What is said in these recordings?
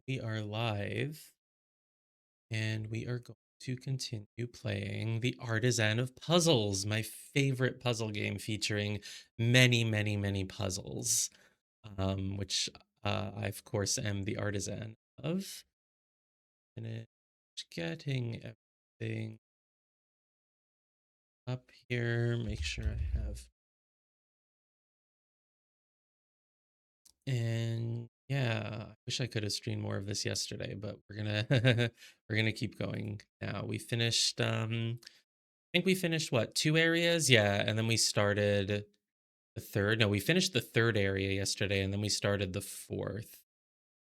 We are live and we are going to continue playing the Artisan of Puzzles, my favorite puzzle game featuring many puzzles, which I, of course, am the artisan of. And it's getting everything up here. Make sure I have. And yeah, I wish I could have streamed more of this yesterday, but we're gonna we're gonna keep going now. We finished I think we finished what, two areas? Yeah, and then we started the third. No, we finished the third area yesterday, and then we started the fourth.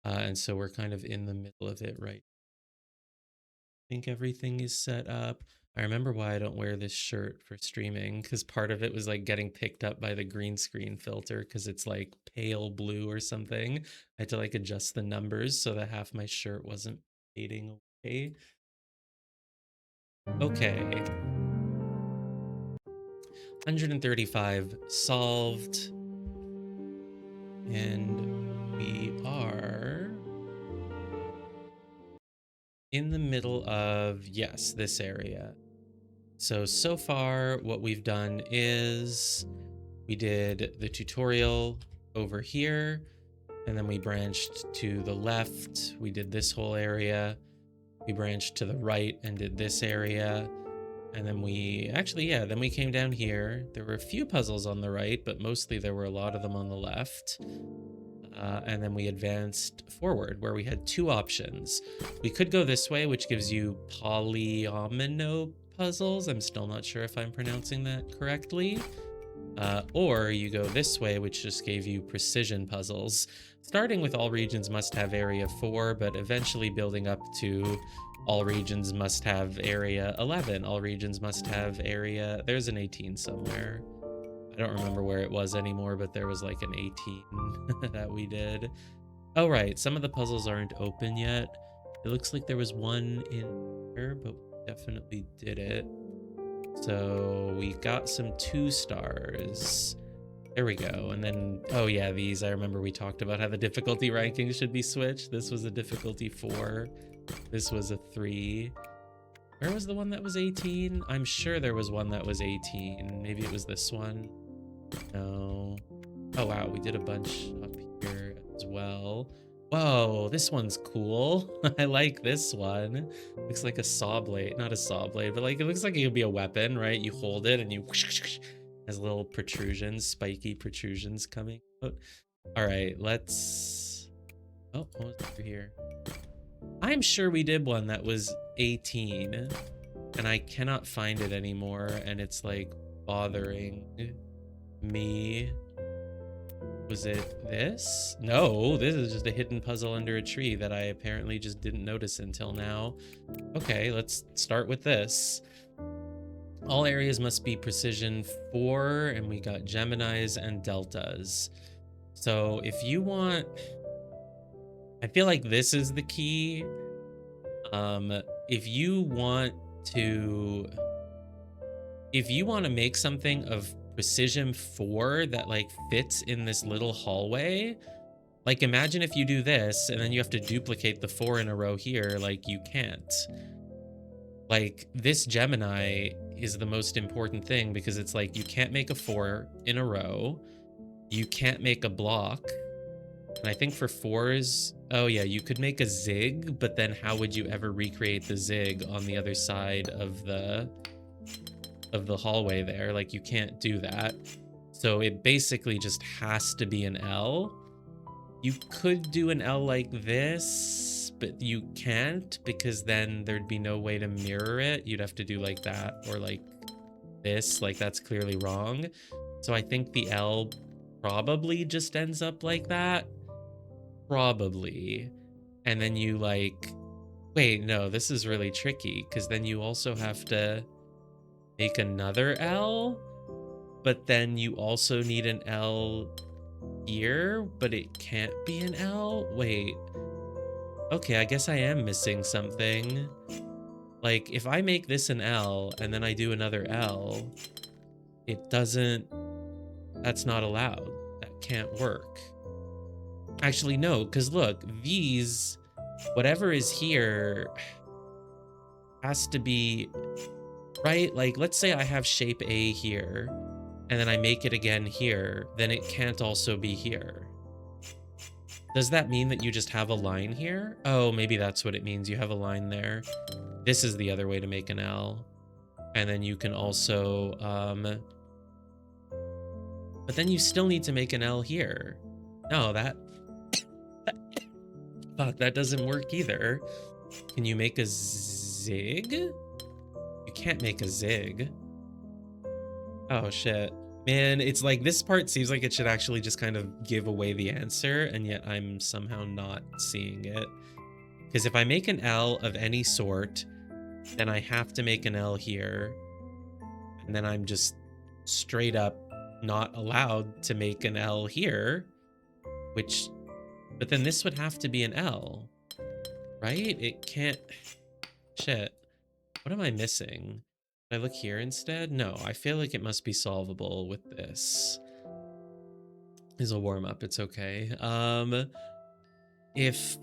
And so we're kind of in the middle of it right. I think everything is set up. I remember why I don't wear this shirt for streaming, because part of it was like getting picked up by the green screen filter because it's like pale blue or something. I had to like adjust the numbers so that half my shirt wasn't fading away. Okay. 135 solved. And we are in the middle of, yes, this area. So far what we've done is we did the tutorial over here, and then we branched to the left. We did this whole area. We branched to the right and did this area. And then we actually, yeah, then we came down here. There were a few puzzles on the right, but mostly there were a lot of them on the left. And then we advanced forward where we had two options. We could go this way, which gives you polyomino puzzles. I'm still not sure if I'm pronouncing that correctly. Or you go this way, which just gave you precision puzzles. Starting with all regions must have area 4, but eventually building up to all regions must have area 11. All regions must have area... There's an 18 somewhere. I don't remember where it was anymore, but there was like an 18 that we did. Oh, right. Some of the puzzles aren't open yet. It looks like there was one in here, but we definitely did it. So we got some 2 stars. There we go. And then, oh yeah, these, I remember we talked about how the difficulty rankings should be switched. This was a difficulty 4. This was a 3. Where was the one that was 18? I'm sure there was one that was 18. Maybe it was this one. No. Oh wow, we did a bunch up here as well. Whoa, this one's cool. I like this one. Looks like a saw blade. Not a saw blade, but like it looks like it could be a weapon, right? You hold it and you has little protrusions, spiky protrusions coming out. All right, let's... Oh, what was over here? I'm sure we did one that was 18 and I cannot find it anymore, and it's like bothering me. Was it this? No, this is just a hidden puzzle under a tree that I apparently just didn't notice until now. Okay, let's start with this. All areas must be precision 4, and we got Geminis and Deltas. So if you want... I feel like this is the key. If you want to make something of precision 4 that like fits in this little hallway, like imagine if you do this and then you have to duplicate the 4 in a row here, like you can't. Like this Gemini is the most important thing because it's like you can't make a 4 in a row, you can't make a block, and I think for 4s, oh yeah, you could make a zig, but then how would you ever recreate the zig on the other side of the hallway there? Like you can't do that. So it basically just has to be an L. You could do an L like this, but you can't because then there'd be no way to mirror it. You'd have to do like that or like this, like that's clearly wrong. So I think the L probably just ends up like that. Probably. And then you like, wait, no, this is really tricky because then you also have to make another L, but then you also need an L here, but it can't be an L. Wait. Okay, I guess I am missing something. Like if I make this an L and then I do another L, it doesn't, that's not allowed. That can't work. Actually, no, because look, these whatever is here has to be, right? Like, let's say I have shape A here, and then I make it again here, then it can't also be here. Does that mean that you just have a line here? Oh, maybe that's what it means. You have a line there. This is the other way to make an L. And then you can also, but then you still need to make an L here. No, fuck, that doesn't work either. Can you make a zig? You can't make a zig. Oh, shit. Man, it's like this part seems like it should actually just kind of give away the answer, and yet I'm somehow not seeing it. Because if I make an L of any sort, then I have to make an L here. And then I'm just straight up not allowed to make an L here, which, but then this would have to be an L, right? It can't, shit. What am I missing? Can I look here instead? No, I feel like it must be solvable with this. This is a warm-up, it's okay. If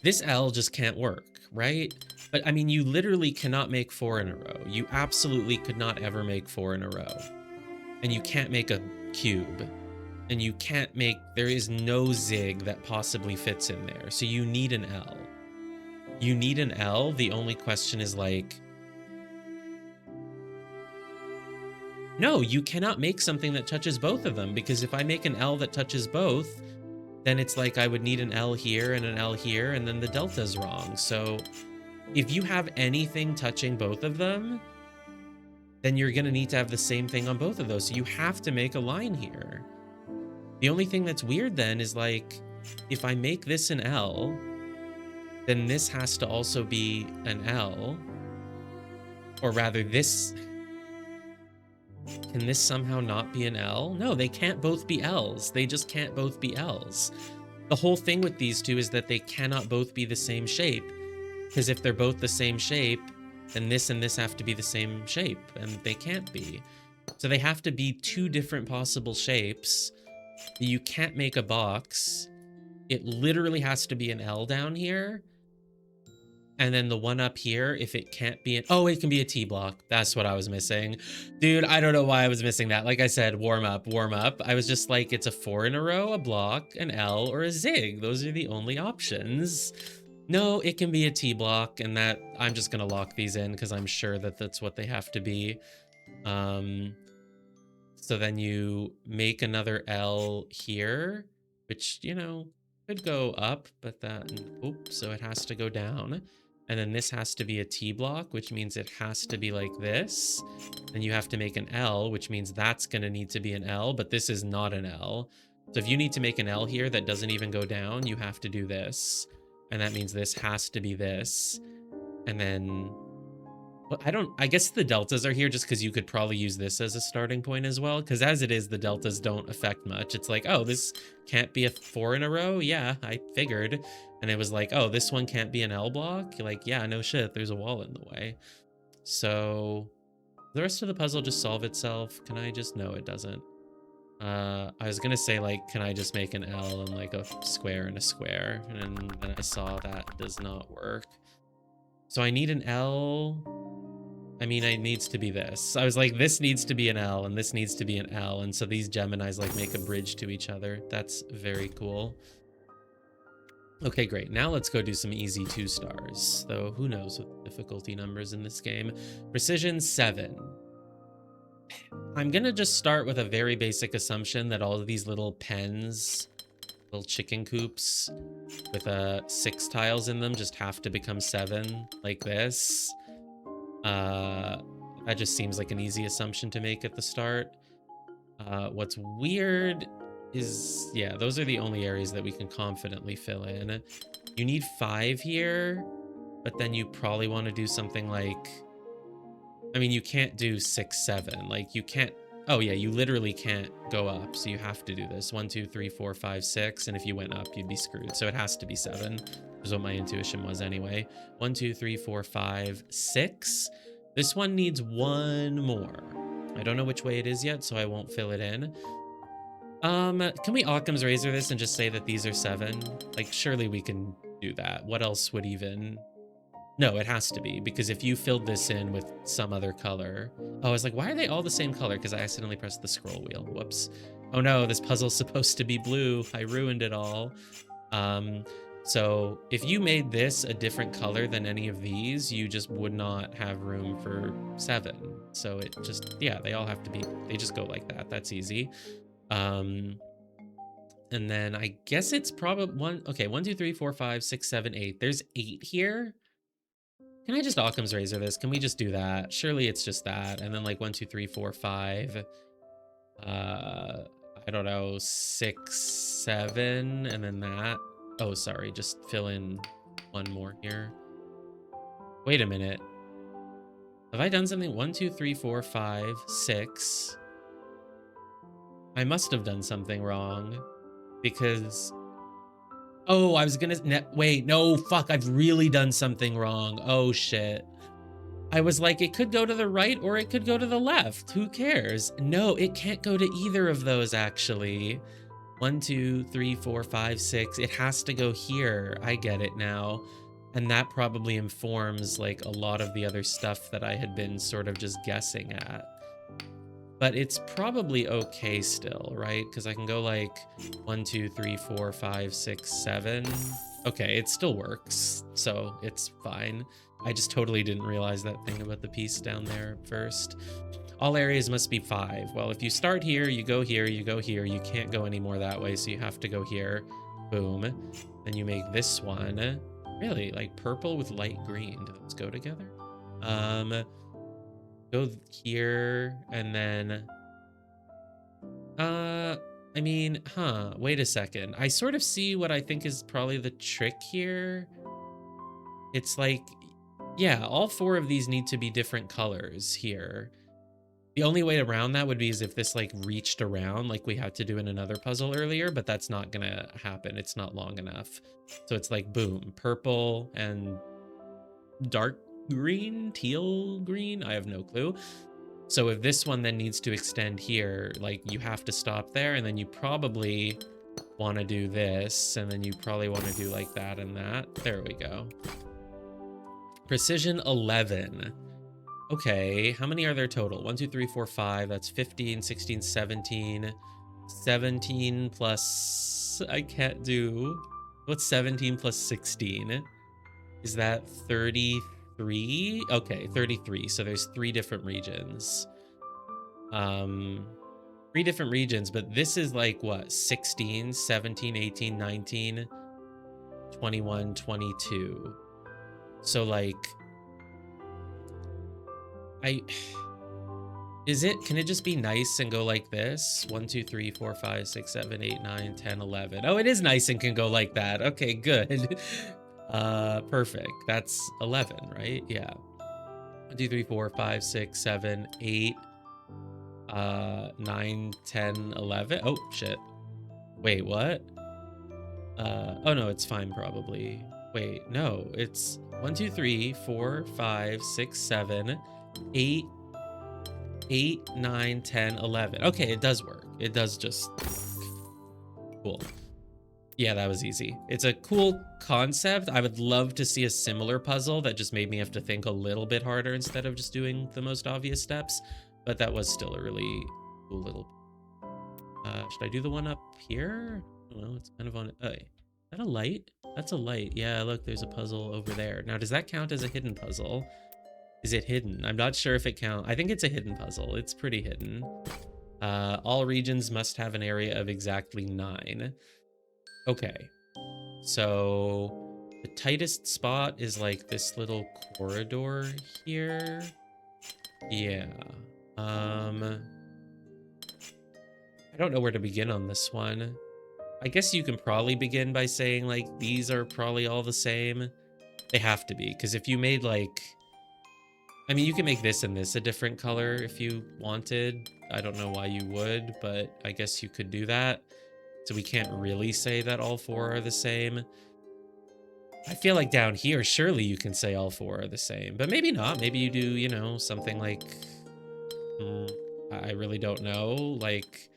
this L just can't work, right? But I mean, you literally cannot make 4 in a row. You absolutely could not ever make 4 in a row. And you can't make a cube. And you can't make, there is no zig that possibly fits in there. So you need an L. You need an L. The only question is like, no, you cannot make something that touches both of them, because if I make an L that touches both, then it's like I would need an L here and an L here, and then the delta's wrong. So if you have anything touching both of them, then you're going to need to have the same thing on both of those. So you have to make a line here. The only thing that's weird then is like, if I make this an L, then this has to also be an L. Or rather, this... Can this somehow not be an L? No, they can't both be L's. They just can't both be L's. The whole thing with these two is that they cannot both be the same shape. Because if they're both the same shape, then this and this have to be the same shape, and they can't be. So they have to be two different possible shapes. You can't make a box. It literally has to be an L down here. And then the one up here, if it can't be an... Oh, it can be a T block. That's what I was missing. Dude, I don't know why I was missing that. Like I said, warm up, warm up. I was just like, it's a 4 in a row, a block, an L, or a zig. Those are the only options. No, it can be a T block, and that... I'm just going to lock these in because I'm sure that that's what they have to be. So then you make another L here, which, you know, could go up, but that... Oops, so it has to go down. And then this has to be a T block, which means it has to be like this. And you have to make an L, which means that's going to need to be an L, but this is not an L. So if you need to make an L here that doesn't even go down, you have to do this. And that means this has to be this. And then... Well, I guess the deltas are here just because you could probably use this as a starting point as well. Because as it is, the deltas don't affect much. It's like, oh, this can't be a 4 in a row? Yeah, I figured. And it was like, oh, this one can't be an L block? You're like, yeah, no shit, there's a wall in the way. So the rest of the puzzle just solve itself. Can I just... No, it doesn't. I was gonna say, like, can I just make an L and like a square and a square? And then I saw that does not work. So I need an L... I mean, it needs to be this. I was like, this needs to be an L, and this needs to be an L, and so these Geminis, like, make a bridge to each other. That's very cool. Okay, great. Now let's go do some easy 2 stars. Though, who knows what difficulty numbers in this game. Precision 7. I'm gonna just start with a very basic assumption that all of these little pens, little chicken coops with 6 tiles in them just have to become 7, like this. That just seems like an easy assumption to make at the start. What's weird is, yeah, those are the only areas that we can confidently fill in. You need 5 here, but then you probably want to do something like, I mean, you can't do 6, 7. Like, you can't, oh yeah, you literally can't go up, so you have to do this. 1, 2, 3, 4, 5, 6, and if you went up, you'd be screwed. So it has to be 7, is what my intuition was anyway. 1, 2, 3, 4, 5, 6. This one needs 1 more. I don't know which way it is yet, so I won't fill it in. Can we Occam's razor this and just say that these are 7? Like, surely we can do that. What else would even... No, it has to be, because if you filled this in with some other color... Oh, I was like, why are they all the same color? Because I accidentally pressed the scroll wheel. Whoops. Oh no, this puzzle's supposed to be blue. I ruined it all. So if you made this a different color than any of these, you just would not have room for 7. So it just, yeah, they all have to be, they just go like that. That's easy. And then I guess it's probably 1, okay, 1, 2, 3, 4, 5, 6, 7, 8. There's 8 here. Can I just Occam's razor this? Can we just do that? Surely it's just that. And then like 1, 2, 3, 4, 5. I don't know, 6, 7, and then that. Oh, sorry, just fill in one more here. Wait a minute. Have I done something? 1, 2, 3, 4, 5, 6. I must have done something wrong because... Oh, I was gonna... Wait, no, fuck, I've really done something wrong. Oh, shit. I was like, it could go to the right or it could go to the left. Who cares? No, it can't go to either of those, actually. 1, 2, 3, 4, 5, 6. It has to go here. I get it now. And that probably informs like a lot of the other stuff that I had been sort of just guessing at. But it's probably okay still, right? Because I can go like 1, 2, 3, 4, 5, 6, 7. Okay, it still works, so it's fine. I just totally didn't realize that thing about the piece down there first. All areas must be 5. Well, if you start here, you go here, you go here, you can't go any more that way, so you have to go here. Boom. Then you make this one. Really, like purple with light green. Do those go together? Go here, and then... I mean, wait a second. I sort of see what I think is probably the trick here. It's like, yeah, all 4 of these need to be different colors here. The only way around that would be as if this like reached around like we had to do in another puzzle earlier, but that's not gonna happen. It's not long enough. So it's like, boom, purple and dark green, teal green, I have no clue. So if this one then needs to extend here, like you have to stop there, and then you probably want to do this, and then you probably want to do like that and that. There we go. Precision 11. Okay, how many are there total? 1, 2, 3, 4, 5. That's 15, 16, 17. 17 plus... I can't do... What's 17 plus 16? Is that 33? Okay, 33. So there's 3 different regions. 3 different regions, but this is like, what? 16, 17, 18, 19, 21, 22. So like... Can it just be nice and go like this? 1, 2, 3, 4, 5, 6, 7, 8, 9, 10, 11. Oh, it is nice and can go like that. Okay, good. Perfect. That's 11, right? Yeah. 1, 2, 3, 4, 5, 6, 7, 8, 9, 10, 11. Oh, shit. Wait, what? Oh no, it's fine probably. Wait, no, it's 1, 2, 3, 4, 5, 6, 7, 8, 9, 10, 11. Okay, it does work. It does just work. Cool. Yeah, that was easy. It's a cool concept. I would love to see a similar puzzle that just made me have to think a little bit harder instead of just doing the most obvious steps. But that was still a really cool little... should I do the one up here? I don't know, it's kind of on... is that a light? That's a light. Yeah, look, there's a puzzle over there. Now, does that count as a hidden puzzle? Is it hidden? I'm not sure if it counts. I think it's a hidden puzzle. It's pretty hidden. All regions must have an area of exactly 9. Okay. So the tightest spot is like this little corridor here. Yeah. I don't know where to begin on this one. I guess you can probably begin by saying like these are probably all the same. They have to be, because if you made like... I mean, you can make this and this a different color if you wanted. I don't know why you would, but I guess you could do that. So we can't really say that all 4 are the same. I feel like down here, surely you can say all 4 are the same, but maybe not. Maybe you do, you know, something like... I really don't know. Like,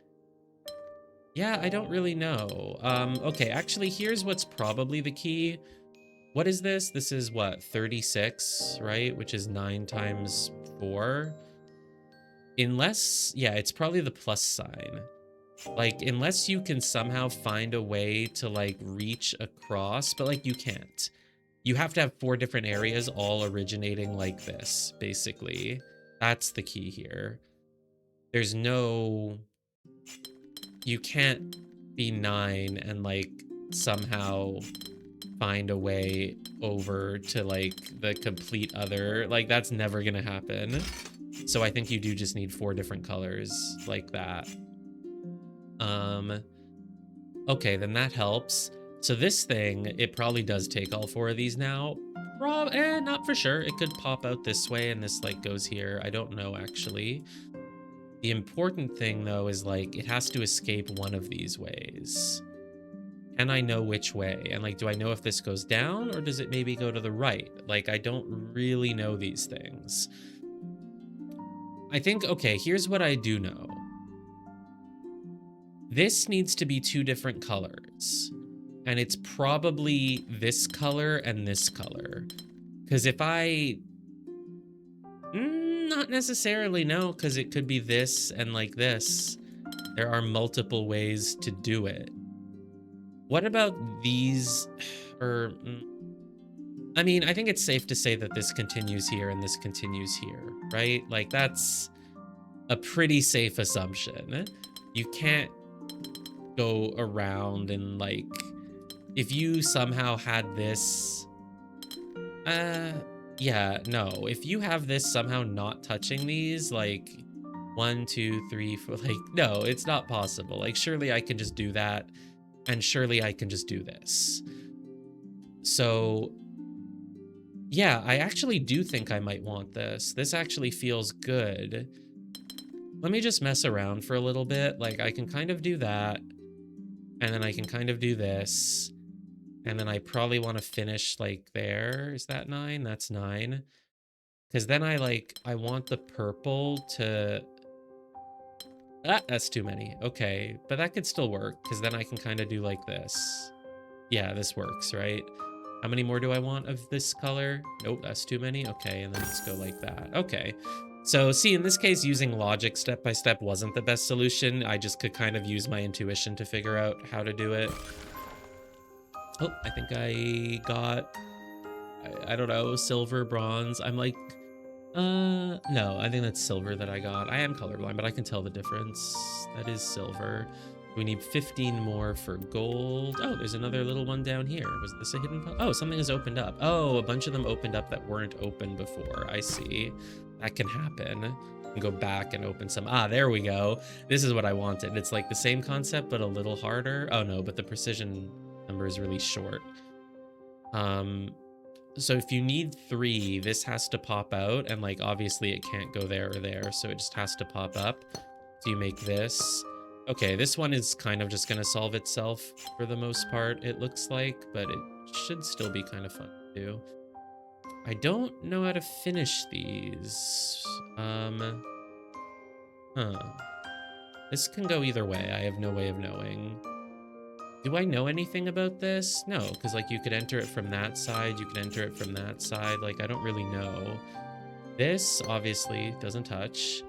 Yeah, I don't really know. Okay, actually, here's what's probably the key. What is this? This is what, 36, right? Which is 9 times 4. Unless, yeah, it's probably the plus sign. Like, unless you can somehow find a way to, like, reach across, but, like, you can't. You have to have 4 different areas all originating like this, basically. That's the key here. There's no... You can't be 9 and, like, somehow find a way over to, like, the complete other. Like, that's never gonna happen. So I think you do just need 4 different colors like that. Okay, then that helps. So this thing, it probably does take all 4 of these now. Not for sure. It could pop out this way and this, like, goes here. I don't know, actually. The important thing, though, is, like, it has to escape one of these ways. Can I know which way? And, like, do I know if this goes down or does it maybe go to the right? Like, I don't really know these things. I think, okay, here's what I do know. This needs to be 2 different colors. And it's probably this color and this color. Because if I... not necessarily, no, because it could be this and, like, this. There are multiple ways to do it. What about these? I mean, I think it's safe to say that this continues here and this continues here, right? Like, that's a pretty safe assumption. You can't go around and, like, if you somehow had this... yeah, no. If you have this somehow not touching these, like, 1, 2, 3, 4, like, no, it's not possible. Like, surely I can just do that, and surely I can just do this. So, yeah, I actually do think I might want this. This actually feels good. Let me just mess around for a little bit. Like, I can kind of do that, and then I can kind of do this. And then I probably want to finish, like, there. Is that 9? That's 9. Because then I want the purple to... Ah, that's too many. Okay, but that could still work, because then I can kind of do like this. Yeah, this works, right? How many more do I want of this color? Nope, that's too many. Okay, and then let's go like that. Okay. So, see, in this case, using logic step by step wasn't the best solution. I just could kind of use my intuition to figure out how to do it. Oh, I think I got, I don't know, silver, bronze. I'm like, no, I think that's silver that I got. I am colorblind, but I can tell the difference. That is silver. We need 15 more for gold. Oh, there's another little one down here. Was this a hidden puzzle? Oh, something has opened up. Oh, a bunch of them opened up that weren't open before. I see. That can happen. And go back and open some. Ah, there we go. This is what I wanted. It's like the same concept, but a little harder. Oh no, but the precision number is really short. So if you need 3, this has to pop out, and, like, obviously it can't go there or there, so it just has to pop up. So you make this. Okay, this one is kind of just gonna solve itself for the most part, it looks like, but it should still be kind of fun to do. I don't know how to finish these. This can go either way. I have no way of knowing. Do I know anything about this? No, because, like, you could enter it from that side, you can enter it from that side. Like, I don't really know. This, obviously, doesn't touch.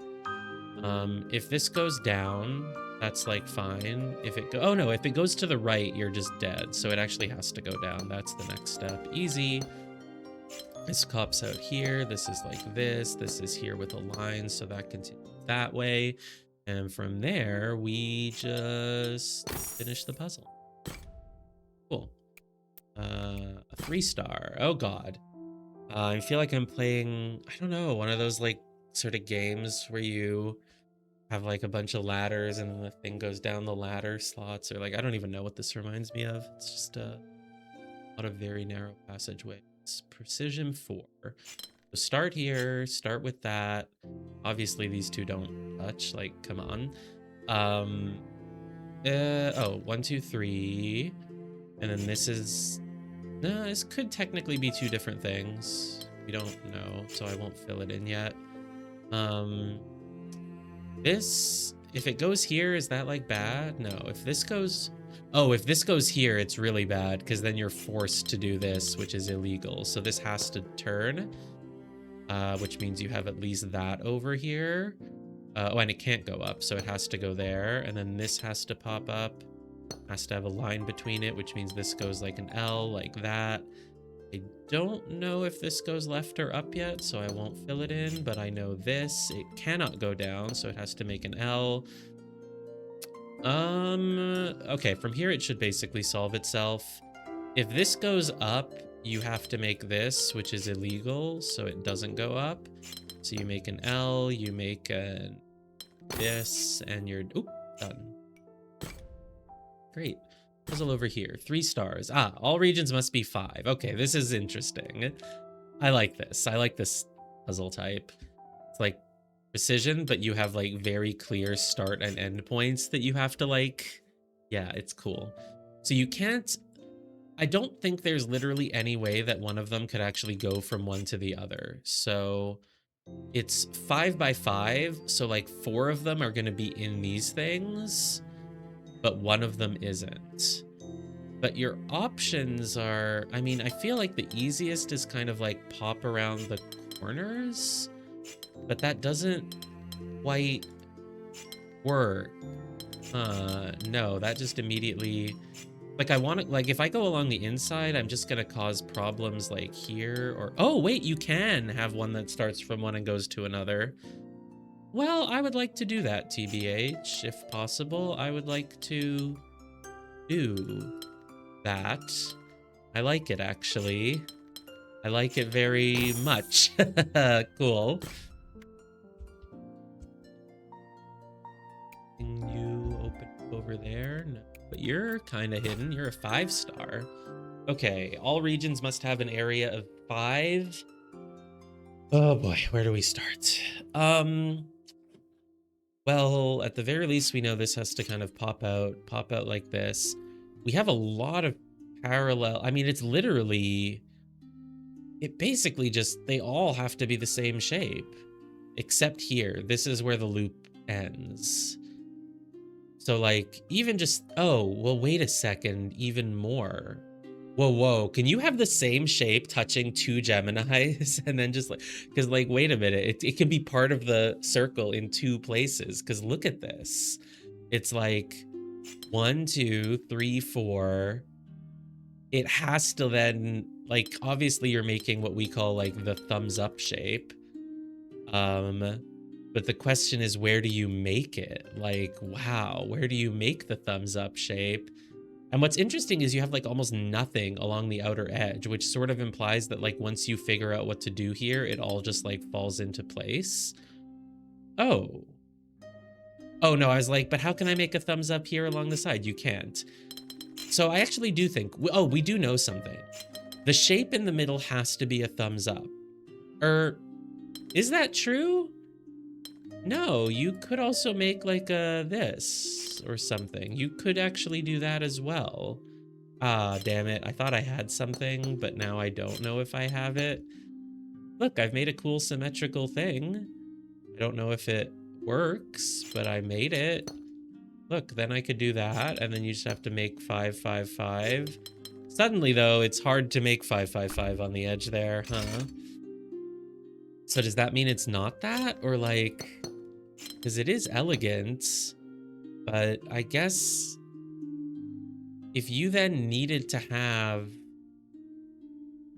If this goes down, that's, like, fine. If it oh no, if it goes to the right, you're just dead. So it actually has to go down. That's the next step. Easy. This cops out here. This is like this. This is here with a line, so that continues that way. And from there, we just finish the puzzle. Cool. A 3-star. Oh god. I feel like I'm playing, I don't know, one of those, like, sort of games where you have, like, a bunch of ladders and then the thing goes down the ladder slots, or, like, I don't even know what this reminds me of. It's just a lot of very narrow passageways. Precision 4. So start here, start with that. Obviously these two don't touch, like, come on. Oh, 1, 2, 3. And then this is... No, this could technically be 2 different things. We don't know, so I won't fill it in yet. This if it goes here, is that like bad? No, if this goes, oh, if this goes here, it's really bad because then you're forced to do this, which is illegal. So this has to turn, which means you have at least that over here. Oh, and it can't go up, so it has to go there. And then this has to pop up, has to have a line between it, which means this goes like an L, like that. I don't know if this goes left or up yet, so I won't fill it in, but I know this, it cannot go down, so it has to make an L. Okay, from here it should basically solve itself. If this goes up, you have to make this, which is illegal, so it doesn't go up. So you make an L, you make this, and you're, oop, done. Great. Puzzle over here, 3 stars. Ah, all regions must be 5. Okay, this is interesting. I like this. I like this puzzle type. It's like precision, but you have like very clear start and end points that you have to like, yeah, it's cool. So you can't, I don't think there's literally any way that one of them could actually go from one to the other. So it's 5 by 5. So like 4 of them are going to be in these things, but one of them isn't. But your options are, I mean, I feel like the easiest is kind of like pop around the corners, but that doesn't quite work. No, that just immediately, like I want to, like if I go along the inside, I'm just going to cause problems like here or, oh wait, you can have one that starts from one and goes to another. Well, I would like to do that, TBH, if possible. I would like to do that. I like it, actually. I like it very much. Cool. Can you open over there? No, but you're kind of hidden. You're a 5-star. Okay, all regions must have an area of 5. Oh boy, where do we start? Well, at the very least, we know this has to kind of pop out like this. We have a lot of parallel. I mean, it's literally, it basically just, they all have to be the same shape, except here. This is where the loop ends. So like, even just, oh, well, wait a second, even more. Whoa, whoa, can you have the same shape touching 2 Geminis and then just like, because like, wait a minute, it can be part of the circle in 2 places, because look at this. It's like 1, 2, 3, 4. It has to then, like, obviously you're making what we call like the thumbs up shape. But the question is, where do you make it? Like, wow, where do you make the thumbs up shape? And what's interesting is you have like almost nothing along the outer edge, which sort of implies that like once you figure out what to do here, it all just like falls into place. Oh. Oh no, I was like, but how can I make a thumbs up here along the side? You can't. So I actually do think, oh, we do know something. The shape in the middle has to be a thumbs up. Is that true? No, you could also make like a this or something. You could actually do that as well. Ah, damn it. I thought I had something, but now I don't know if I have it. Look, I've made a cool symmetrical thing. I don't know if it works, but I made it. Look, then I could do that, and then you just have to make 5, 5, 5. Suddenly, though, it's hard to make 5, 5, 5 on the edge there, huh? So does that mean it's not that? Or like, because it is elegant, but I guess if you then needed to have,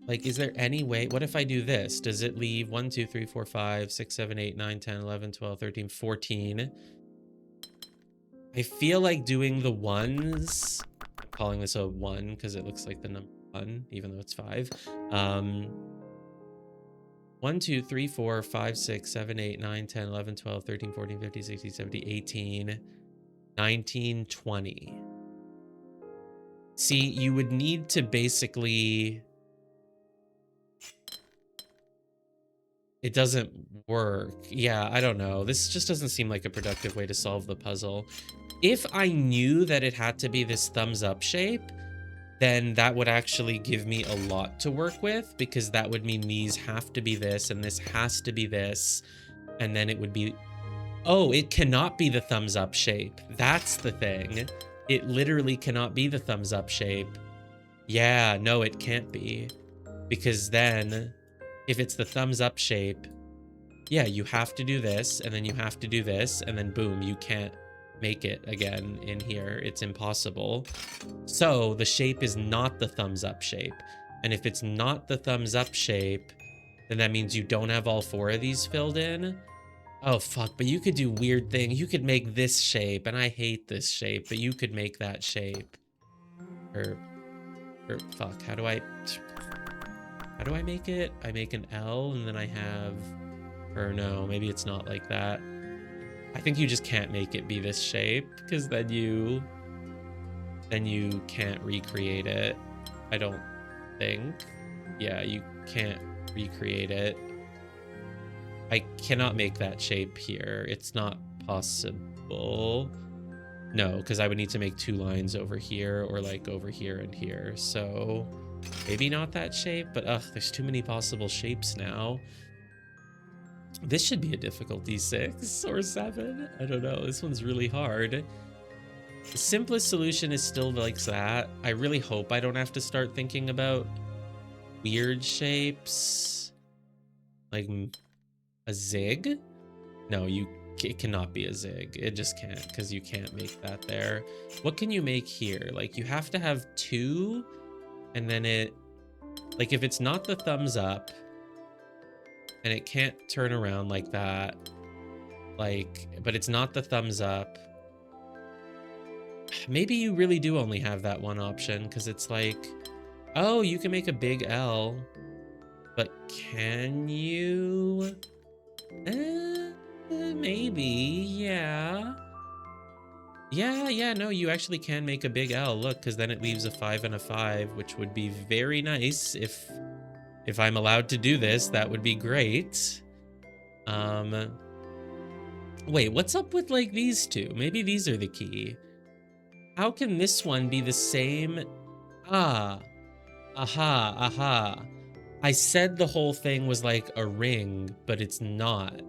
like, is there any way, what if I do this? Does it leave 1, 2, 3, 4, 5, 6, 7, 8, 9, 10, 11, 12, 13, 14? I feel like doing the ones, I'm calling this a 1 because it looks like the number 1, even though it's 5. 1, 2, 3, 4, 5, 6, 7, 8, 9, 10, 11, 12, 13, 14, 15, 16, 17, 18, 19, 20. See, you would need to basically, it doesn't work. Yeah, I don't know. This just doesn't seem like a productive way to solve the puzzle. If I knew that it had to be this thumbs up shape, then that would actually give me a lot to work with, because that would mean these have to be this and this has to be this. And then it would be, Oh, it cannot be the thumbs up shape. That's the thing. It literally cannot be the thumbs up shape. Yeah, no, it can't be. Because then, if it's the thumbs up shape, yeah, you have to do this, and then you have to do this, and then boom, you can't make it again in here. It's impossible. So the shape is not the thumbs up shape. And if it's not the thumbs up shape, then that means you don't have all 4 of these filled in. Oh, fuck, but you could do weird things. You could make this shape, and I hate this shape, but you could make that shape. Or fuck, how do I make it? I make an L, and then I have, or no, maybe it's not like that. I think you just can't make it be this shape, because then you can't recreate it. I don't think. Yeah, you can't recreate it. I cannot make that shape here. It's not possible. No, because I would need to make 2 lines over here, or like over here and here. So maybe not that shape, but there's too many possible shapes now. This should be a difficulty 6 or 7. I don't know. This one's really hard. The simplest solution is still like that. I really hope I don't have to start thinking about weird shapes. Like a zig? No, it cannot be a zig. It just can't, because you can't make that there. What can you make here? Like, you have to have 2, and then it, like, if it's not the thumbs up, and it can't turn around like that, like, but it's not the thumbs up, maybe you really do only have that one option, because it's like, oh, you can make a big L, but can you? Maybe, yeah. Yeah, no, you actually can make a big L, look, because then it leaves a 5 and a 5, which would be very nice if I'm allowed to do this. That would be great. Wait, what's up with, like, these two? Maybe these are the key. How can this one be the same? Aha. I said the whole thing was like a ring, but it's not.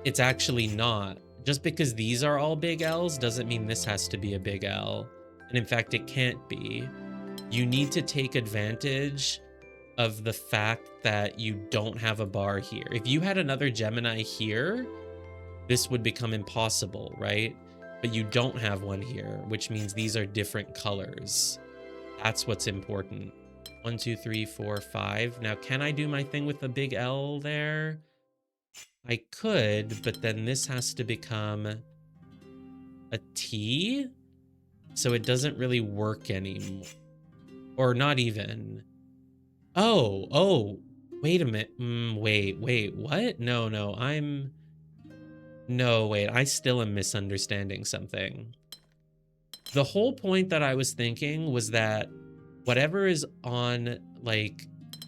It's actually not. Just because these are all big L's doesn't mean this has to be a big L. And in fact, it can't be. You need to take advantage of the fact that you don't have a bar here. If you had another Gemini here, this would become impossible, right? But you don't have one here, which means these are different colors. That's what's important. 1, 2, 3, 4, 5. Now, can I do my thing with the big L there? I could, but then this has to become a T, so it doesn't really work anymore. Or not even. Oh, wait a minute. Wait, what? No, wait, I still am misunderstanding something. The whole point that I was thinking was that whatever is on, like,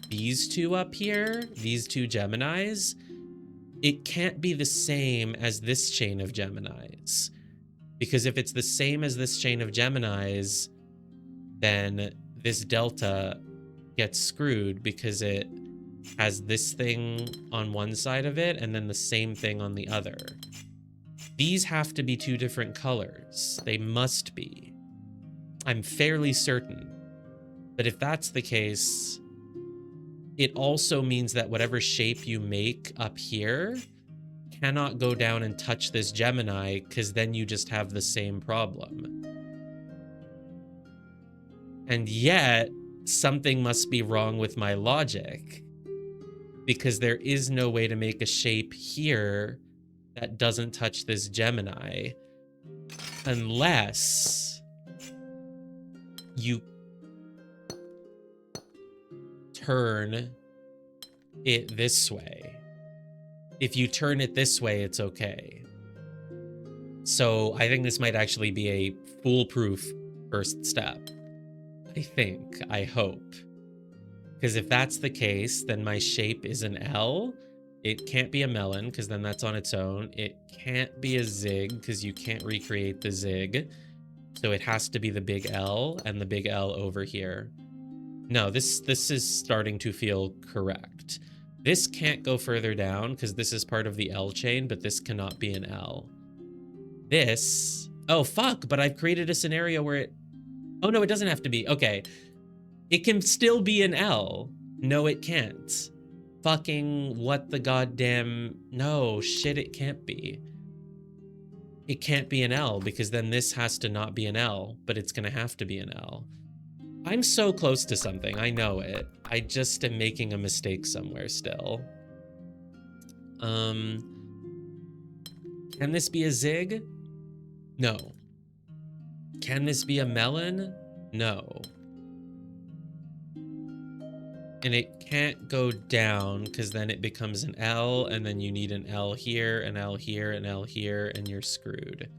these two up here, these 2 Geminis, it can't be the same as this chain of Geminis. Because if it's the same as this chain of Geminis, then this delta gets screwed because it has this thing on one side of it and then the same thing on the other. These have to be 2 different colors. They must be. I'm fairly certain. But if that's the case, it also means that whatever shape you make up here cannot go down and touch this Gemini, because then you just have the same problem. And yet, something must be wrong with my logic, because there is no way to make a shape here that doesn't touch this Gemini, unless you turn it this way. If you turn it this way, it's okay. So I think this might actually be a foolproof first step. I hope. Because if that's the case, then my shape is an L. It can't be a melon, because then that's on its own. It can't be a zig, because you can't recreate the zig. So it has to be the big L and the big L over here. No, this is starting to feel correct. This can't go further down because this is part of the L chain, but this cannot be an L. This, oh fuck, but I've created a scenario where it, oh no, it doesn't have to be, okay. It can still be an L. No, it can't. Fucking what the goddamn, no, shit, it can't be. It can't be an L because then this has to not be an L, but it's gonna have to be an L. I'm so close to something, I know it. I just am making a mistake somewhere still. Can this be a zig? No. Can this be a melon? No. And it can't go down because then it becomes an L, and then you need an L here, an L here, an L here, and you're screwed.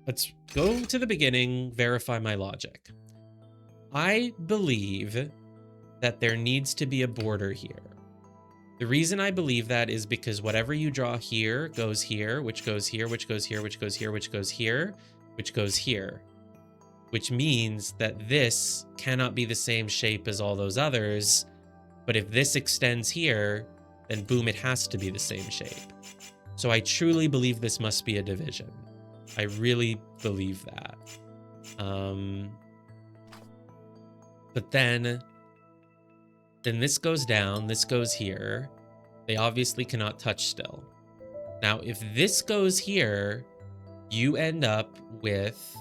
Let's go to the beginning, verify my logic. I believe that there needs to be a border here. The reason I believe that is because whatever you draw here goes here, which goes here, which goes here, which goes here, which goes here, which goes here. Which means that this cannot be the same shape as all those others, but if this extends here, then boom, it has to be the same shape. So I truly believe this must be a division. I really believe that. But then this goes down, this goes here. They obviously cannot touch still. Now, if this goes here, you end up with,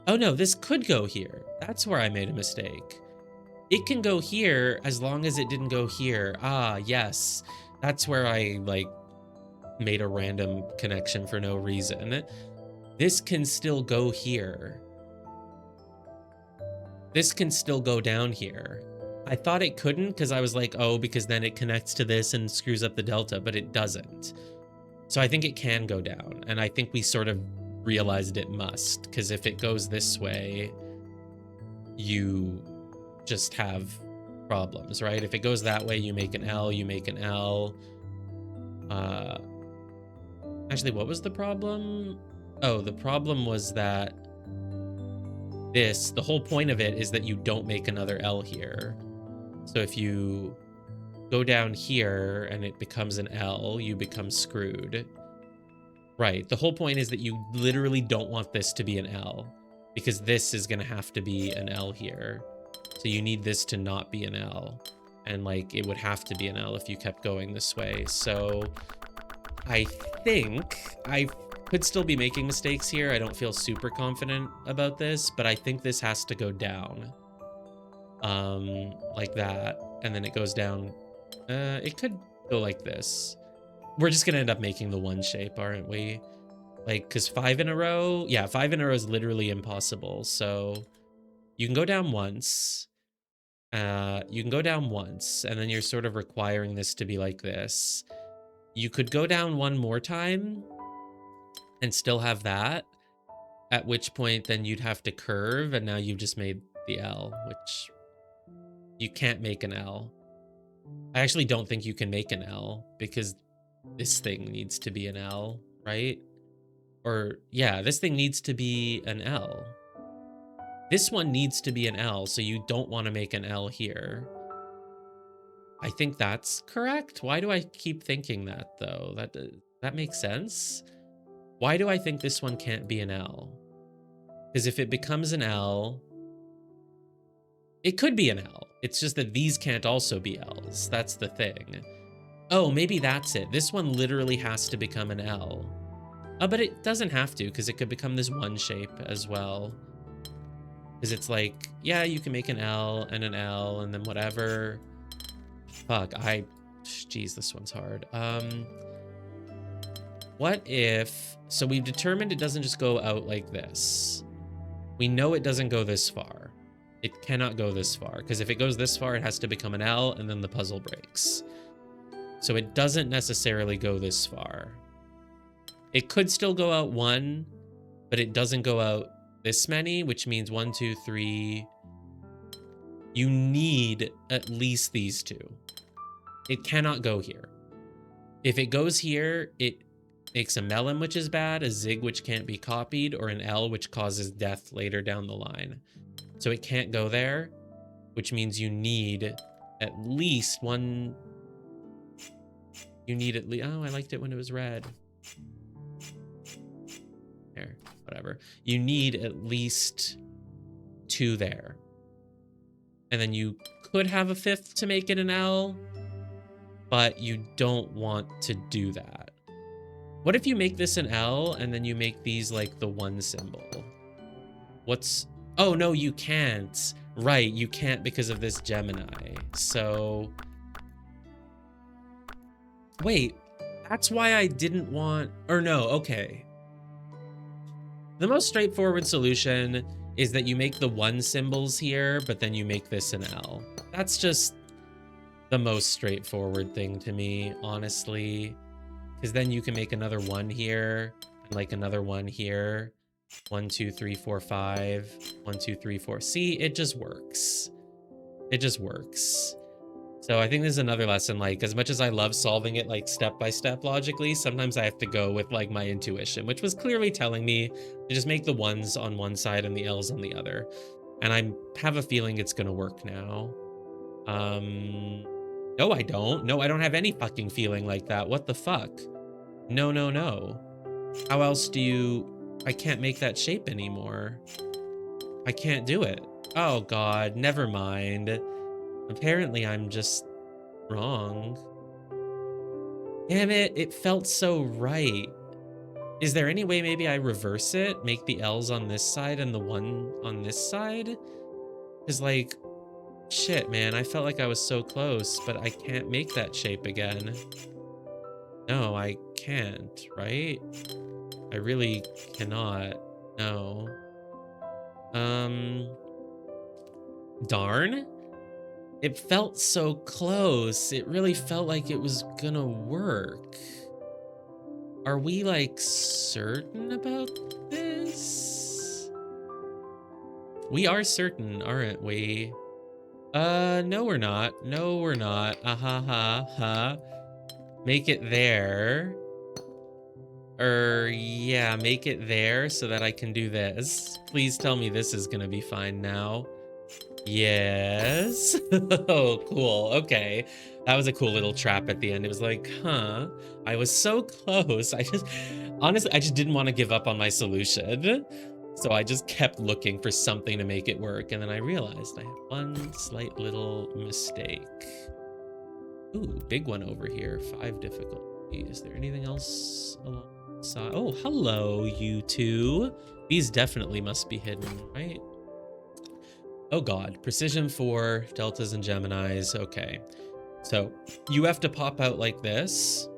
oh no, this could go here. That's where I made a mistake. It can go here as long as it didn't go here. Ah, yes. That's where I, like, made a random connection for no reason. This can still go here. This can still go down here. I thought it couldn't because I was like, oh, because then it connects to this and screws up the delta, but it doesn't. So I think it can go down, and I think we sort of realized it must, because if it goes this way, you just have problems, right? If it goes that way, you make an L, you make an L. Actually, what was the problem? Oh, the problem was that this, the whole point of it is that you don't make another L here. So if you go down here and it becomes an L, you become screwed. Right, the whole point is that you literally don't want this to be an L, because this is gonna have to be an L here. So you need this to not be an L. And like, it would have to be an L if you kept going this way. So I think I could still be making mistakes here. I don't feel super confident about this, but I think this has to go down. Like that, and then it goes down. It could go like this. We're just gonna end up making the one shape, aren't we? Like, because 5 in a row, yeah, 5 in a row is literally impossible. So you can go down once. You can go down once, and then you're sort of requiring this to be like this. You could go down one more time and still have that, at which point then you'd have to curve, and now you've just made the L, which you can't make an L. I actually don't think you can make an L because this thing needs to be an L, right? Or yeah, this thing needs to be an L. This one needs to be an L, so you don't want to make an L here. I think that's correct. Why do I keep thinking that though? That makes sense. Why do I think this one can't be an L? Because if it becomes an L, it could be an L. It's just that these can't also be L's. That's the thing. Oh, maybe that's it. This one literally has to become an L. Oh, but it doesn't have to, because it could become this one shape as well. Because it's like, yeah, you can make an L, and then whatever. Fuck, jeez, this one's hard. What if, so we've determined it doesn't just go out like this. We know it doesn't go this far. It cannot go this far, because if it goes this far, it has to become an L, and then the puzzle breaks. So it doesn't necessarily go this far. It could still go out one, but it doesn't go out this many, which means 1, 2, 3. You need at least these two. It cannot go here. If it goes here, it makes a melon, which is bad, a zig, which can't be copied, or an L, which causes death later down the line. So it can't go there. which means you need at least one. You need at least, oh, I liked it when it was red. There, whatever. You need at least 2 there. And then you could have a 5th to make it an L, but you don't want to do that. What if you make this an L and then you make these like the 1 symbol? What's, oh no, you can't. Right, you can't because of this Gemini. So, wait, that's why I didn't want, or no, okay. The most straightforward solution is that you make the 1 symbols here, but then you make this an L. That's just the most straightforward thing to me, honestly. Because then you can make another 1 here, and like another 1 here. 1, 2, 3, 4, 5. 1, 2, 3, 4. See, it just works. It just works. So I think this is another lesson, like, as much as I love solving it, like, step-by-step logically, sometimes I have to go with, like, my intuition, which was clearly telling me to just make the 1s on one side and the L's on the other. And I have a feeling it's gonna work now. No, I don't. No, I don't have any fucking feeling like that. What the fuck? No, no, no. How else do you... I can't make that shape anymore. I can't do it. Oh, God. Never mind. Apparently, I'm just wrong. Damn it. It felt so right. Is there any way maybe I reverse it? Make the L's on this side and the 1 on this side? Because, like... Shit, man, I felt like I was so close, but I can't make that shape again. No, I can't, right? I really cannot. No. Darn? It felt so close. It really felt like it was gonna work. Are we, like, certain about this? We are certain, aren't we? No, we're not. No, we're not. Ha. Make it there. Yeah, make it there so that I can do this. Please tell me this is gonna be fine now. Yes. Oh, cool. Okay. That was a cool little trap at the end. It was like, huh, I was so close. Honestly, I just didn't want to give up on my solution. So I just kept looking for something to make it work, and then I realized I had one slight little mistake. Ooh, big one over here. 5 difficulty. Is there anything else alongside? Oh, hello, you two. These definitely must be hidden, right? Oh God, precision 4, deltas and Geminis. Okay, so you have to pop out like this,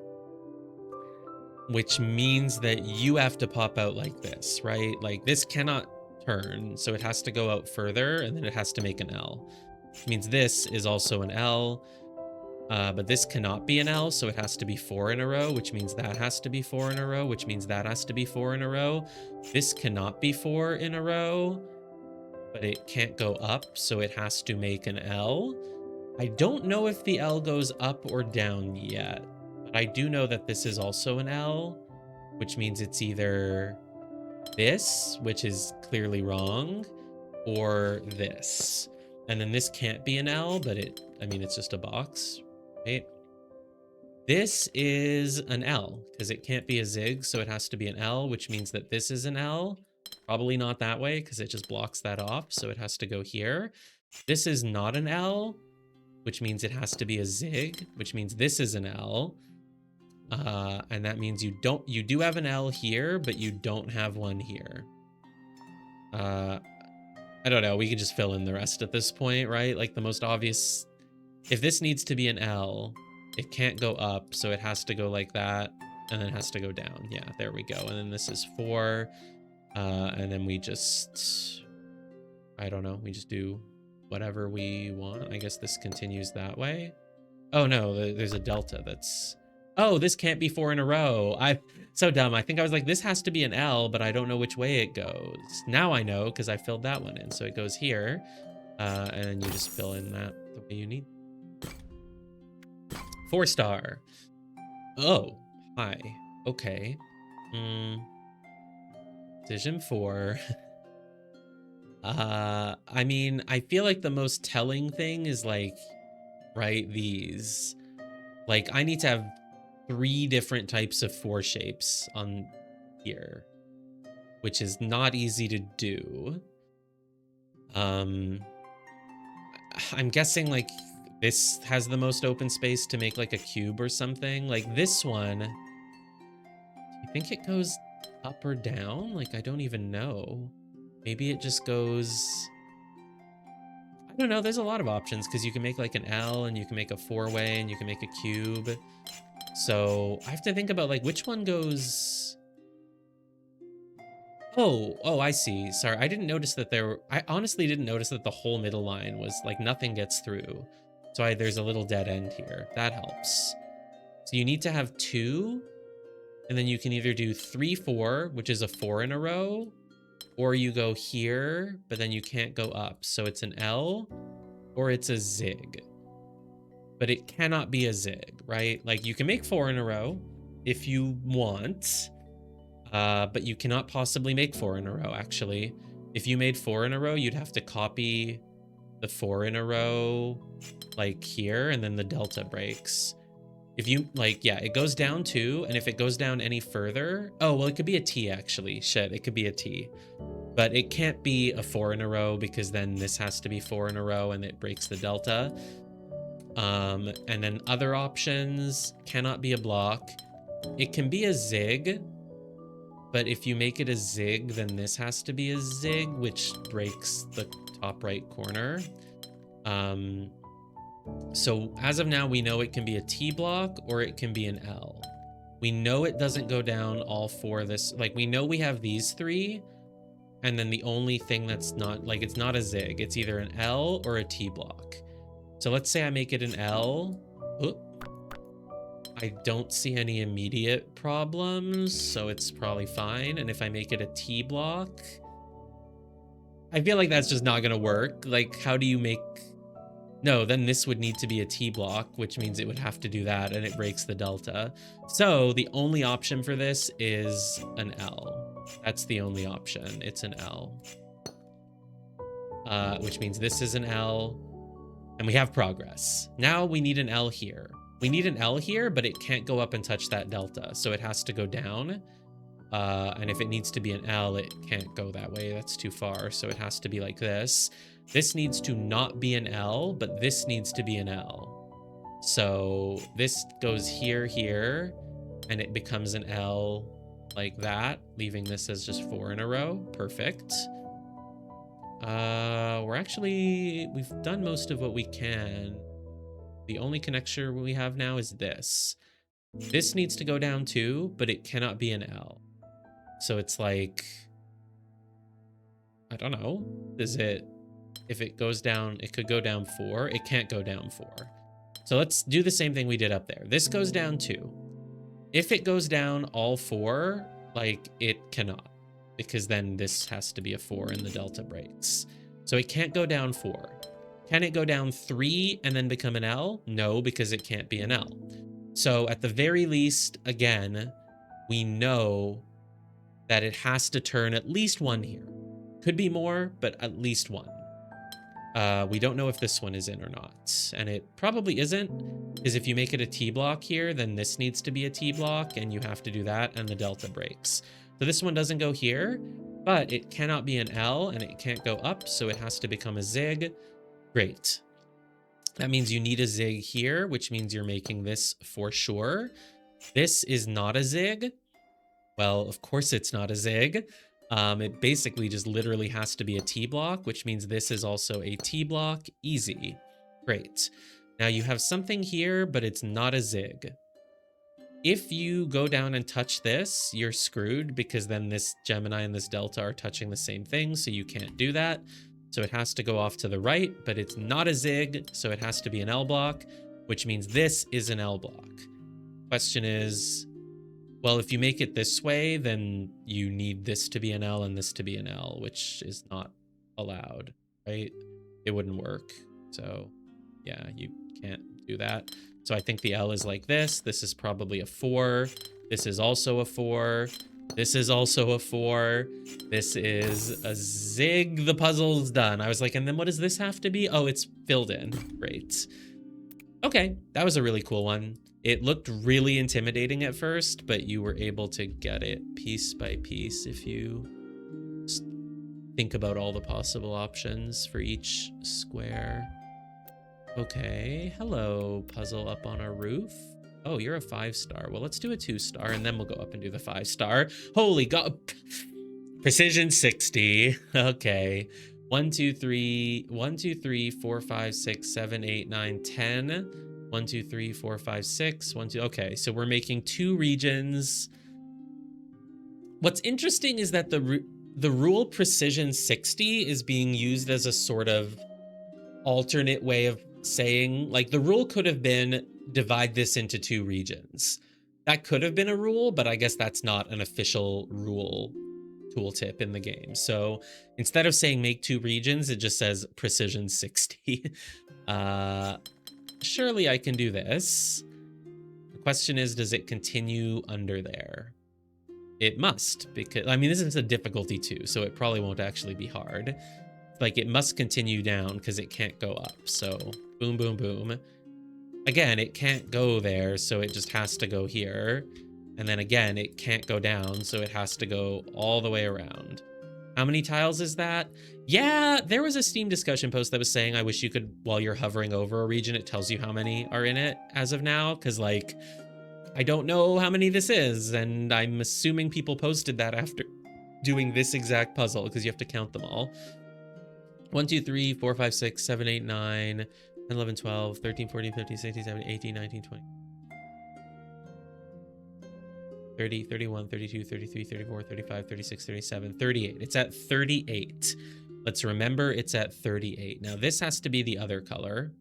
which means that you have to pop out like this, right? Like this cannot turn, so it has to go out further, and then it has to make an L. Which means this is also an L, but this cannot be an L, so it has to be 4 in a row, which means that has to be 4 in a row, which means that has to be 4 in a row. This cannot be 4 in a row, but it can't go up, so it has to make an L. I don't know if the L goes up or down yet. I do know that this is also an L, which means it's either this, which is clearly wrong, or this. And then this can't be an L, but I mean, it's just a box, right? This is an L, because it can't be a zig, so it has to be an L, which means that this is an L. Probably not that way, because it just blocks that off, so it has to go here. This is not an L, which means it has to be a zig, which means this is an L. And that means you do have an L here, but you don't have one here. I don't know, we can just fill in the rest at this point, right? Like the most obvious, if this needs to be an L, it can't go up, so it has to go like that, and then it has to go down. Yeah, there we go. And then this is 4, and then we just, I don't know, we just do whatever we want. I guess this continues that way. Oh no, there's a delta that's... Oh, this can't be 4 in a row. So dumb. I think I was like, this has to be an L, but I don't know which way it goes. Now I know, because I filled that one in. So it goes here, and then you just fill in that the way you need. 4-star. Oh, hi. Okay. Decision 4. I mean, I feel like the most telling thing is like, right, these. Like, I need to have 3 different types of 4 shapes on here, which is not easy to do. I'm guessing like this has the most open space to make like a cube or something. Like this one, do you think it goes up or down? Like, I don't even know. Maybe it just goes, I don't know. There's a lot of options because you can make like an L and you can make a 4-way and you can make a cube. So I have to think about like which one goes. Oh, I see. Sorry, I didn't notice that I honestly didn't notice that the whole middle line was like nothing gets through. So there's a little dead end here. That helps. So you need to have 2, and then you can either do 3, 4, which is a 4 in a row, or you go here, but then you can't go up. So it's an L or it's a zig. But it cannot be a zig, right? Like you can make 4 in a row if you want. But you cannot possibly make 4 in a row, actually. If you made 4 in a row, you'd have to copy the 4 in a row, like here, and then the delta breaks. If you, like, yeah, it goes down 2, and if it goes down any further... Oh, well, it could be a T, actually. Shit, it could be a T. But it can't be a 4 in a row, because then this has to be 4 in a row, and it breaks the delta. And then other options cannot be a block. It can be a zig, but if you make it a zig, then this has to be a zig, which breaks the top right corner. So as of now, we know it can be a T block or it can be an L. We know it doesn't go down all 4 this, like we know we have these 3, and then the only thing that's not, like it's not a zig, it's either an L or a T block. So let's say I make it an L. Oop. I don't see any immediate problems, so it's probably fine. And if I make it a T block, I feel like that's just not gonna work. Like, how do you make... No, then this would need to be a T block, which means it would have to do that, and it breaks the delta. So the only option for this is an L. That's the only option. It's an L. Which means this is an L, and we have progress. Now we need an L here. We need an L here, but it can't go up and touch that delta, so it has to go down. And if it needs to be an L, it can't go that way. That's too far, so it has to be like this. This needs to not be an L, but this needs to be an L. So this goes here, here, and it becomes an L like that, leaving this as just 4 in a row. Perfect. We've done most of what we can. The only connection we have now is this. This needs to go down too, but it cannot be an L. So it's like, I don't know. Is it, if it goes down, it could go down 4. It can't go down 4. So let's do the same thing we did up there. This goes down 2. If it goes down all 4, like it cannot, because then this has to be a 4 and the delta breaks. So it can't go down 4. Can it go down 3 and then become an L? No, because it can't be an L. So at the very least, again, we know that it has to turn at least 1 here. Could be more, but at least 1. We don't know if this one is in or not. And it probably isn't, because if you make it a T block here, then this needs to be a T block, and you have to do that, and the delta breaks. So this one doesn't go here, but it cannot be an L, and it can't go up, so it has to become a zig. Great. That means you need a zig here, which means you're making this for sure. This is not a zig. Well, of course it's not a zig. It basically just literally has to be a T block, which means this is also a T block. Easy. Great. Now you have something here, but it's not a zig. If you go down and touch this, you're screwed, because then this Gemini and this delta are touching the same thing, so you can't do that. So it has to go off to the right, but it's not a zig, so it has to be an L block, which means this is an L block. Question is, well, if you make it this way, then you need this to be an L and this to be an L, which is not allowed, right? It wouldn't work. So yeah, you can't do that. So I think the L is like this. This is probably a 4. This is also a 4. This is also a 4. This is a zig. The puzzle's done. I was like, and then what does this have to be? Oh, it's filled in. Great. Okay, that was a really cool one. It looked really intimidating at first, but you were able to get it piece by piece if you think about all the possible options for each square. Okay, hello, puzzle up on a roof. Oh, you're a 5-star. Well, let's do a 2-star and then we'll go up and do the 5-star. Holy God. Precision 60. Okay. 1, 2, 3, 1, 2, 3, 4, 5, 6, 7, 8, 9, 10. 1, 2, 3, 4, 5, 6. 1, 2. Okay, so we're making 2 regions. What's interesting is that the rule precision 60 is being used as a sort of alternate way of saying, like, the rule could have been divide this into 2 regions. That could have been a rule, but I guess that's not an official rule tooltip in the game. So instead of saying make 2 regions, it just says precision 60. Surely I can do this. The question is, does it continue under there? It must, because, I mean, this is a difficulty 2, so it probably won't actually be hard. Like, it must continue down because it can't go up. So boom, boom, boom. Again, it can't go there, so it just has to go here. And then again, it can't go down, so it has to go all the way around. How many tiles is that? Yeah, there was a Steam discussion post that was saying, I wish you could, while you're hovering over a region, it tells you how many are in it as of now. Because, like, I don't know how many this is, and I'm assuming people posted that after doing this exact puzzle, because you have to count them all. 1, 2, 3, 4, 5, 6, 7, 8, 9, 10, 11, 12, 13, 14, 15, 16, 17, 18, 19, 20. 30, 31, 32, 33, 34, 35, 36, 37, 38. It's at 38. Let's remember it's at 38. Now this has to be the other color.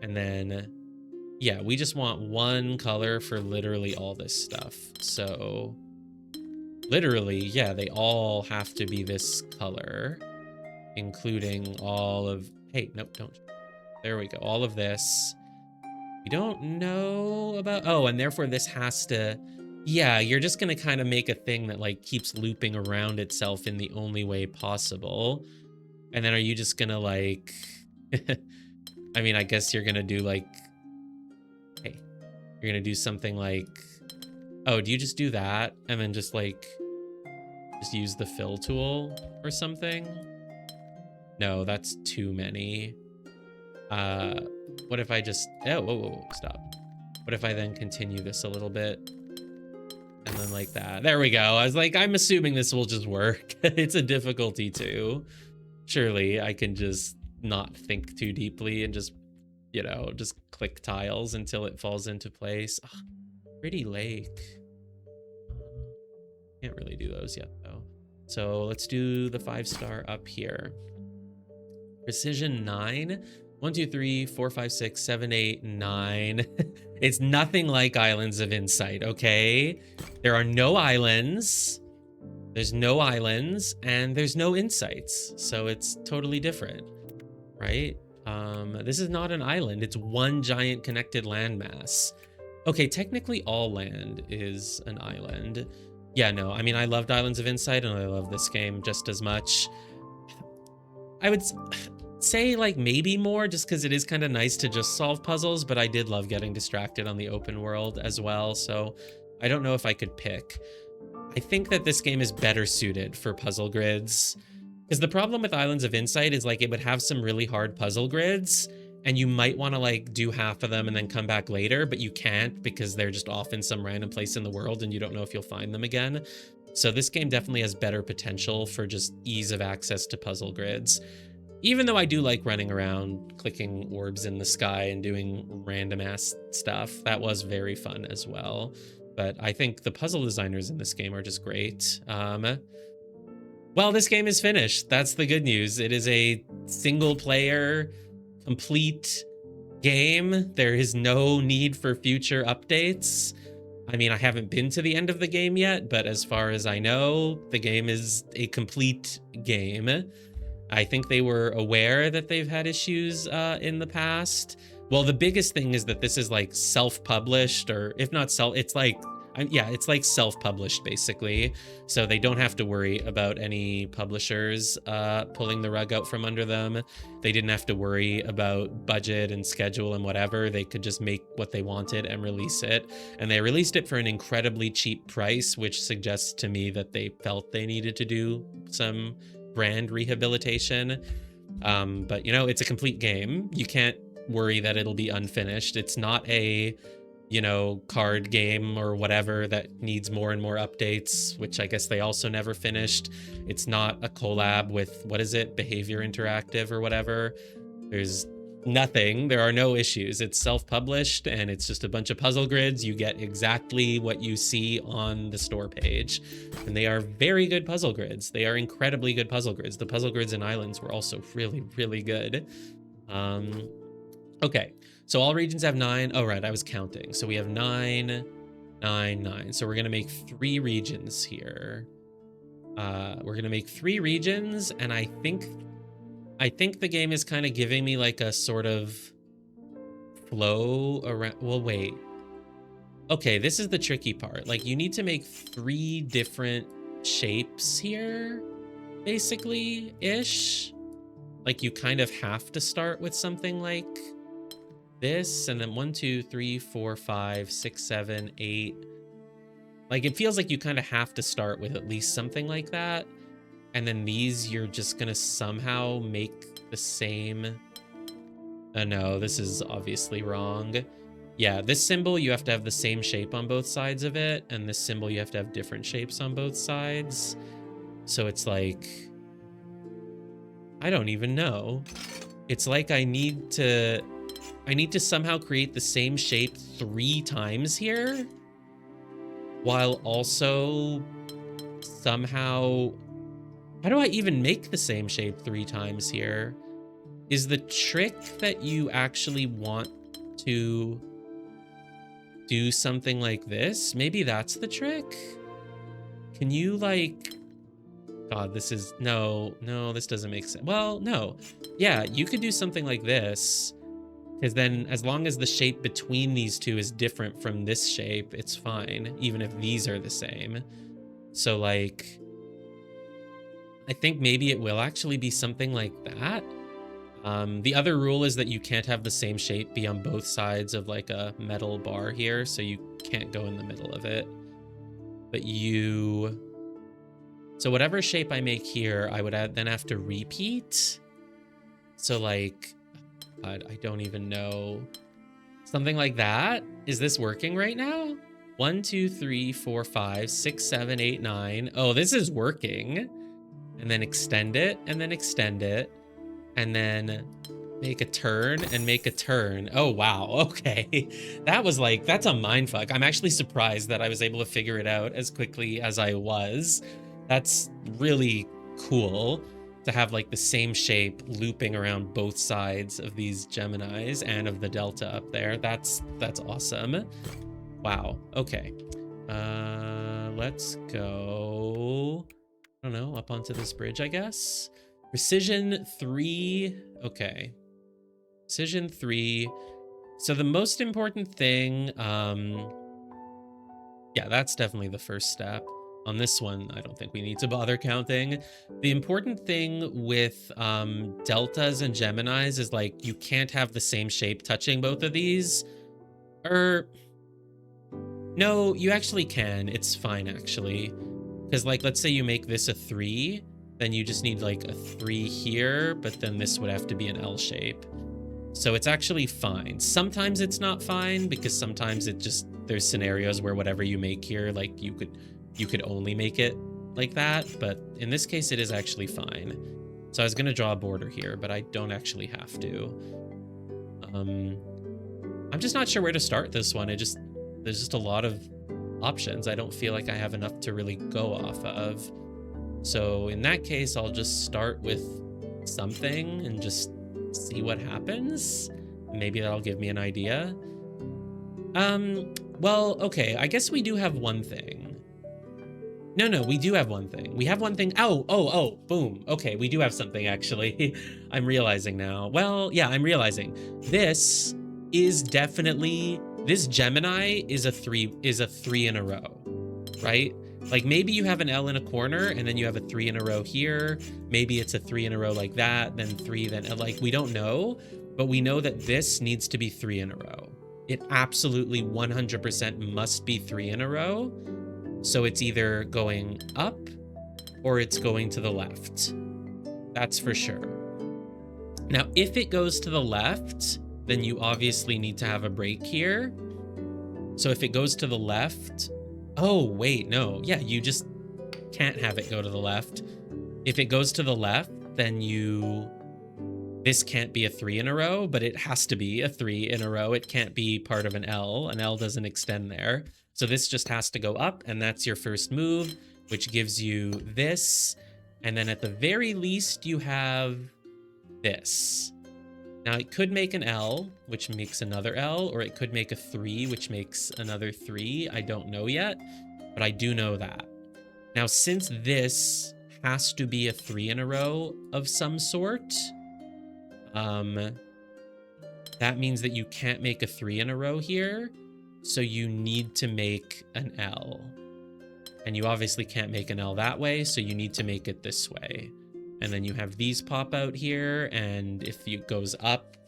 And then, yeah, we just want one color for literally all this stuff. So literally, yeah, they all have to be this color, including all of, hey, nope, don't. There we go. All of this. We don't know about, oh, and therefore this has to, yeah, you're just going to kind of make a thing that, like, keeps looping around itself in the only way possible. And then are you just going to, like, I mean, I guess you're going to do, like, hey, you're going to do something like, oh, do you just do that? And then just, like, just use the fill tool or something? No, that's too many. What if I just, oh, whoa, whoa, stop. What if I then continue this a little bit? And then like that. There we go. I was like, I'm assuming this will just work. It's a difficulty 2. Surely I can just not think too deeply and just, you know, just click tiles until it falls into place. Oh, pretty lake. Can't really do those yet though. So let's do the 5-star up here. Precision 9. 1, 2, 3, 4, 5, 6, 7, 8, 9. It's nothing like Islands of Insight, okay? There are no islands. There's no islands, and there's no insights. So it's totally different, right? This is not an island. It's one giant connected landmass. Okay, technically all land is an island. Yeah, no, I mean, I loved Islands of Insight, and I love this game just as much. I would say, like, maybe more, just because it is kind of nice to just solve puzzles, but I did love getting distracted on the open world as well, so I don't know if I could pick. I think that this game is better suited for puzzle grids, because the problem with Islands of Insight is, like, it would have some really hard puzzle grids, and you might want to, like, do half of them and then come back later, but you can't because they're just off in some random place in the world and you don't know if you'll find them again. So this game definitely has better potential for just ease of access to puzzle grids. Even though I do like running around, clicking orbs in the sky and doing random ass stuff, that was very fun as well. But I think the puzzle designers in this game are just great. Well, this game is finished. That's the good news. It is a single player, complete game. There is no need for future updates. I mean, I haven't been to the end of the game yet, but as far as I know, the game is a complete game. I think they were aware that they've had issues in the past. Well, the biggest thing is that this is like self-published, or if not it's like yeah, it's like self-published basically. So they don't have to worry about any publishers pulling the rug out from under them. They didn't have to worry about budget and schedule and whatever. They could just make what they wanted and release it. And they released it for an incredibly cheap price, which suggests to me that they felt they needed to do some brand rehabilitation. But you know, it's a complete game. You can't worry that it'll be unfinished. It's not a, you know, card game or whatever that needs more and more updates, which I guess they also never finished. It's not a collab with, what is it, Behavior Interactive or whatever. There's nothing. There are no issues. It's self-published and it's just a bunch of puzzle grids. You get exactly what you see on the store page. And they are very good puzzle grids. They are incredibly good puzzle grids. The puzzle grids in Islands were also really, really good. Okay. So all regions have 9. Oh, right, I was counting. So we have 9, 9, 9. So we're going to make 3 regions here. We're going to make 3 regions, and I think the game is kind of giving me like a sort of flow around. Well, wait. Okay, this is the tricky part. Like, you need to make 3 different shapes here, basically-ish. Like, you kind of have to start with something like this, and then 1, 2, 3, 4, 5, 6, 7, 8. Like, it feels like you kind of have to start with at least something like that. And then these, you're just gonna somehow make the same. No, this is obviously wrong. Yeah, this symbol, you have to have the same shape on both sides of it. And this symbol, you have to have different shapes on both sides. So it's like, I don't even know. It's like I need to somehow create the same shape 3 times here, while also somehow, how do I even make the same shape 3 times here? Is the trick that you actually want to do something like this? Maybe that's the trick? Can you, like, God, this is, no, this doesn't make sense. Well, no. Yeah, you could do something like this, because then as long as the shape between these two is different from this shape, it's fine, even if these are the same. So, like, I think maybe it will actually be something like that. The other rule is that you can't have the same shape be on both sides of like a metal bar here, so you can't go in the middle of it. But so whatever shape I make here, I would then have to repeat. So like, God, I don't even know. Something like that? Is this working right now? 1, 2, 3, 4, 5, 6, 7, 8, 9. Oh, this is working. And then extend it, and then extend it, and then make a turn and make a turn. Oh, wow. Okay. That was like, that's a mindfuck. I'm actually surprised that I was able to figure it out as quickly as I was. That's really cool to have like the same shape looping around both sides of these Geminis and of the Delta up there. That's awesome. Wow. Okay. Let's go, I don't know, up onto this bridge, I guess. Precision 3. Okay. Precision 3. So the most important thing, yeah, that's definitely the first step. On this one, I don't think we need to bother counting. The important thing with deltas and Geminis is like, you can't have the same shape touching both of these. No, you actually can. It's fine, actually. Because like, let's say you make this a 3, then you just need like a 3 here, but then this would have to be an L shape. So it's actually fine. Sometimes it's not fine, because sometimes it just, there's scenarios where whatever you make here, like you could only make it like that, but in this case, it is actually fine. So I was gonna draw a border here, but I don't actually have to. I'm just not sure where to start this one. There's just a lot of options. I don't feel like I have enough to really go off of. So in that case, I'll just start with something and just see what happens. Maybe that'll give me an idea. Well, okay, I guess we do have one thing. No, we do have one thing. We have one thing. Oh, boom. Okay, we do have something, actually. I'm realizing now. Well, yeah, I'm realizing. This is definitely this Gemini is a three in a row, right? Like maybe you have an L in a corner and then you have a 3 in a row here. Maybe it's a 3 in a row like that, then 3, then like we don't know, but we know that this needs to be 3 in a row. It absolutely 100% must be 3 in a row. So it's either going up or it's going to the left. That's for sure. Now, if it goes to the left, then you obviously need to have a break here. So if it goes to the left, oh, wait, no. Yeah, you just can't have it go to the left. If it goes to the left, then this can't be a 3 in a row, but it has to be a 3 in a row. It can't be part of an L. An L doesn't extend there. So this just has to go up, and that's your first move, which gives you this. And then at the very least, you have this. Now, it could make an L, which makes another L, or it could make a 3, which makes another 3. I don't know yet, but I do know that. Now, since this has to be a 3 in a row of some sort, that means that you can't make a 3 in a row here, so you need to make an L. And you obviously can't make an L that way, so you need to make it this way. And then you have these pop out here, and if it goes up,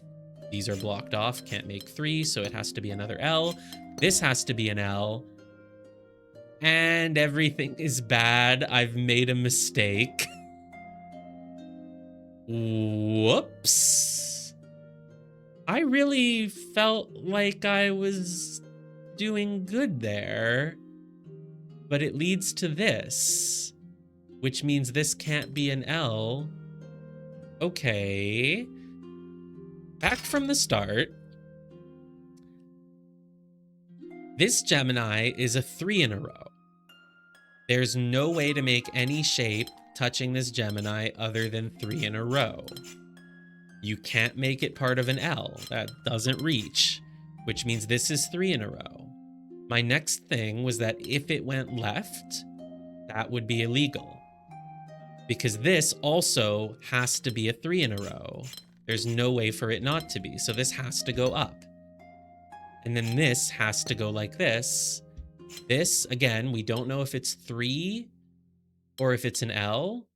these are blocked off, can't make 3, so it has to be another L. This has to be an L. And everything is bad. I've made a mistake. Whoops. I really felt like I was doing good there. But it leads to this, which means this can't be an L. Okay. Back from the start. This Gemini is a 3 in a row. There's no way to make any shape touching this Gemini other than 3 in a row. You can't make it part of an L. That doesn't reach, which means this is 3 in a row. My next thing was that if it went left, that would be illegal. Because this also has to be a 3 in a row. There's no way for it not to be. So this has to go up. And then this has to go like this. This, again, we don't know if it's 3 or if it's an L.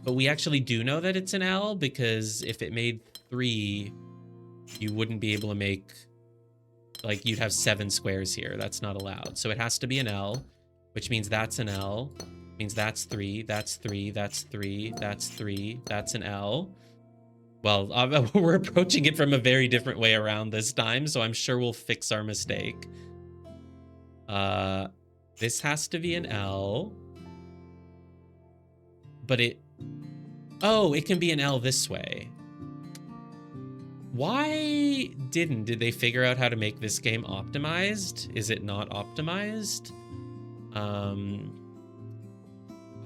But we actually do know that it's an L, because if it made 3, you wouldn't be able to make... Like, you'd have 7 squares here. That's not allowed. So it has to be an L, which means that's an L. Means that's 3, that's 3, that's 3, that's 3, that's an L. Well, we're approaching it from a very different way around this time, so I'm sure we'll fix our mistake. This has to be an L. But it... Oh, it can be an L this way. Why did they figure out how to make this game optimized? Is it not optimized?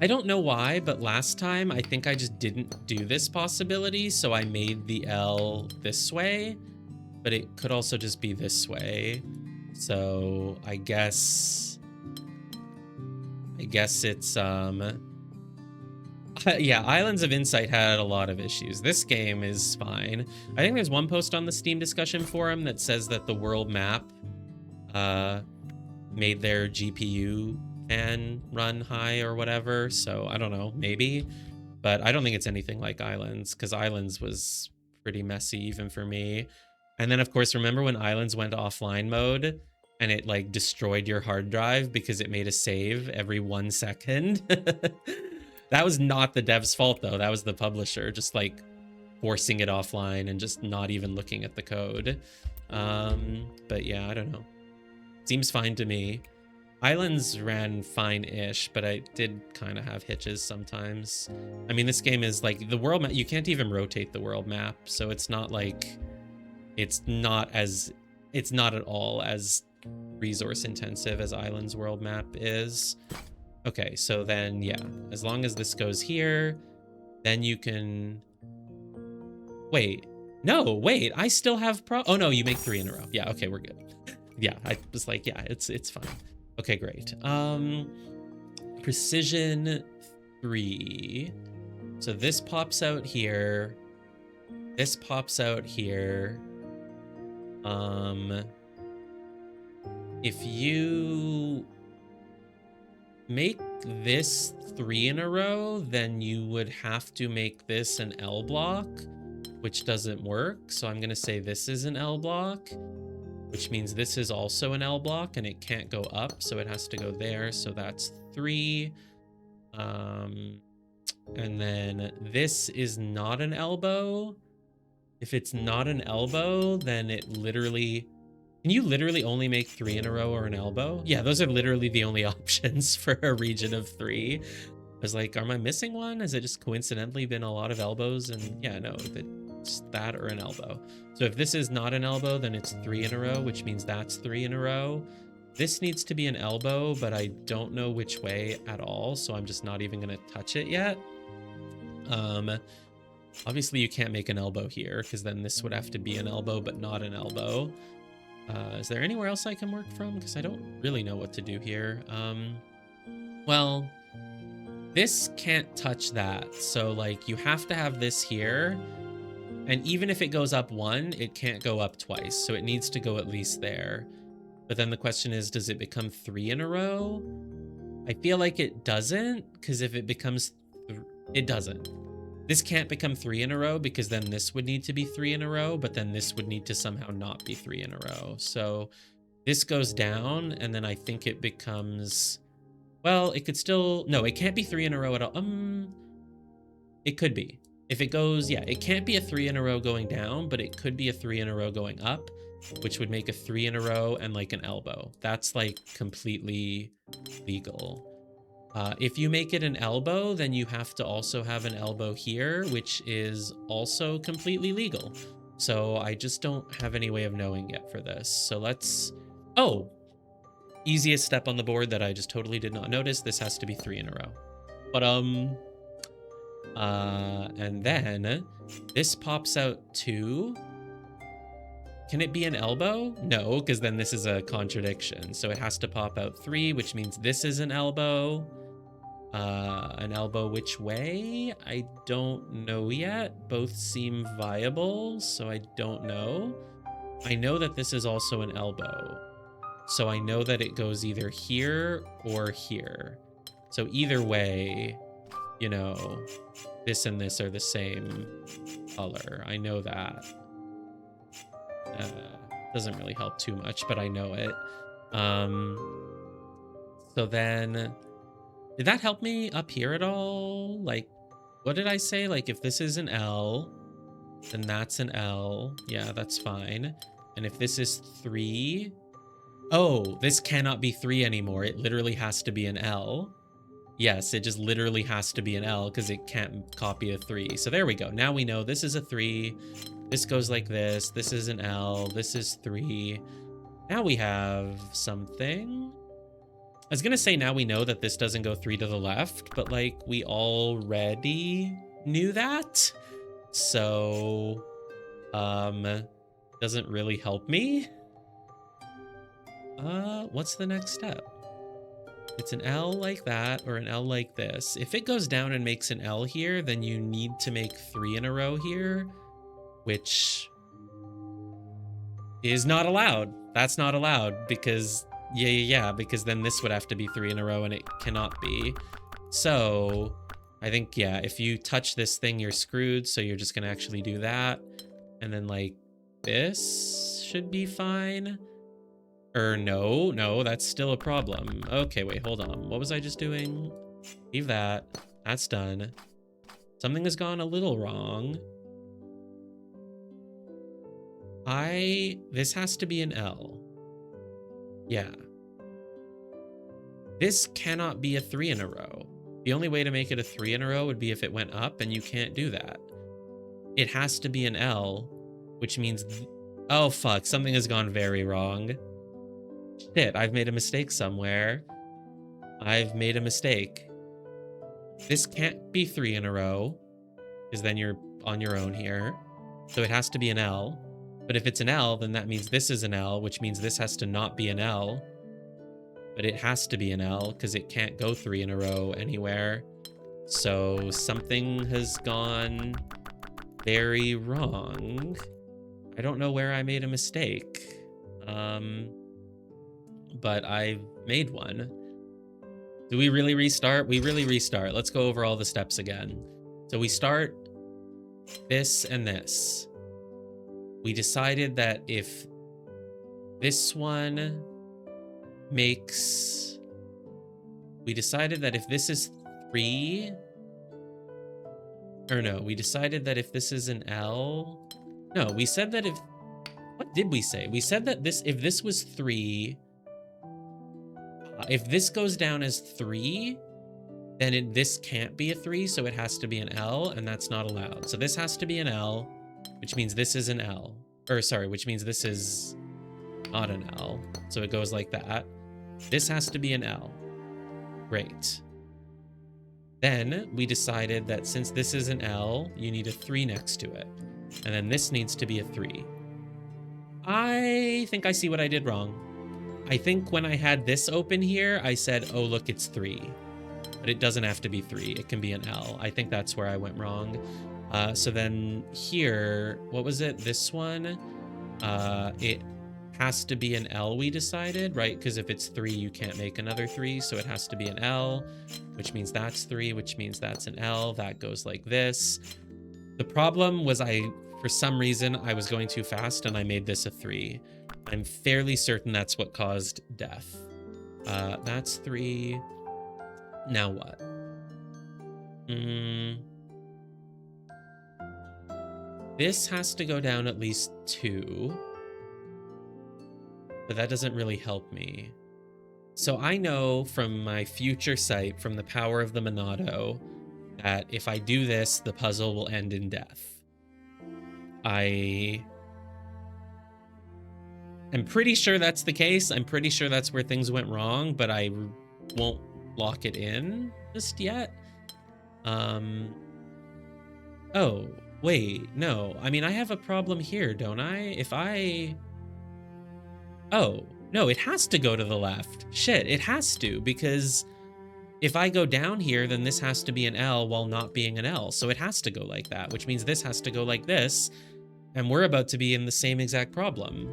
I don't know why, but last time I think I just didn't do this possibility, so I made the L this way, but it could also just be this way. So I guess it's yeah, Islands of Insight had a lot of issues. This game is fine. I think there's one post on the Steam discussion forum that says that the world map made their GPU fan run high or whatever. So I don't know, maybe. But I don't think it's anything like Islands, because Islands was pretty messy even for me. And then, of course, remember when Islands went offline mode and it like destroyed your hard drive because it made a save every 1 second? That was not the dev's fault, though. That was the publisher just like forcing it offline and just not even looking at the code. But yeah, I don't know. Seems fine to me. Islands ran fine-ish, but I did kind of have hitches sometimes. I mean, this game is like the world map. You can't even rotate the world map, so it's not like it's not at all as resource intensive as Islands world map is. Okay, so then, yeah, as long as this goes here, then you can... Wait. No, wait, I still have Oh, no, you make 3 in a row. Yeah, okay, we're good. Yeah, I was like, yeah, it's fine. Okay, great. Precision 3. So this pops out here. This pops out here. if you make this 3 in a row, then you would have to make this an L block, which doesn't work. So I'm going to say this is an L block, which means this is also an L block and it can't go up. So it has to go there. So that's 3. And then this is not an elbow. If it's not an elbow, then it literally... Can you literally only make 3 in a row or an elbow? Yeah, those are literally the only options for a region of 3. I was like, am I missing one? Has it just coincidentally been a lot of elbows? And yeah, no, it's that or an elbow. So if this is not an elbow, then it's 3 in a row, which means that's 3 in a row. This needs to be an elbow, but I don't know which way at all, so I'm just not even going to touch it yet. Obviously you can't make an elbow here, because then this would have to be an elbow, but not an elbow. Is there anywhere else I can work from? Because I don't really know what to do here. Well, this can't touch that. So, like, you have to have this here. And even if it goes up 1, it can't go up twice. So it needs to go at least there. But then the question is, does it become 3 in a row? I feel like it doesn't, because if it becomes... It doesn't. This can't become 3 in a row because then this would need to be 3 in a row, but then this would need to somehow not be 3 in a row. So this goes down, and then I think it becomes... Well, it could still... No, it can't be 3 in a row at all. It could be. If it goes... Yeah, it can't be a 3 in a row going down, but it could be a 3 in a row going up, which would make a 3 in a row and like an elbow. That's like completely legal. If you make it an elbow, then you have to also have an elbow here, which is also completely legal. So I just don't have any way of knowing yet for this. So let's... Oh! Easiest step on the board that I just totally did not notice. This has to be 3 in a row. But, and then this pops out 2. Can it be an elbow? No, because then this is a contradiction. So it has to pop out 3, which means this is an elbow. An elbow which way? I don't know yet. Both seem viable, so I don't know. I know that this is also an elbow. So I know that it goes either here or here. So either way, you know, this and this are the same color. I know that. Doesn't really help too much, but I know it. So then, did that help me up here at all? Like, what did I say? Like, if this is an L, then that's an L. Yeah, that's fine. And if this is 3, oh, this cannot be 3 anymore. It literally has to be an L. Yes, it just literally has to be an L because it can't copy a 3. So there we go. Now we know this is a 3. This goes like this. This is an L. This is 3. Now we have something. I was going to say now we know that this doesn't go 3 to the left, but like we already knew that. So, doesn't really help me. What's the next step? It's an L like that or an L like this. If it goes down and makes an L here, then you need to make 3 in a row here, which is not allowed. That's not allowed because, yeah, because then this would have to be 3 in a row and it cannot be. So I think, yeah, if you touch this thing, you're screwed. So you're just going to actually do that. And then like this should be fine. Or no, that's still a problem. Okay, wait, hold on. What was I just doing? Leave that. That's done. Something has gone a little wrong. This has to be an L. Yeah. This cannot be a 3 in a row. The only way to make it a 3 in a row would be if it went up, and you can't do that. It has to be an L, which means... Oh, fuck. Something has gone very wrong. Shit, I've made a mistake somewhere. I've made a mistake. This can't be 3 in a row, because then you're on your own here. So it has to be an L. But if it's an L, then that means this is an L, which means this has to not be an L. But it has to be an L, because it can't go 3 in a row anywhere. So something has gone very wrong. I don't know where I made a mistake. but I've made one. Do we really restart? We really restart. Let's go over all the steps again. So we start this and this. We decided that if this one makes... We decided that if this is 3... Or no, we decided that if this is an L... No, we said that if... What did we say? We said that if this was 3... if this goes down as 3, then this can't be a 3, so it has to be an L, and that's not allowed. So this has to be an L, which means this is an L. Or sorry, which means this is not an L. So it goes like that. This has to be an L. Great. Then we decided that since this is an L, you need a 3 next to it. And then this needs to be a 3. I think I see what I did wrong. I think when I had this open here, I said, oh, look, it's 3. But it doesn't have to be 3. It can be an L. I think that's where I went wrong. So then here, what was it? This one, it has to be an L, we decided, right? Because if it's 3, you can't make another 3. So it has to be an L, which means that's 3, which means that's an L. That goes like this. The problem was for some reason, I was going too fast and I made this a 3. I'm fairly certain that's what caused death. That's 3. Now what? This has to go down at least 2. But that doesn't really help me. So I know from my future sight, from the power of the Monado, that if I do this, the puzzle will end in death. I'm pretty sure that's the case. I'm pretty sure that's where things went wrong, but I won't lock it in just yet. Oh, wait, no. I mean, I have a problem here, don't I? Oh, no, it has to go to the left. Shit, it has to, because if I go down here, then this has to be an L while not being an L. So it has to go like that, which means this has to go like this. And we're about to be in the same exact problem.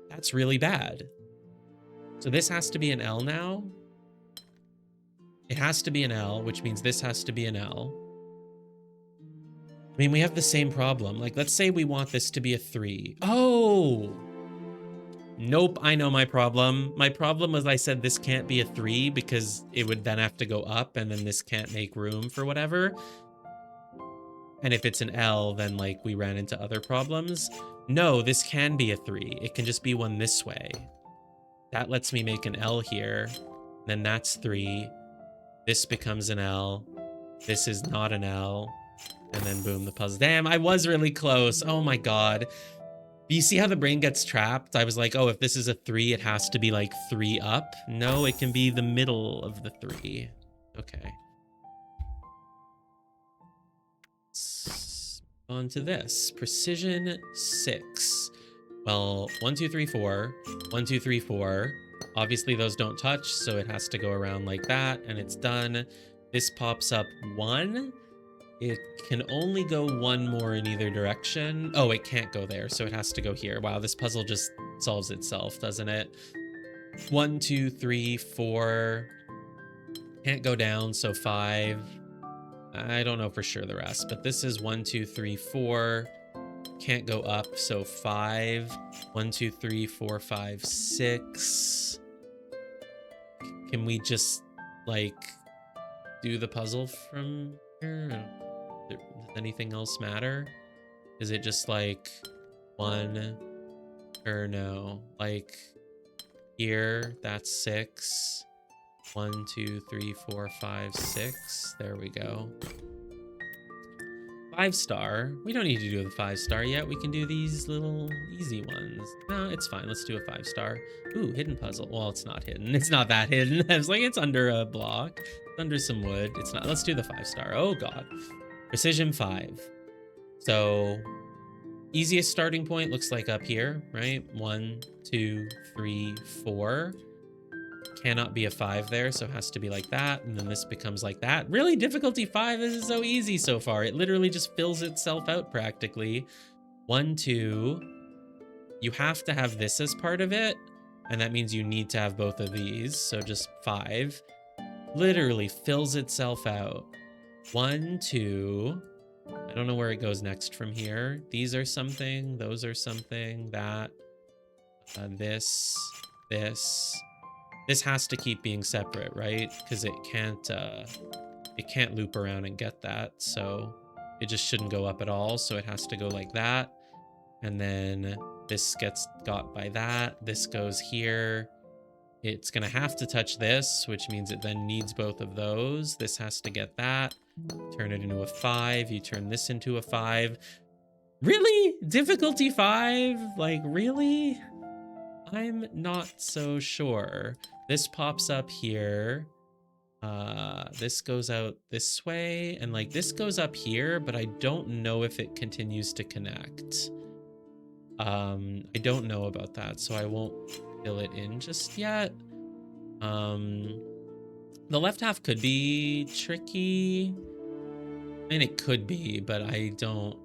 That's really bad. So this has to be an L now. It has to be an L, which means this has to be an L. I mean, we have the same problem. Like, let's say we want this to be a 3. Oh! Nope, I know my problem. My problem was I said this can't be a 3 because it would then have to go up and then this can't make room for whatever. And if it's an L, then like we ran into other problems. No, this can be a 3. It can just be one this way. That lets me make an L here. Then that's 3. This becomes an L. This is not an L. And then boom, the puzzle. Damn, I was really close. Oh my god. You see how the brain gets trapped? I was like, oh, if this is a 3, it has to be like 3 up. No, it can be the middle of the 3. Okay. On to this. Precision 6. Well, 1, 2, 3, 4. 1, 2, 3, 4. Obviously, those don't touch, so it has to go around like that, and it's done. This pops up 1. It can only go 1 more in either direction. Oh, it can't go there, so it has to go here. Wow, this puzzle just solves itself, doesn't it? 1, 2, 3, 4. Can't go down, so 5. I don't know for sure the rest, but this is 1, 2, 3, 4. Can't go up, so 5. 1, 2, 3, 4, 5, 6. Can we just, like, do the puzzle from here? Does anything else matter? Is it just like 1 or no? Like here, that's 6. 1, 2, 3, 4, 5, 6. There we go. 5-star. We don't need to do the 5-star yet. We can do these little easy ones. No, it's fine. Let's do a 5-star. Ooh, hidden puzzle. Well, it's not hidden. It's not that hidden. I was like, it's under a block. It's under some wood. It's not. Let's do the 5-star. Oh, God. Precision 5. So, easiest starting point looks like up here, right? 1, 2, 3, 4. Cannot be a 5 there, so it has to be like that, and then this becomes like that. Really, difficulty 5, this is so easy so far. It literally just fills itself out practically. 1, 2. You have to have this as part of it, and that means you need to have both of these. So just 5. Literally fills itself out. 1, 2. I don't know where it goes next from here. These are something, those are something, that, this. This has to keep being separate, right? Because it can't loop around and get that, so it just shouldn't go up at all. So it has to go like that, and then this gets got by that. This goes here. It's gonna have to touch this, which means it then needs both of those. This has to get that. Turn it into a 5. You turn this into a 5. Really? Difficulty 5? Like, really? I'm not so sure. This pops up here. This goes out this way, and like this goes up here, but I don't know if it continues to connect. I don't know about that, so I won't fill it in just yet. The left half could be tricky. I mean, it could be, but I don't.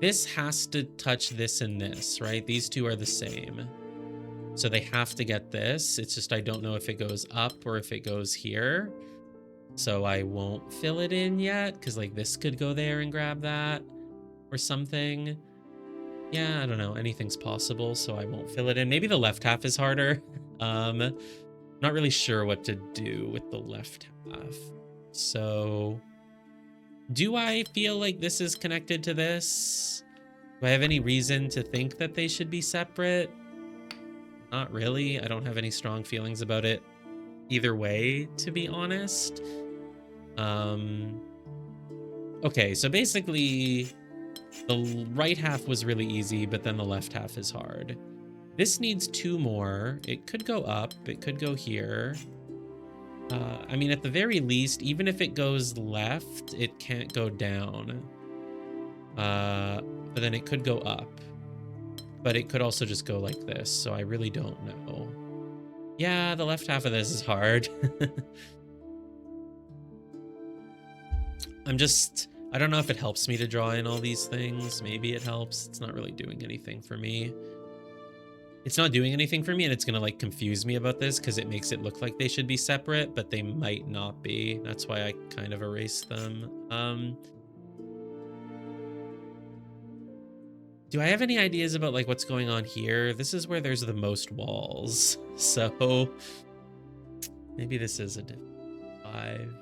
This has to touch this and this, right? These two are the same. So they have to get this. It's just I don't know if it goes up or if it goes here. So I won't fill it in yet, because like this could go there and grab that or something. Yeah, I don't know. Anything's possible, so I won't fill it in. Maybe the left half is harder. Not really sure what to do with the left half. So do I feel like this is connected to this? Do I have any reason to think that they should be separate? Not really. I don't have any strong feelings about it either way, to be honest. Okay, so basically the right half was really easy, but then the left half is hard. This needs 2 more. It could go up. It could go here. I mean, at the very least, even if it goes left, it can't go down. But then it could go up. But it could also just go like this, so I really don't know. Yeah, the left half of this is hard. I don't know if it helps me to draw in all these things. Maybe it helps. It's not really doing anything for me. It's not doing anything for me, and it's gonna like confuse me about this because it makes it look like they should be separate, but they might not be. That's why I kind of erased them. Do I have any ideas about like what's going on here? This is where there's the most walls. So maybe this is a 5.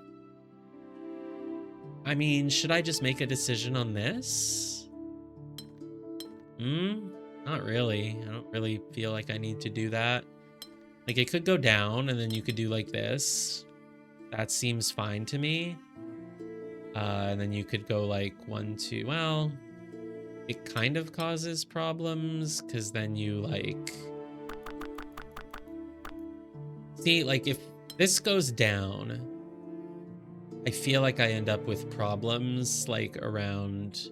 I mean, should I just make a decision on this? Not really. I don't really feel like I need to do that. Like it could go down and then you could do like this. That seems fine to me. And then you could go like 1, 2, well, it kind of causes problems because then you like see, like if this goes down, I feel like I end up with problems like around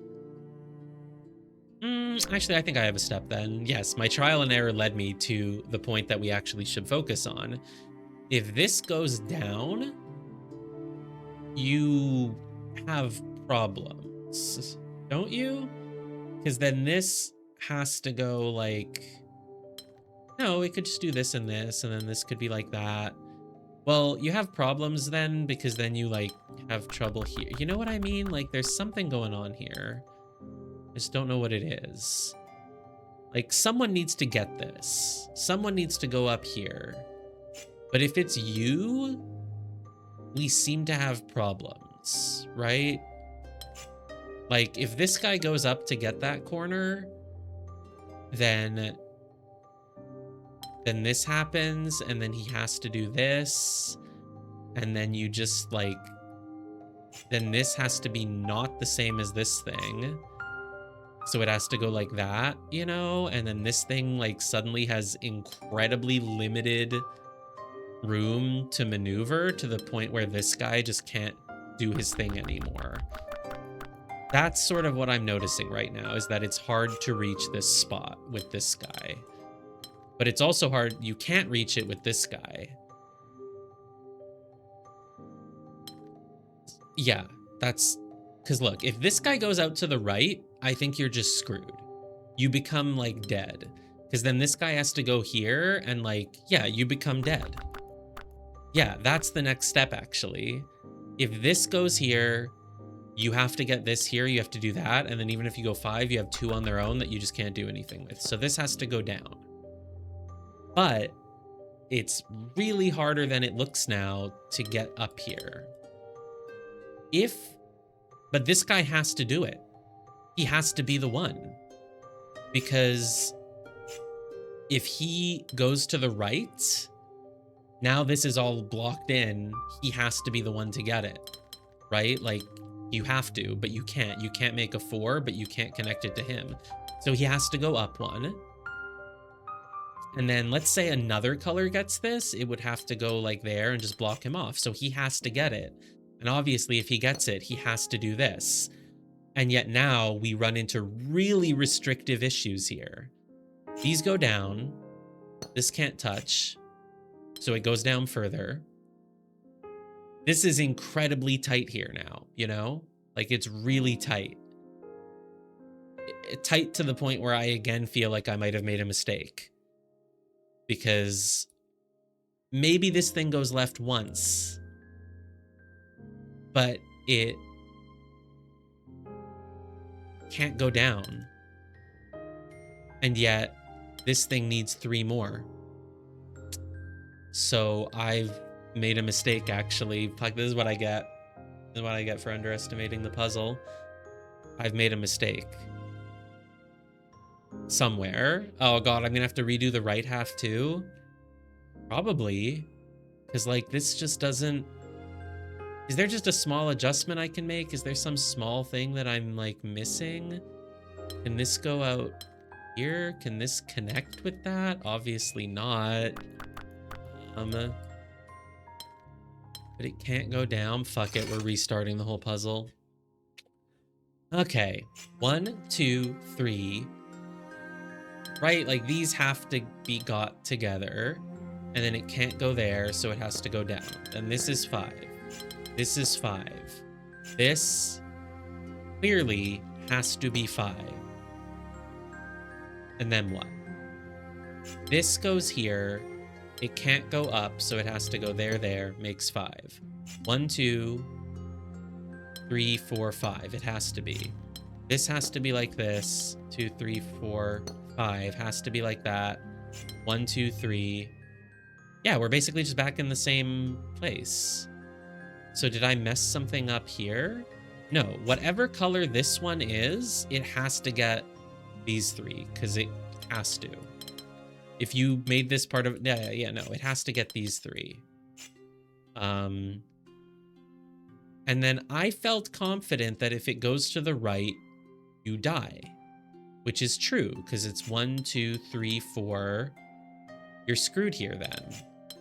actually I think I have a step then. Yes, my trial and error led me to the point that we actually should focus on. If this goes down, you have problems, don't you? Because then this has to go like, no, it could just do this and then this could be like that. Well, you have problems then because then you like have trouble here. You know what I mean? Like there's something going on here. I just don't know what it is. Like someone needs to get this. Someone needs to go up here. But if it's you, we seem to have problems, right? Like if this guy goes up to get that corner, then this happens, and then he has to do this, and then you just like, then this has to be not the same as this thing, so it has to go like that, you know, and then this thing like suddenly has incredibly limited room to maneuver to the point where this guy just can't do his thing anymore. That's sort of what I'm noticing right now, is that it's hard to reach this spot with this guy. But it's also hard, you can't reach it with this guy. Yeah, that's, because look, if this guy goes out to the right, I think you're just screwed. You become like dead. Because then this guy has to go here and like, yeah, you become dead. Yeah, that's the next step actually. If this goes here, you have to get this here, you have to do that. And then even if you go 5, you have 2 on their own that you just can't do anything with. So this has to go down. But it's really harder than it looks now to get up here. But this guy has to do it. He has to be the one. Because if he goes to the right, now this is all blocked in. He has to be the one to get it, right? Like, you have to, but you can't. You can't make a 4, but you can't connect it to him. So he has to go up 1. And then let's say another color gets this, it would have to go like there and just block him off. So he has to get it. And obviously if he gets it, he has to do this. And yet now we run into really restrictive issues here. These go down. This can't touch. So it goes down further. This is incredibly tight here now, you know? Like, it's really tight. Tight to the point where I again feel like I might have made a mistake. Because maybe this thing goes left once, but it can't go down. And yet this thing needs 3 more. So I've made a mistake, actually. Like, this is what I get. This is what I get for underestimating the puzzle. I've made a mistake. Somewhere. Oh god, I'm gonna have to redo the right half too? Probably. Because, like, this just doesn't... Is there just a small adjustment I can make? Is there some small thing that I'm, like, missing? Can this go out here? Can this connect with that? Obviously not. But it can't go down. Fuck it, we're restarting the whole puzzle. Okay. 1, 2, 3. Right, like these have to be got together, and then it can't go there, so it has to go down. And this is 5. This is 5. This clearly has to be 5. And then what? This goes here. It can't go up, so it has to go there, makes 5. 1, 2, 3, 4, 5. It has to be. This has to be like this. 2, 3, 4, 5 has to be like that. 1, 2, 3. Yeah, we're basically just back in the same place. So did I mess something up here? No, whatever color this one is, it has to get these 3, because it has to. If you made this part of... Yeah, no, it has to get these 3. And then I felt confident that if it goes to the right, you die. Which is true, because it's 1, 2, 3, 4. You're screwed here then.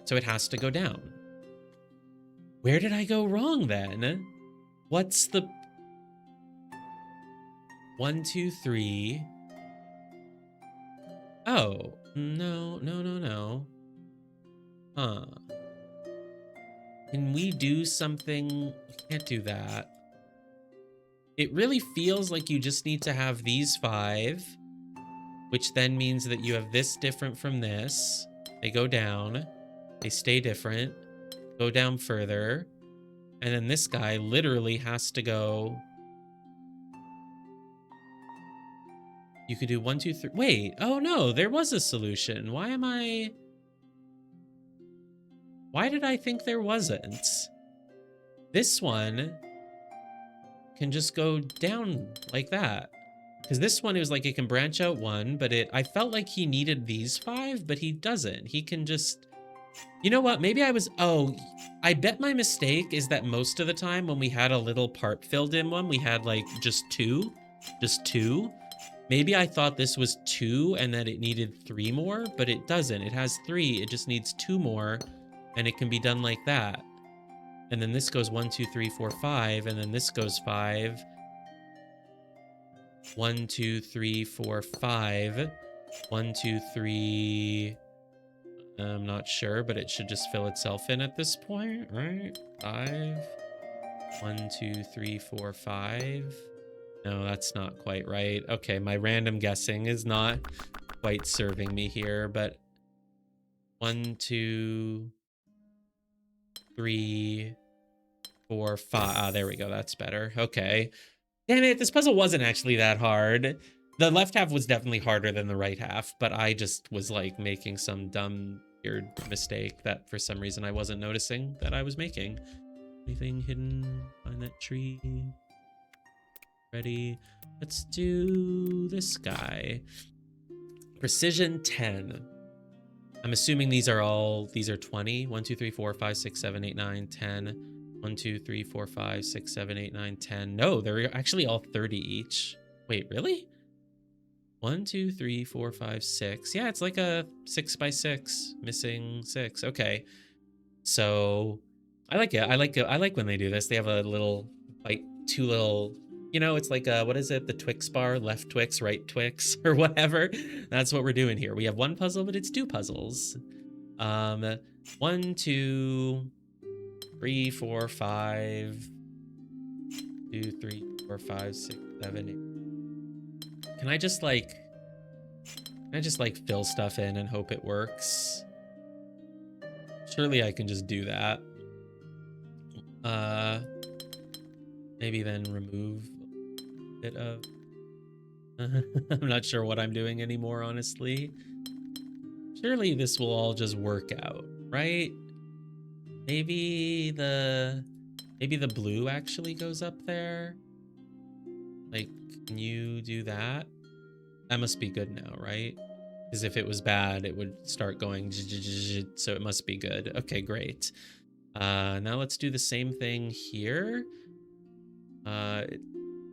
So it has to go down. Where did I go wrong then? What's the... 1, 2, 3. Oh, no. Huh. Can we do something? We can't do that. It really feels like you just need to have these 5, which then means that you have this different from this. They go down. They stay different. Go down further. And then this guy literally has to go... You could do 1, 2, 3... Wait, oh no, there was a solution. Why did I think there wasn't? This one can just go down like that. Because this one, it was like it can branch out 1, but I felt like he needed these 5, but he doesn't. He can just... You know what? Maybe oh, I bet my mistake is that most of the time when we had a little part filled in one, we had like just 2. Just 2. Maybe I thought this was 2 and that it needed 3 more, but it doesn't. It has 3. It just needs 2 more, and it can be done like that. And then this goes 1, 2, 3, 4, 5, and then this goes 5. 1, 2, 3, 4, 5. 1, 2, 3. I'm not sure, but it should just fill itself in at this point, right? 5. 1, 2, 3, 4, 5. No, that's not quite right. Okay, my random guessing is not quite serving me here, but 1, 2, 3, 4, 5. Ah, there we go. That's better. Okay. Damn it, this puzzle wasn't actually that hard. The left half was definitely harder than the right half, but I just was like making some dumb, weird mistake that for some reason I wasn't noticing that I was making. Anything hidden behind that tree? Ready? Let's do this guy. Precision 10. I'm assuming these are 20. 1, 2, 3, 4, 5, 6, 7, 8, 9, 10. 1, 2, 3, 4, 5, 6, 7, 8, 9, 10. No, they're actually all 30 each. Wait, really? 1, 2, 3, 4, 5, 6. Yeah, it's like a 6 by 6, missing 6. Okay. So I like it. I like when they do this. They have a little, like, two little, you know, it's like what is it? The Twix bar, left Twix, right Twix, or whatever. That's what we're doing here. We have one puzzle, but it's two puzzles. 1, 2, 3, 4, 5. 2, 3, 4, 5, 6, 7, 8. Can I just like fill stuff in and hope it works? Surely I can just do that. Maybe then remove a bit of I'm not sure what I'm doing anymore, honestly. Surely this will all just work out, right? Maybe the blue actually goes up there. Like, can you do that? That must be good now, right? Because if it was bad, it would start going, so it must be good. Okay, great. Now let's do the same thing here. It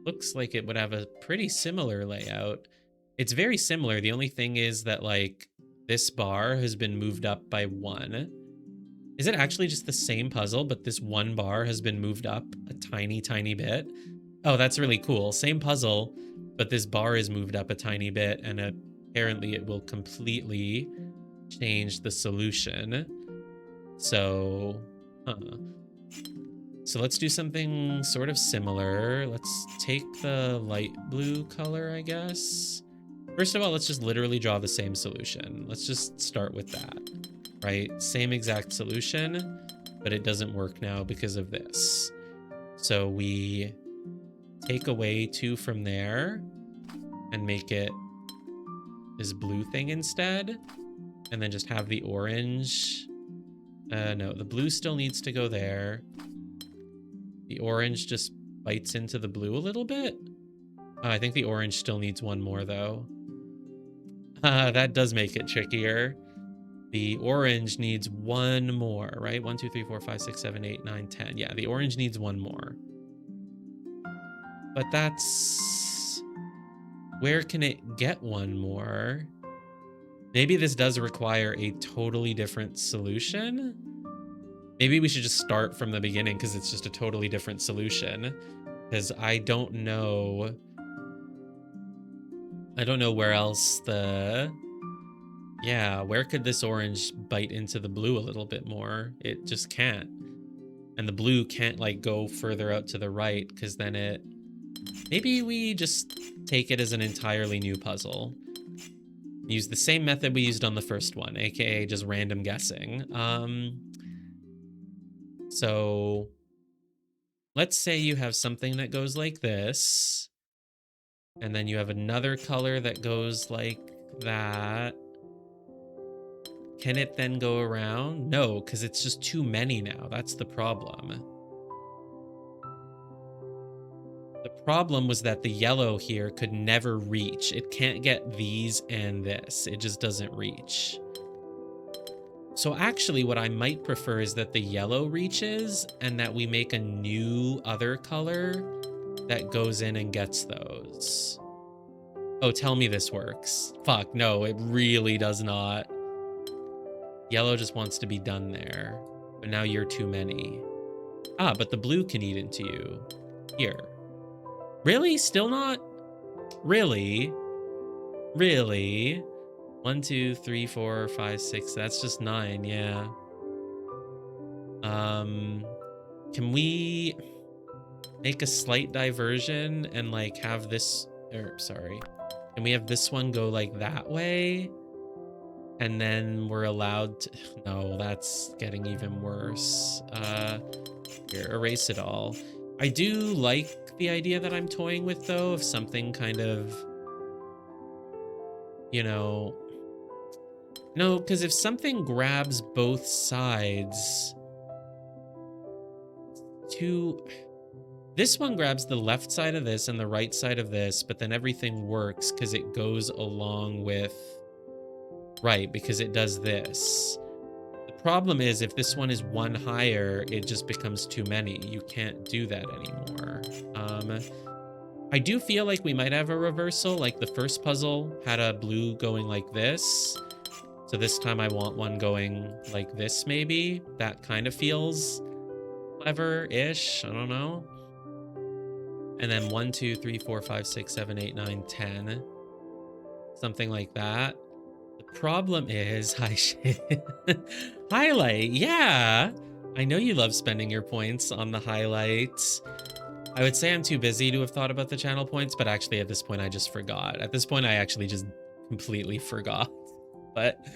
looks like it would have a pretty similar layout. It's very similar. The only thing is that, like, this bar has been moved up by 1. Is it actually just the same puzzle, but this one bar has been moved up a tiny, tiny bit? Oh, that's really cool. Same puzzle, but this bar is moved up a tiny bit, and apparently it will completely change the solution. So, So let's do something sort of similar. Let's take the light blue color, I guess. First of all, let's just literally draw the same solution. Let's just start with that, right? Same exact solution, but it doesn't work now because of this. So we take away 2 from there and make it this blue thing instead. And then just have the orange. No, the blue still needs to go there. The orange just bites into the blue a little bit. I think the orange still needs 1 more, though. That does make it trickier. The orange needs 1 more, right? 1, 2, 3, 4, 5, 6, 7, 8, 9, 10. Yeah, the orange needs 1 more. But that's... Where can it get 1 more? Maybe this does require a totally different solution. Maybe we should just start from the beginning because it's just a totally different solution. Because I don't know where else the... Yeah, where could this orange bite into the blue a little bit more? It just can't. And the blue can't, like, go further out to the right because then it... Maybe we just take it as an entirely new puzzle. Use the same method we used on the first one, aka just random guessing. So let's say you have something that goes like this, and then you have another color that goes like that. Can it then go around? No, because it's just too many now. That's the problem. The problem was that the yellow here could never reach. It can't get these and this. It just doesn't reach. So actually what I might prefer is that the yellow reaches and that we make a new other color that goes in and gets those. Oh, tell me this works. Fuck, no, it really does not. Yellow just wants to be done there, but now you're too many. Ah, but the blue can eat into you. Here. Really? Still not? Really? Really? 1, 2, 3, 4, 5, 6. That's just 9. Yeah. Can we make a slight diversion and, like, have this? Sorry. Can we have this one go like that way? And then we're allowed to... No, that's getting even worse. Here, erase it all. I do like the idea that I'm toying with, though, of something kind of, you know... No, because if something grabs both sides... This one grabs the left side of this and the right side of this, but then everything works because it goes along with... Right, because it does this. The problem is if this one is one higher, it just becomes too many. You can't do that anymore. I do feel like we might have a reversal. Like the first puzzle had a blue going like this. So this time I want one going like this, maybe. That kind of feels clever-ish. I don't know. And then 1, 2, 3, 4, 5, 6, 7, 8, 9, 10. Something like that. The problem is highlight. Yeah, I know you love spending your points on the highlights. I would say I'm too busy to have thought about the channel points, but actually at this point I just forgot. At this point I actually just completely forgot. But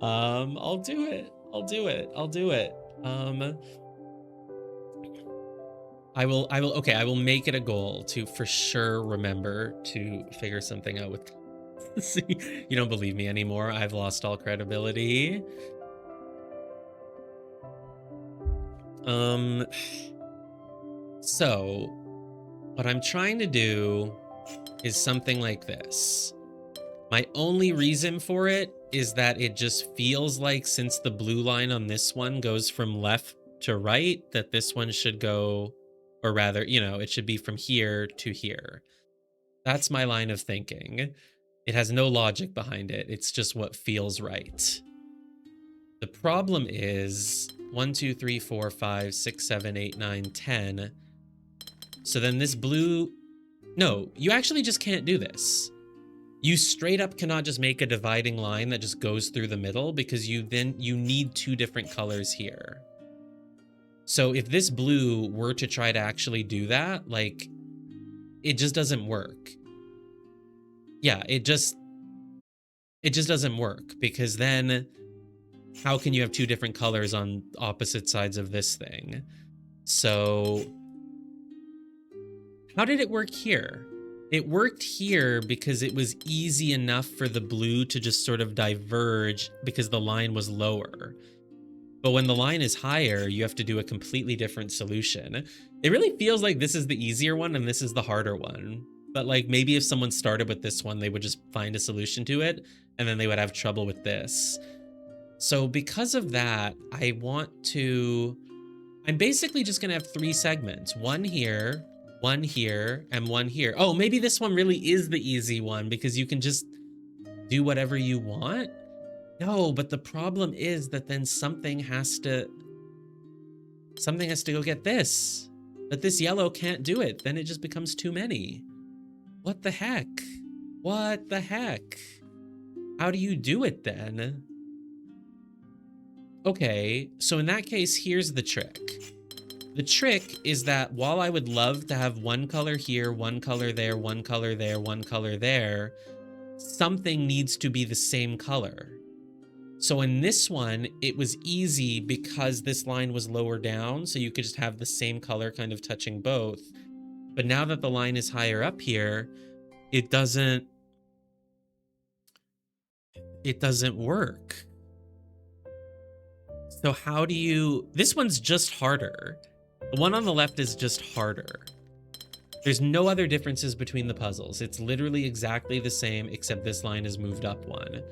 I'll do it. I'll do it. I'll do it. I will okay, I will make it a goal to for sure remember to figure something out with... See, you don't believe me anymore. I've lost all credibility. So what I'm trying to do is something like this. My only reason for it is that it just feels like since the blue line on this one goes from left to right, that this one should go, or rather, you know, it should be from here to here. That's my line of thinking. It has no logic behind it. It's just what feels right. The problem is 1, 2, 3, 4, 5, 6, 7, 8, 9, 10. So then this blue... No, you actually just can't do this. You straight up cannot just make a dividing line that just goes through the middle because you need two different colors here. So if this blue were to try to actually do that, like, it just doesn't work. Yeah, it just doesn't work because then how can you have two different colors on opposite sides of this thing? So how did it work here? It worked here because it was easy enough for the blue to just sort of diverge because the line was lower. But when the line is higher, you have to do a completely different solution. It really feels like this is the easier one and this is the harder one. But like maybe if someone started with this one, they would just find a solution to it and then they would have trouble with this. So because of that, I'm basically just gonna have 3 segments. One here, and one here. Oh, maybe this one really is the easy one because you can just do whatever you want. No, but the problem is that then something has to go get this. But this yellow can't do it. Then it just becomes too many. What the heck? What the heck? How do you do it then? Okay, so in that case, here's the trick. The trick is that while I would love to have one color here, one color there, one color there, one color there, something needs to be the same color. So in this one, it was easy because this line was lower down, so you could just have the same color kind of touching both. But now that the line is higher up here, it doesn't work. So how do you... This one's just harder. The one on the left is just harder. There's no other differences between the puzzles. It's literally exactly the same, except this line is moved up one.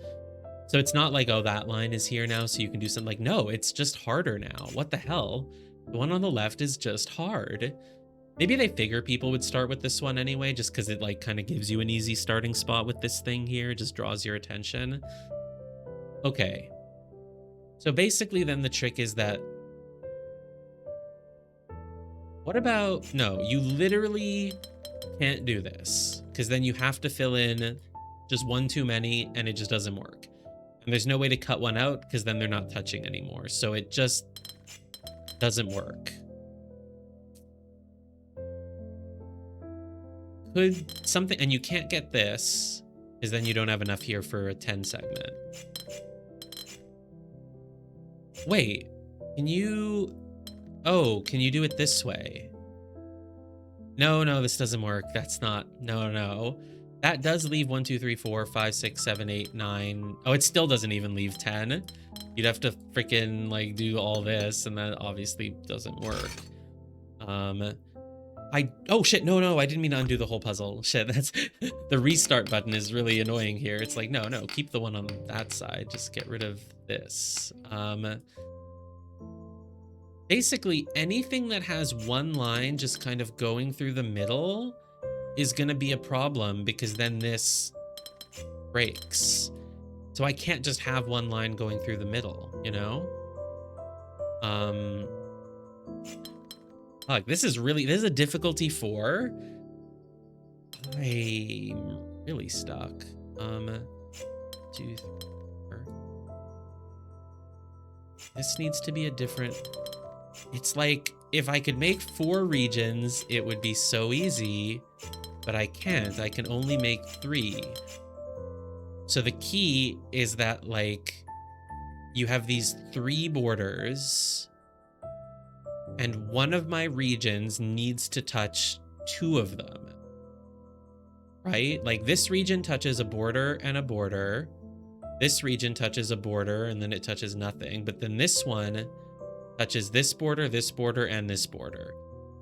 So it's not like, oh, that line is here now, so you can do something. Like, no, it's just harder now. What the hell? The one on the left is just hard. Maybe they figure people would start with this one anyway, just because it like kind of gives you an easy starting spot with this thing here. It just draws your attention. Okay. So basically then the trick is that... What about... No, you literally can't do this, because then you have to fill in just one too many and it just doesn't work. And there's no way to cut one out because then they're not touching anymore. So it just doesn't work. Could something... And you can't get this. because then you don't have enough here for a 10 segment. Wait, can you... Oh, can you do it this way? No, no, this doesn't work. That's not... No, no. That does leave 1, 2, 3, 4, 5, 6, 7, 8, 9. Oh, it still doesn't even leave 10. You'd have to freaking, like, do all this, and that obviously doesn't work. Oh, shit, no, I didn't mean to undo the whole puzzle. Shit, that's... The restart button is really annoying here. It's like, no, keep the one on that side. Just get rid of this. Basically, anything that has one line just kind of going through the middle is gonna be a problem, because then this breaks. So I can't just have one line going through the middle, you know? Fuck, this is a difficulty 4. I'm really stuck. 2, 3, 4. This needs to be a different... It's like, if I could make 4 regions, it would be so easy, but I can't. I can only make 3. So the key is that, like, you have these 3 borders, and one of my regions needs to touch 2 of them, right? Like, this region touches a border and a border. This region touches a border, and then it touches nothing. But then this one touches this border, and this border.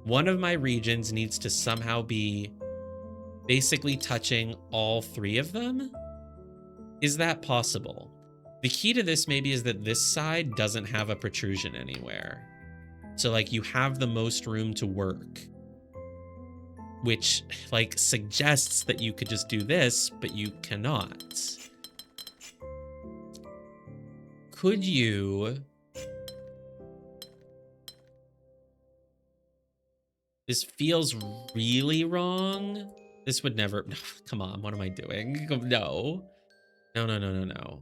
One of my regions needs to somehow be basically touching all 3 of them. Is that possible? The key to this maybe is that this side doesn't have a protrusion anywhere. So, like, you have the most room to work, which, like, suggests that you could just do this, but you cannot. Could you... This feels really wrong. This would never... Come on, what am I doing? No. No.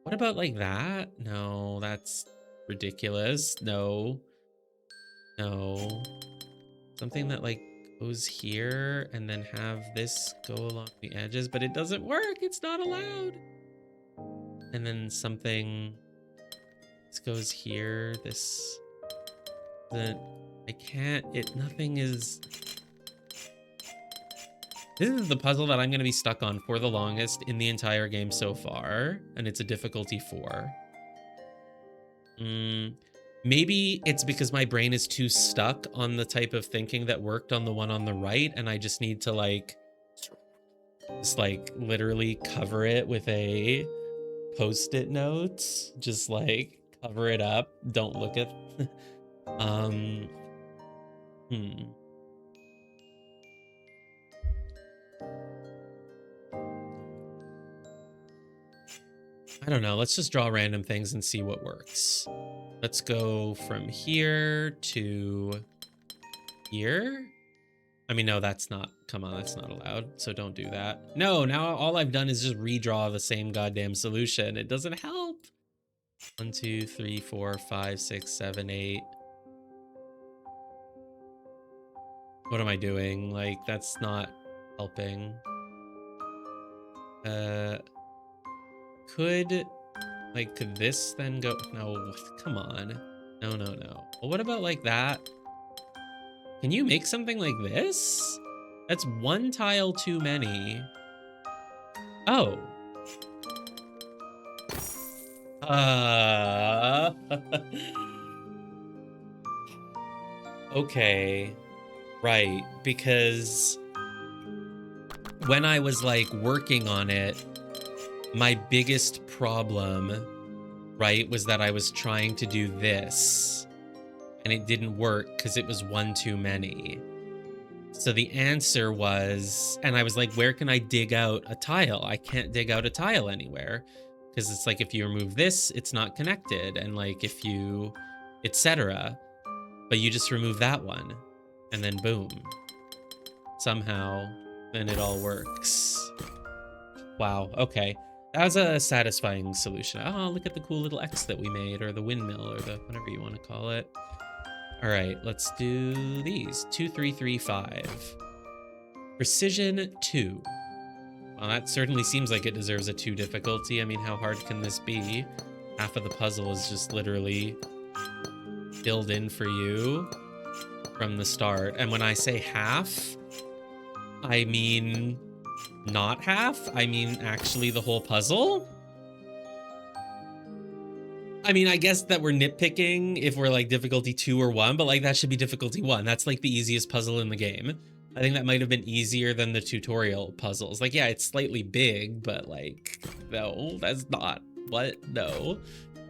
What about like that? No, that's ridiculous. No. Something that like goes here and then have this go along the edges, but it doesn't work. It's not allowed. And then something... This goes here. This... I can't... Nothing is... This is the puzzle that I'm going to be stuck on for the longest in the entire game so far, and it's a difficulty 4. Maybe it's because my brain is too stuck on the type of thinking that worked on the one on the right, and I just need to, like, just, like, literally cover it with a Post-it note. Just, like, cover it up. Don't look at... I don't know. Let's just draw random things and see what works. Let's go from here to here. I mean, no, that's not... Come on, that's not allowed. So don't do that. No, now all I've done is just redraw the same goddamn solution. It doesn't help. 1, 2, 3, 4, 5, 6, 7, 8. What am I doing? Like, that's not helping. Could this then go... No, come on. No. Well, what about like that? Can you make something like this? That's 1 tile too many. Oh. Okay. Right, because when I was like working on it, my biggest problem, right, was that I was trying to do this and it didn't work because it was 1 too many. So the answer was, and I was like, where can I dig out a tile? I can't dig out a tile anywhere because it's like, if you remove this, it's not connected. And like, if you, etc. But you just remove that one and then boom, somehow then it all works. Wow. Okay. That was a satisfying solution. Oh, look at the cool little X that we made, or the windmill, or the whatever you want to call it. All right, let's do these. 2, 3, 3, 5. Precision 2. Well, that certainly seems like it deserves a 2 difficulty. I mean, how hard can this be? Half of the puzzle is just literally filled in for you from the start. And when I say half, I mean not half. I mean actually the whole puzzle. I mean, I guess that we're nitpicking if we're like difficulty 2 or 1, but like that should be difficulty 1. That's like the easiest puzzle in the game. I think that might have been easier than the tutorial puzzles. Like, yeah, it's slightly big, but like, no, that's not. What? No.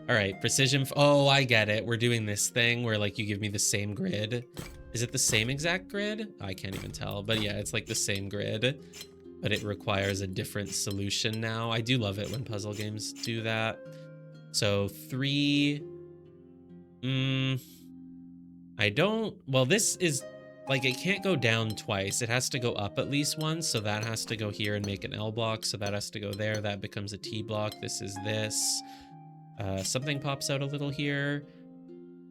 All right, precision. Oh, I get it. We're doing this thing where like you give me the same grid. Is it the same exact grid? I can't even tell, but yeah, it's like the same grid, but it requires a different solution now. I do love it when puzzle games do that. So 3, I don't, well, this is like, it can't go down twice. It has to go up at least once. So that has to go here and make an L block. So that has to go there. That becomes a T block. This is this. Something pops out a little here.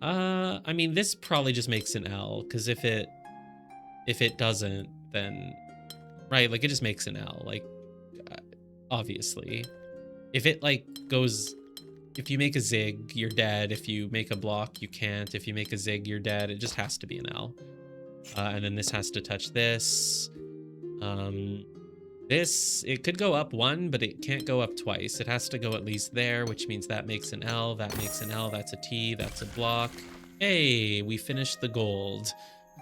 I mean, this probably just makes an L, because if it doesn't, then, right, like it just makes an L, like, obviously. If it like goes, if you make a zig, you're dead. If you make a block, you can't. If you make a zig, you're dead. It just has to be an L. And then this has to touch this. This, it could go up 1, but it can't go up twice. It has to go at least there, which means that makes an L, that makes an L, that's a T, that's a block. Hey, we finished the gold,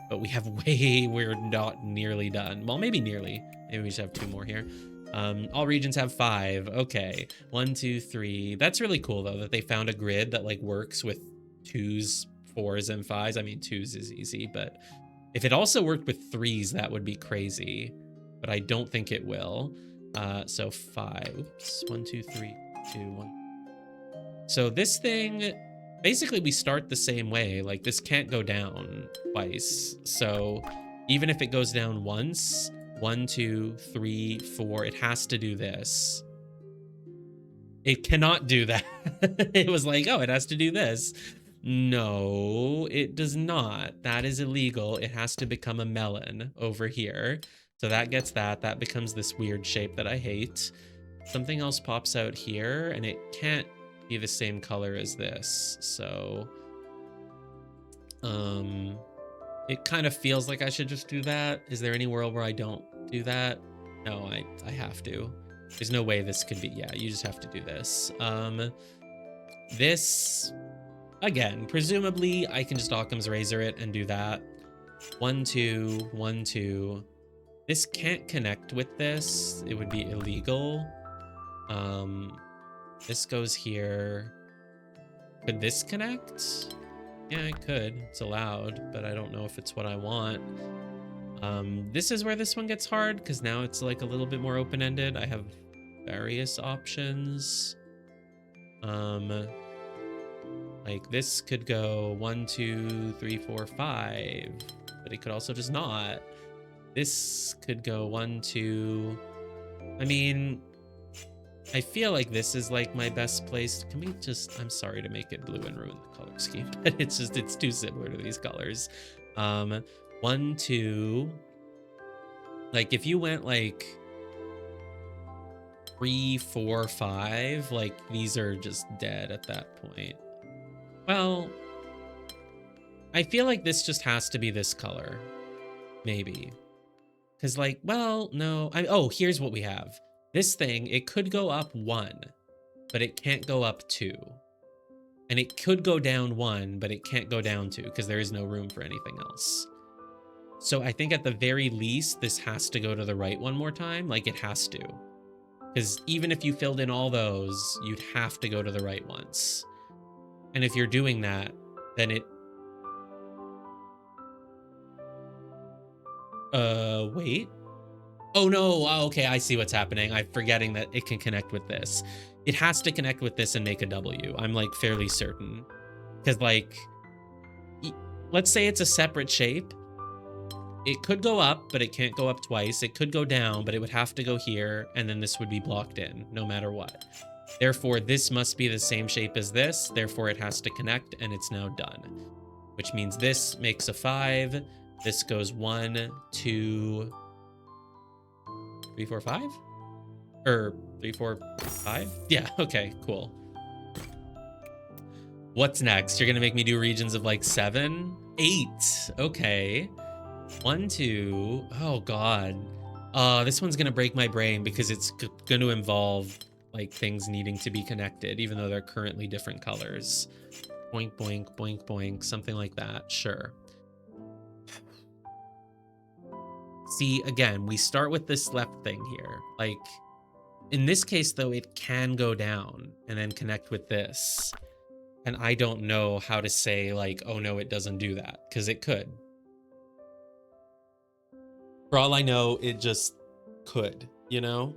but we have we're not nearly done. Well, maybe nearly. Maybe we just have 2 more here. All regions have 5. Okay, 1, 2, 3. That's really cool though, that they found a grid that like works with 2s, 4s, and 5s. I mean, 2s is easy, but if it also worked with 3s, that would be crazy. But I don't think it will. So 5. Oops. 1, 2, 3, 2, 1. So this thing, basically we start the same way. Like this can't go down twice. So even if it goes down once, 1, 2, 3, 4, it has to do this. It cannot do that. It was like, oh, it has to do this. No, it does not. That is illegal. It has to become a melon over here. So that gets that. That becomes this weird shape that I hate. Something else pops out here, and it can't be the same color as this. So, it kind of feels like I should just do that. Is there any world where I don't do that? No, I have to. There's no way this could be. Yeah, you just have to do this. This, again, presumably I can just Occam's razor it and do that. 1, 2, 1, 2. This can't connect with this. It would be illegal. This goes here. Could this connect? Yeah, it could. It's allowed, but I don't know if it's what I want. This is where this one gets hard, because now it's like a little bit more open-ended. I have various options. Like this could go 1, 2, 3, 4, 5, but it could also just not. This could go 1, 2. I mean, I feel like this is like my best place. Can we just, I'm sorry to make it blue and ruin the color scheme, but it's just, it's too similar to these colors. 1, 2. Like if you went like 3, 4, 5, like these are just dead at that point. Well, I feel like this just has to be this color. Maybe. Because like, well, no. Oh, here's what we have. This thing, it could go up 1, but it can't go up 2. And it could go down 1, but it can't go down 2 because there is no room for anything else. So I think at the very least, this has to go to the right one more time. Like it has to. Because even if you filled in all those, you'd have to go to the right ones. And if you're doing that, then it... wait. Oh no, okay, I see what's happening. I'm forgetting that it can connect with this. It has to connect with this and make a W. I'm like fairly certain. Because like, let's say it's a separate shape. It could go up, but it can't go up twice. It could go down, but it would have to go here, and then this would be blocked in, no matter what. Therefore, this must be the same shape as this. Therefore, it has to connect, and it's now done. Which means this makes a 5. This goes 1, 2, 3, 4, 5? Or 3, 4, 5? Yeah, okay, cool. What's next? You're gonna make me do regions of like 7? 8. Okay. 1, 2. Oh god. This one's gonna break my brain because it's gonna involve like things needing to be connected, even though they're currently different colors. Boink, boink, boink, boink, something like that. Sure. See, again, we start with this left thing here. Like, in this case, though, it can go down and then connect with this. And I don't know how to say, like, oh no, it doesn't do that, because it could. For all I know, it just could, you know?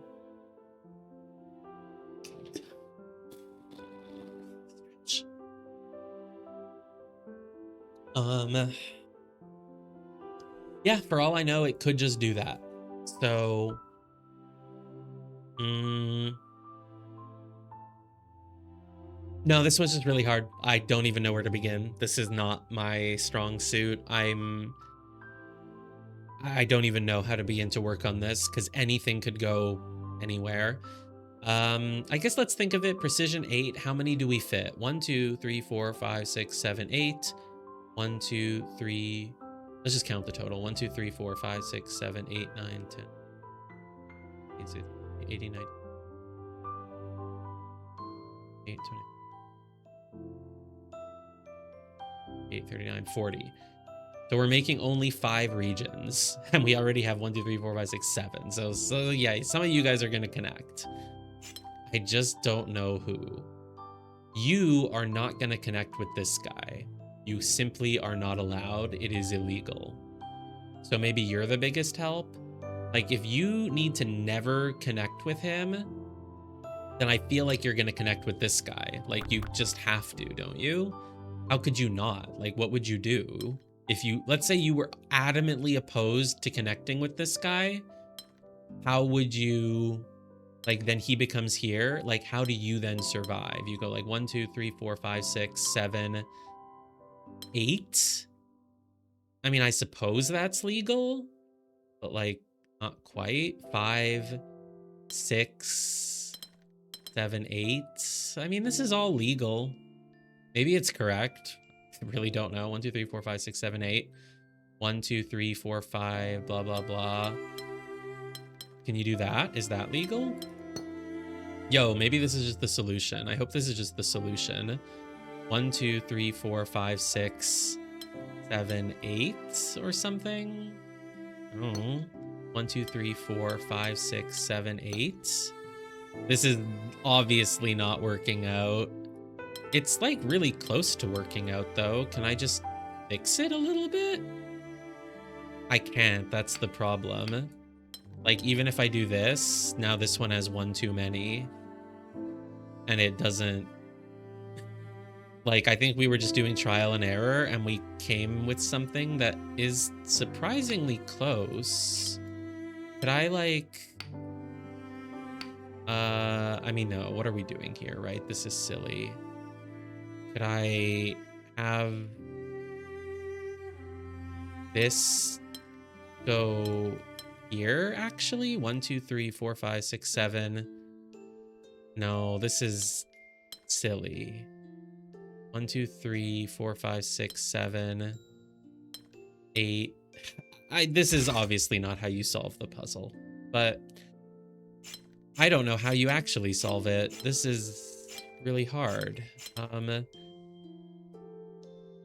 Yeah, for all I know, it could just do that. So, no, this was just really hard. I don't even know where to begin. This is not my strong suit. I don't even know how to begin to work on this because anything could go anywhere. I guess let's think of it. Precision 8. How many do we fit? 1, 2, 3, 4, 5, 6, 7, 8. 1, 2, 3. Let's just count the total. 1, 2, 3, 4, 5, 6, 7, 8, 9, 10. 80, 90. 8, 20. 8, 39, 40. So we're making only 5 regions, and we already have 1, 2, 3, 4, 5, 6, 7. So yeah, some of you guys are gonna connect. I just don't know who. You are not gonna connect with this guy. You simply are not allowed. It is illegal. So maybe you're the biggest help. Like if you need to never connect with him, then I feel like you're gonna connect with this guy. Like you just have to, don't you? How could you not? Like what would you do? If you, let's say you were adamantly opposed to connecting with this guy, how would you, like then he becomes here, like how do you then survive? You go like 1, 2, 3, 4, 5, 6, 7, 8. I mean, I suppose that's legal, but like not quite. 5, 6, 7, 8. I mean, this is all legal. Maybe it's correct. I really don't know. 1, 2, 3, 4, 5, 6, 7, 8. 1, 2, 3, 4, 5, blah, blah, blah. Can you do that? Is that legal? Yo, maybe this is just the solution. I hope this is just the solution. 1, 2, 3, 4, 5, 6, 7, 8 or something. I don't know. 1, 2, 3, 4, 5, 6, 7, 8. This is obviously not working out. It's like really close to working out though. Can I just fix it a little bit? I can't. That's the problem. Like even if I do this, now this one has 1 too many. And it doesn't. Like, I think we were just doing trial and error and we came with something that is surprisingly close. Could I like, I mean, no, what are we doing here, right? This is silly. Could I have this go here actually? 1, 2, 3, 4, 5, 6, 7. No, this is silly. 1, 2, 3, 4, 5, 6, 7, 8. This is obviously not how you solve the puzzle, but I don't know how you actually solve it. This is really hard.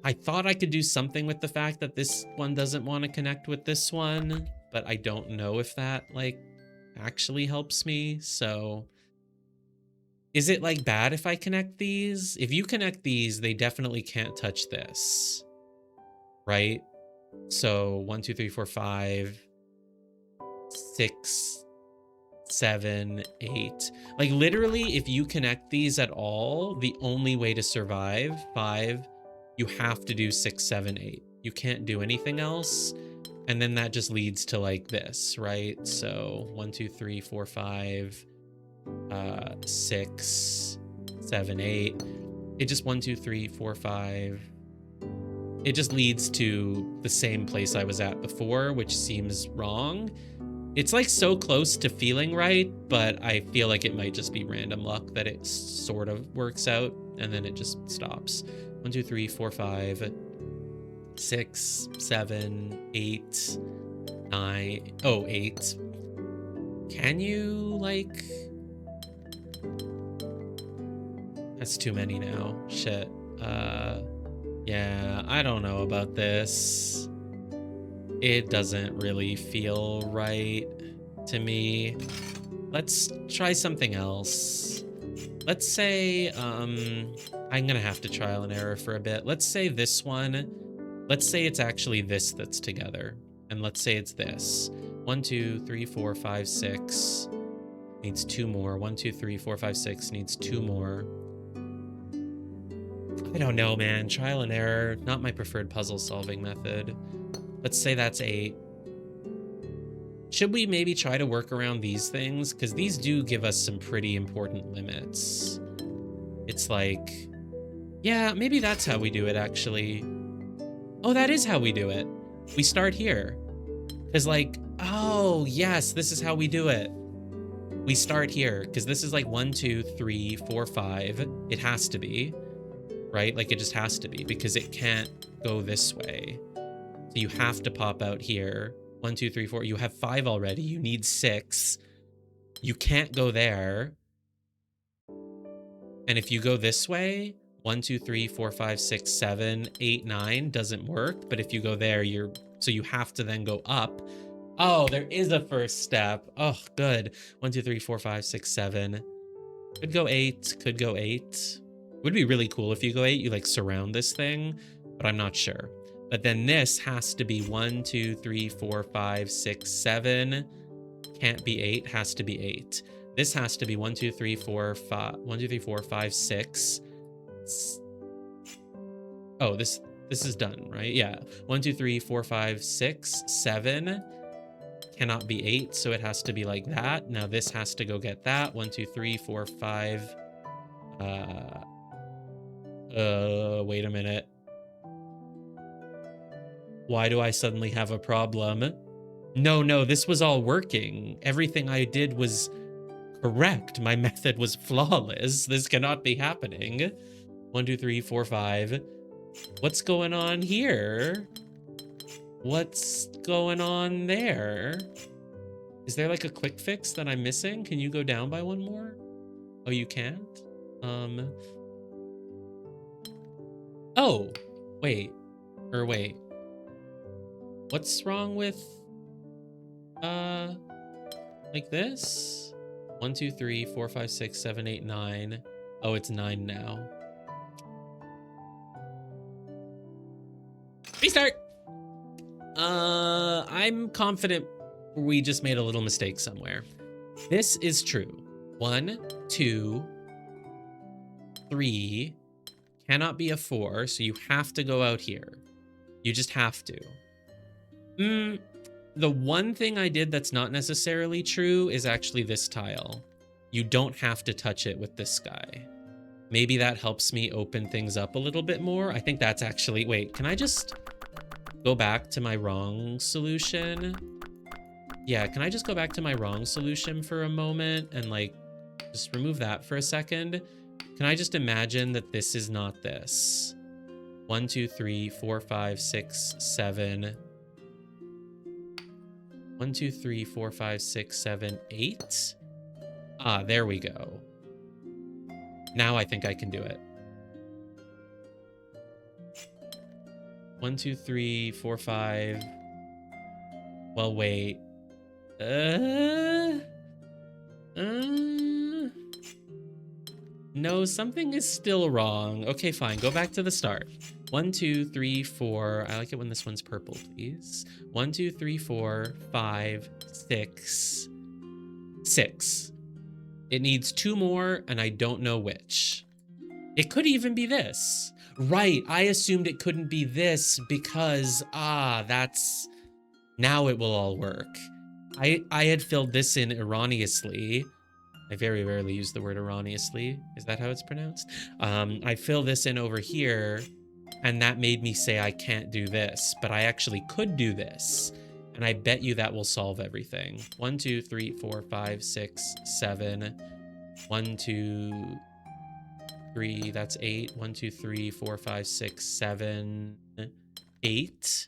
I thought I could do something with the fact that this one doesn't want to connect with this one, but I don't know if that like actually helps me. So is it like bad if I connect these? If you connect these, they definitely can't touch this, right? So 1, 2, 3, 4, 5, 6, 7, 8. Like literally, if you connect these at all, the only way to survive 5, you have to do 6, 7, 8. You can't do anything else. And then that just leads to like this, right? So 1, 2, 3, 4, 5. 6, 7, 8. It just 1, 2, 3, 4, 5. It just leads to the same place I was at before, which seems wrong. It's like so close to feeling right, but I feel like it might just be random luck that it sort of works out and then it just stops. 1, 2, 3, 4, 5, 6, 7, 8, 9. Oh, 8. Can you, like... That's too many now. Shit. Yeah, I don't know about this. It doesn't really feel right to me. Let's try something else. Let's say, I'm gonna have to trial and error for a bit. Let's say this one. Let's say it's actually this that's together. And let's say it's this. 1, 2, 3, 4, 5, 6. Needs 2 more. 1, 2, 3, 4, 5, 6. Needs 2 more. I don't know, man. Trial and error. Not my preferred puzzle solving method. Let's say that's 8. Should we maybe try to work around these things? Because these do give us some pretty important limits. It's like... Yeah, maybe that's how we do it, actually. Oh, that is how we do it. We start here. Because, like... Oh, yes, this is how we do it. We start here. Because this is like 1, 2, 3, 4, 5. It has to be. Right? Like, it just has to be. Because it can't go this way. So you have to pop out here. 1, 2, 3, 4. You have 5 already. You need 6. You can't go there. And if you go this way, 1, 2, 3, 4, 5, 6, 7, 8, 9 doesn't work. But if you go there, so you have to then go up. Oh, there is a first step. Oh, good. 1, 2, 3, 4, 5, 6, 7. Could go 8. Could go 8. Would be really cool if you go 8. You like surround this thing, but I'm not sure. But then this has to be 1, 2, 3, 4, 5, 6, 7. Can't be 8. Has to be 8. This has to be 1, 2, 3, 4, 5. 1, 2, 3, 4, 5, 6. Oh, this is done, right? Yeah. 1, 2, 3, 4, 5, 6, 7. Cannot be 8, so it has to be like that. Now this has to go get that. 1, 2, 3, 4, 5. Wait a minute. Why do I suddenly have a problem? No, this was all working. Everything I did was correct. My method was flawless. This cannot be happening. 1, 2, 3, 4, 5. What's going on here? What's going on there? Is there like a quick fix that I'm missing? Can you go down by 1 more? Oh, you can't? Oh, wait. Wait. What's wrong with, like this? 1, 2, 3, 4, 5, 6, 7, 8, 9. Oh, it's 9 now. Restart! I'm confident we just made a little mistake somewhere. This is true. 1, 2, 3. Cannot be a 4, so you have to go out here. You just have to. The one thing I did that's not necessarily true is actually this tile. You don't have to touch it with this guy. Maybe that helps me open things up a little bit more. I think that's actually... Wait, can I just go back to my wrong solution? Yeah, can I just go back to my wrong solution for a moment and, like, just remove that for a second? Can I just imagine that this is not this? 1, 2, 3, 4, 5, 6, 7... 1, 2, 3, 4, 5, 6, 7, 8. Ah, there we go. Now I think I can do it. 1, 2, 3, 4, 5. Well, wait. No, something is still wrong. Okay, fine. Go back to the start. 1, 2, 3, 4. I like it when this one's purple, please. 1, 2, 3, 4, 5, 6. 6. It needs 2 more, and I don't know which. It could even be this. Right, I assumed it couldn't be this because, that's... Now it will all work. I had filled this in erroneously. I very rarely use the word erroneously. Is that how it's pronounced? I fill this in over here, and that made me say I can't do this, but I actually could do this. And I bet you that will solve everything. 1, 2, 3, 4, 5, 6, 7. 1, 2, 3, that's 8. 1, 2, 3, 4, 5, 6, 7, 8.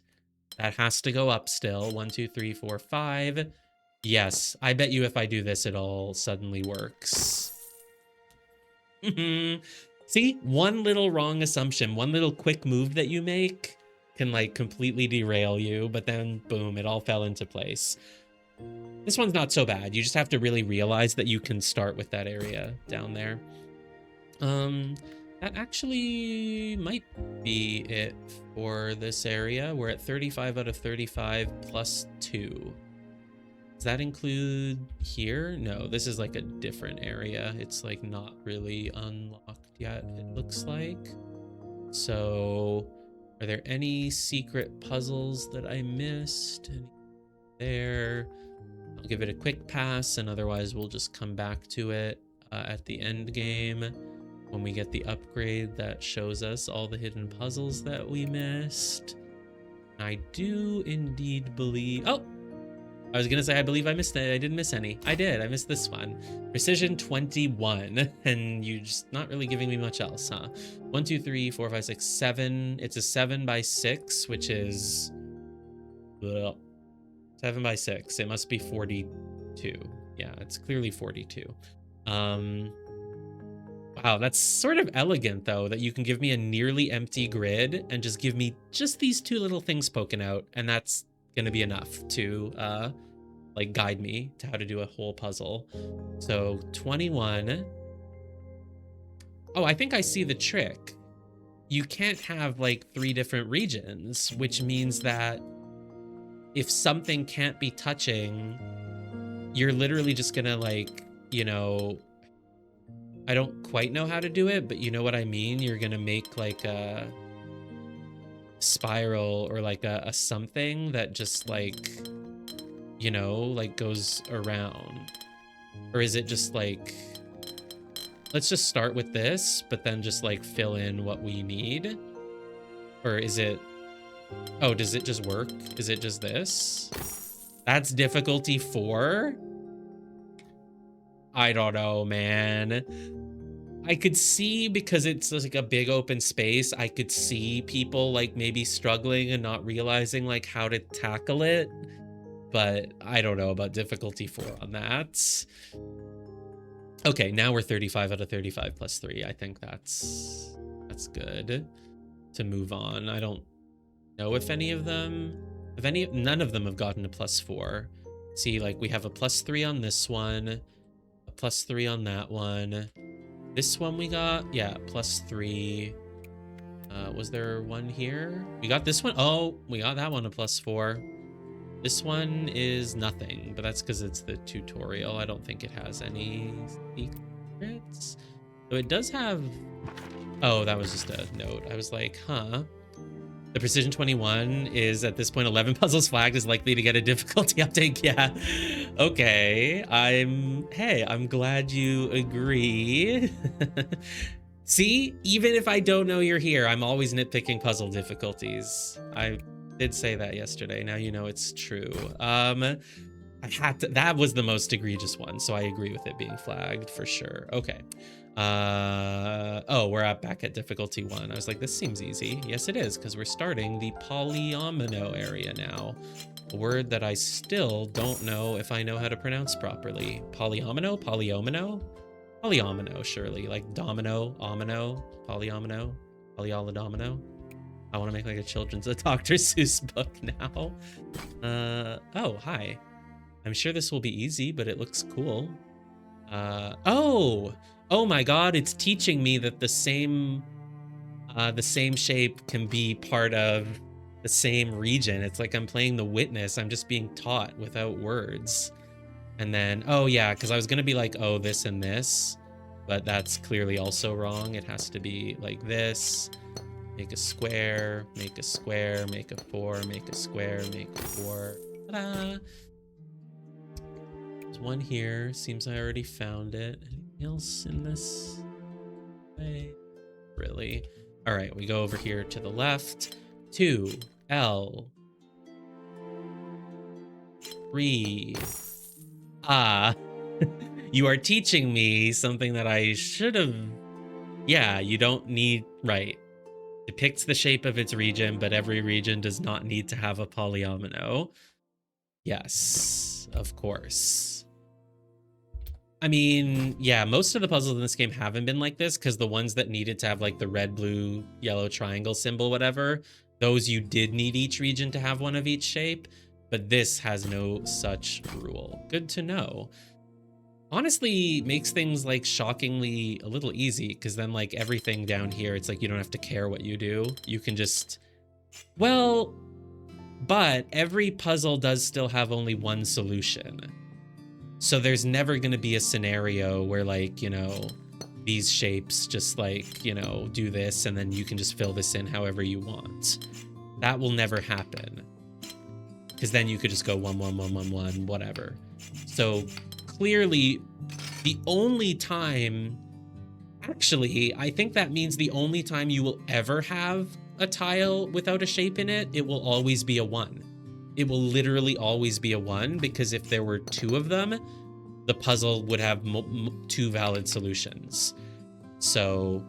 That has to go up still. 1, 2, 3, 4, 5. Yes, I bet you if I do this, it all suddenly works. See, one little wrong assumption, one little quick move that you make can like completely derail you, but then boom, it all fell into place. This one's not so bad. You just have to really realize that you can start with that area down there. That actually might be it for this area. We're at 35 out of 35 plus 2. Does that include here? No, this is like a different area. It's like not really unlocked yet, it looks like. So are there any secret puzzles that I missed? Any there? I'll give it a quick pass, and otherwise we'll just come back to it at the end game when we get the upgrade that shows us all the hidden puzzles that we missed. I do indeed believe... Oh! I was gonna say, I believe I missed it. I didn't miss any. I did. I missed this one. Precision 21. And you're just not really giving me much else, huh? 1, 2, 3, 4, 5, 6, 7. It's a 7 by 6, which is... Well, 7 by 6. It must be 42. Yeah, it's clearly 42. Wow, that's sort of elegant, though, that you can give me a nearly empty grid and just give me just these two little things poking out, and that's gonna be enough to like guide me to how to do a whole puzzle. So 21. Oh, I think I see the trick. You can't have like 3 different regions, which means that if something can't be touching, you're literally just gonna like, you know, I don't quite know how to do it, but you know what I mean? You're gonna make like a spiral or like a something that just like, you know, like goes around. Or is it just like, let's just start with this, but then just like fill in what we need? Or is it, oh, does it just work? Is it just this? That's difficulty 4? I don't know, man. I could see, because it's like a big open space, I could see people like maybe struggling and not realizing like how to tackle it. But I don't know about difficulty 4 on that. Okay, now we're 35 out of 35 plus 3. I think that's good to move on. I don't know if any of them, none of them have gotten a plus 4. See, like we have a plus 3 on this one, a plus 3 on that one. This one we got, yeah, plus 3. Was there one here? We got this one. Oh, we got that one a plus 4. This one is nothing, but that's because it's the tutorial. I don't think it has any secrets. So it does have... Oh, that was just a note. I was like, huh. The Precision 21 is at this point 11 puzzles flagged, is likely to get a difficulty update. Yeah. Okay. I'm glad you agree. See, even if I don't know you're here, I'm always nitpicking puzzle difficulties. I did say that yesterday. Now you know it's true. I had to, that was the most egregious one, so I agree with it being flagged for sure. Okay. Oh, we're back at difficulty 1. I was like, this seems easy. Yes, it is, because we're starting the polyomino area now. A word that I still don't know if I know how to pronounce properly. Polyomino? Polyomino? Polyomino, surely. Like domino, omino, polyomino, polyolodomino. I want to make like a children's Dr. Seuss book now. Oh, hi. I'm sure this will be easy, but it looks cool. Oh my God, it's teaching me that the same shape can be part of the same region. It's like I'm playing the witness. I'm just being taught without words. And then, oh yeah, because I was gonna be like, oh, this and this, but that's clearly also wrong. It has to be like this. Make a square, make a square, make a 4, make a square, make a 4. Ta-da! There's one here. Seems I already found it. Anything else in this way? Really? All right, we go over here to the left. 2L. 3. Ah, you are teaching me something that I should have. Yeah, you don't need, right. Depicts the shape of its region, but every region does not need to have a polyomino. Yes, of course. I mean, yeah, most of the puzzles in this game haven't been like this, because the ones that needed to have like the red, blue, yellow triangle symbol, whatever, those you did need each region to have one of each shape, but this has no such rule. Good to know. Honestly, makes things like shockingly a little easy, because then like everything down here, it's like you don't have to care what you do. You can just, well, but every puzzle does still have only one solution. So there's never going to be a scenario where like, you know, these shapes just like, you know, do this and then you can just fill this in however you want. That will never happen. Because then you could just go 1, 1, 1, 1, 1, whatever. So clearly the only time, actually, I think that means the only time you will ever have a tile without a shape in it, it will always be a 1. It will literally always be a 1, because if there were 2 of them, the puzzle would have 2 valid solutions. So,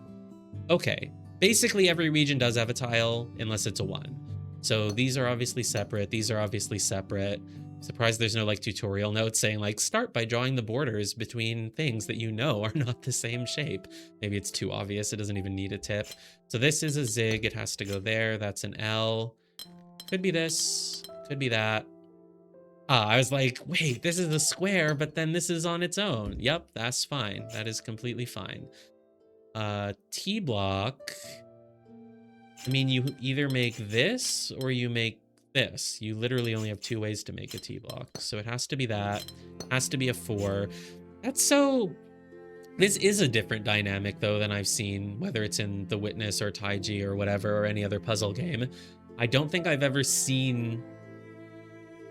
okay. Basically, every region does have a tile, unless it's a 1. So these are obviously separate. These are obviously separate. Surprised there's no like tutorial notes saying like, start by drawing the borders between things that you know are not the same shape. Maybe it's too obvious. It doesn't even need a tip. So this is a zig. It has to go there. That's an L. Could be this. Could be that. Ah, I was like, wait, this is a square, but then this is on its own. Yep, that's fine. That is completely fine. T block. I mean, you either make this or you make this. You literally only have 2 ways to make a T block. So it has to be that. Has to be a 4. That's so... This is a different dynamic, though, than I've seen, whether it's in The Witness or Taiji or whatever, or any other puzzle game. I don't think I've ever seen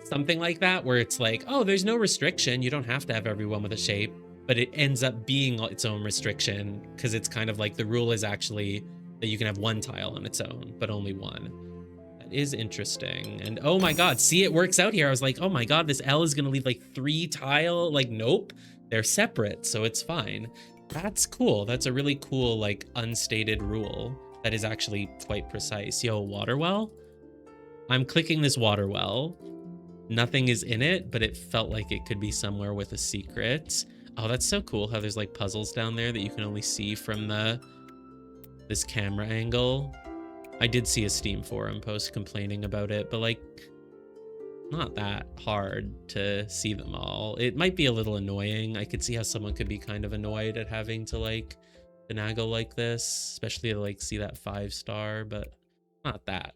something like that, where it's like, oh, there's no restriction. You don't have to have everyone with a shape, but it ends up being its own restriction, because it's kind of like the rule is actually that you can have 1 tile on its own, but only 1. That is interesting. And oh my God, see, it works out here. I was like, oh my God, this L is going to leave like 3 tile. Like, nope, they're separate. So it's fine. That's cool. That's a really cool, like, unstated rule that is actually quite precise. Yo, water well? I'm clicking this water well. Nothing is in it, but it felt like it could be somewhere with a secret. Oh, that's so cool how there's like puzzles down there that you can only see from this camera angle. I did see a Steam forum post complaining about it, but like, not that hard to see them all. It might be a little annoying. I could see how someone could be kind of annoyed at having to like finagle like this, especially to like see that 5-star, but not that.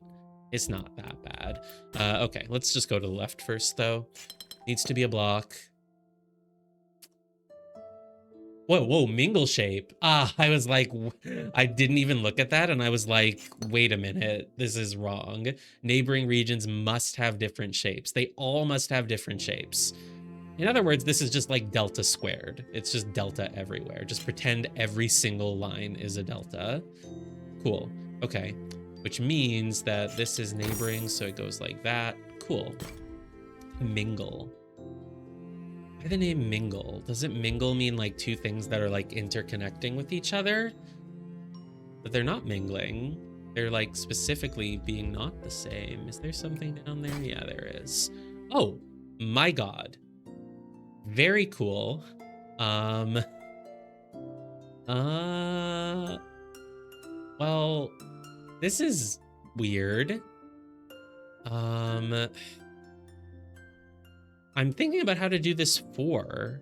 It's not that bad. Okay, let's just go to the left first, though. Needs to be a block. Whoa, mingle shape. Ah, I was like, I didn't even look at that, and I was like, wait a minute, this is wrong. Neighboring regions must have different shapes. They all must have different shapes. In other words, this is just like delta squared. It's just delta everywhere. Just pretend every single line is a delta. Cool. Okay. Which means that this is neighboring, so it goes like that. Cool. Mingle. Why the name mingle? Doesn't mingle mean like 2 things that are like interconnecting with each other? But they're not mingling. They're like specifically being not the same. Is there something down there? Yeah, there is. Oh my God. Very cool. Well, this is weird. I'm thinking about how to do this 4,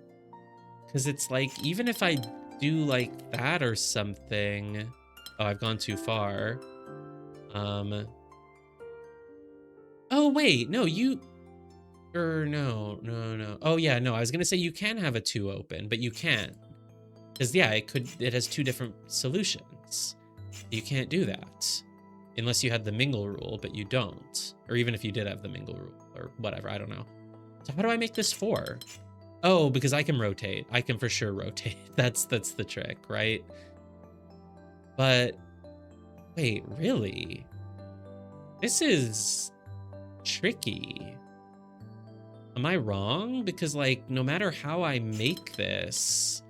because it's like, even if I do like that or something. Oh, I've gone too far. Oh wait, no, no. Oh yeah, no, I was gonna say you can have a 2 open, but you can't. Because yeah, it has 2 different solutions. You can't do that. Unless you had the mingle rule, but you don't. Or even if you did have the mingle rule, or whatever, I don't know. So how do I make this 4? Oh, because I can rotate. I can for sure rotate. That's the trick, right? But wait, really? This is tricky. Am I wrong? Because like, no matter how I make this,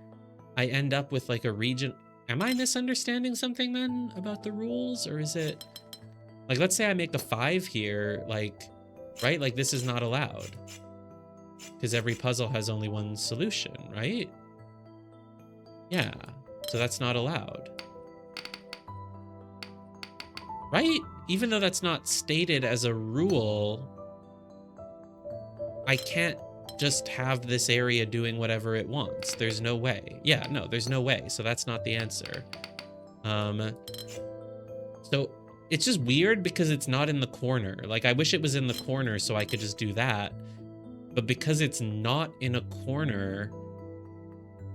I end up with like a region. Am I misunderstanding something then about the rules? Or is it like, let's say I make a 5 here, like, right? Like this is not allowed because every puzzle has only one solution, right? Yeah, so that's not allowed, right? Even though that's not stated as a rule, I can't just have this area doing whatever it wants. There's no way. Yeah, no, there's no way. So that's not the answer. So it's just weird because it's not in the corner. Like I wish it was in the corner so I could just do that. But because it's not in a corner,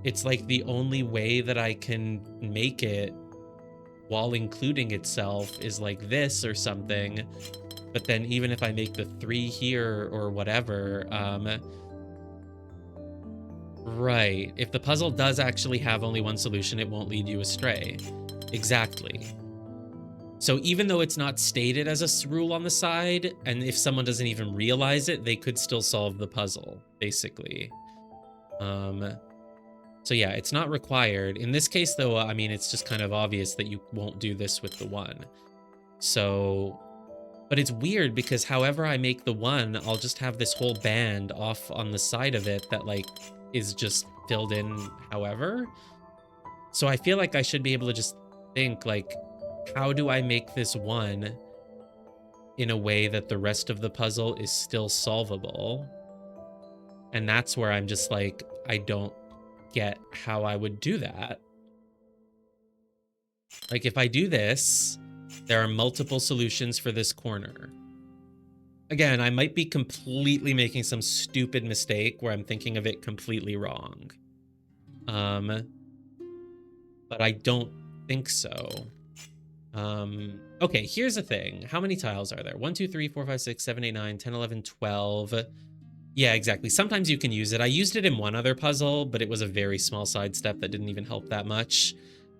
it's like the only way that I can make it while including itself is like this or something. But then even if I make the 3 here or whatever, right. If the puzzle does actually have only one solution, it won't lead you astray. Exactly. So even though it's not stated as a rule on the side, and if someone doesn't even realize it, they could still solve the puzzle, basically. So yeah, it's not required. In this case, though, I mean, it's just kind of obvious that you won't do this with the 1. So, but it's weird because however I make the 1, I'll just have this whole band off on the side of it that like is just filled in however. So I feel like I should be able to just think like, how do I make this 1 in a way that the rest of the puzzle is still solvable? And that's where I'm just like, I don't get how I would do that. Like if I do this, there are multiple solutions for this corner. Again, I might be completely making some stupid mistake where I'm thinking of it completely wrong. But I don't think so. Okay, here's the thing. How many tiles are there? 1, 2, 3, 4, 5, 6, 7, 8, 9, 10, 11, 12. Yeah, exactly. Sometimes you can use it. I used it in one other puzzle, but it was a very small sidestep that didn't even help that much.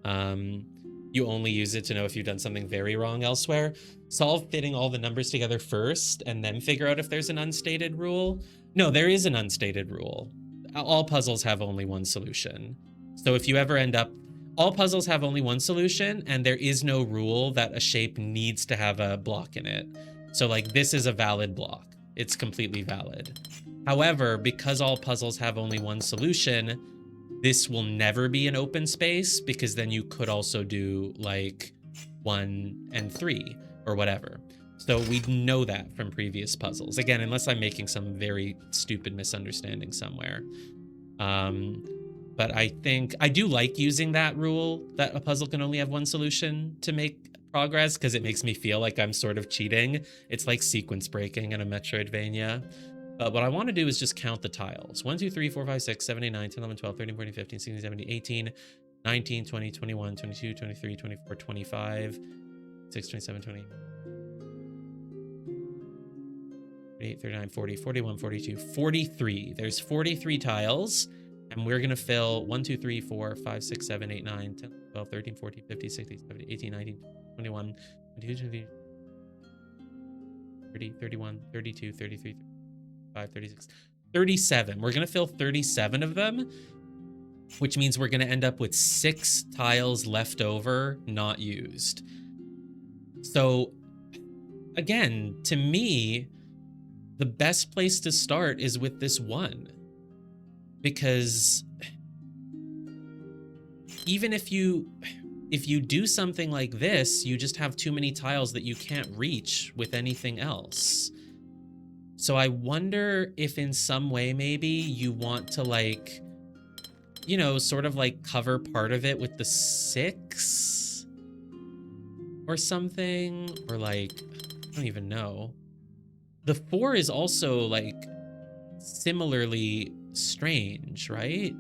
You only use it to know if you've done something very wrong elsewhere. Solve fitting all the numbers together first and then figure out if there's an unstated rule. No, there is an unstated rule. All puzzles have only one solution. So if you ever end up, all puzzles have only one solution and there is no rule that a shape needs to have a block in it. So like this is a valid block. It's completely valid. However, because all puzzles have only one solution, this will never be an open space because then you could also do like 1 and 3 or whatever. So we know that from previous puzzles. Again, unless I'm making some very stupid misunderstanding somewhere. But I think I do like using that rule that a puzzle can only have one solution to make progress because it makes me feel like I'm sort of cheating. It's like sequence breaking in a Metroidvania. But what I want to do is just count the tiles. 1, 2, 3, 4, 5, 6, 7, 8, 9, 10, 11, 12, 13, 14, 15, 16, 17, 18, 19, 20, 21, 22, 23, 24, 25, 26, 27, 28, 38, 39, 40, 41, 42, 43. There's 43 tiles. And we're going to fill 1, 2, 3, 4, 5, 6, 7, 8, 9, 10, 12, 13, 14, 15, 16, 17, 18, 19, 21, 22, 23, 30, 31, 32, 33, 35, 36, 37. We're going to fill 37 of them, which means we're going to end up with 6 tiles left over, not used. So again, to me, the best place to start is with this 1. Because even if you do something like this, you just have too many tiles that you can't reach with anything else. So I wonder if in some way maybe you want to like, you know, sort of like cover part of it with the 6 or something, or like, I don't even know. The 4 is also like similarly strange, right?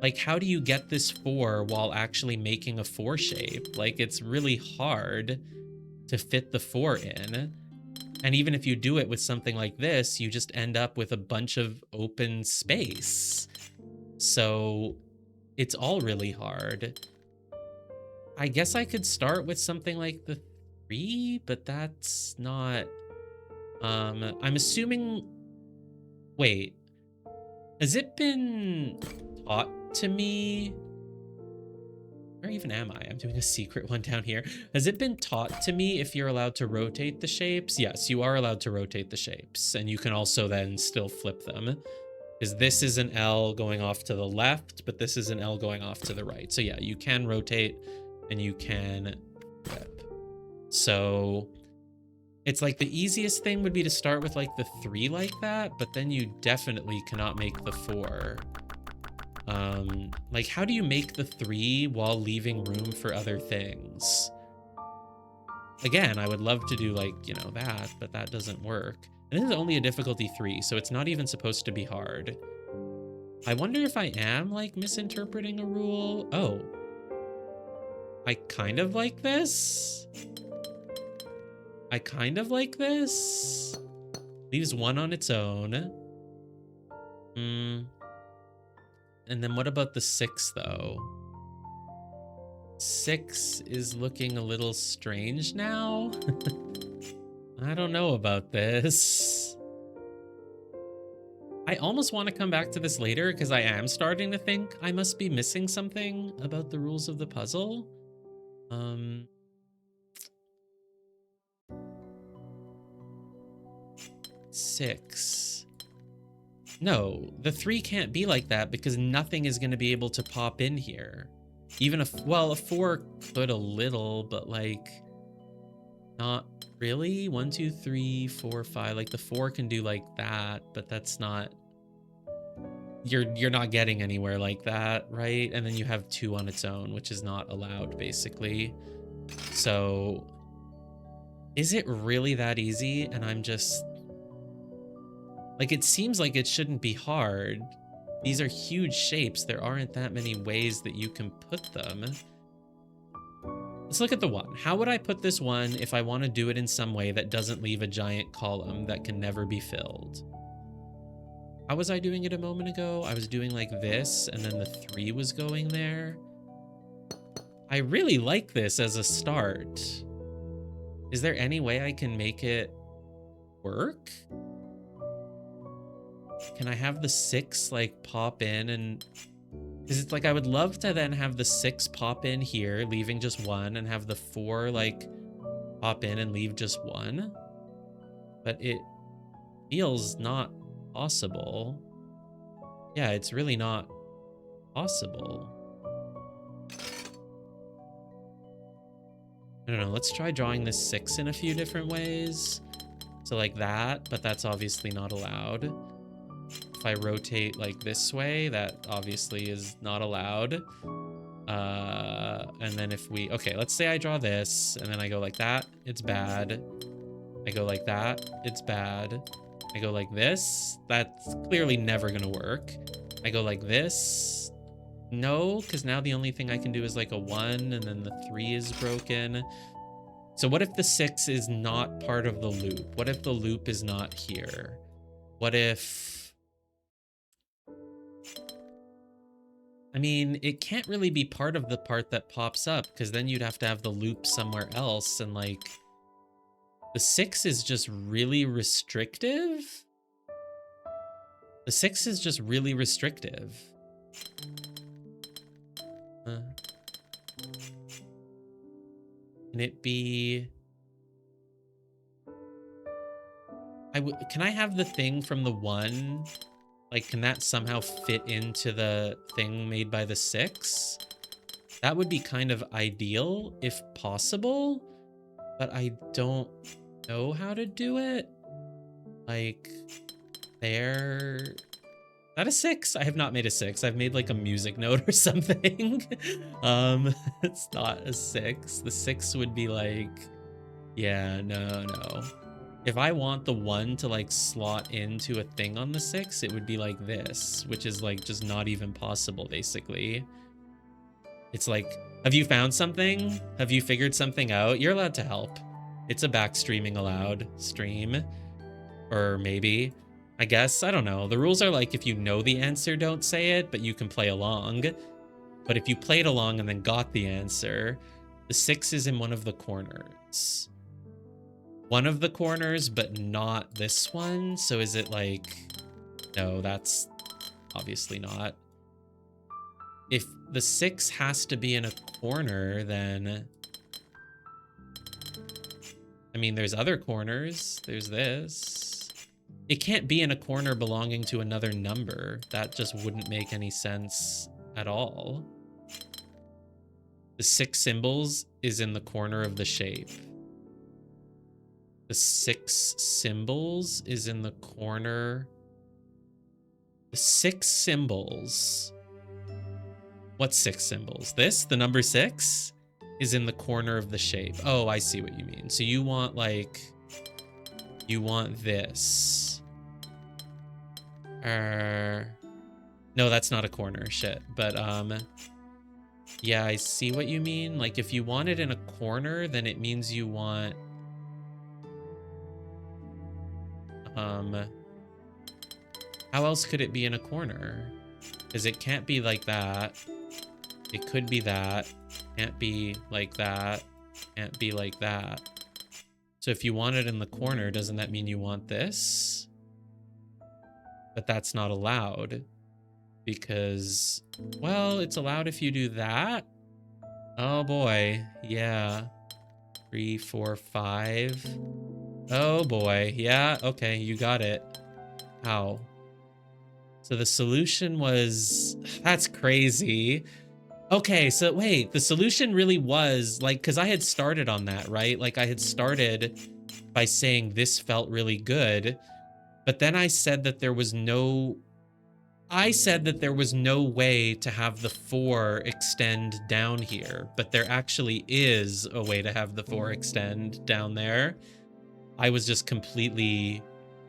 Like, how do you get this 4 while actually making a 4 shape? Like, it's really hard to fit the 4 in. And even if you do it with something like this, you just end up with a bunch of open space. So it's all really hard. I guess I could start with something like the 3, but that's not... I'm assuming Wait, has it been taught to me? Where even am I? I'm doing a secret one down here. Has it been taught to me if you're allowed to rotate the shapes? Yes, you are allowed to rotate the shapes, and you can also then still flip them. Because this is an L going off to the left, but this is an L going off to the right. So yeah, you can rotate and you can flip. So it's like the easiest thing would be to start with like the 3 like that, but then you definitely cannot make the 4. Like how do you make the 3 while leaving room for other things? Again, I would love to do like, you know, that, but that doesn't work. And this is only a difficulty 3, so it's not even supposed to be hard. I wonder if I am like misinterpreting a rule. Oh, I kind of like this. I kind of like this. Leaves 1 on its own. And then what about the 6 though? 6 is looking a little strange now. I don't know about this. I almost want to come back to this later because I am starting to think I must be missing something about the rules of the puzzle. 6. No, the 3 can't be like that because nothing is going to be able to pop in here. Even if, well, a 4 could a little, but like not really. 1, 2, 3, 4, 5. Like the 4 can do like that, but that's not, you're not getting anywhere like that, right? And then you have 2 on its own, which is not allowed basically. So is it really that easy? And I'm just like, it seems like it shouldn't be hard. These are huge shapes. There aren't that many ways that you can put them. Let's look at the 1. How would I put this 1 if I want to do it in some way that doesn't leave a giant column that can never be filled? How was I doing it a moment ago? I was doing like this, and then the 3 was going there. I really like this as a start. Is there any way I can make it work? Can I have the 6 like pop in? And because it's like I would love to then have the 6 pop in here, leaving just 1, and have the 4 like pop in and leave just 1. But it feels not possible. Yeah, it's really not possible. I don't know. Let's try drawing this 6 in a few different ways. So like that, but that's obviously not allowed. If I rotate like this way, that obviously is not allowed. And then if we, okay, let's say I draw this and then I go like that, it's bad. I go like that, it's bad. I go like this, that's clearly never gonna work. I go like this, no, because now the only thing I can do is like a 1 and then the 3 is broken. So what if the 6 is not part of the loop? What if the loop is not here? What if, I mean, it can't really be part of the part that pops up because then you'd have to have the loop somewhere else. And like the 6 is just really restrictive. The 6 is just really restrictive. Can it be? Can I have the thing from the 1? Like, can that somehow fit into the thing made by the 6? That would be kind of ideal if possible, but I don't know how to do it. Like, there. Is that a 6? I have not made a 6. I've made like a music note or something. It's not a 6. The 6 would be like, yeah, no. If I want the 1 to like slot into a thing on the 6, it would be like this, which is like just not even possible, basically. It's like, have you found something? Have you figured something out? You're allowed to help. It's a back streaming allowed stream. Or maybe. I guess, I don't know. The rules are like, if you know the answer, don't say it, but you can play along. But if you played along and then got the answer, the 6 is in one of the corners. One of the corners, but not this one. So is it like No, that's obviously not. If the 6 has to be in a corner, then... I mean, there's other corners. There's this. It can't be in a corner belonging to another number. That just wouldn't make any sense at all. The 6 symbols is in the corner of the shape. The 6 symbols is in the corner. The 6 symbols. What 6 symbols? This, the number 6, is in the corner of the shape. Oh, I see what you mean. So you want like, you want this. No, that's not a corner. Shit. But yeah, I see what you mean. Like if you want it in a corner, then it means you want how else could it be in a corner? Because it can't be like that. It could be that. Can't be like that. Can't be like that. So if you want it in the corner, doesn't that mean you want this? But that's not allowed. Because, well, it's allowed if you do that. Oh boy. Yeah. 3, 4, 5. Oh boy. Yeah. Okay. You got it. How? So the solution was... That's crazy. Okay. So wait, the solution really was like, because I had started on that, right? Like I had started by saying this felt really good. But then I said that there was no... I said that there was no way to have the 4 extend down here, but there actually is a way to have the 4 extend down there. I was just completely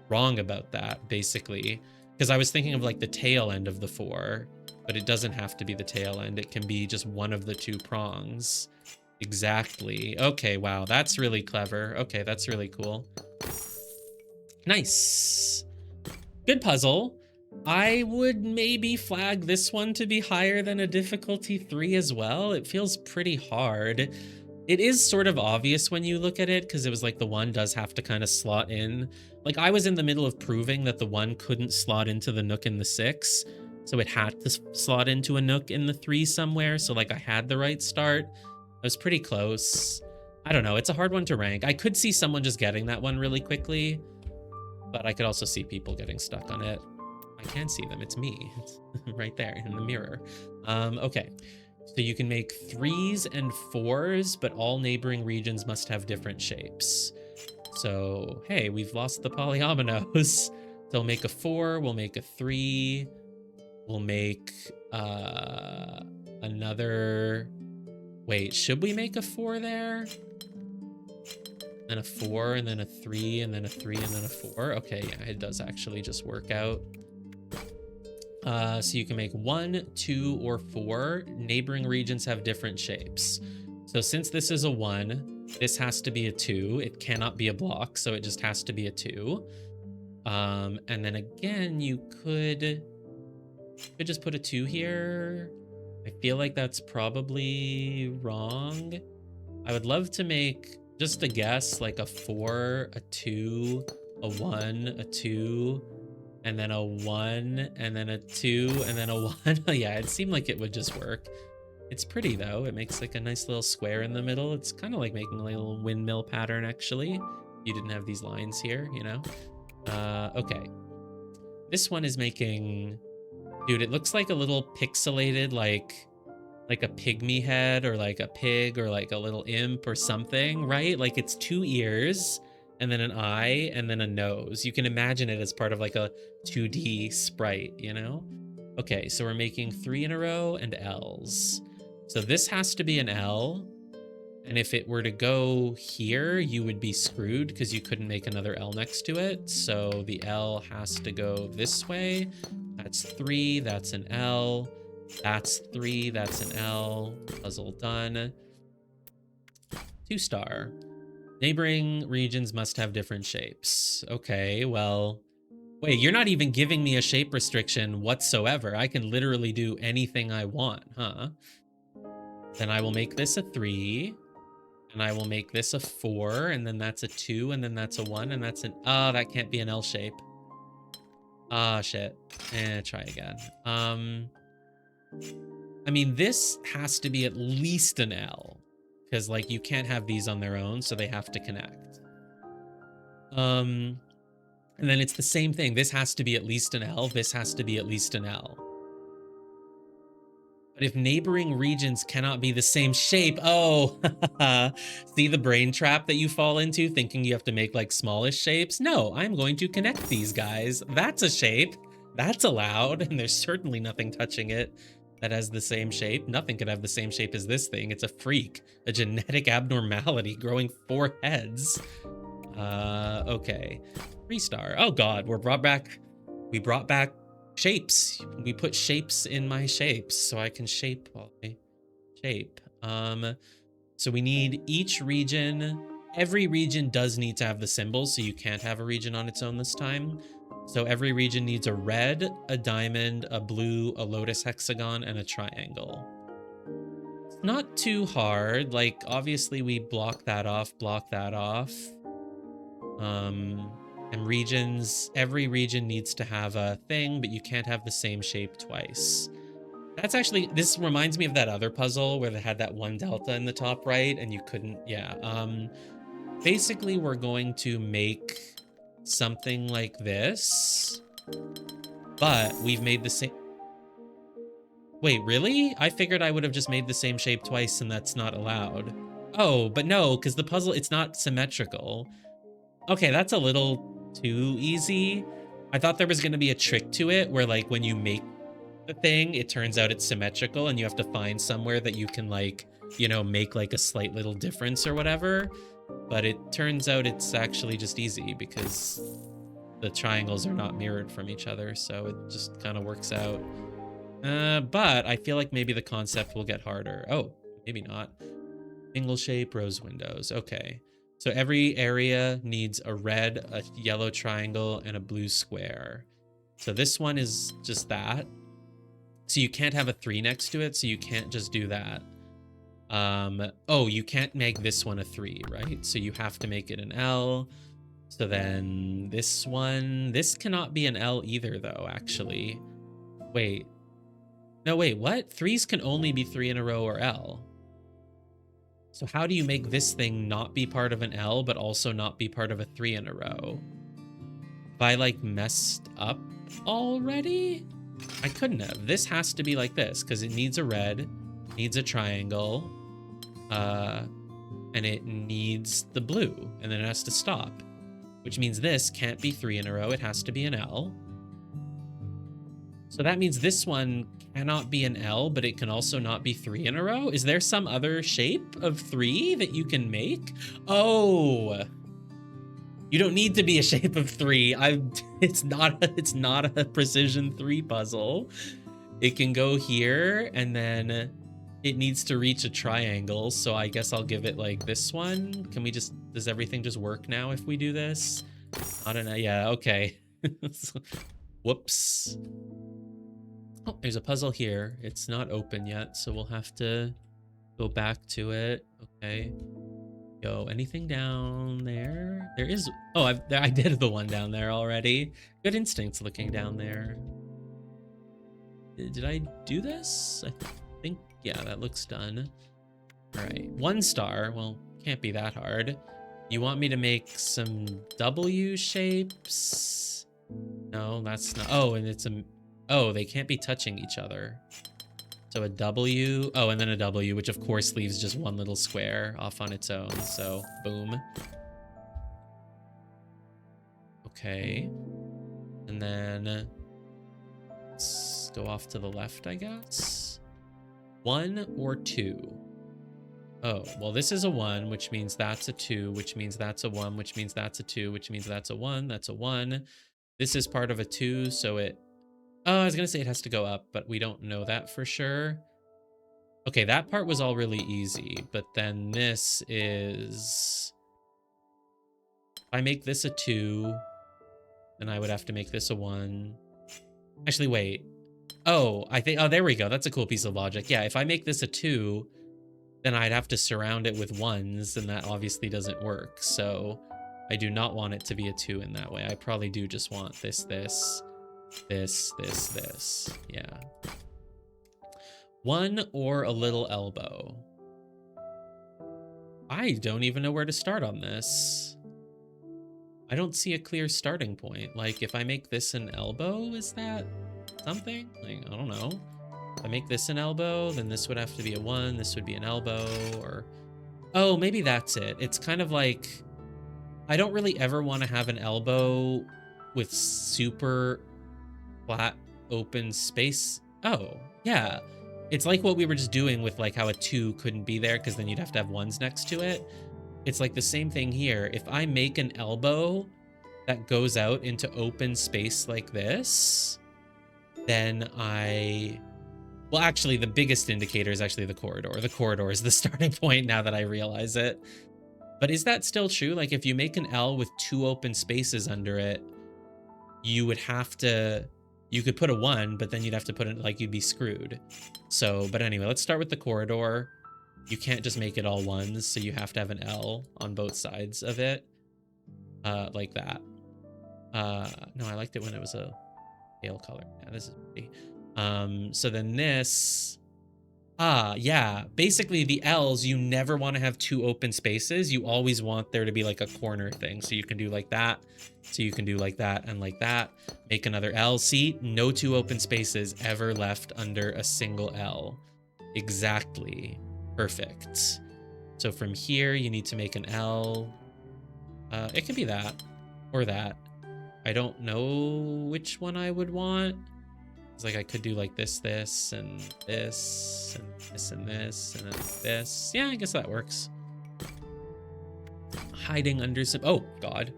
wrong about that, basically, because I was thinking of like the tail end of the 4, but it doesn't have to be the tail end. It can be just one of the 2 prongs. Exactly. Okay, wow, that's really clever. Okay, that's really cool. Nice. Good puzzle. I would maybe flag this one to be higher than a difficulty 3 as well. It feels pretty hard. It is sort of obvious when you look at it, because it was like the 1 does have to kind of slot in. Like I was in the middle of proving that the 1 couldn't slot into the nook in the 6, so it had to slot into a nook in the 3 somewhere. So like I had the right start. I was pretty close. I don't know. It's a hard one to rank. I could see someone just getting that one really quickly, but I could also see people getting stuck on it. I can see them. It's me. It's right there in the mirror. Okay. So you can make 3s and 4s, but all neighboring regions must have different shapes. So, hey, we've lost the polyominoes. So we'll make a 4, we'll make a 3, we'll make another... Wait, should we make a 4 there? And a 4, and then a 3, and then a 3, and then a 4. Okay, yeah, it does actually just work out. So you can make 1, 2, or 4. Neighboring regions have different shapes. So since this is a 1, this has to be a 2. It cannot be a block, so it just has to be a 2. And then again, you could just put a 2 here. I feel like that's probably wrong. I would love to make, just a guess, like a 4, a 2, a 1, a 2, and then a 1, and then a 2, and then a 1. Yeah, it seemed like it would just work. It's pretty, though. It makes like a nice little square in the middle. It's kind of like making a little windmill pattern, actually. You didn't have these lines here, you know? Okay. This one is making... Dude, it looks like a little pixelated, like a pygmy head, or like a pig, or like a little imp or something, right? Like it's 2 ears, and then an eye, and then a nose. You can imagine it as part of like a 2D sprite, you know? Okay, so we're making 3 in a row and L's. So this has to be an L, and if it were to go here, you would be screwed because you couldn't make another L next to it. So the L has to go this way. That's 3, that's an L. That's 3, that's an L. Puzzle done. 2-star. Neighboring regions must have different shapes. Okay, well... Wait, you're not even giving me a shape restriction whatsoever. I can literally do anything I want, huh? Then I will make this a 3. And I will make this a 4. And then that's a 2. And then that's a 1. And that's an... Oh, that can't be an L shape. Ah, shit. Try again. I mean, this has to be at least an L. Because, like, you can't have these on their own, so they have to connect. And then it's the same thing. This has to be at least an L. This has to be at least an L. But if neighboring regions cannot be the same shape, oh, see the brain trap that you fall into thinking you have to make like smallish shapes? No, I'm going to connect these guys. That's a shape. That's allowed. And there's certainly nothing touching it that has the same shape. Nothing could have the same shape as this thing. It's a freak, a genetic abnormality growing 4 heads. Okay. 3-star. Oh God, we brought back shapes. We put shapes in my shapes so I can shape all my shape. So we need each region. Every region does need to have the symbols, so you can't have a region on its own this time. So every region needs a red, a diamond, a blue, a lotus hexagon, and a triangle. It's not too hard. Like, obviously we block that off. And regions, every region needs to have a thing, but you can't have the same shape twice. That's actually, this reminds me of that other puzzle where they had that one delta in the top right and you couldn't, yeah. Basically, we're going to make something like this, but we've made the same. Wait, really? I figured I would have just made the same shape twice and that's not allowed. Oh, but no, because the puzzle, it's not symmetrical. Okay, that's a little too easy. I thought there was going to be a trick to it where like when you make the thing, it turns out it's symmetrical and you have to find somewhere that you can like, you know, make like a slight little difference or whatever. But it turns out it's actually just easy because the triangles are not mirrored from each other. So it just kind of works out. But I feel like maybe the concept will get harder. Oh, maybe not. Single shape, rose windows. Okay. So every area needs a red, a yellow triangle, and a blue square. So this one is just that. So you can't have a 3 next to it, so you can't just do that. Oh, you can't make this one a 3, right? So you have to make it an L. So then this one, this cannot be an L either though, actually. Wait. No, wait, what? 3s can only be 3 in a row or L. So how do you make this thing not be part of an L, but also not be part of a 3 in a row? Have I like messed up already? I couldn't have. This has to be like this because it needs a red, needs a triangle, and it needs the blue, and then it has to stop, which means this can't be 3 in a row. It has to be an L. So that means this one cannot be an L, but it can also not be 3 in a row. Is there some other shape of 3 that you can make? Oh, you don't need to be a shape of 3. It's not a precision 3 puzzle. It can go here and then it needs to reach a triangle. So I guess I'll give it like this one. Can we just, does everything just work now if we do this? I don't know. Yeah, okay. Whoops. Oh, there's a puzzle here. It's not open yet, so we'll have to go back to it. Okay. Yo, anything down there? There is. Oh, I did the one down there already. Good instincts looking down there. Did I do this? I think, yeah, that looks done. All right, 1 star. Well, can't be that hard. You want me to make some W shapes? No, that's not. Oh, and it's a. Oh, they can't be touching each other. So a W. Oh, and then a W, which of course leaves just one little square off on its own. So boom. Okay. And then let's go off to the left, I guess. 1 or 2. Oh, well, this is a 1, which means that's a 2, which means that's a 1, which means that's a 2, which means that's a 1, that's a 1. This is part of a 2, so it... Oh, I was going to say it has to go up, but we don't know that for sure. Okay, that part was all really easy, but then this is... If I make this a 2, then I would have to make this a 1. Actually, wait. Oh, I think... Oh, there we go. That's a cool piece of logic. Yeah, if I make this a 2, then I'd have to surround it with 1s, and that obviously doesn't work. So I do not want it to be a 2 in that way. I probably do just want this, this. Yeah. One or a little elbow. I don't even know where to start on this. I don't see a clear starting point. Like, if I make this an elbow, is that something? Like, I don't know. If I make this an elbow, then this would have to be a 1. This would be an elbow, or... Oh, maybe that's it. It's kind of like... I don't really ever want to have an elbow with super flat open space. Oh, yeah. It's like what we were just doing with like how a 2 couldn't be there because then you'd have to have 1s next to it. It's like the same thing here. If I make an elbow that goes out into open space like this, then well, actually, the biggest indicator is actually the corridor. The corridor is the starting point now that I realize it. But is that still true? Like, if you make an L with 2 open spaces under it, you would have to... You could put a 1, but then you'd have to put it, like, you'd be screwed. So, but anyway, let's start with the corridor. You can't just make it all 1s, so you have to have an L on both sides of it. Like that. No, I liked it when it was a pale color. Yeah, this is pretty. So then this... yeah. Basically, the L's, you never want to have 2 open spaces. You always want there to be, like, a corner thing. So you can do like that. So you can do like that and like that. Make another L. See? No 2 open spaces ever left under a single L. Exactly. Perfect. So from here, you need to make an L. It can be that. Or that. I don't know which one I would want. It's like I could do like this, and this, and this, and this, and then this. Yeah, I guess that works. Hiding under some... Oh, God.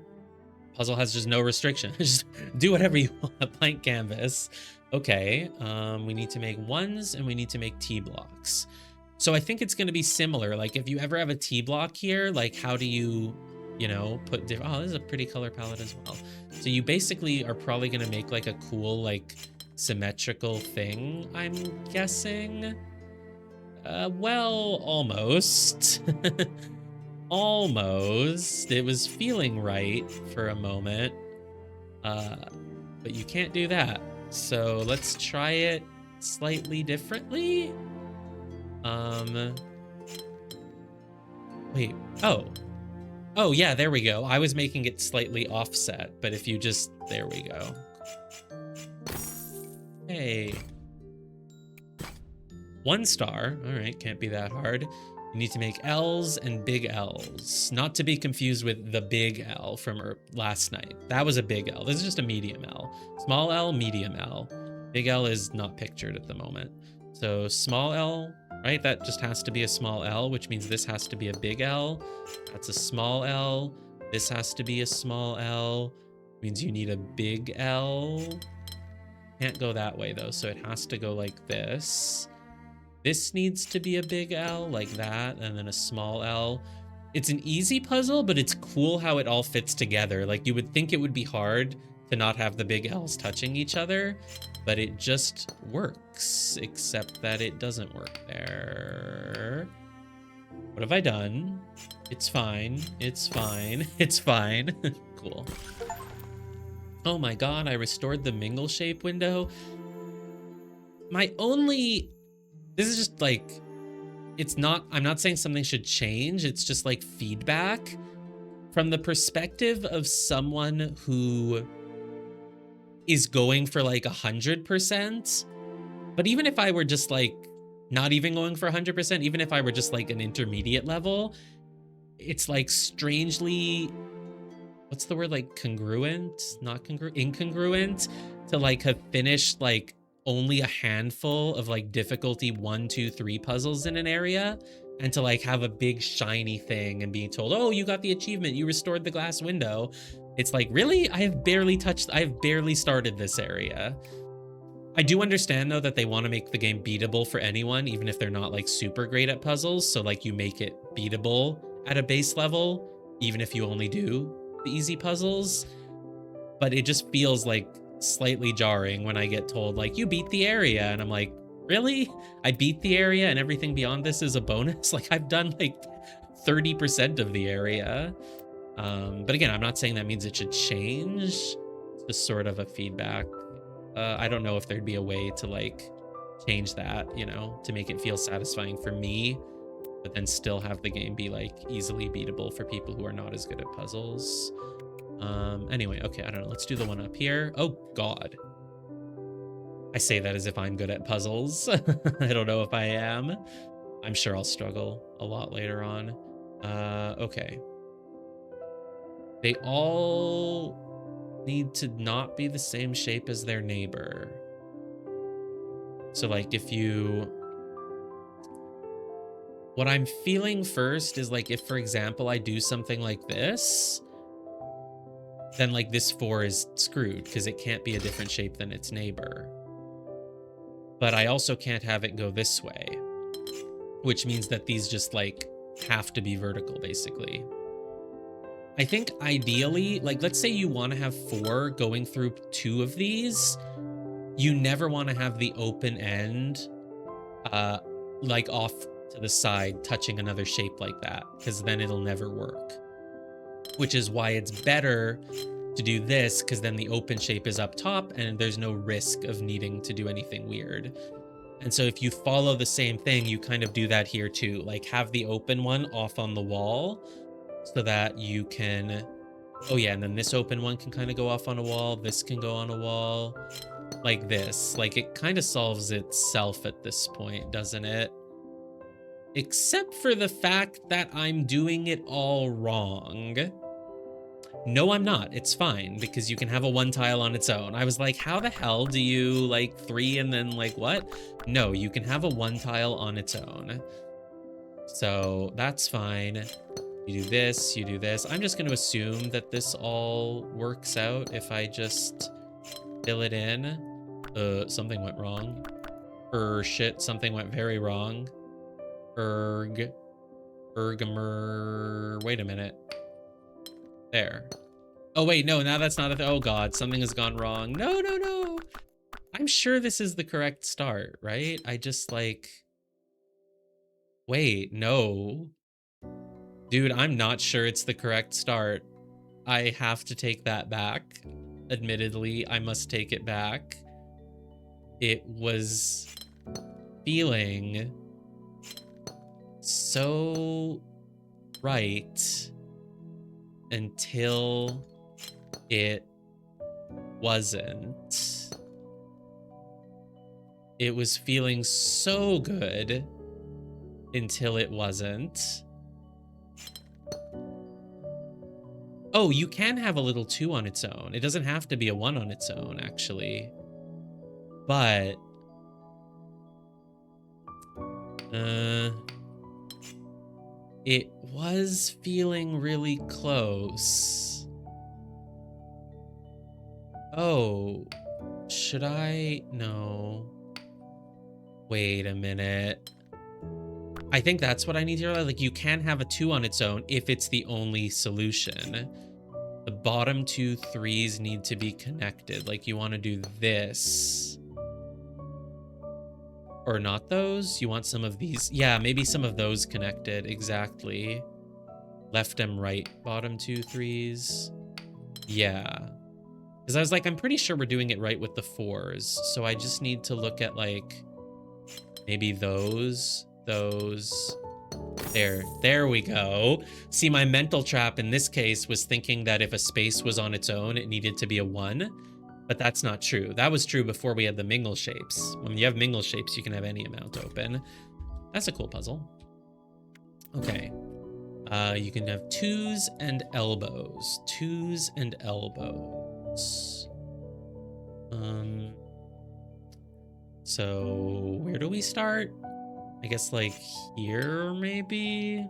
Puzzle has just no restriction. Just do whatever you want. Blank canvas. Okay. We need to make 1s, and we need to make T blocks. So I think it's going to be similar. Like, if you ever have a T block here, like, how do you... You know, put different... Oh, this is a pretty color palette as well. So you basically are probably going to make like a cool, like, symmetrical thing, I'm guessing. Well, almost. Almost. It was feeling right for a moment. But you can't do that. So let's try it slightly differently. Wait. Oh, yeah, there we go. I was making it slightly offset, but if you just... There we go. Hey. 1 star. All right, can't be that hard. You need to make L's and big L's. Not to be confused with the big L from last night. That was a big L. This is just a medium L. Small L, medium L. Big L is not pictured at the moment. So small L, right? That just has to be a small L, which means this has to be a big L. That's a small L. This has to be a small L. Means you need a big L. Can't go that way though, so it has to go like this. This needs to be a big L, like that, and then a small L. It's an easy puzzle, but it's cool how it all fits together. Like, you would think it would be hard to not have the big L's touching each other, but it just works, except that it doesn't work there. What have I done? It's fine. It's fine. It's fine. Cool. Oh my God, I restored the mingle shape window. This is just like, I'm not saying something should change. It's just like feedback from the perspective of someone who is going for like 100%. But even if I were just like, not even going for 100%, even if I were just like an intermediate level, it's like strangely, what's the word, like congruent, not incongruent to like have finished like only a handful of like difficulty 1, 2, 3 puzzles in an area, and to like have a big shiny thing and being told, oh, you got the achievement, you restored the glass window. It's like, really? I have barely started this area. I do understand though that they want to make the game beatable for anyone, even if they're not like super great at puzzles. So like you make it beatable at a base level, even if you only do the easy puzzles. But it just feels like slightly jarring when I get told like, you beat the area, and I'm like, really? I beat the area and everything beyond this is a bonus? Like, I've done like 30% of the area. But again, I'm not saying that means it should change. It's just sort of a feedback I don't know if there'd be a way to like change that, you know, to make it feel satisfying for me, but then still have the game be like easily beatable for people who are not as good at puzzles. Anyway, okay, I don't know. Let's do the one up here. Oh God. I say that as if I'm good at puzzles. I don't know if I am. I'm sure I'll struggle a lot later on. Okay. They all need to not be the same shape as their neighbor. So like if you... What I'm feeling first is like if, for example, I do something like this, then like this 4 is screwed because it can't be a different shape than its neighbor. But I also can't have it go this way, which means that these just like have to be vertical basically. I think ideally, like let's say you want to have 4 going through 2 of these, you never want to have the open end like off to the side touching another shape like that, because then it'll never work. Which is why it's better to do this, because then the open shape is up top and there's no risk of needing to do anything weird. And so if you follow the same thing, you kind of do that here too, like have the open one off on the wall so that you can, oh yeah, and then this open one can kind of go off on a wall, this can go on a wall, like this. Like it kind of solves itself at this point, doesn't it? Except for the fact that I'm doing it all wrong. No, I'm not. It's fine, because you can have a 1 tile on its own. I was like, how the hell do you, like, 3 and then, like, what? No, you can have a 1 tile on its own. So, that's fine. You do this, you do this. I'm just going to assume that this all works out if I just fill it in. Something went wrong. Shit, something went very wrong. Ergamer. Wait a minute. There. Oh, wait, no, now that's not a oh, God, something has gone wrong. No, no, no. I'm sure this is the correct start, right? I just, like... Wait, no. Dude, I'm not sure it's the correct start. I have to take that back. Admittedly, I must take it back. It was feeling so right until it wasn't. It was feeling so good until it wasn't. Oh, you can have a little 2 on its own. It doesn't have to be a 1 on its own, actually. But... it was feeling really close. Oh, should I? No. Wait a minute. I think that's what I need here. Like, you can have a 2 on its own if it's the only solution. The bottom 2 3s need to be connected. Like, you want to do this. Or not those? You want some of these? Yeah, maybe some of those connected. Exactly. Left and right bottom 2 3s. Yeah. Because I was like, I'm pretty sure we're doing it right with the 4s. So I just need to look at, like, maybe those. There we go. See, my mental trap in this case was thinking that if a space was on its own, it needed to be a 1. But that's not true. That was true before we had the mingle shapes. When you have mingle shapes, you can have any amount open. That's a cool puzzle. Okay. You can have 2s and elbows. 2s and elbows. So where do we start? I guess like here, maybe?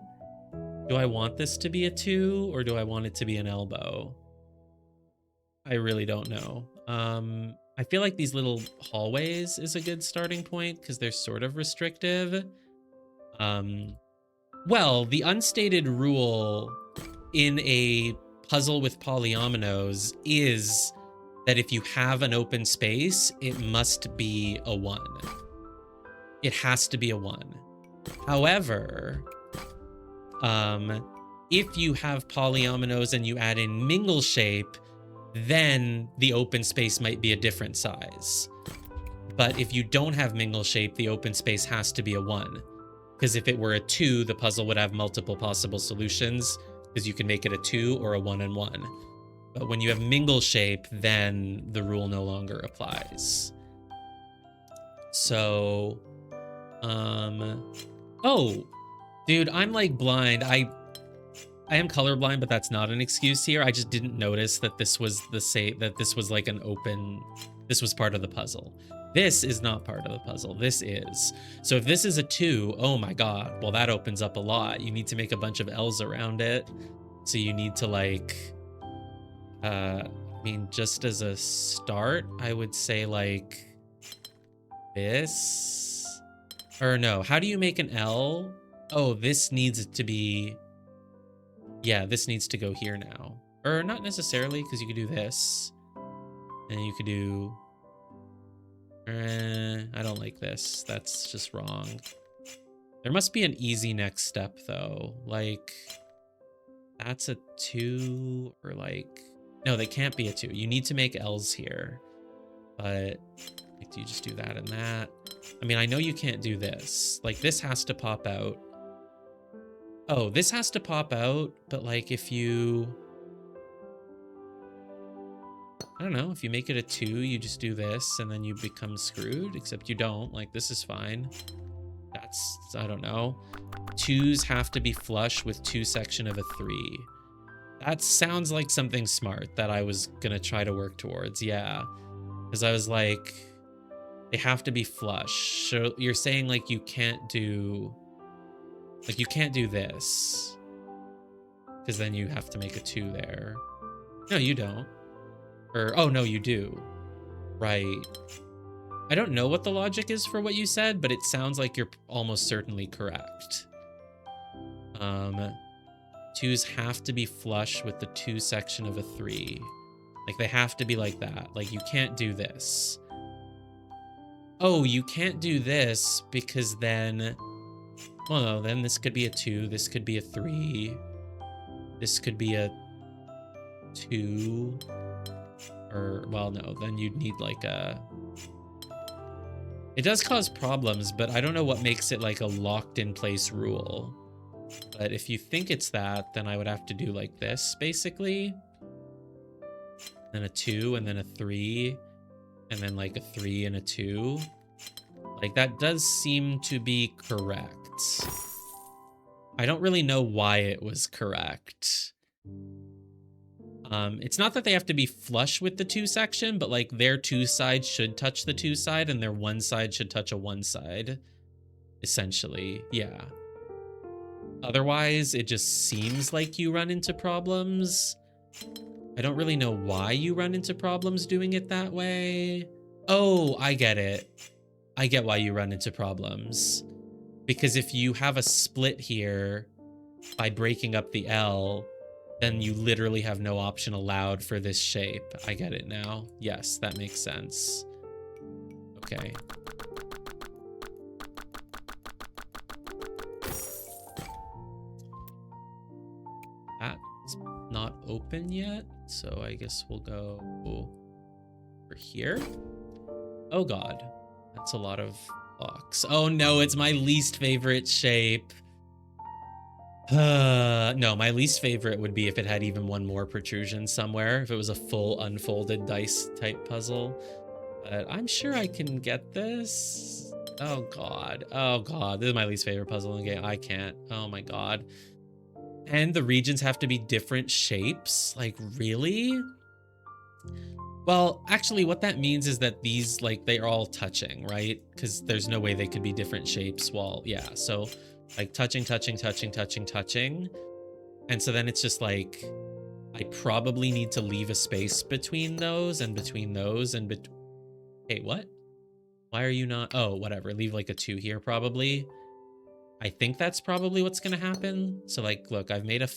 Do I want this to be a 2 or do I want it to be an elbow? I really don't know. I feel like these little hallways is a good starting point because they're sort of restrictive. Well, the unstated rule in a puzzle with polyominoes is that if you have an open space, it must be a 1. It has to be a 1. However, if you have polyominoes and you add in mingle shape, then the open space might be a different size. But if you don't have mingle shape, the open space has to be a 1. Because if it were a 2, the puzzle would have multiple possible solutions, because you can make it a 2 or a 1 and 1. But when you have mingle shape, then the rule no longer applies. So, oh, dude, I'm like blind. I am colorblind, but that's not an excuse here. I just didn't notice that this was this was like an open, this was part of the puzzle. This is not part of the puzzle. This is. So if this is a 2, oh my God, well, that opens up a lot. You need to make a bunch of L's around it. So you need to like, I mean, just as a start, I would say like this, or no, how do you make an L? Oh, this needs to be, yeah, this needs to go here now. Or not necessarily, because you could do this. And you could do, I don't like this. That's just wrong. There must be an easy next step though. Like, that's a 2, or like, no, they can't be a 2. You need to make L's here. But like, do you just do that and that? I mean, I know you can't do this. Like, this has to pop out. Oh, this has to pop out, but like if you, I don't know, if you make it a 2, you just do this and then you become screwed, except you don't. Like, this is fine. That's, I don't know. 2s have to be flush with 2 section of a 3. That sounds like something smart that I was gonna try to work towards, yeah. Because I was like, they have to be flush. So you're saying like you can't do, like you can't do this. Because then you have to make a 2 there. No, you don't. Or, oh no, you do. Right. I don't know what the logic is for what you said, but it sounds like you're almost certainly correct. 2s have to be flush with the 2 section of a 3. Like, they have to be like that. Like, you can't do this. Oh, you can't do this because then, well, no, then this could be a 2. This could be a 3. This could be a 2. Or, well, no, then you'd need like a, it does cause problems, but I don't know what makes it like a locked in place rule. But if you think it's that, then I would have to do like this, basically. Then a 2, and then a 3, and then like a 3 and a 2. Like, that does seem to be correct. I don't really know why it was correct. It's not that they have to be flush with the 2 section, but like their 2 sides should touch the 2 side and their 1 side should touch a 1 side. Essentially, yeah. Otherwise, it just seems like you run into problems. I don't really know why you run into problems doing it that way. Oh, I get it. I get why you run into problems. Because if you have a split here by breaking up the L, then you literally have no option allowed for this shape. I get it now. Yes, that makes sense. Okay. That's not open yet, so I guess we'll go over here. Oh God, that's a lot of blocks. Oh no, it's my least favorite shape. No, my least favorite would be if it had even one more protrusion somewhere, if it was a full unfolded dice type puzzle. But I'm sure I can get this. Oh God. Oh God. This is my least favorite puzzle in the game. I can't. Oh my God. And the regions have to be different shapes. Like, really? Well, actually, what that means is that these, like, they are all touching, right? Because there's no way they could be different shapes. Well, yeah. So, like, touching, touching, touching, touching, touching. And so then it's just like, I probably need to leave a space between those and between those and hey, what? Why are you not? Oh, whatever. Leave like a 2 here, probably. I think that's probably what's going to happen. So, like, look, I've made a,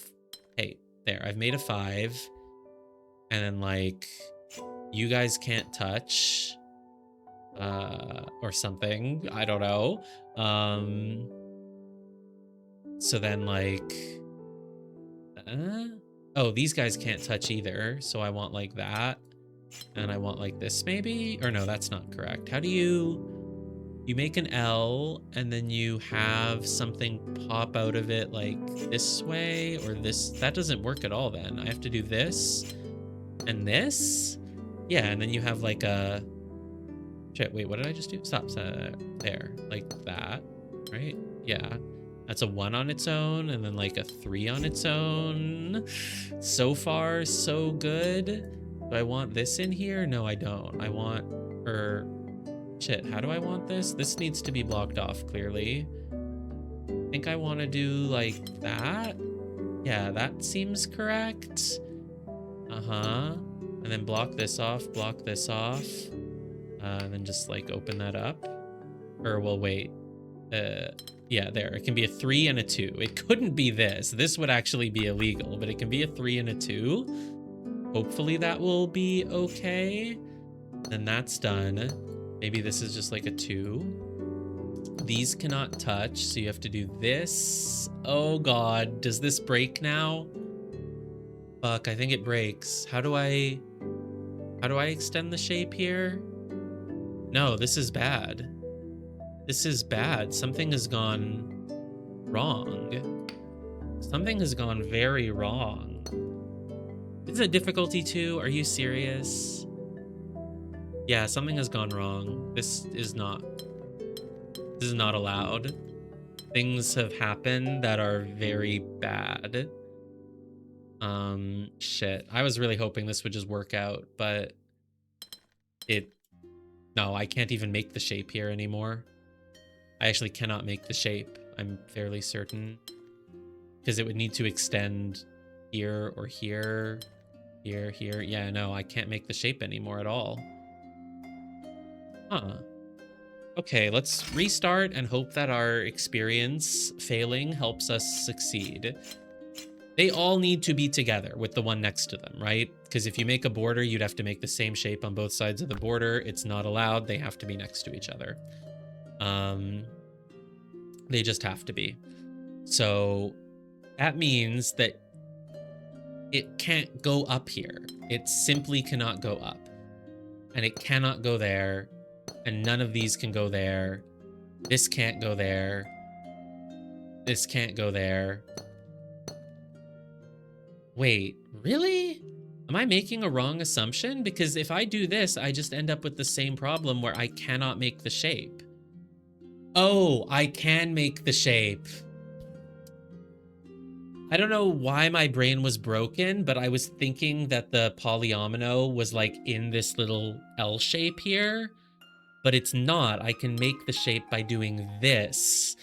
hey, there, I've made a 5. And then, like, you guys can't touch, or something. I don't know. So then, like, Oh, these guys can't touch either. So I want like that. And I want like this maybe? Or no, that's not correct. How do you make an L and then you have something pop out of it like this way or this? That doesn't work at all then. I have to do this and this? Yeah, and then you have like a... Shit, wait, what did I just do? Stop, there, like that, right? Yeah, that's a 1 on its own and then like a 3 on its own. So far, so good. Do I want this in here? No, I don't. I want, or shit, how do I want this? This needs to be blocked off clearly. I think I want to do like that. Yeah, that seems correct. Uh-huh. And then block this off, and then just like open that up. Or well, wait. Yeah, there. It can be a 3 and a 2. It couldn't be this. This would actually be illegal, but it can be a 3 and a 2. Hopefully that will be okay. Then that's done. Maybe this is just like a 2. These cannot touch, so you have to do this. Oh god, does this break now? Fuck, I think it breaks. How do I extend the shape here? No, this is bad. This is bad. Something has gone wrong. Something has gone very wrong. This is a difficulty 2. Are you serious? Yeah, something has gone wrong. This is not allowed. Things have happened that are very bad. Shit. I was really hoping this would just work out, but no, I can't even make the shape here anymore. I actually cannot make the shape. I'm fairly certain. Because it would need to extend here or here, here, here. Yeah, no, I can't make the shape anymore at all. Huh. Okay, let's restart and hope that our experience failing helps us succeed. They all need to be together with the one next to them, right? Because if you make a border, you'd have to make the same shape on both sides of the border. It's not allowed. They have to be next to each other. They just have to be. So that means that it can't go up here. It simply cannot go up. And it cannot go there. And none of these can go there. This can't go there. This can't go there. Wait, really? Am I making a wrong assumption? Because if I do this, I just end up with the same problem where I cannot make the shape. Oh, I can make the shape. I don't know why my brain was broken, but I was thinking that the polyomino was like in this little L shape here, but it's not. I can make the shape by doing this.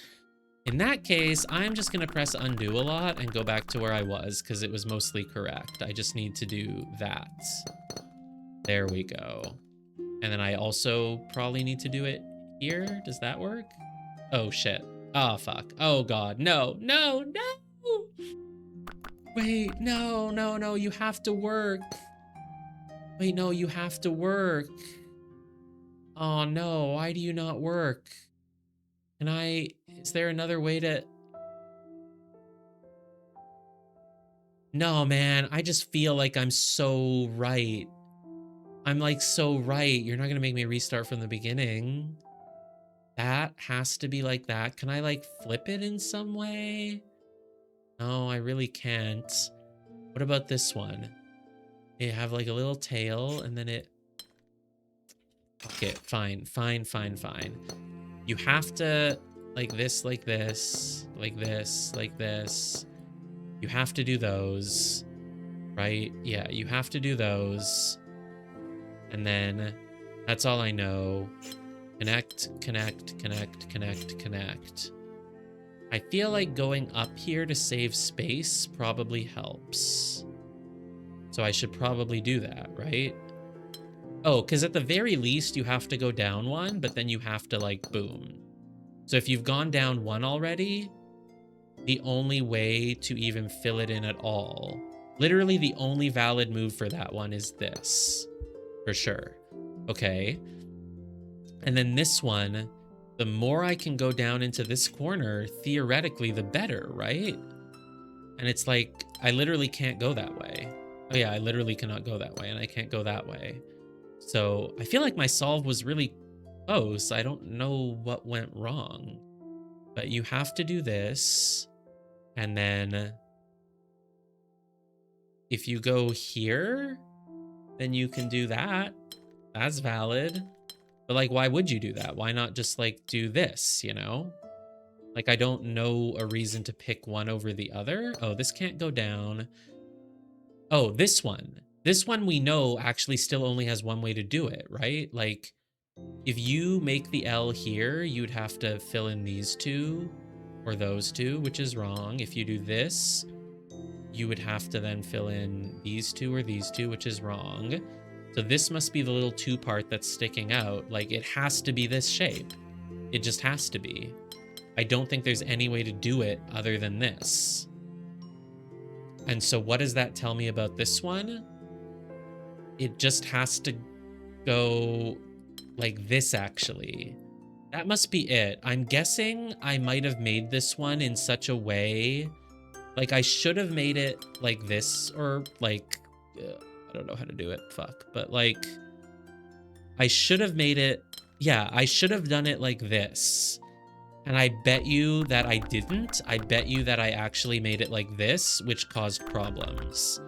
In that case, I'm just going to press undo a lot and go back to where I was because it was mostly correct. I just need to do that. There we go. And then I also probably need to do it here. Does that work? Oh, shit. Oh, fuck. Oh, God. No, no, no. Wait, no, no, no. You have to work. Wait, no, you have to work. Oh, no. Why do you not work? Can I... Is there another way to... No, man. I just feel like I'm so right. I'm like so right. You're not going to make me restart from the beginning. That has to be like that. Can I like flip it in some way? No, I really can't. What about this one? You have like a little tail and then it... Okay, fine, fine, fine, fine. You have to... Like this, like this, like this, like this. You have to do those, right? Yeah, you have to do those. And then that's all I know. Connect, connect, connect, connect, connect. I feel like going up here to save space probably helps. So I should probably do that, right? Oh, because at the very least you have to go down one, but then you have to like boom. So if you've gone down one already, the only way to even fill it in at all, literally the only valid move for that one is this, for sure. Okay. And then this one, the more I can go down into this corner, theoretically, the better, right? And it's like, I literally can't go that way. Oh yeah, I literally cannot go that way, and I can't go that way. So I feel like my solve was really close. I don't know what went wrong. But you have to do this. And then if you go here, then you can do that. That's valid. But like, why would you do that? Why not just like do this, you know? Like, I don't know a reason to pick one over the other. Oh, this can't go down. Oh, this one. This one we know actually still only has one way to do it, right? Like, if you make the L here, you'd have to fill in these two or those two, which is wrong. If you do this, you would have to then fill in these two or these two, which is wrong. So this must be the little two part that's sticking out. Like, it has to be this shape. It just has to be. I don't think there's any way to do it other than this. And so what does that tell me about this one? It just has to go like this, actually. That must be it. I'm guessing I might have made this one in such a way, like I should have made it like this, or like, I don't know how to do it, fuck. But like, I should have made it, yeah, I should have done it like this. And I bet you that I didn't. I bet you that I actually made it like this, which caused problems.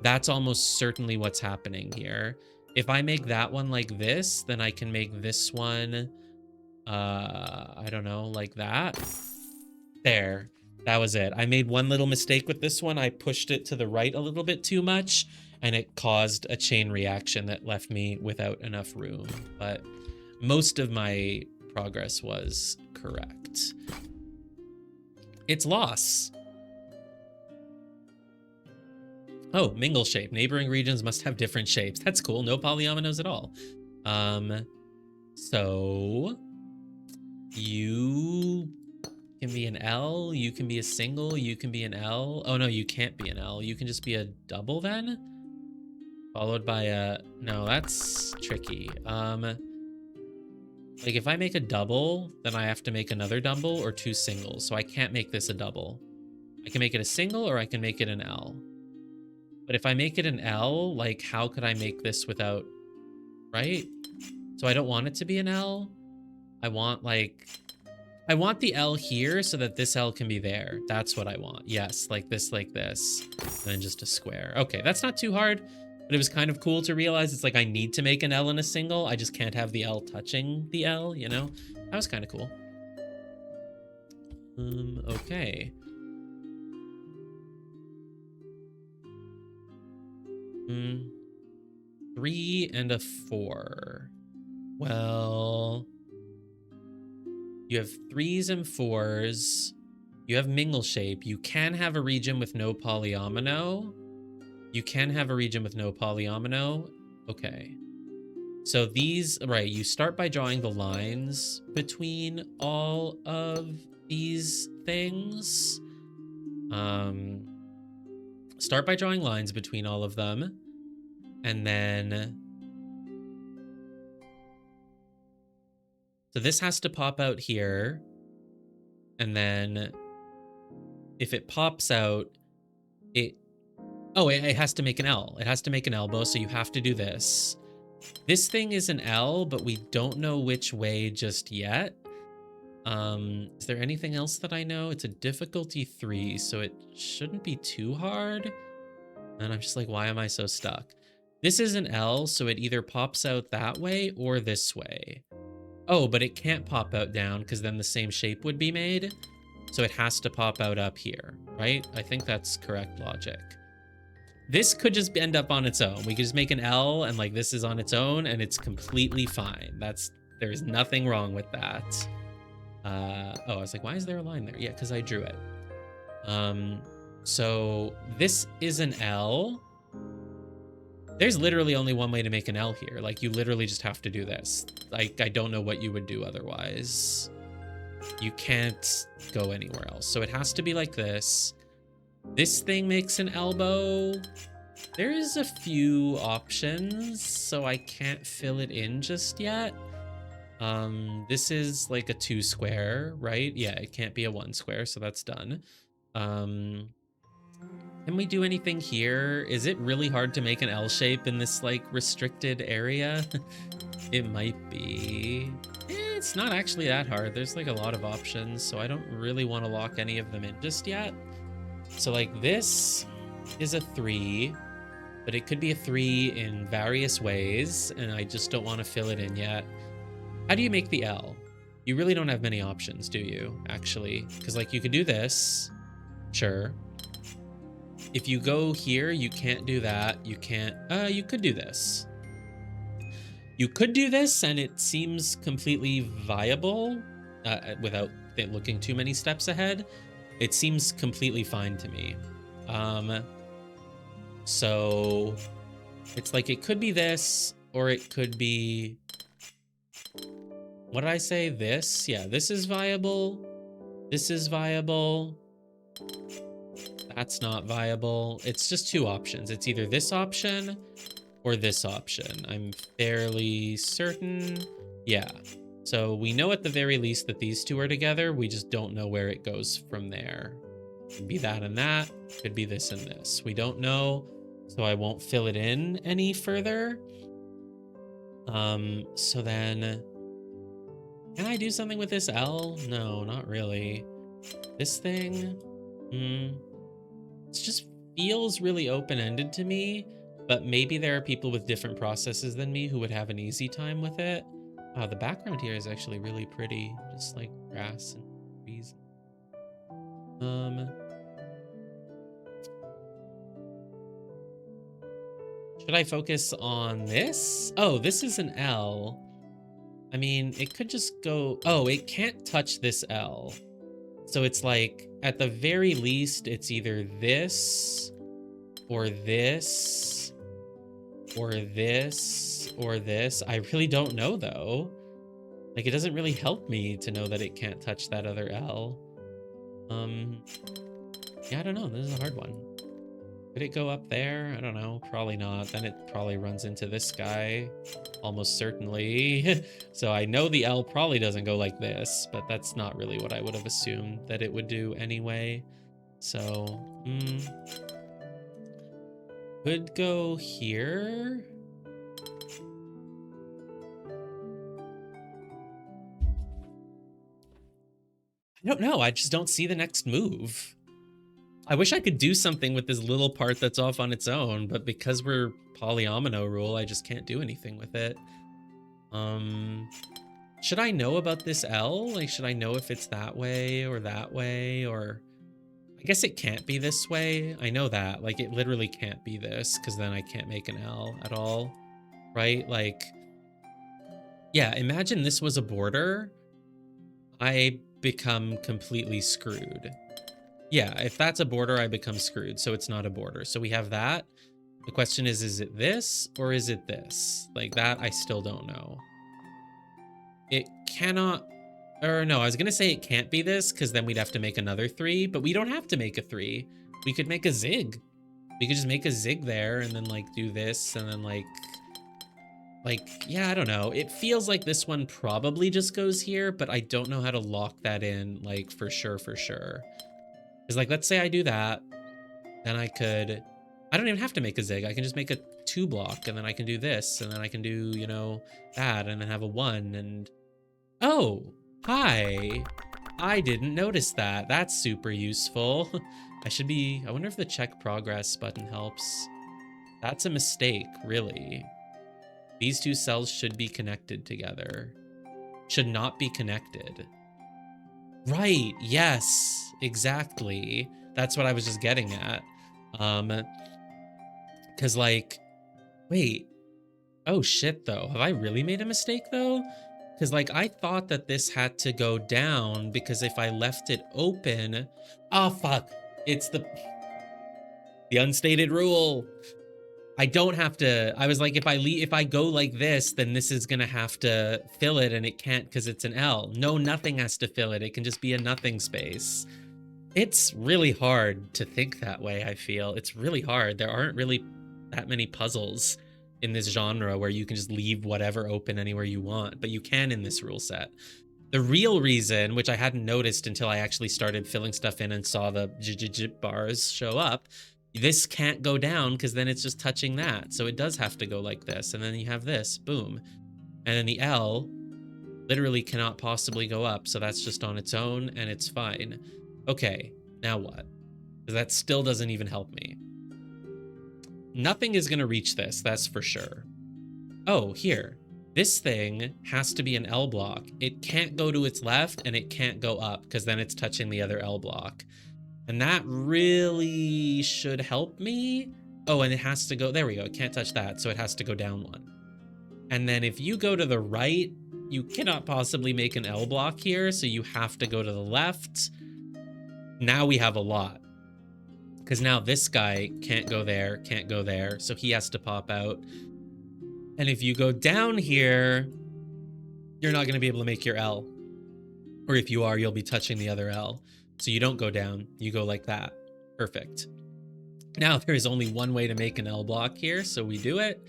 That's almost certainly what's happening here. If I make that one like this, then I can make this one, I don't know, like that. There, that was it. I made one little mistake with this one. I pushed it to the right a little bit too much, and it caused a chain reaction that left me without enough room. But most of my progress was correct. It's loss. Oh, mingle shape. Neighboring regions must have different shapes. That's cool. No polyominoes at all. So you can be an L, you can be a single, you can be an L. Oh no, you can't be an L. You can just be a double then? Followed by a, no, that's tricky. Like if I make a double, then I have to make another double or two singles. So I can't make this a double. I can make it a single or I can make it an L. But if I make it an L, like how could I make this without, right? So I don't want it to be an L. I want like, I want the L here so that this L can be there. That's what I want. Yes, like this, and then just a square. Okay, that's not too hard, but it was kind of cool to realize it's like I need to make an L in a single. I just can't have the L touching the L, you know? That was kind of cool. Okay. Three and a 4. Well, you have 3s and 4s. You have mingle shape. You can have a region with no polyomino. You can have a region with no polyomino. Okay. So these, right, you start by drawing the lines between all of these things. Start by drawing lines between all of them. And then, so this has to pop out here. And then if it pops out, it has to make an L. It has to make an elbow, so you have to do this. This thing is an L, but we don't know which way just yet. Is there anything else that I know? It's a difficulty 3, so it shouldn't be too hard. And I'm just like, why am I so stuck? This is an L, so it either pops out that way or this way. Oh, but it can't pop out down because then the same shape would be made. So it has to pop out up here, right? I think that's correct logic. This could just end up on its own. We could just make an L and like this is on its own and it's completely fine. There's nothing wrong with that. Oh, I was like, why is there a line there? Yeah, because I drew it. So this is an L. There's literally only one way to make an L here. Like you literally just have to do this. Like I don't know what you would do otherwise. You can't go anywhere else. So it has to be like this. This thing makes an elbow. There is a few options, so I can't fill it in just yet. This is like a 2 square, right? Yeah, it can't be a 1 square, so that's done. Can we do anything here? Is it really hard to make an L shape in this like restricted area? It might be. It's not actually that hard. There's like a lot of options, so I don't really want to lock any of them in just yet. So like this is a 3, but it could be a 3 in various ways, and I just don't want to fill it in yet. How do you make the L? You really don't have many options, do you, actually? Because like you could do this, sure. If you go here, you can't do that. You can't, you could do this. You could do this, and it seems completely viable without looking too many steps ahead. It seems completely fine to me. So it's like it could be this, or it could be, what did I say? This? Yeah, this is viable. This is viable. That's not viable. It's just 2 options. It's either this option or this option. I'm fairly certain. Yeah. So we know at the very least that these 2 are together. We just don't know where it goes from there. Could be that and that. Could be this and this. We don't know, so I won't fill it in any further. So then, can I do something with this L? No, not really. This thing, it just feels really open-ended to me, but maybe there are people with different processes than me who would have an easy time with it. The background here is actually really pretty, just like grass and trees. Should I focus on this? Oh, this is an L. I mean, it could just go, oh, it can't touch this L. So it's like, at the very least, it's either this, or this, or this, or this. I really don't know, though. Like, it doesn't really help me to know that it can't touch that other L. Yeah, I don't know. This is a hard one. Could it go up there? I don't know. Probably not. Then it probably runs into this guy. Almost certainly. So I know the L probably doesn't go like this, but that's not really what I would have assumed that it would do anyway. So, could go here. I don't know. I just don't see the next move. I wish I could do something with this little part that's off on its own, but because we're polyomino rule, I just can't do anything with it. Should I know about this L? Like, should I know if it's that way, or I guess it can't be this way. I know that. Like, it literally can't be this, because then I can't make an L at all, right? Like, yeah, imagine this was a border. I become completely screwed. Yeah, if that's a border, I become screwed, so it's not a border. So we have that. The question is it this or is it this? Like, that I still don't know. It cannot, or no, I was gonna say it can't be this, because then we'd have to make another 3, but we don't have to make a 3. We could make a zig. We could just make a zig there and then like do this and then like, yeah, I don't know. It feels like this one probably just goes here, but I don't know how to lock that in, like, for sure. Because, like, let's say I do that, then I don't even have to make a zig. I can just make a 2 block, and then I can do this, and then I can do, you know, that, and then have a 1, and... Oh, hi. I didn't notice that. That's super useful. I wonder if the check progress button helps. That's a mistake, really. These 2 cells should be connected together. Should not be connected. Right, yes, exactly. That's what I was just getting at. Because, like, wait. Oh, shit, though. Have I really made a mistake, though? Because, like, I thought that this had to go down, because if I left it open... Oh, fuck. It's the unstated rule. I don't have to... I was like, if I go like this, then this is gonna have to fill it, and it can't because it's an L. No, nothing has to fill it. It can just be a nothing space. It's really hard to think that way, I feel. It's really hard. There aren't really that many puzzles in this genre where you can just leave whatever open anywhere you want, but you can in this rule set. The real reason, which I hadn't noticed until I actually started filling stuff in and saw the bars show up, this can't go down because then it's just touching that. So it does have to go like this. And then you have this, boom. And then the L literally cannot possibly go up. So that's just on its own and it's fine. Okay, now what? Because that still doesn't even help me. Nothing is going to reach this, that's for sure. Oh, here. This thing has to be an L block. It can't go to its left and it can't go up because then it's touching the other L block. And that really should help me. Oh, and it has to go, there we go. It can't touch that, so it has to go down one. And then if you go to the right, you cannot possibly make an L block here, so you have to go to the left. Now we have a lot. Because now this guy can't go there, so he has to pop out. And if you go down here, you're not going to be able to make your L. Or if you are, you'll be touching the other L. So you don't go down, you go like that. Perfect. Now there is only one way to make an L block here, so we do it.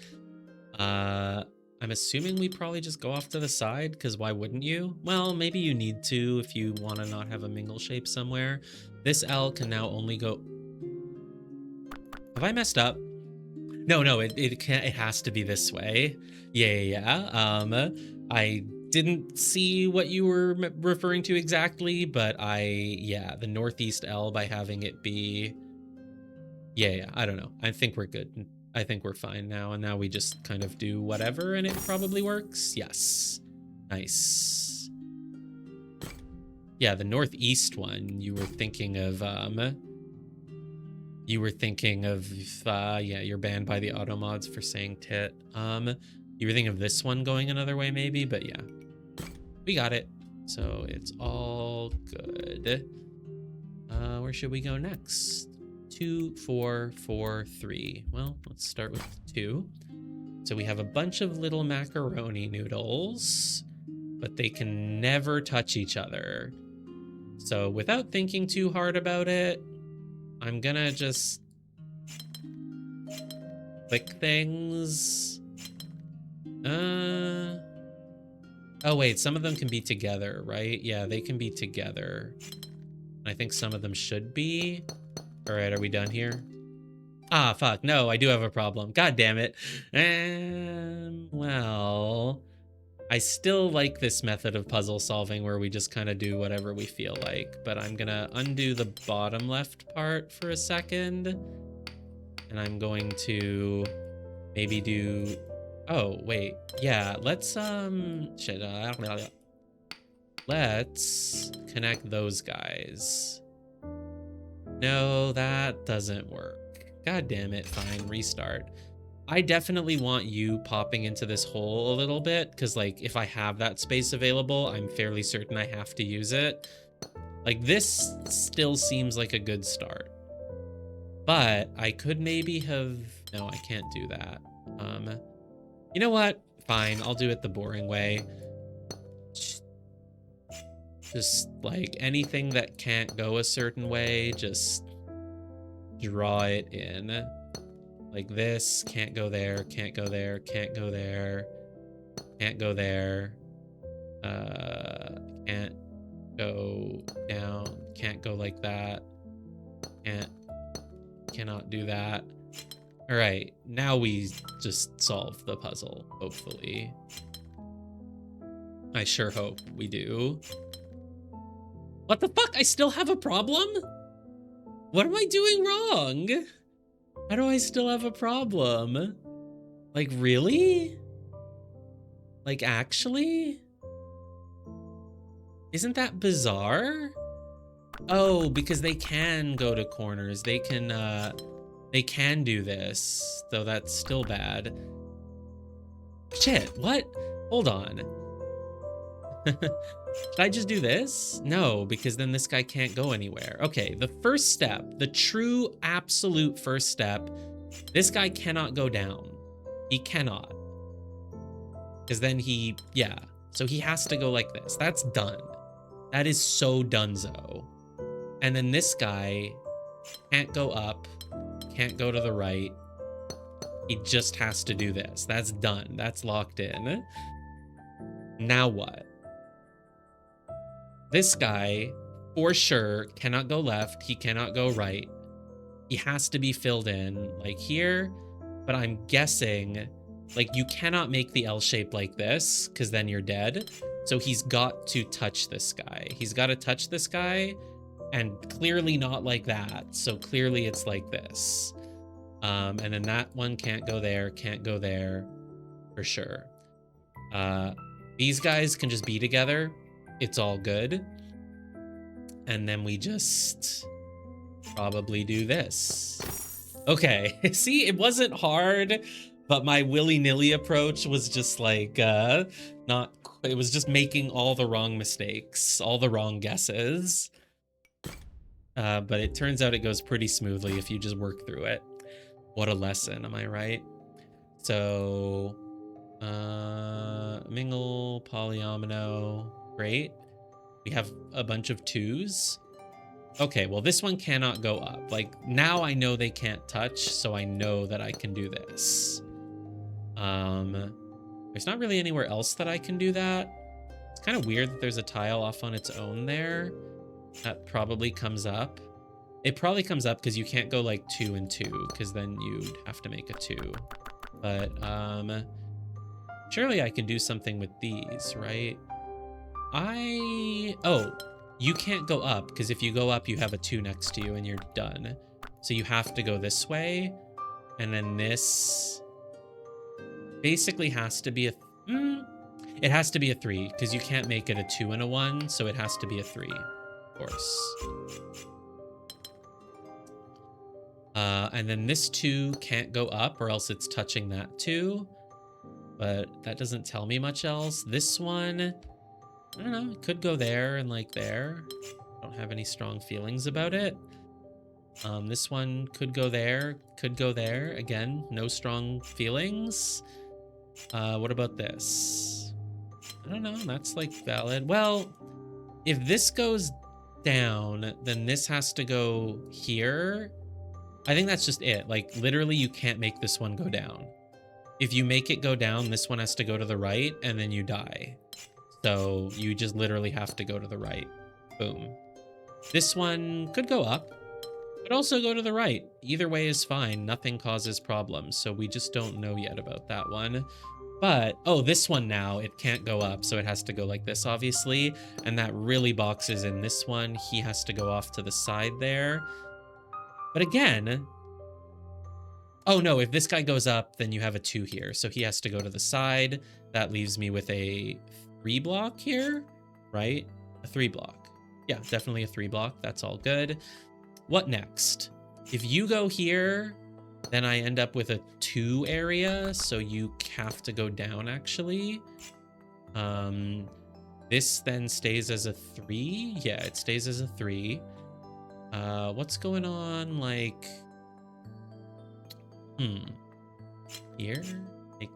I'm assuming we probably just go off to the side, because why wouldn't you? Well, maybe you need to if you want to not have a mingle shape somewhere. This L can now only go... Have I messed up? No, it can't. It has to be this way. Yeah. I didn't see what you were referring to exactly, but the northeast L by having it be... Yeah, I don't know. I think we're good. I think we're fine now, and now we just kind of do whatever, and it probably works. Yes. Nice. Yeah, the northeast one, you were thinking of, yeah, you're banned by the auto mods for saying tit. You were thinking of this one going another way maybe, but yeah. We got it. So it's all good. Where should we go next? 2, 4, 4, 3. Well, let's start with 2. So we have a bunch of little macaroni noodles, but they can never touch each other. So without thinking too hard about it, I'm gonna just click things. Oh wait, some of them can be together, right? Yeah, they can be together. I think some of them should be. All right, are we done here? Ah, fuck, no, I do have a problem. God damn it. Well, I still like this method of puzzle solving where we just kind of do whatever we feel like, but I'm gonna undo the bottom left part for a second. And I'm going to maybe do, oh, wait, yeah, let's, let's connect those guys. No, that doesn't work. God damn it, fine, restart. I definitely want you popping into this hole a little bit, because like if I have that space available, I'm fairly certain I have to use it. Like this still seems like a good start. But I could maybe have, no, I can't do that. You know what? Fine, I'll do it the boring way. Just like anything that can't go a certain way, just draw it in. Like this, can't go there, can't go there, can't go there, can't go there, can't go down, can't go like that, cannot do that. All right, now we just solve the puzzle, hopefully. I sure hope we do. What the fuck? I still have a problem? What am I doing wrong? How do I still have a problem? Like, really? Like, actually? Isn't that bizarre? Oh, because they can go to corners. They can do this, though that's still bad. Shit, what? Hold on. Should I just do this? No, because then this guy can't go anywhere. Okay, the first step, the true absolute first step, this guy cannot go down. He cannot. Because then he, yeah. So he has to go like this. That's done. That is so donezo. And then this guy can't go up, can't go to the right. He just has to do this. That's done. That's locked in. Now what? This guy, for sure, cannot go left. He cannot go right. He has to be filled in like here, but I'm guessing like you cannot make the L shape like this because then you're dead. So he's got to touch this guy. He's got to touch this guy, and clearly not like that. So clearly it's like this. And then that one can't go there for sure. These guys can just be together. It's all good. And then we just probably do this. Okay, see, it wasn't hard, but my willy-nilly approach was just like, it was just making all the wrong mistakes, all the wrong guesses. But it turns out it goes pretty smoothly if you just work through it. What a lesson, am I right? So, mingle, polyomino, great. We have a bunch of 2s. Okay, well, this one cannot go up. Like, now I know they can't touch, so I know that I can do this. There's not really anywhere else that I can do that. It's kind of weird that there's a tile off on its own there. That probably comes up. It probably comes up because you can't go like 2 and 2, because then you'd have to make a 2. But, surely I can do something with these, right? Oh, you can't go up, because if you go up, you have a 2 next to you and you're done. So you have to go this way. And then this basically has to be it has to be a 3, because you can't make it a 2 and a 1, so it has to be a 3, of course. And then this 2 can't go up, or else it's touching that 2. But that doesn't tell me much else. This one, I don't know, it could go there and like there. I don't have any strong feelings about it. This one could go there, could go there. Again, no strong feelings. What about this? I don't know, that's like valid. Well, if this goes down, then this has to go here. I think that's just it. Like, literally, you can't make this one go down. If you make it go down, this one has to go to the right, and then you die. So you just literally have to go to the right. Boom. This one could go up, but also go to the right. Either way is fine. Nothing causes problems, so we just don't know yet about that one. But, oh, this one now, it can't go up, so it has to go like this, obviously. And that really boxes in this one. He has to go off to the side there. But again, oh no, if this guy goes up, then you have a 2 here. So he has to go to the side. That leaves me with a 3 block here, right? A 3 block. Yeah, definitely a 3 block. That's all good. What next? If you go here, then I end up with a 2 area. So you have to go down, actually. This then stays as a 3. Yeah, it stays as a 3. What's going on, like, here? Like,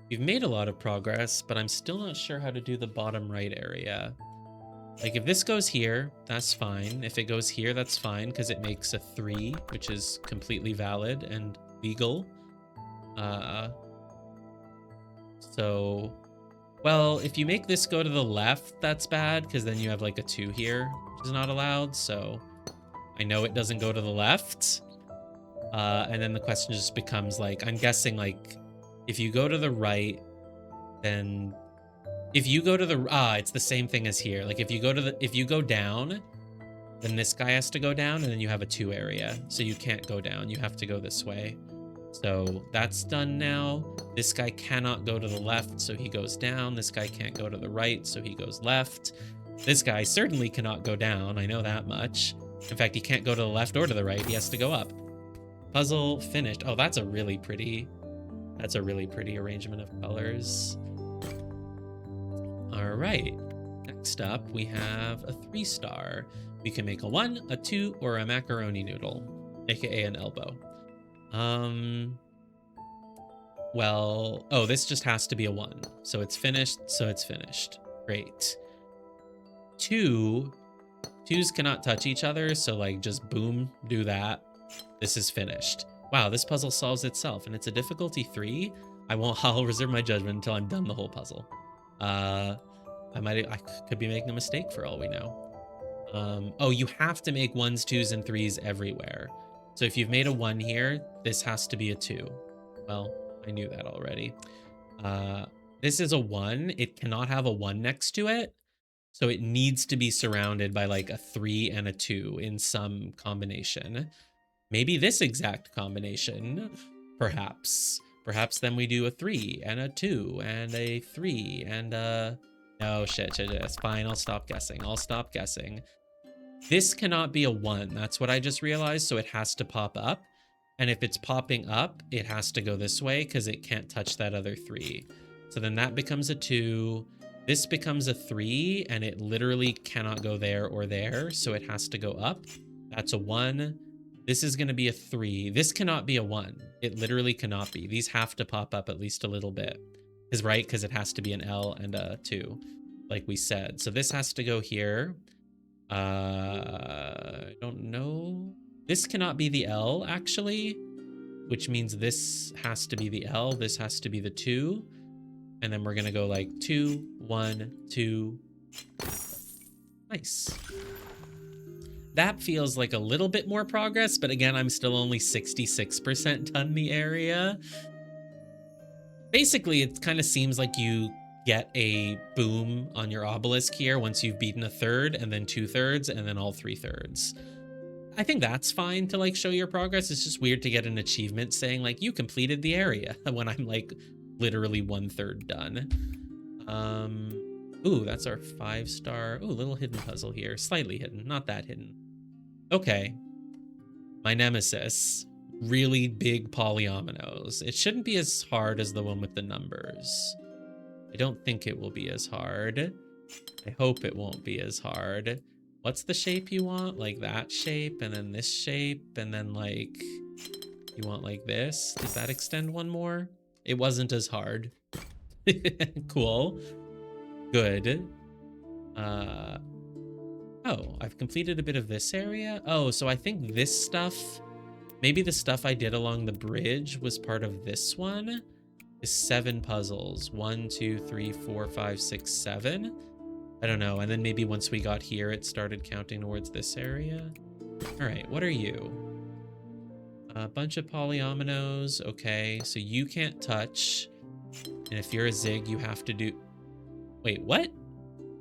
we've made a lot of progress, but I'm still not sure how to do the bottom right area. Like, if this goes here, that's fine. If it goes here, that's fine, because it makes a 3, which is completely valid and legal. So, well, if you make this go to the left, that's bad, because then you have, like, a 2 here, which is not allowed, so I know it doesn't go to the left. And then the question just becomes, like, I'm guessing, like, if you go to the right, then if you go to the it's the same thing as here. Like, if you go down, then this guy has to go down, and then you have a 2 area. So you can't go down. You have to go this way. So that's done now. This guy cannot go to the left, so he goes down. This guy can't go to the right, so he goes left. This guy certainly cannot go down. I know that much. In fact, he can't go to the left or to the right. He has to go up. Puzzle finished. Oh, that's a really pretty arrangement of colors. All right. Next up, we have a 3-star. We can make a 1, a 2, or a macaroni noodle, aka an elbow. Well, oh, this just has to be a 1. So it's finished. Great. 2s cannot touch each other, so like just boom, do that. This is finished. Wow, this puzzle solves itself, and it's a difficulty 3. I'll reserve my judgment until I'm done the whole puzzle. I could be making a mistake for all we know. Oh, you have to make 1s, 2s, and 3s everywhere. So if you've made a 1 here, this has to be a 2. Well, I knew that already. This is a 1. It cannot have a 1 next to it. So it needs to be surrounded by like a 3 and a 2 in some combination. Maybe this exact combination, perhaps. Perhaps then we do a 3 and a 2 and a 3 and a... No, shit. It's fine. I'll stop guessing. This cannot be a 1. That's what I just realized. So it has to pop up. And if it's popping up, it has to go this way because it can't touch that other 3. So then that becomes a 2. This becomes a 3, and it literally cannot go there or there. So it has to go up. That's a 1. This is going to be a 3. This cannot be a 1. It literally cannot be. These have to pop up at least a little bit. Because it has to be an L and a 2, like we said. So this has to go here. I don't know. This cannot be the L, actually, which means this has to be the L. This has to be the 2. And then we're going to go like 2, 1, 2. Nice. That feels like a little bit more progress, but again, I'm still only 66% done the area. Basically, it kind of seems like you get a boom on your obelisk here once you've beaten a 1/3 and then 2/3 and then all 3/3. I think that's fine to like show your progress. It's just weird to get an achievement saying like you completed the area when I'm like literally 1/3 done. Ooh, that's our 5-star. Ooh, little hidden puzzle here. Slightly hidden, not that hidden. Okay. My nemesis. Really big polyominoes. It shouldn't be as hard as the one with the numbers. I don't think it will be as hard. I hope it won't be as hard. What's the shape you want? Like that shape, and then this shape, and then like you want like this. Does that extend one more? It wasn't as hard. Cool. Good. Oh, I've completed a bit of this area. Oh, so I think this stuff, maybe the stuff I did along the bridge was part of this one. Is 7 puzzles. 1, 2, 3, 4, 5, 6, 7. I don't know. And then maybe once we got here, it started counting towards this area. All right, what are you? A bunch of polyominoes. Okay, so you can't touch. And if you're a zig, you have to do... Wait, what?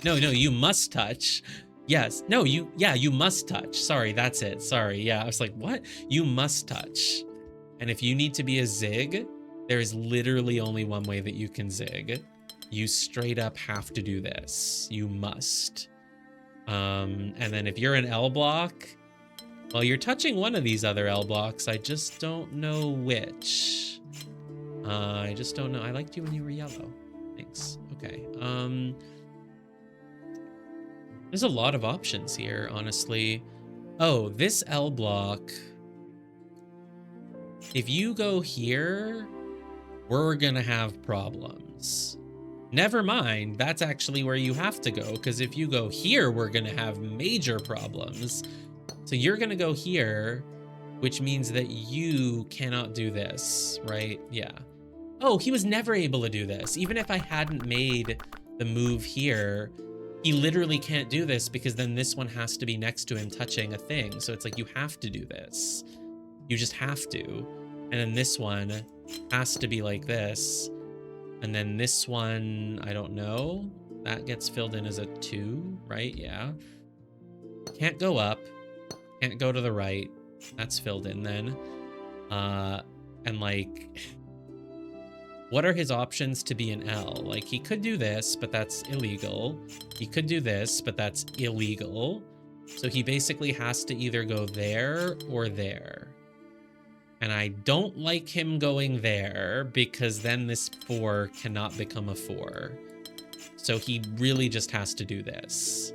No, you must touch. Yes. No, you must touch. Sorry, that's it. Sorry. Yeah, I was like, what? You must touch. And if you need to be a zig, there is literally only one way that you can zig. You straight up have to do this. You must. And then if you're an L block, well, you're touching one of these other L blocks. I just don't know which. I just don't know. I liked you when you were yellow. Thanks. Okay. There's a lot of options here, honestly. Oh, this L block. If you go here, we're gonna have problems. Never mind, that's actually where you have to go, because if you go here, we're gonna have major problems. So you're gonna go here, which means that you cannot do this, right? Yeah. Oh, he was never able to do this. Even if I hadn't made the move here, he literally can't do this because then this one has to be next to him touching a thing. So it's like, you have to do this. You just have to. And then this one has to be like this. And then this one, I don't know. That gets filled in as a 2, right? Yeah. Can't go up. Can't go to the right. That's filled in then. And like... What are his options to be an L? Like, he could do this, but that's illegal. He could do this, but that's illegal. So he basically has to either go there or there. And I don't like him going there because then this 4 cannot become a 4. So he really just has to do this.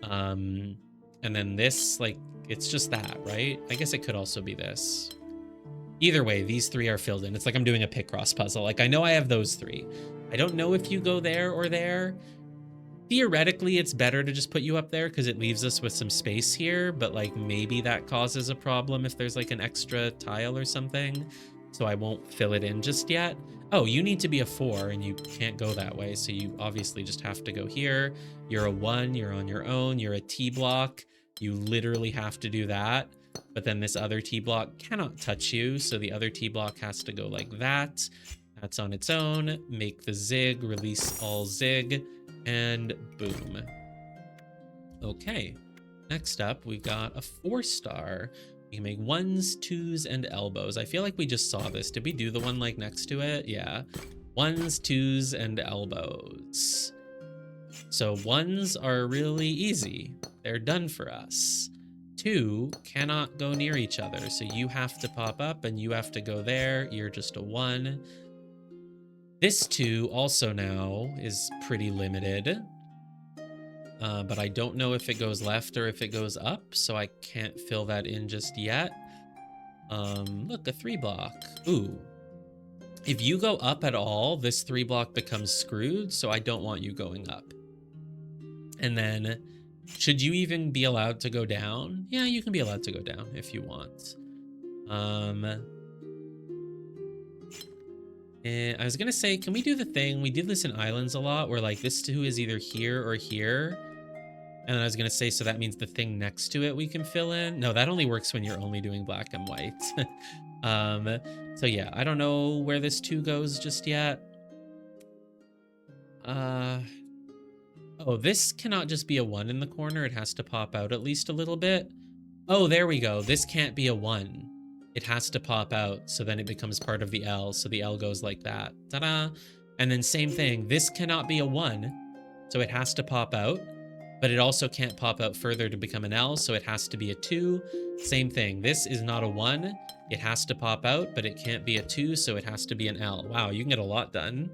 And then this, like, it's just that, right? I guess it could also be this. Either way, these 3 are filled in. It's like I'm doing a Picross puzzle. Like, I know I have those 3. I don't know if you go there or there. Theoretically, it's better to just put you up there because it leaves us with some space here, but like maybe that causes a problem if there's like an extra tile or something. So I won't fill it in just yet. Oh, you need to be a 4 and you can't go that way. So you obviously just have to go here. You're a 1, you're on your own. You're a T block. You literally have to do that. But then this other T block cannot touch you. So the other T block has to go like that. That's on its own. Make the zig, release all zig, and boom. Okay. Next up, we've got a 4-star. You can make 1s, 2s, and elbows. I feel like we just saw this. Did we do the one like next to it? Yeah. 1s, 2s, and elbows. So 1s are really easy. They're done for us. 2 cannot go near each other. So you have to pop up and you have to go there. You're just a 1. This 2 also now is pretty limited. But I don't know if it goes left or if it goes up, so I can't fill that in just yet. Look, a 3 block. Ooh. If you go up at all, this 3 block becomes screwed, so I don't want you going up. And then, should you even be allowed to go down? Yeah, you can be allowed to go down if you want. I was gonna say, can we do the thing? We did this in Islands a lot, where like this 2 is either here or here. And I was gonna say, so that means the thing next to it we can fill in. No, that only works when you're only doing black and white. So yeah, I don't know where this 2 goes just yet. Oh, this cannot just be a 1 in the corner. It has to pop out at least a little bit. Oh, there we go. This can't be a 1. It has to pop out, so then it becomes part of the L. So the L goes like that. Ta-da! And then same thing. This cannot be a 1, so it has to pop out. But it also can't pop out further to become an L, so it has to be a 2. Same thing. This is not a 1. It has to pop out, but it can't be a 2, so it has to be an L. Wow, you can get a lot done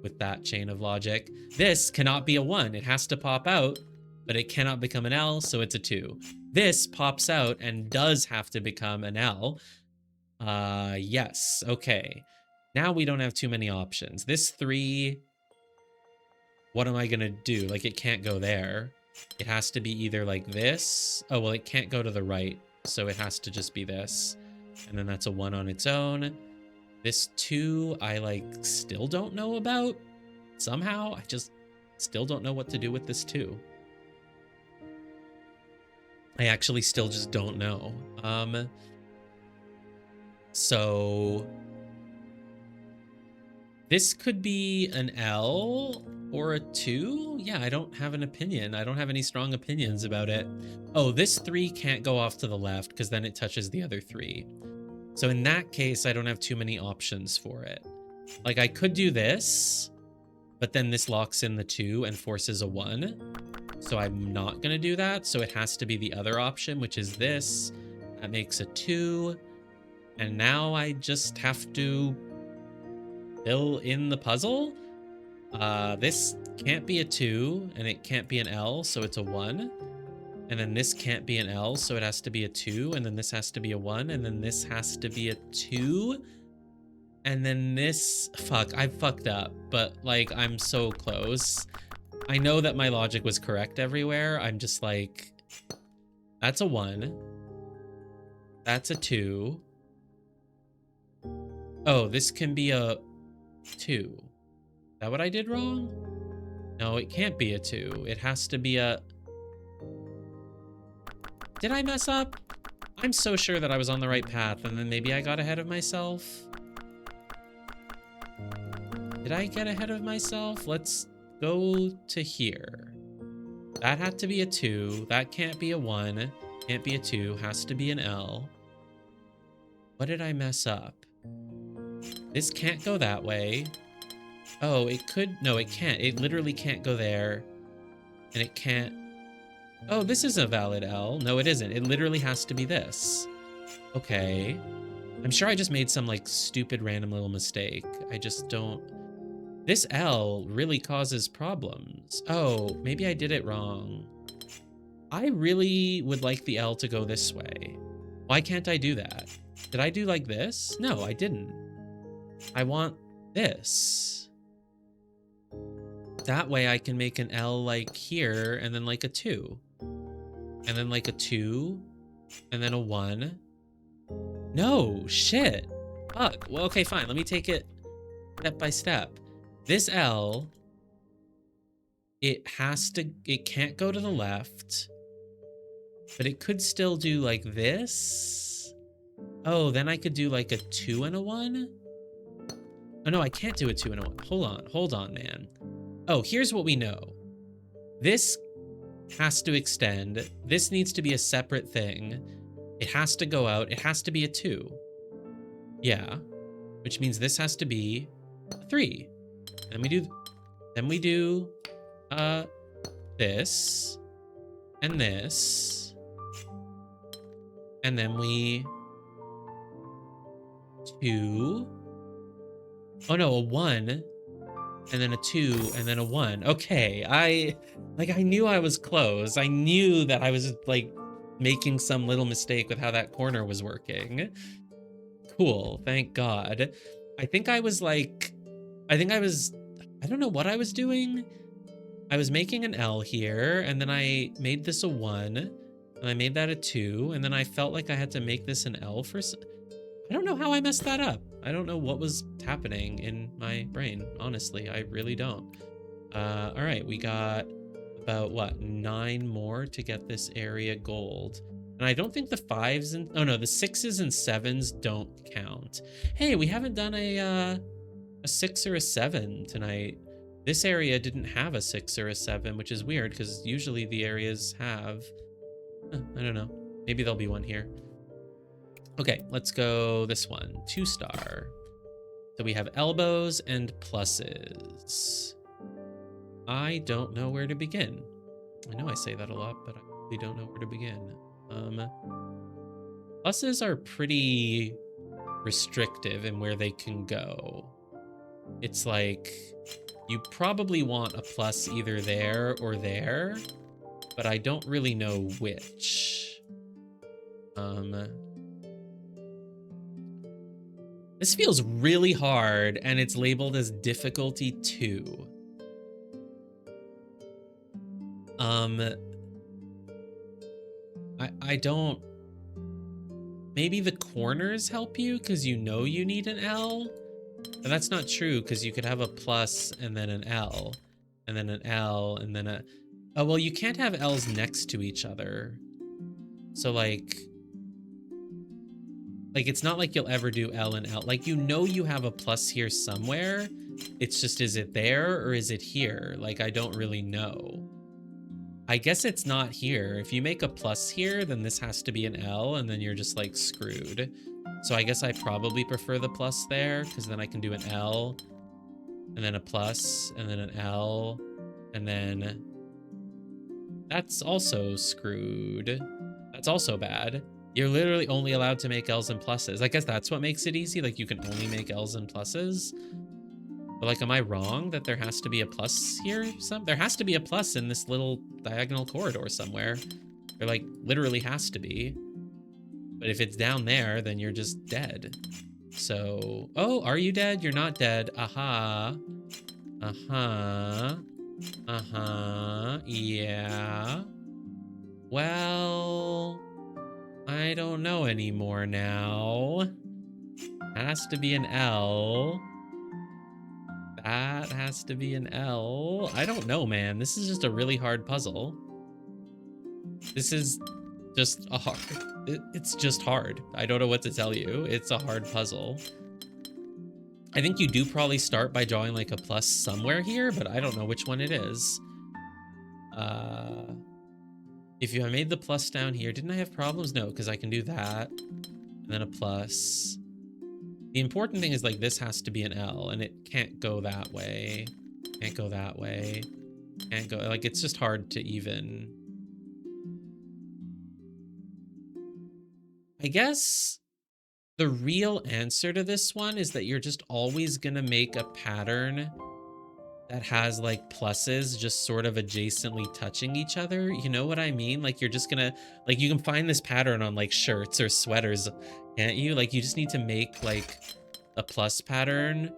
with that chain of logic. This cannot be a 1. It has to pop out, but it cannot become an L, so it's a 2. This pops out and does have to become an L. Yes, okay. Now we don't have too many options. This 3... what am I gonna do? Like, it can't go there. It has to be either like this. Oh, well, it can't go to the right, so it has to just be this. And then that's a 1 on its own. This 2, I, like, still don't know about. Somehow, I just still don't know what to do with this 2. I actually still just don't know. So... this could be an L or a 2? Yeah, I don't have an opinion. I don't have any strong opinions about it. Oh, this 3 can't go off to the left because then it touches the other 3. So in that case, I don't have too many options for it. Like, I could do this, but then this locks in the 2 and forces a 1. So I'm not going to do that. So it has to be the other option, which is this. That makes a 2. And now I just have to fill in the puzzle. This can't be a 2, and it can't be an L, so it's a 1. And then this can't be an L, so it has to be a 2, and then this has to be a 1, and then this has to be a 2. And then this... fuck, I fucked up, but, like, I'm so close. I know that my logic was correct everywhere. I'm just like... that's a 1. That's a 2. Oh, this can be a 2. Is that what I did wrong? No, it can't be a 2. It has to be a... did I mess up? I'm so sure that I was on the right path, and then maybe I got ahead of myself. Did I get ahead of myself? Let's go to here. That had to be a 2. That can't be a 1. Can't be a 2. Has to be an L. What did I mess up? This can't go that way. Oh, it could... no, it can't. It literally can't go there. And it can't... oh, this is a valid L. No, it isn't. It literally has to be this. Okay. I'm sure I just made some, like, stupid random little mistake. I just don't... this L really causes problems. Oh, maybe I did it wrong. I really would like the L to go this way. Why can't I do that? Did I do like this? No, I didn't. I want this. That way I can make an L like here, and then like a 2. And then like a 2, and then a 1. No, shit. Fuck. Well, okay, fine. Let me take it step by step. This L, it can't go to the left, but it could still do like this. Oh, then I could do like a 2 and a 1. Oh no, I can't do a 2 and a 1. Hold on, man. Oh, here's what we know. This has to extend. This needs to be a separate thing. It has to go out. It has to be a 2. Yeah. Which means this has to be a 3. And we do this and this. And then we 2. Oh no, a 1, and then a 2, and then a 1. Okay, I knew I was close. I knew that I was like making some little mistake with how that corner was working. Cool, thank God. I don't know what I was doing. I was making an L here, and then I made this a 1, and I made that a 2, and then I felt like I had to make this an L for I don't know how I messed that up. I don't know what was happening in my brain. Honestly, I really don't. All right, we got about, what, 9 more to get this area gold. And I don't think the 5s and... Oh, no, the 6s and 7s don't count. Hey, we haven't done a 6 or a 7 tonight. This area didn't have a 6 or a 7, which is weird because usually the areas have... I don't know. Maybe there'll be one here. Okay, let's go this one. 2-star. So we have elbows and pluses. I don't know where to begin. I know I say that a lot, but I really don't know where to begin. Pluses are pretty restrictive in where they can go. It's like you probably want a plus either there or there, but I don't really know which. This feels really hard, and it's labeled as difficulty 2. I don't... Maybe the corners help you because you know you need an L? But that's not true because you could have a plus and then an L, and then an L, and then a... Oh, well, you can't have L's next to each other. So, like, it's not like you'll ever do L and L. Like, you know you have a plus here somewhere. It's just, is it there or is it here? Like, I don't really know. I guess it's not here. If you make a plus here, then this has to be an L, and then you're just, like, screwed. So I guess I probably prefer the plus there, because then I can do an L, and then a plus, and then an L, and then... That's also screwed. That's also bad. You're literally only allowed to make L's and pluses. I guess that's what makes it easy. Like, you can only make L's and pluses. But, like, am I wrong that there has to be a plus here? There has to be a plus in this little diagonal corridor somewhere. There, like, literally has to be. But if it's down there, then you're just dead. So... Oh, are you dead? You're not dead. Aha. Uh-huh. Uh-huh. Yeah. Well... I don't know anymore now. Has to be an L. That has to be an L. I don't know, man. This is just a really hard puzzle. This is just a hard... It's just hard. I don't know what to tell you. It's a hard puzzle. I think you do probably start by drawing like a plus somewhere here, but I don't know which one it is. If you made the plus down here, didn't I have problems? No, because I can do that. And then a plus. The important thing is, like, this has to be an L, and it can't go that way. Can't go that way. Can't go... Like, it's just hard to even... I guess the real answer to this one is that you're just always gonna make a pattern that has, like, pluses just sort of adjacently touching each other. You know what I mean? Like, you're just gonna... Like, you can find this pattern on, like, shirts or sweaters, can't you? Like, you just need to make, like, a plus pattern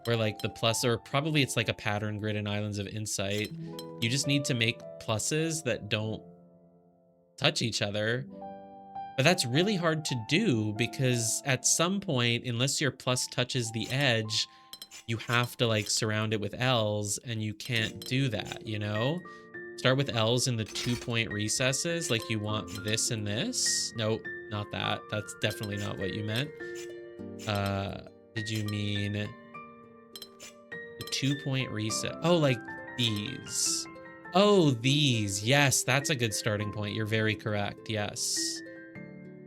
where, like, the plus... Or probably it's, like, a pattern grid in Islands of Insight. You just need to make pluses that don't touch each other. But that's really hard to do because at some point, unless your plus touches the edge, you have to like surround it with L's, and you can't do that, you know? Start with L's in the 2-point recesses, like you want this and this. Nope, not that. That's definitely not what you meant. Did you mean the 2-point reset? Oh, like these. Oh, these. Yes, that's a good starting point. You're very correct. Yes.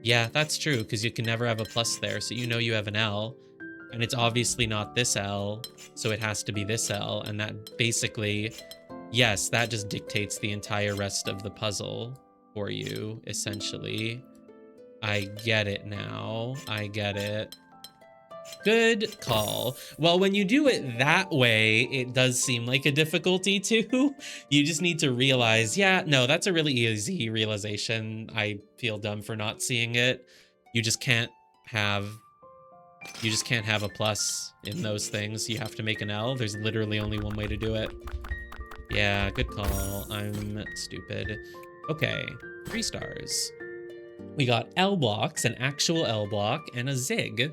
Yeah, that's true, because you can never have a plus there, so you know you have an L, and it's obviously not this L, so it has to be this L, and that basically, yes, that just dictates the entire rest of the puzzle for you, essentially. I get it now. I get it. Good call. Well, when you do it that way, it does seem like a difficulty too. You just need to realize, yeah, no, that's a really easy realization. I feel dumb for not seeing it. You just can't have a plus in those things. You have to make an L. There's literally only one way to do it. Yeah, good call. I'm stupid. Okay, 3 stars. We got L blocks, an actual L block, and a zig.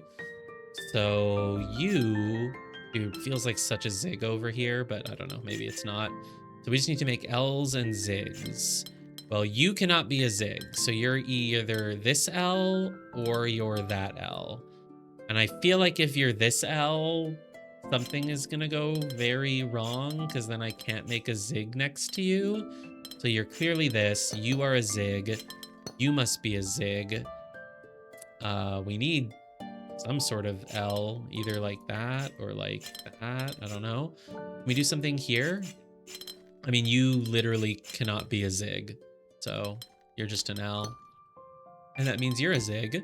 So dude, feels like such a zig over here, but I don't know, maybe it's not. So we just need to make L's and zigs. Well, you cannot be a zig, so you're either this L or you're that L. And I feel like if you're this L, something is gonna go very wrong, because then I can't make a zig next to you. So you're clearly this, you are a zig, you must be a zig. We need some sort of L, either like that or like that. I don't know. Can we do something here? I mean, you literally cannot be a zig, so you're just an L. And that means you're a zig.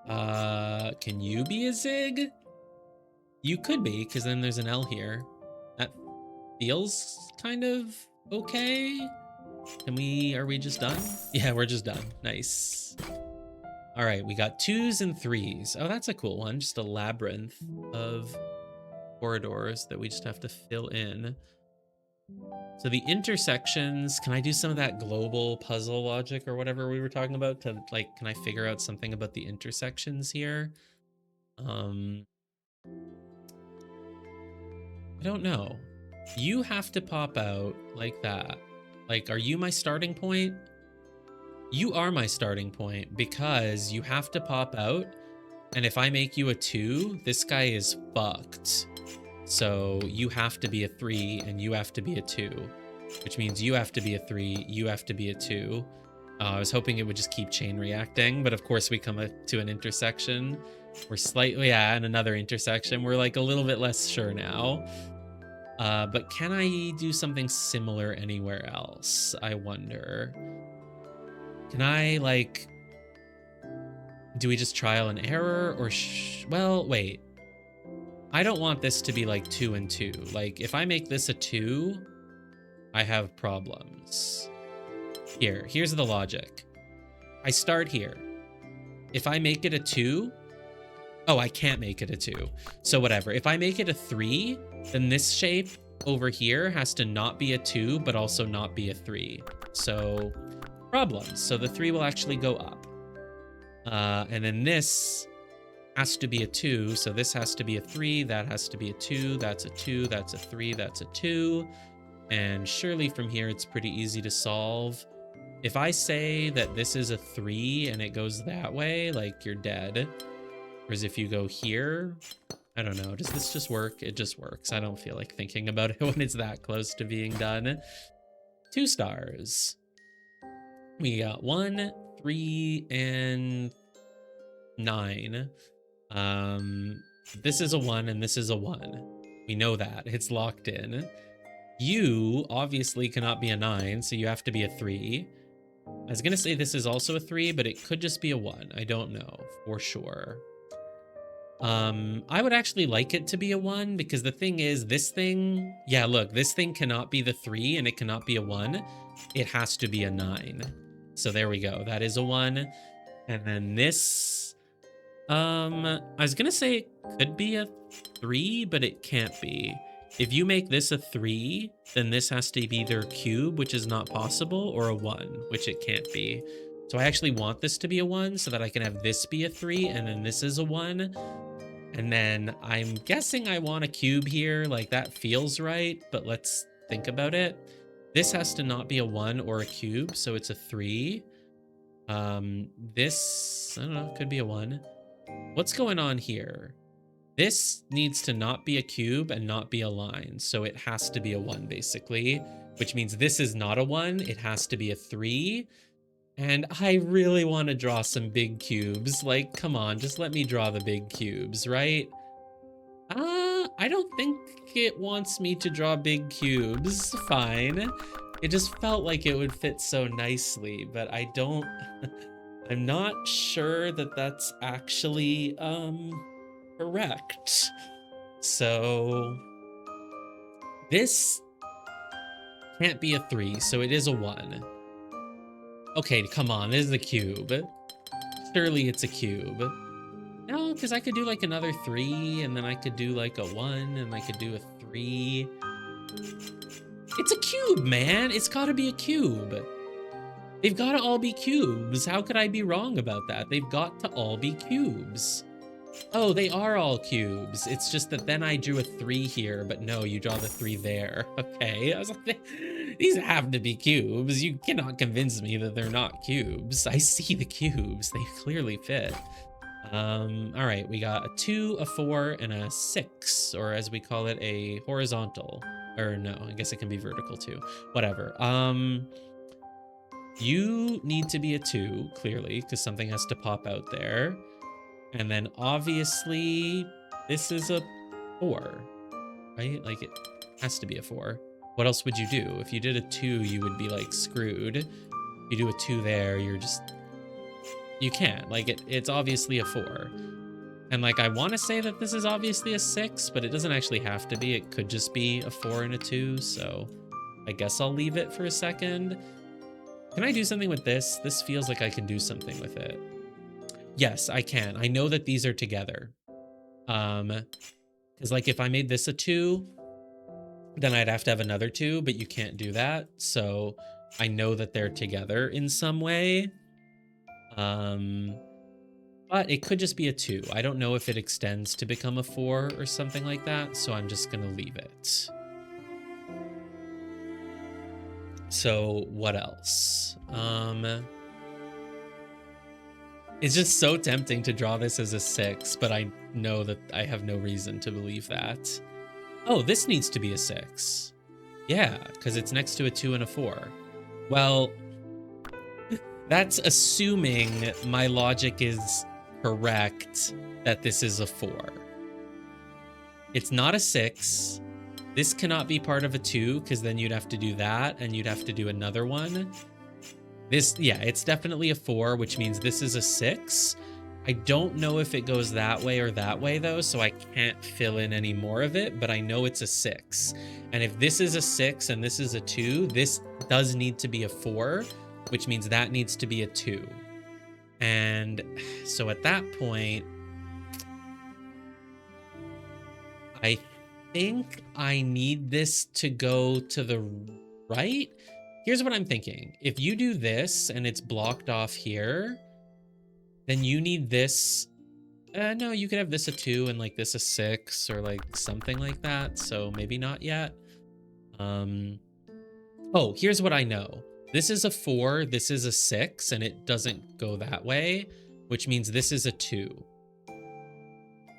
Can you be a zig? You could be, because then there's an L here. That feels kind of okay. Are we just done? Yeah, we're just done. Nice. All right, we got 2s and 3s. Oh, that's a cool one. Just a labyrinth of corridors that we just have to fill in. So the intersections, can I do some of that global puzzle logic or whatever we were talking about to, like, can I figure out something about the intersections here? I don't know. You have to pop out like that. Like, are you my starting point? You are my starting point, because you have to pop out, and if I make you a 2, this guy is fucked. So you have to be a 3 and you have to be a 2, which means you have to be a 3, you have to be a 2. I was hoping it would just keep chain reacting, but of course we come to an intersection. We're slightly and another intersection. We're like a little bit less sure now. But can I do something similar anywhere else? I wonder. Can I, like, do we just trial and error, or well, wait. I don't want this to be like 2 and 2. Like, if I make this a 2, I have problems. Here's the logic. I start here. If I make it a 2, oh, I can't make it a 2. So whatever. If I make it a 3, then this shape over here has to not be a 2, but also not be a 3. So problems. So the 3 will actually go up. And then this has to be a 2. So this has to be a 3. That has to be a 2. That's a 2. That's a 3. That's a 2. And surely from here, it's pretty easy to solve. If I say that this is a 3 and it goes that way, like, you're dead. Whereas if you go here, I don't know. Does this just work? It just works. I don't feel like thinking about it when it's that close to being done. 2 stars. We got 1, 3, and 9. This is a 1 and this is a 1. We know that. It's locked in. You obviously cannot be a 9, so you have to be a 3. I was gonna say this is also a 3, but it could just be a 1. I don't know for sure. I would actually like it to be a 1, because the thing is, this thing, yeah, look, this thing cannot be the 3 and it cannot be a 1. It has to be a 9. So there we go. That is a 1. And then this, I was gonna say it could be a 3, but it can't be. If you make this a 3, then this has to be either a cube, which is not possible, or a 1, which it can't be. So I actually want this to be a 1 so that I can have this be a 3, and then this is a 1. And then I'm guessing I want a cube here. Like, that feels right, but let's think about it. This has to not be a 1 or a cube, so it's a 3. This, I don't know, could be a 1. What's going on here? This needs to not be a cube and not be a line, so it has to be a 1, basically, which means this is not a 1. It has to be a 3. And I really want to draw some big cubes. Like, come on, just let me draw the big cubes, right? I don't think it wants me to draw big cubes. Fine. It just felt like it would fit so nicely, but I don't... I'm not sure that that's actually, correct. So... this can't be a 3, so it is a 1. Okay, come on, this is a cube. Surely it's a cube. No, because I could do like another 3, and then I could do like a 1, and I could do a 3. It's a cube, man. It's got to be a cube. They've got to all be cubes. How could I be wrong about that? They've got to all be cubes. Oh, they are all cubes. It's just that then I drew a 3 here, but no, you draw the 3 there. Okay, I was like, these have to be cubes. You cannot convince me that they're not cubes. I see the cubes. They clearly fit. All right, we got a 2, a 4, and a 6, or as we call it, a horizontal. Or no, I guess it can be vertical too. Whatever. You need to be a 2, clearly, because something has to pop out there. And then obviously this is a 4, right? Like it has to be a 4. What else would you do? If you did a 2, you would be like screwed. If you do a 2 there, you're just, you can't. Like it's obviously a 4. And like I want to say that this is obviously a 6, but it doesn't actually have to be. It could just be a 4 and a 2. So I guess I'll leave it for a second. Can I do something with this? This feels like I can do something with it. Yes, I can. I know that these are together. Because like if I made this a 2, then I'd have to have another 2, but you can't do that. So I know that they're together in some way. But it could just be a 2. I don't know if it extends to become a 4 or something like that, so I'm just gonna leave it. So what else? It's just so tempting to draw this as a 6, but I know that I have no reason to believe that. Oh, this needs to be a 6. Yeah, because it's next to a 2 and a 4. Well, that's assuming my logic is correct that this is a 4. It's not a 6. This cannot be part of a 2, because then you'd have to do that, and you'd have to do another one. This, yeah, it's definitely a 4, which means this is a 6. I don't know if it goes that way or that way, though, so I can't fill in any more of it, but I know it's a 6. And if this is a 6 and this is a 2, this does need to be a 4, which means that needs to be a 2. And so at that point, I think I need this to go to the right. Here's what I'm thinking. If you do this and it's blocked off here, then you need this. No, you could have this a 2 and like this a 6 or like something like that. So maybe not yet. Oh, here's what I know. This is a 4, this is a 6, and it doesn't go that way, which means this is a 2.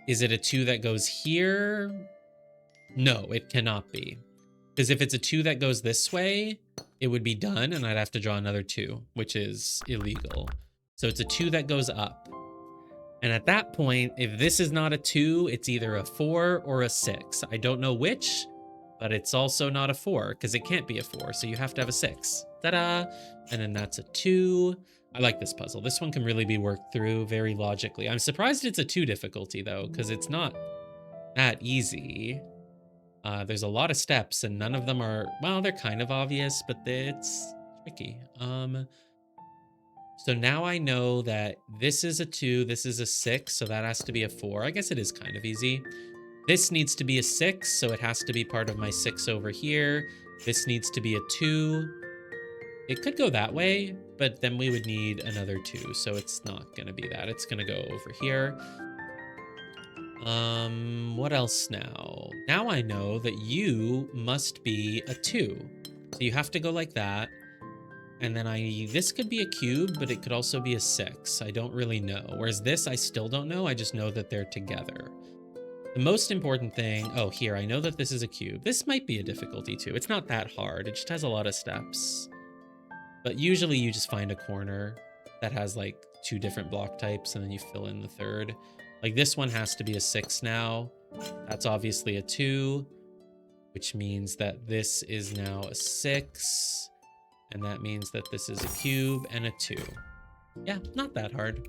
Is it a 2 that goes here? No, it cannot be. Because if it's a 2 that goes this way, it would be done, and I'd have to draw another 2, which is illegal. So it's a 2 that goes up. And at that point, if this is not a 2, it's either a 4 or a 6. I don't know which, but it's also not a 4, because it can't be a 4, so you have to have a 6. Ta-da! And then that's a 2. I like this puzzle. This one can really be worked through very logically. I'm surprised it's a 2 difficulty, though, because it's not that easy. There's a lot of steps, and none of them are, well, they're kind of obvious, but it's tricky. So now I know that this is a 2, this is a 6, so that has to be a 4. I guess it is kind of easy. This needs to be a 6, so it has to be part of my 6 over here. This needs to be a 2. It could go that way, but then we would need another 2, so it's not going to be that. It's going to go over here. What else now? Now I know that you must be a 2. So you have to go like that. And then this could be a cube, but it could also be a 6. I don't really know. Whereas this, I still don't know. I just know that they're together. The most important thing, oh, here, I know that this is a cube. This might be a difficulty too. It's not that hard. It just has a lot of steps. But usually you just find a corner that has like 2 different block types and then you fill in the third. Like this one has to be a 6 now. That's obviously a 2, which means that this is now a 6. And that means that this is a cube and a 2. Yeah, not that hard.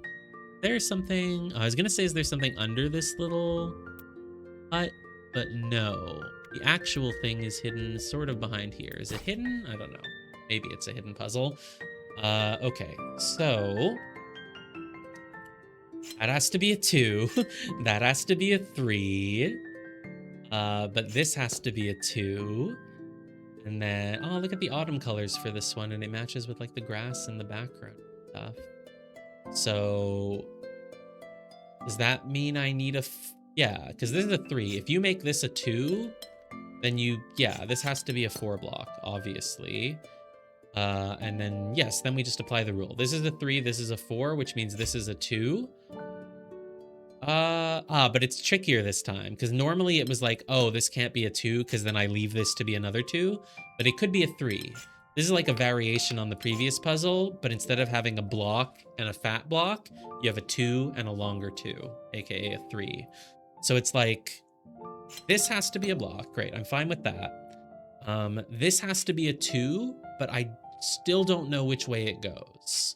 There's something, I was gonna say, is there something under this little hut? But no. The actual thing is hidden sort of behind here. Is it hidden? I don't know. Maybe it's a hidden puzzle. Okay, so that has to be a 2. That has to be a 3. But this has to be a 2. And then, oh, look at the autumn colors for this one, and it matches with like the grass in the background and stuff. So does that mean I need a, yeah, because this is a 3. If you make this a 2, then yeah, this has to be a 4 block, obviously. And then, yes, then we just apply the rule. This is a 3, this is a 4, which means this is a 2. But it's trickier this time, because normally it was like, oh, this can't be a 2, because then I leave this to be another 2, but it could be a 3. This is like a variation on the previous puzzle, but instead of having a block and a fat block, you have a 2 and a longer 2, aka a 3. So it's like, this has to be a block. Great, I'm fine with that. This has to be a 2, but I still don't know which way it goes.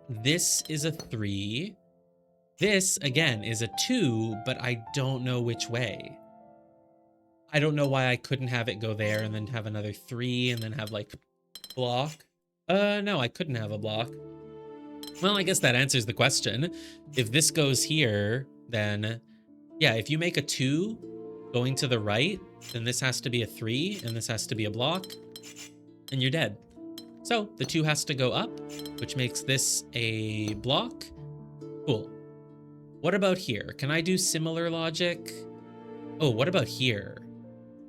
This is a 3. This, again, is a 2, but I don't know which way. I don't know why I couldn't have it go there and then have another 3 and then have, like, block. No, I couldn't have a block. Well, I guess that answers the question. If this goes here, then, yeah, if you make a 2 going to the right, then this has to be a 3 and this has to be a block, and you're dead. So the 2 has to go up, which makes this a block. Cool. What about here? Can I do similar logic? Oh, what about here?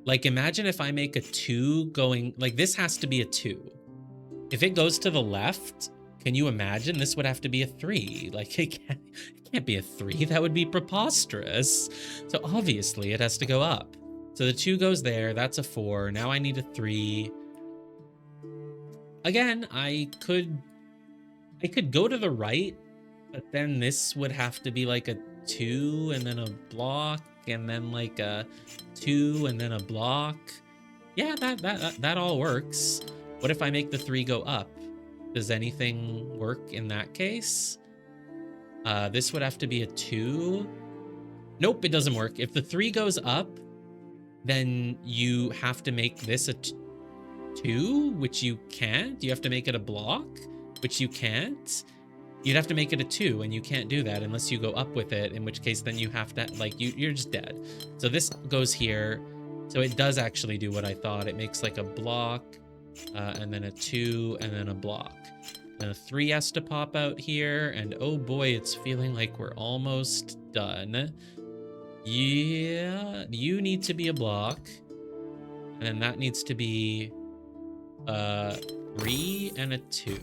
Like, imagine if I make a 2 going, like, this has to be a 2. If it goes to the left, can you imagine? This would have to be a 3. Like, it can't be a 3. That would be preposterous. So obviously it has to go up. So the 2 goes there. That's a 4. Now I need a 3. Again, I could go to the right, but then this would have to be like a 2 and then a block and then like a 2 and then a block. Yeah, that all works. What if I make the 3 go up? Does anything work in that case? This would have to be a 2. Nope, it doesn't work. If the 3 goes up, then you have to make this a 2, which you can't. You have to make it a block, which you can't. You'd have to make it a 2, and you can't do that unless you go up with it, in which case then you have to, like, you're just dead. So this goes here. So it does actually do what I thought. It makes like a block, and then a 2, and then a block. And a 3 has to pop out here, and oh boy, it's feeling like we're almost done. Yeah, you need to be a block, and then that needs to be 3 and a 2.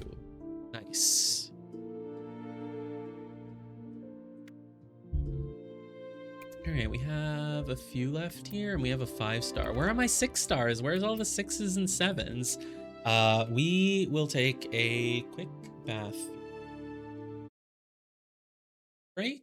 Nice. All right, we have a few left here, and we have a 5-star. Where are my 6 stars? Where's all the 6s and 7s? We will take a quick bath break.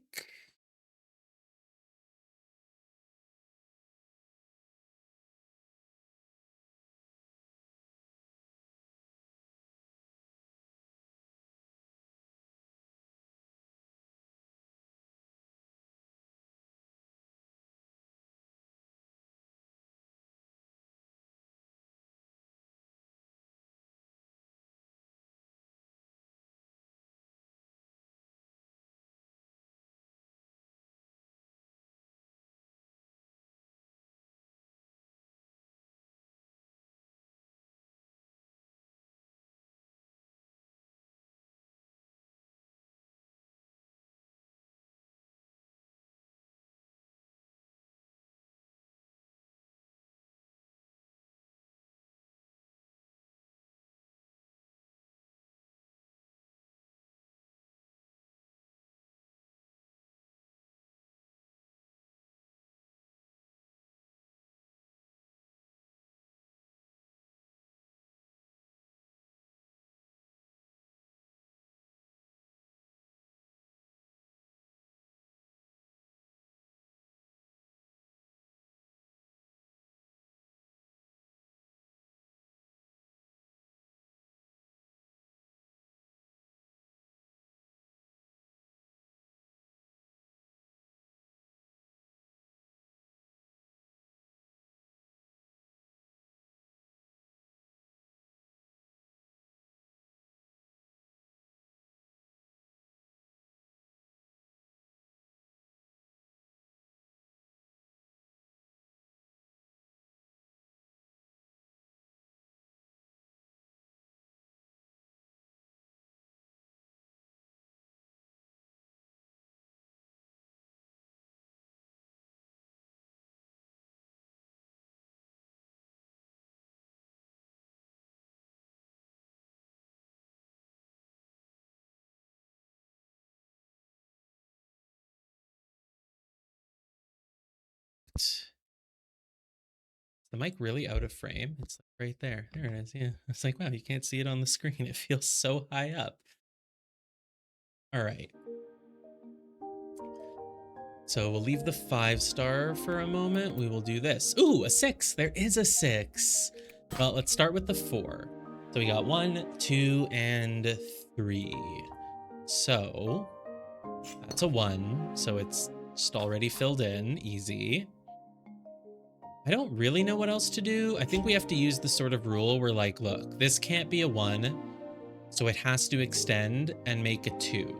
the mic really out of frame? It's like right there. There it is. Yeah. It's like, wow, you can't see it on the screen. It feels so high up. All right. So we'll leave the 5-star for a moment. We will do this. Ooh, a 6. There is a 6. Well, let's start with the 4. So we got 1, 2, and 3. So that's a 1. So it's just already filled in. Easy. I don't really know what else to do. I think we have to use the sort of rule where, like, look, this can't be a 1, so it has to extend and make a 2.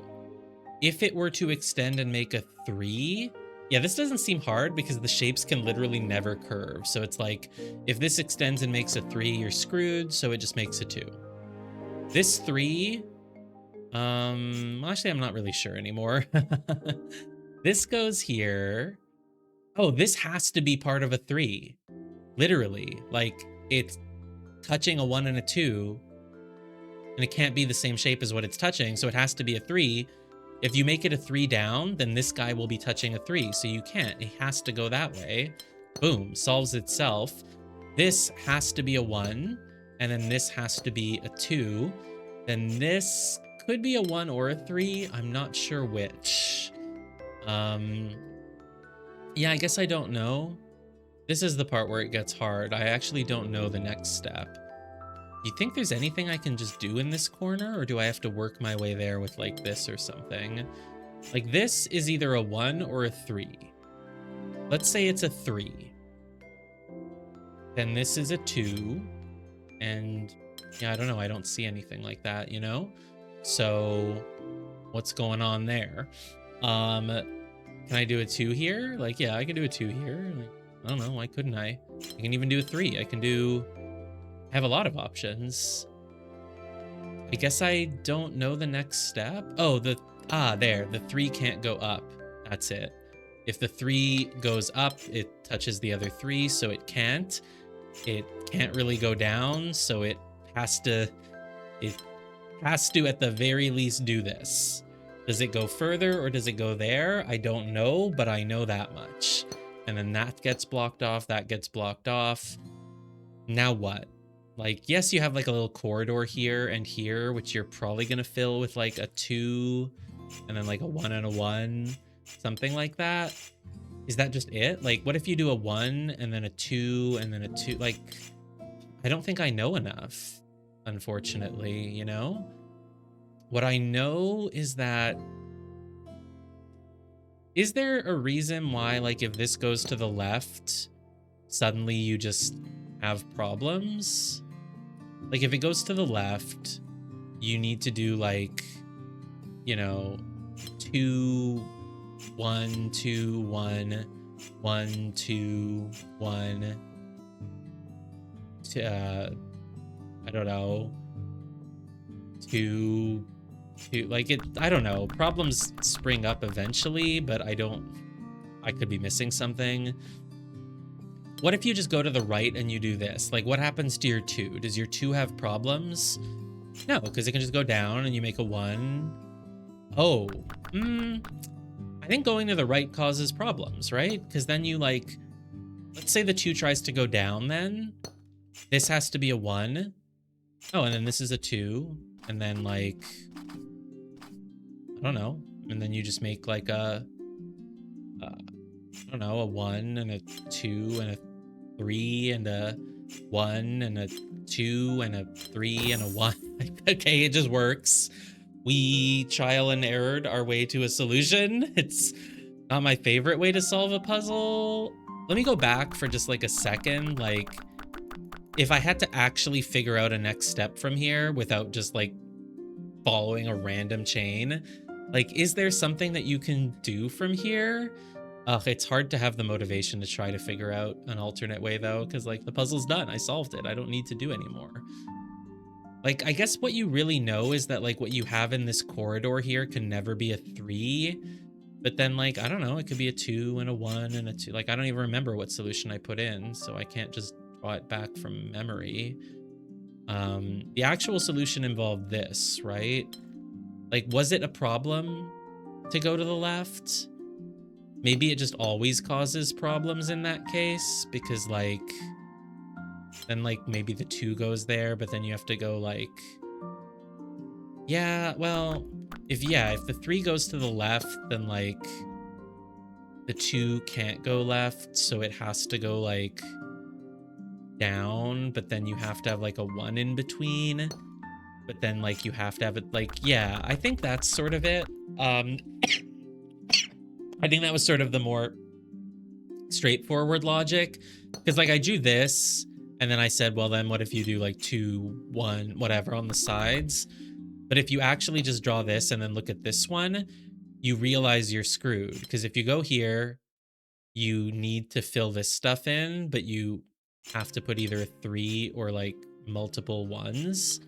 If it were to extend and make a 3, yeah, this doesn't seem hard because the shapes can literally never curve. So it's like, if this extends and makes a 3, you're screwed, so it just makes a 2. This 3, actually, I'm not really sure anymore. This goes here. Oh, this has to be part of a 3. Literally, like, it's touching a 1 and a 2, and it can't be the same shape as what it's touching, so it has to be a 3. If you make it a 3 down, then this guy will be touching a 3, so you can't. It has to go that way. Boom, solves itself. This has to be a 1, and then this has to be a 2. Then this could be a 1 or a 3. I'm not sure which. Yeah, I guess I don't know. This is the part where it gets hard. I actually don't know the next step. Do you think there's anything I can just do in this corner, or do I have to work my way there with like this or something? Like this is either a 1 or a 3. Let's say it's a 3. Then this is a 2. And yeah, I don't know. I don't see anything like that, you know? So what's going on there? Can I do a 2 here? Like, yeah, I can do a 2 here. Like, I don't know. Why couldn't I? I can even do a 3. I have a lot of options. I guess I don't know the next step. Oh, there. The 3 can't go up. That's it. If the 3 goes up, it touches the other 3, so it can't. It can't really go down, so it has to at the very least do this. Does it go further or does it go there? I don't know, but I know that much. And then that gets blocked off, that gets blocked off. Now what? Like, yes, you have like a little corridor here and here, which you're probably going to fill with like a 2 and then like a 1 and a 1, something like that. Is that just it? Like, what if you do a 1 and then a 2 and then a 2? Like, I don't think I know enough, unfortunately, you know? What I know is that, is there a reason why, like, if this goes to the left, suddenly you just have problems? Like, if it goes to the left, you need to do, like, you know, 2, 1, 2, 1, 1, 2, 1. I don't know. 2, 2. Like, I don't know. Problems spring up eventually, but I could be missing something. What if you just go to the right and you do this? Like, what happens to your 2? Does your 2 have problems? No, because it can just go down and you make a 1. Oh, I think going to the right causes problems, right? Because then you, like, let's say the 2 tries to go down then. This has to be a 1. Oh, and then this is a 2. And then, like, I don't know. And then you just make, like, I don't know, a 1 and a 2 and a 3 and a 1 and a 2 and a 3 and a 1. Okay, it just works. We trial and errored our way to a solution. It's not my favorite way to solve a puzzle. Let me go back for just like a second. Like, if I had to actually figure out a next step from here without just like following a random chain, like, is there something that you can do from here? It's hard to have the motivation to try to figure out an alternate way though, because like the puzzle's done. I solved it. I don't need to do anymore. Like, I guess what you really know is that like what you have in this corridor here can never be a 3. But then, like, I don't know, it could be a 2 and a 1 and a 2. Like, I don't even remember what solution I put in, so I can't just draw it back from memory. The actual solution involved this, right? Like, was it a problem to go to the left? Maybe it just always causes problems in that case, because, like, Then like maybe the 2 goes there, but then you have to go like, yeah, well, if the 3 goes to the left, then like the 2 can't go left, so it has to go like down, but then you have to have like a 1 in between, but then like you have to have it like, yeah, I think that's sort of it. I think that was sort of the more straightforward logic, because like I drew this and then I said, well, then what if you do like 2, 1, whatever on the sides? But if you actually just draw this and then look at this one, you realize you're screwed, because if you go here, you need to fill this stuff in, but you have to put either a 3 or like multiple 1s.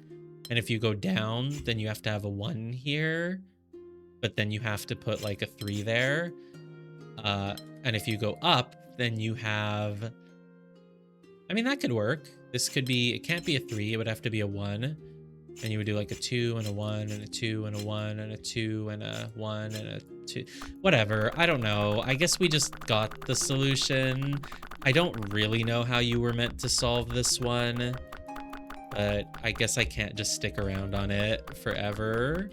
And if you go down, then you have to have a 1 here, but then you have to put like a 3 there. And if you go up, then you have, I mean, that could work. This could be, it can't be a 3, it would have to be a 1. And you would do like a 2 and a 1 and a 2 and a 1 and a 2 and a 1 and a 2. Whatever. I don't know. I guess we just got the solution. I don't really know how you were meant to solve this one, but I guess I can't just stick around on it forever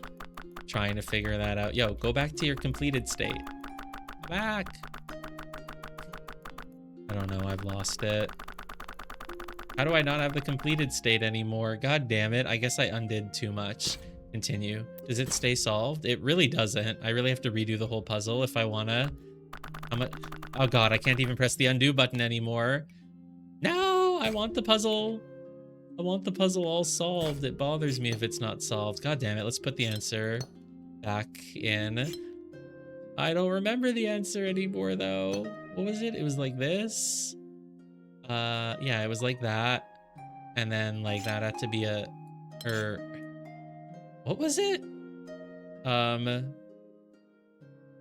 trying to figure that out. Yo, go back to your completed state. Go back. I don't know. I've lost it. How do I not have the completed state anymore? God damn it. I guess I undid too much. Continue. Does it stay solved? It really doesn't. I really have to redo the whole puzzle if I wanna. Oh god, I can't even press the undo button anymore. No, I want the puzzle. I want the puzzle all solved. It bothers me if it's not solved. God damn it. Let's put the answer back in. I don't remember the answer anymore though. What was it? It was like this. Yeah, it was like that. And then like that had to be a, or what was it?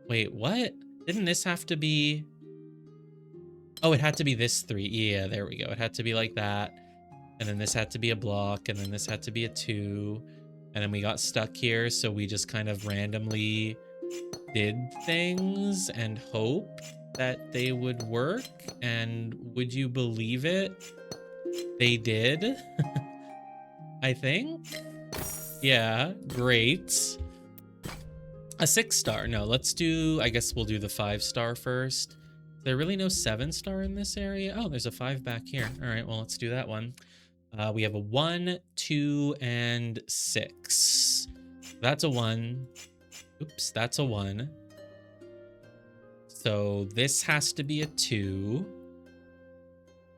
Wait, what? Didn't this have to be, oh, it had to be this 3. Yeah, there we go. It had to be like that. And then this had to be a block, and then this had to be a 2. And then we got stuck here, so we just kind of randomly did things and hope that they would work. And would you believe it? They did. I think. Yeah, great. A 6-star. No, let's do, I guess we'll do the 5-star first. Is there really no 7-star in this area? Oh, there's a 5 back here. All right, well, let's do that one. We have a 1, 2, and 6. That's a 1. Oops, that's a 1. So this has to be a 2.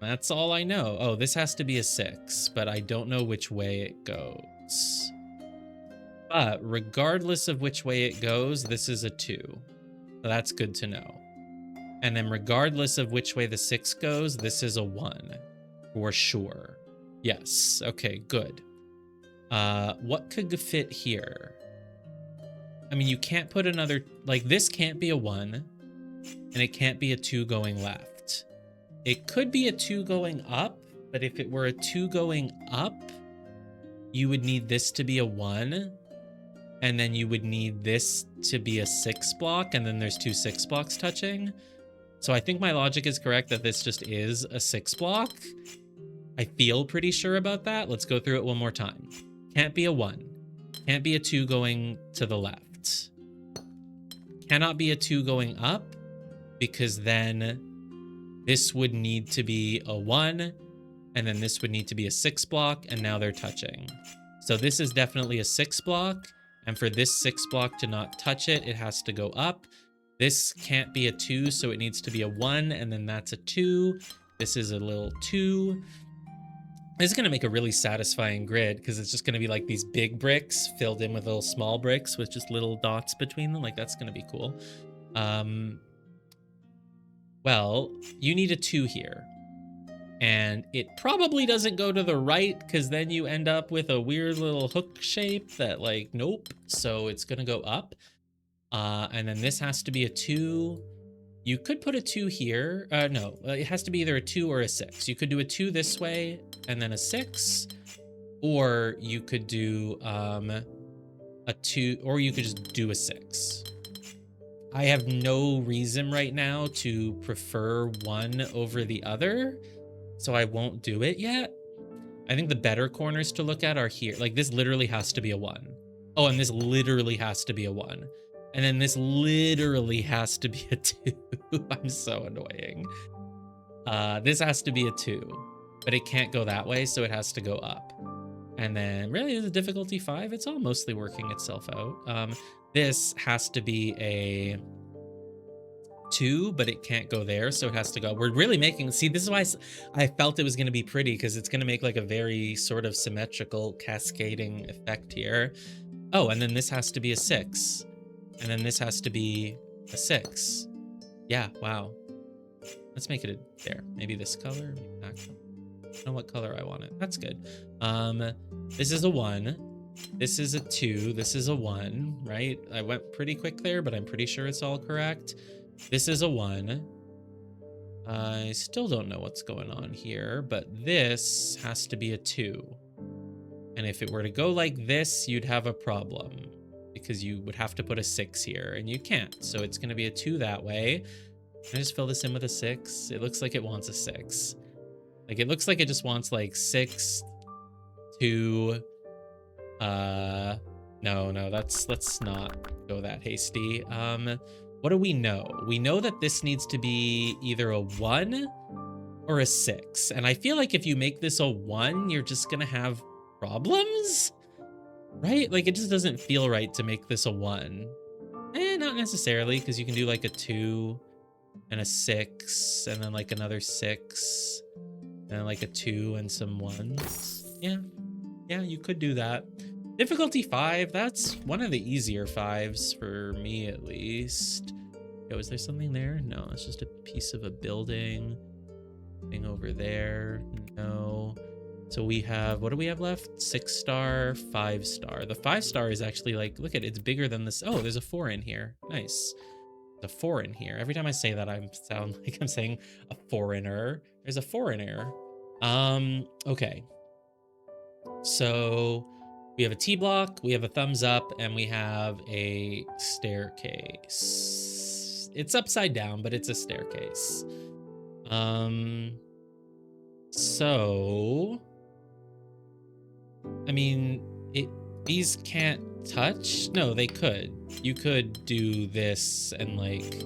That's all I know. Oh, this has to be a 6, but I don't know which way it goes. But regardless of which way it goes, this is a 2. So that's good to know. And then regardless of which way the 6 goes, this is a 1 for sure. Yes. Okay, good. What could fit here? I mean, you can't put another, like this can't be a 1 and it can't be a 2 going left. It could be a 2 going up, but if it were a 2 going up, you would need this to be a 1, and then you would need this to be a 6 block, and then there's 2 6 blocks touching. So I think my logic is correct that this just is a 6 block. I feel pretty sure about that. Let's go through it one more time. Can't be a 1. Can't be a 2 going to the left. Cannot be a 2 going up, because then this would need to be a 1, and then this would need to be a 6 block, and now they're touching. So this is definitely a 6 block, and for this 6 block to not touch it, it has to go up. This can't be a 2, so it needs to be a 1, and then that's a 2. This is a little 2. This is going to make a really satisfying grid, because it's just going to be like these big bricks filled in with little small bricks with just little dots between them. Like, that's going to be cool. Well, you need a 2 here. And it probably doesn't go to the right, because then you end up with a weird little hook shape that, like, nope. So it's going to go up. And then this has to be a 2. You could put a 2 here. No, it has to be either a 2 or a 6. You could do a 2 this way and then a 6. Or you could do a 2, or you could just do a 6. I have no reason right now to prefer one over the other. so I won't do it yet. I think the better corners to look at are here. Like this literally has to be a 1. Oh, and this literally has to be a 1. And then this literally has to be a 2. I'm so annoying. This has to be a 2, but it can't go that way, so it has to go up. And then really is a difficulty 5. It's all mostly working itself out. This has to be a 2, but it can't go there, so it has to go. We're really making, see, this is why I felt it was going to be pretty, because it's going to make like a very sort of symmetrical cascading effect here. Oh, and then this has to be a 6, and then this has to be a 6. Yeah, wow. Let's make it a, there, maybe this color, maybe that color. I don't know what color I want it. That's good. This is a 1. This is a 2. This is a 1, right? I went pretty quick there, but I'm pretty sure it's all correct. This is a 1. I still don't know what's going on here, but this has to be a 2. And if it were to go like this, you'd have a problem, because you would have to put a 6 here, and you can't. So it's going to be a 2 that way. Can I just fill this in with a 6? It looks like it wants a 6. Like, it looks like it just wants, like, 6, 2, no, let's not go that hasty. What do we know? We know that this needs to be either a 1 or a 6. And I feel like if you make this a 1, you're just gonna have problems, right? Like, it just doesn't feel right to make this a 1. Not necessarily, because you can do, like, a 2 and a 6, and then, like, another 6. And like a 2 and some 1s. Yeah, you could do that. Difficulty 5, that's one of the easier 5s for me, at least. Yo, is there something there? No, it's just a piece of a building. Thing over there. No. So we have, what do we have left? 6 star, 5 star. The 5 star is actually like, look at it, it's bigger than this. Oh, there's a 4 in here. Nice. There's a 4 in here. Every time I say that, I sound like I'm saying a foreigner. There's a 4 in here. Okay. So we have a T block, we have a thumbs up, and we have a staircase. It's upside down, but it's a staircase. So I mean, these can't touch. No, they could. You could do this and like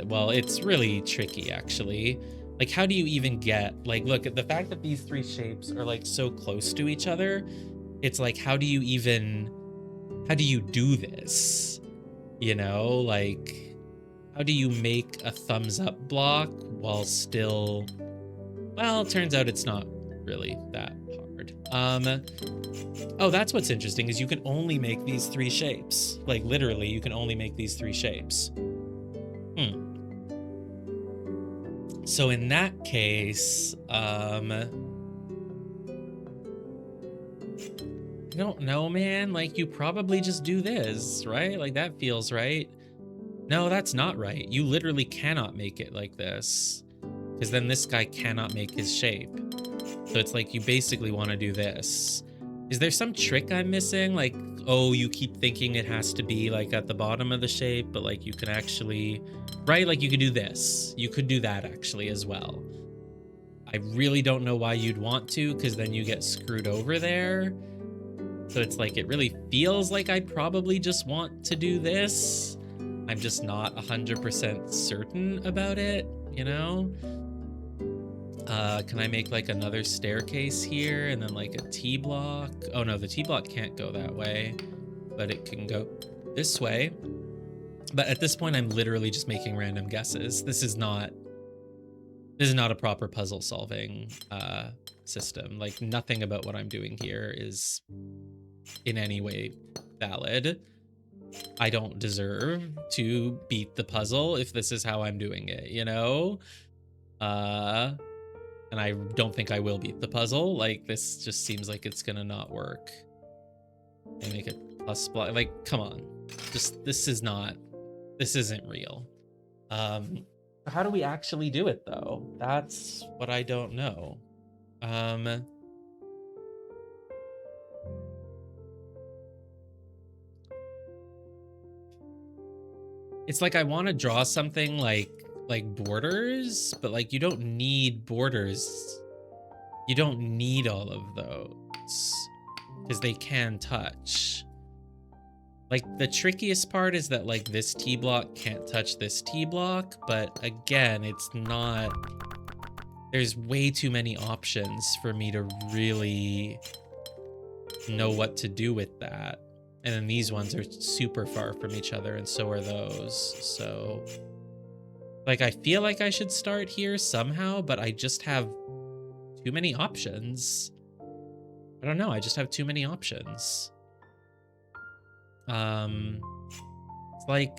well, it's really tricky actually. Like, how do you even get, like, look at the fact that these 3 shapes are like so close to each other. It's like, how do you do this? You know, like, how do you make a thumbs up block while still, well, it turns out it's not really that hard. Oh, that's what's interesting, is you can only make these 3 shapes. Like, literally, you can only make these 3 shapes. So in that case, I don't know, man. Like, you probably just do this, right? Like, that feels right. No, that's not right. You literally cannot make it like this, because then this guy cannot make his shape. So it's like you basically want to do this. Is there some trick I'm missing? Like, oh, you keep thinking it has to be like at the bottom of the shape, but like you can actually, right? Like you could do this. You could do that actually as well. I really don't know why you'd want to, because then you get screwed over there. So it's like, it really feels like I probably just want to do this. I'm just not 100% certain about it, you know? Can I make like another staircase here and then like a T block? Oh no, the T block can't go that way, but it can go this way. But at this point, I'm literally just making random guesses. This is not a proper puzzle solving system. Like, nothing about what I'm doing here is in any way valid. I don't deserve to beat the puzzle if this is how I'm doing it, you know? And I don't think I will beat the puzzle. Like, this just seems like it's gonna not work. I make it plus block. Like, come on. Just, this isn't real. How do we actually do it though? That's what I don't know. It's like I want to draw something like like borders, but like you don't need borders. You don't need all of those because they can touch. Like the trickiest part is that like this T block can't touch this T block, but again, it's not, there's way too many options for me to really know what to do with that. And then these ones are super far from each other, and so are those. So like I feel like I should start here somehow, but I just have too many options. I don't know, I just have too many options. It's like,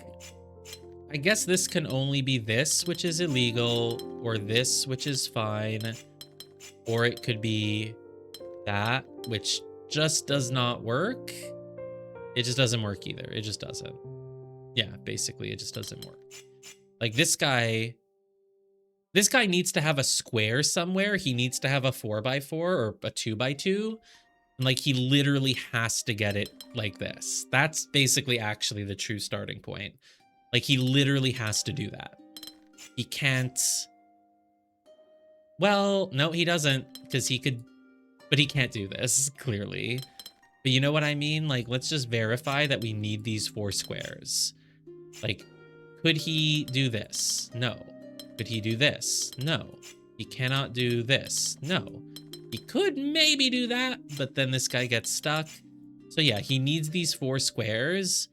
I guess this can only be this, which is illegal, or this, which is fine, or it could be that, which just does not work. It just doesn't work either. It just doesn't. Yeah, basically, it just doesn't work. Like this guy needs to have a square somewhere. He needs to have a 4x4 or a 2x2. And like he literally has to get it like this. That's basically actually the true starting point. Like he literally has to do that. He can't. Well, no, he doesn't, because he could, but he can't do this clearly. But you know what I mean? Like, let's just verify that we need these 4 squares. Like, could he do this? No. Could he do this? No. He cannot do this. No. He could maybe do that, but then this guy gets stuck. So yeah, he needs these 4 squares,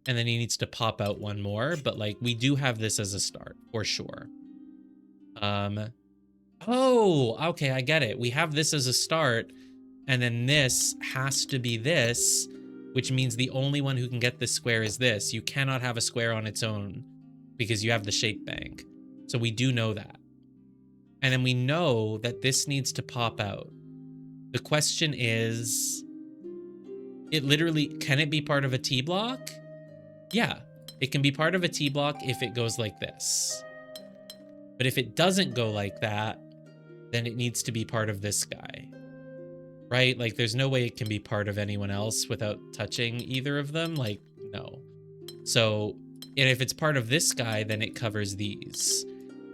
and then he needs to pop out one more, but like we do have this as a start for sure. Oh, okay, I get it. We have this as a start, and then this has to be this, which means the only one who can get this square is this. You cannot have a square on its own because you have the shape bank. So we do know that. And then we know that this needs to pop out. The question is, it literally, can it be part of a T block? Yeah, it can be part of a T block if it goes like this. But if it doesn't go like that, then it needs to be part of this guy. Right? Like there's no way it can be part of anyone else without touching either of them. Like, no. So, and if it's part of this guy, then it covers these.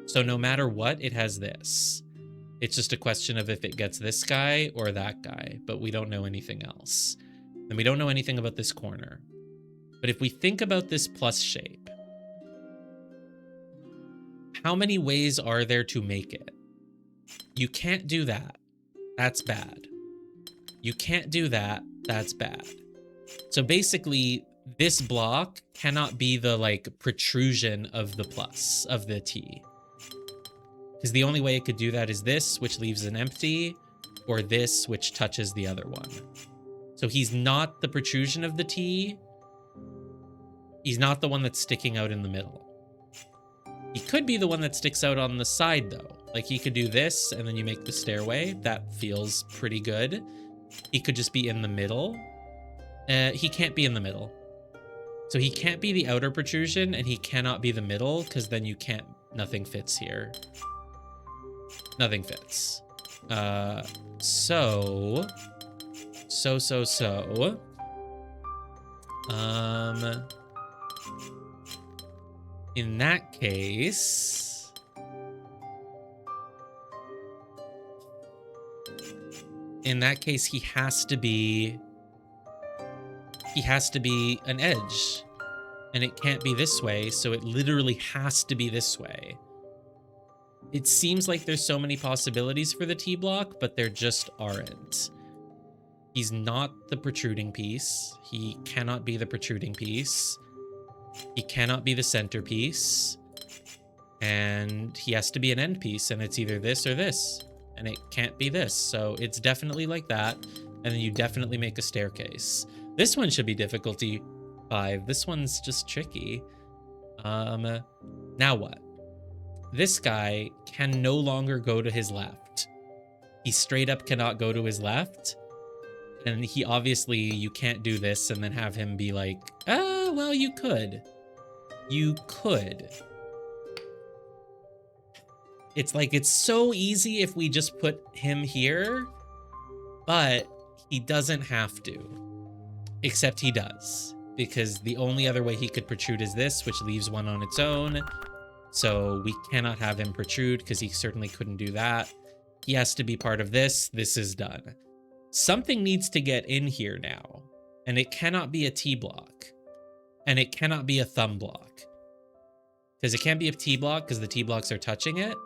So no matter what, it has this. It's just a question of if it gets this guy or that guy, but we don't know anything else. And we don't know anything about this corner. But if we think about this plus shape, how many ways are there to make it? You can't do that. That's bad. You can't do that. That's bad. So basically, this block cannot be the like protrusion of the plus, of the T. Because the only way it could do that is this, which leaves an empty, or this, which touches the other one. So he's not the protrusion of the T. He's not the one that's sticking out in the middle. He could be the one that sticks out on the side, though. Like, he could do this, and then you make the stairway. That feels pretty good. He could just be in the middle. He can't be in the middle. So he can't be the outer protrusion, and he cannot be the middle, because then you can't... Nothing fits here. Nothing fits. So... In that case... In that case, he has to be an edge. And it can't be this way, so it literally has to be this way. It seems like there's so many possibilities for the T block, but there just aren't. He's not the protruding piece. He cannot be the protruding piece. He cannot be the centerpiece. And he has to be an end piece, and it's either this or this. And it can't be this, so it's definitely like that. And then you definitely make a staircase. This one should be difficulty 5. This one's just tricky. Now what? This guy can no longer go to his left. He straight up cannot go to his left. And he obviously, you can't do this and then have him be like, well, you could. You could. It's like, it's so easy if we just put him here, but he doesn't have to. Except he does, because the only other way he could protrude is this, which leaves one on its own. So we cannot have him protrude because he certainly couldn't do that. He has to be part of this. This is done. Something needs to get in here now. And it cannot be a T block. And it cannot be a thumb block. Because it can't be a T block because the T blocks are touching it.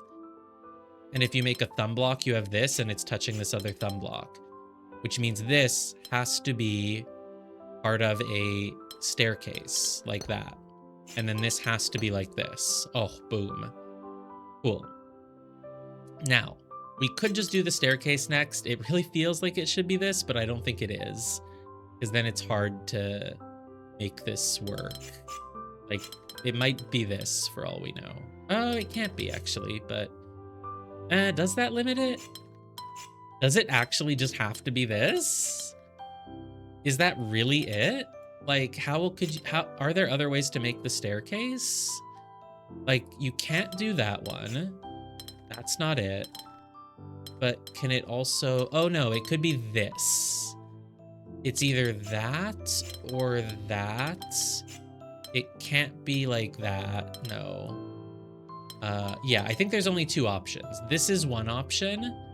And if you make a thumb block, you have this and it's touching this other thumb block. Which means this has to be part of a staircase like that. And then this has to be like this. Oh, boom. Cool. Now, we could just do the staircase next. It really feels like it should be this, but I don't think it is. Because then it's hard to make this work. Like, it might be this for all we know. Oh, it can't be actually, but... does that limit it? Does it actually just have to be this? Is that really it? Like, how are there other ways to make the staircase? Like, you can't do that one. That's not it. But can it also... Oh no, it could be this. It's either that or that. It can't be like that. No. Yeah, I think there's only two options. This is one option.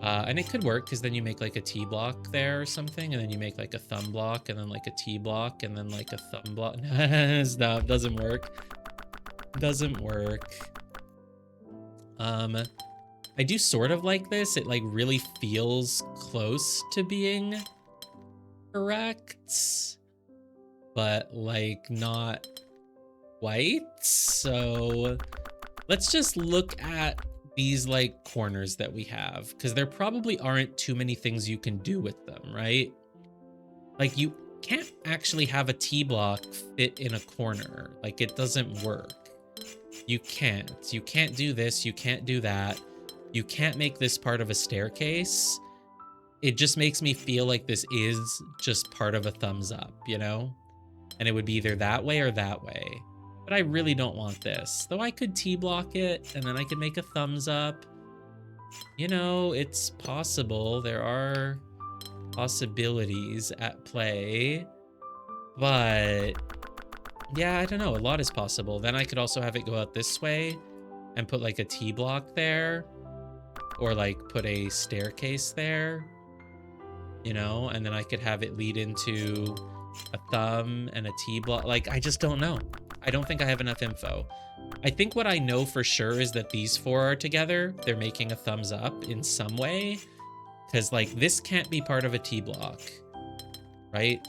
And it could work because then you make like a T block there or something, and then you make like a thumb block, and then like a T block, and then like a thumb block. No, it doesn't work. Doesn't work. I do sort of like this. It like really feels close to being correct, but like not quite. So let's just look at these like corners that we have, because there probably aren't too many things you can do with them, right? Like, you can't actually have a T block fit in a corner. Like, it doesn't work. You can't do this, you can't do that. You can't make this part of a staircase. It just makes me feel like this is just part of a thumbs up, you know? And it would be either that way or that way. But I really don't want this. Though I could T-block it, and then I could make a thumbs up. You know, it's possible. There are possibilities at play. But, yeah, I don't know. A lot is possible. Then I could also have it go out this way and put, like, a T-block there. Or, like, put a staircase there. You know? And then I could have it lead into a thumb and a T-block. Like, I just don't know. I don't think I have enough info. I think what I know for sure is that these four are together. They're making a thumbs up in some way. Because, like, this can't be part of a T-block. Right?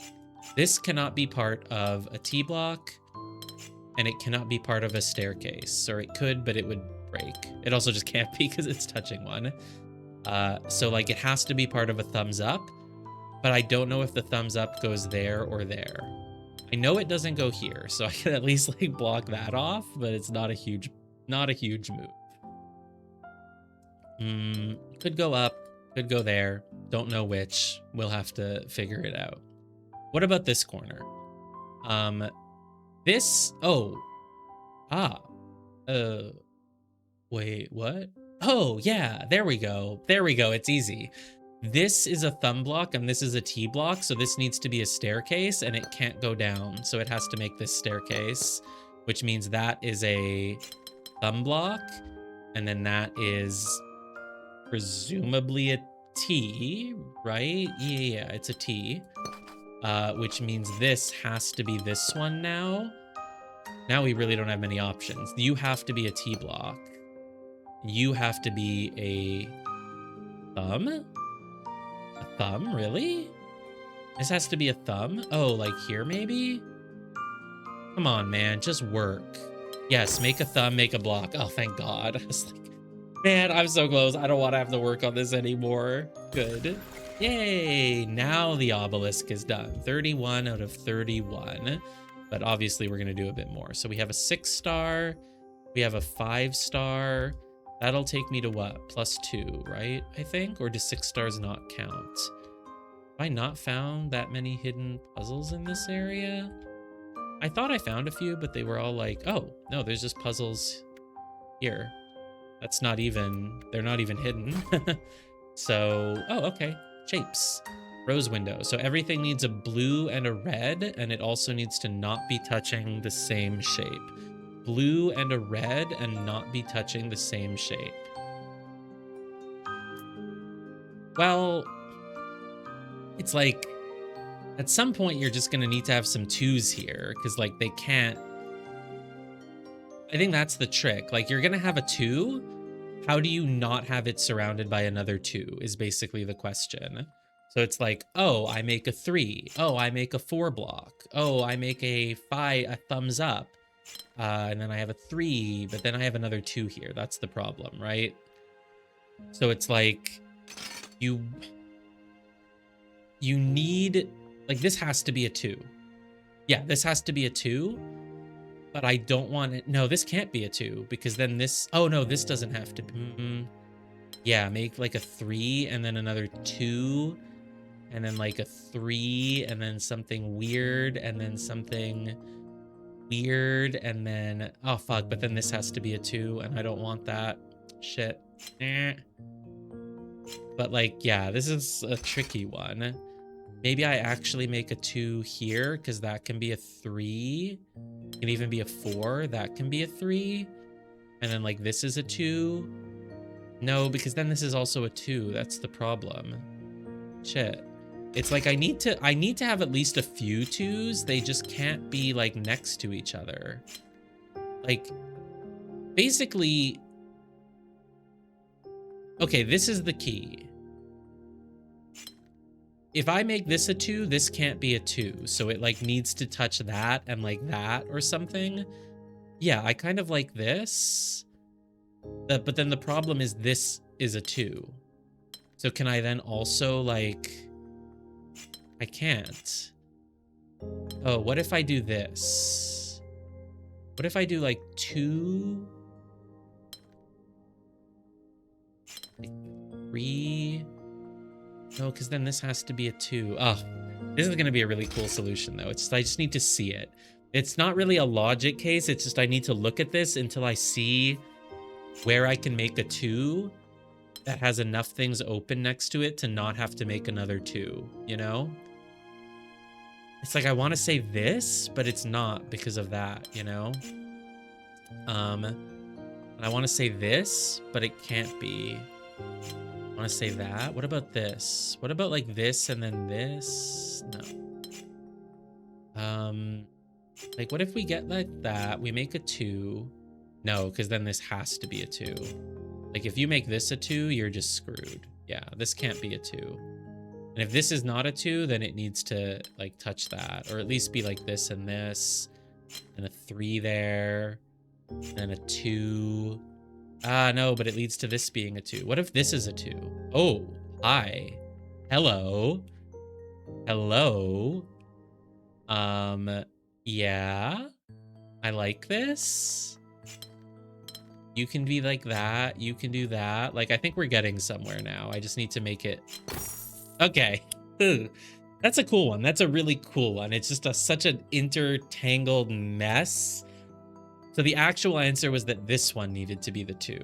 This cannot be part of a T-block. And it cannot be part of a staircase. Or it could, but it would break. It also just can't be because it's touching one. So, like, it has to be part of a thumbs up. But I don't know if the thumbs up goes there or there. I know it doesn't go here, so I can at least like block that off, but it's not a huge move. Could go up, could go there. Don't know which. We'll have to figure it out. What about this corner? Wait, what? Oh, yeah, there we go. There we go. It's easy. This is a thumb block and this is a T block, so this needs to be a staircase and it can't go down, so it has to make this staircase, which means that is a thumb block, and then that is presumably a T, right? Yeah, it's a T, which means this has to be this one now. Now we really don't have many options. You have to be a T block. You have to be a thumb? A thumb, really? This has to be a thumb? Oh, like here maybe? Come on, man, just work. Yes, make a thumb, make a block. Oh, thank God. I was like, man, I'm so close. I don't want to have to work on this anymore. Good. Yay, now the obelisk is done. 31 out of 31. But obviously we're gonna do a bit more. So we have a 6-star, we have a 5-star. That'll take me to what? +2, right? I think? Or do 6 stars not count? Have I not found that many hidden puzzles in this area? I thought I found a few, but they were all like, oh, no, there's just puzzles here. That's not even, they're not even hidden. So, oh, okay. Shapes. Rose window. So everything needs a blue and a red, and it also needs to not be touching the same shape. blue and a red and not be touching the same shape? Well, it's like at some point you're just gonna need to have some twos here, because like they can't. I think that's the trick. Like you're gonna have a two. How do you not have it surrounded by another two is basically the question. So it's like, oh, I make a 3. Oh, I make a 4 block. Oh, I make a 5, a thumbs up. And then I have a 3, but then I have another 2 here. That's the problem, right? So it's like you need, like this has to be a 2. Yeah, this has to be a 2. But I don't want it. No, this can't be a 2 because then this, oh no, this doesn't have to be. Yeah, make like a 3 and then another 2 and then like a 3 and then something weird and then something weird and then, oh fuck, but then this has to be a 2 and I don't want that. Shit. But like, yeah, this is a tricky one. Maybe I actually make a 2 here because that can be a 3. It can even be a 4. That can be a 3. And then like this is a 2. No, because then this is also a 2. That's the problem. Shit. It's like I need to have at least a few 2s. They just can't be like next to each other. Like basically, okay, this is the key. If I make this a 2, this can't be a 2. So it like needs to touch that and like that or something. Yeah, I kind of like this. But then the problem is this is a 2. So can I then also like, I can't. Oh, what if I do this? What if I do like 2? Like 3? No, because then this has to be a 2. Oh, this is going to be a really cool solution though. It's just, I just need to see it. It's not really a logic case. It's just I need to look at this until I see where I can make a 2 that has enough things open next to it to not have to make another 2, you know? It's like I want to say this, but it's not because of that, you know? And I want to say this, but it can't be. I want to say that. What about this? What about like this and then this? No. Like what if we get like that? We make a 2. No, because then this has to be a 2. Like if you make this a 2, you're just screwed. Yeah, this can't be a 2. And if this is not a 2, then it needs to like touch that, or at least be like this and this, and a 3 there, and a 2. Ah, no, but it leads to this being a 2. What if this is a 2? Oh, hi. Hello. Hello. Yeah. I like this. You can be like that. You can do that. Like, I think we're getting somewhere now. I just need to make it. Okay. That's a cool one. That's a really cool one. It's just such an intertangled mess. So the actual answer was that this one needed to be the 2.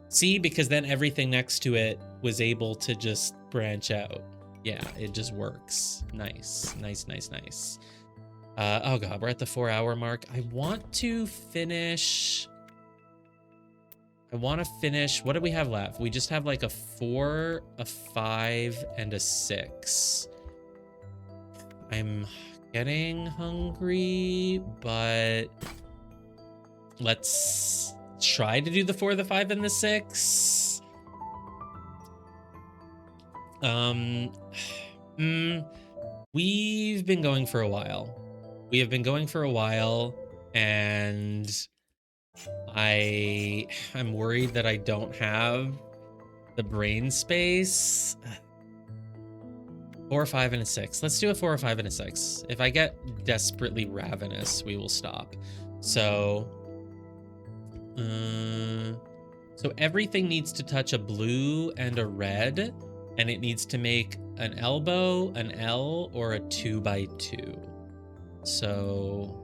See, because then everything next to it was able to just branch out. Yeah, it just works. Nice, nice, nice, nice. Oh God, we're at the 4-hour mark. I want to finish. What do we have left? We just have like a 4, a 5, and a 6. I'm getting hungry, but let's try to do the 4, the 5, and the 6. We've been going for a while. We have been going for a while, and I'm worried that I don't have the brain space. 4, 5, and a 6. Let's do a 4, 5, and a 6. If I get desperately ravenous, we will stop. So everything needs to touch a blue and a red, and it needs to make an elbow, an L, or a 2x2. So,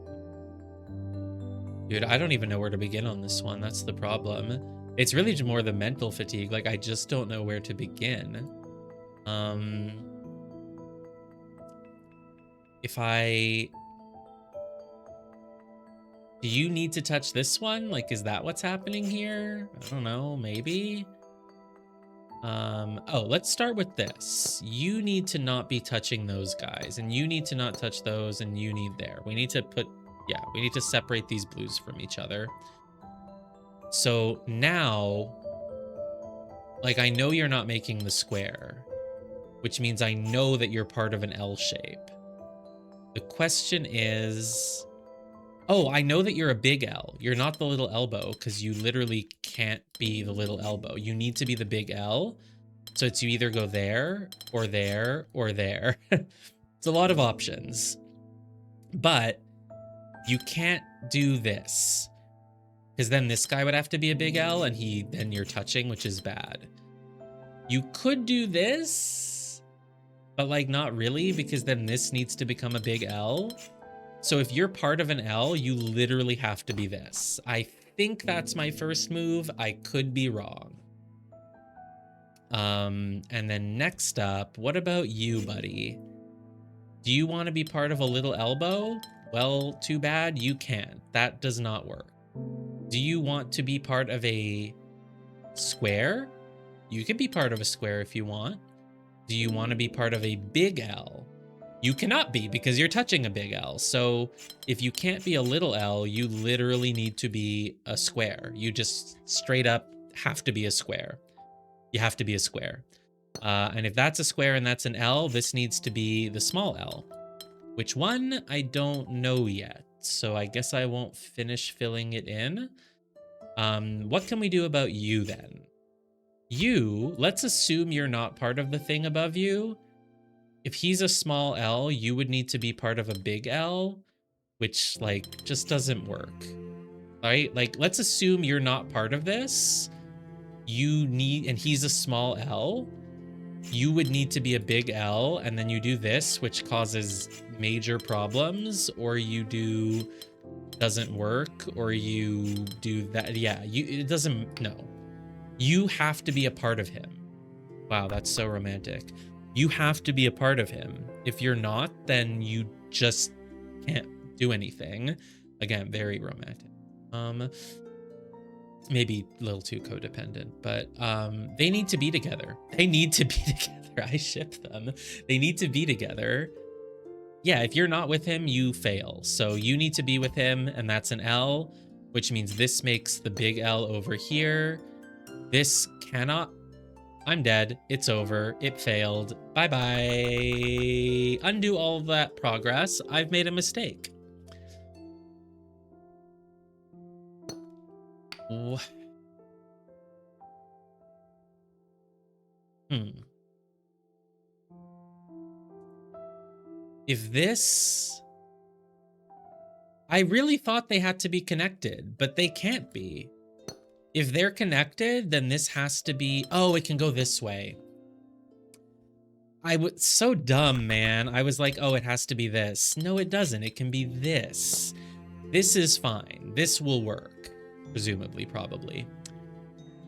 dude, I don't even know where to begin on this one. That's the problem. It's really just more the mental fatigue. Like, I just don't know where to begin. Do you need to touch this one? Like, is that what's happening here? I don't know, maybe. Oh, let's start with this. You need to not be touching those guys, and you need to not touch those, and you need there. We need to put, yeah, we need to separate these blues from each other. So now, like, I know you're not making the square, which means I know that you're part of an L shape. The question is, oh, I know that you're a big L. You're not the little elbow because you literally can't be the little elbow. You need to be the big L. So it's you either go there or there or there. It's a lot of options. But you can't do this because then this guy would have to be a big L and then you're touching, which is bad. You could do this, but like not really, because then this needs to become a big L. So if you're part of an L, you literally have to be this. I think that's my first move. I could be wrong. And then next up, what about you, buddy? Do you want to be part of a little elbow? Well, too bad, you can't. That does not work. Do you want to be part of a square? You can be part of a square if you want. Do you want to be part of a big L? You cannot be because you're touching a big L. So if you can't be a little L, you literally need to be a square. You just straight up have to be a square. You have to be a square. And if that's a square and that's an L, this needs to be the small L. Which one? I don't know yet. So I guess I won't finish filling it in. What can we do about you then? You, let's assume you're not part of the thing above you. If he's a small L, you would need to be part of a big L, which like just doesn't work. All right, like let's assume you're not part of this. You need, and he's a small L, you would need to be a big L, and then you do this, which causes major problems, or you do doesn't work, or you do that. Yeah, it doesn't, no. You have to be a part of him. Wow, that's so romantic. You have to be a part of him. If you're not, then you just can't do anything. Again, very romantic. Maybe a little too codependent, but they need to be together. They need to be together. I ship them. They need to be together. Yeah, if you're not with him, you fail. So you need to be with him, and that's an L, which means this makes the big L over here. This cannot. I'm dead. It's over. It failed. Bye-bye. Undo all of that progress. I've made a mistake. If this... I really thought they had to be connected, but they can't be. If they're connected, then this has to be... Oh, it can go this way. I was so dumb, man. I was like, oh, it has to be this. No, it doesn't. It can be this. This is fine. This will work. Presumably, probably.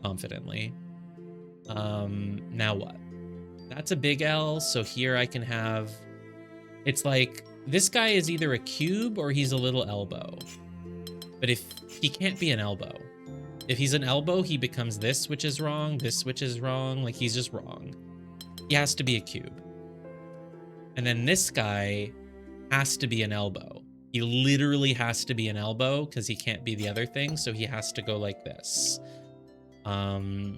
Confidently. Now what? That's a big L, so here I can have... It's like, this guy is either a cube or he's a little elbow. But if he can't be an elbow. If he's an elbow, he becomes this, which is wrong, this, which is wrong. Like, he's just wrong. He has to be a cube. And then this guy has to be an elbow. He literally has to be an elbow because he can't be the other thing, so he has to go like this. And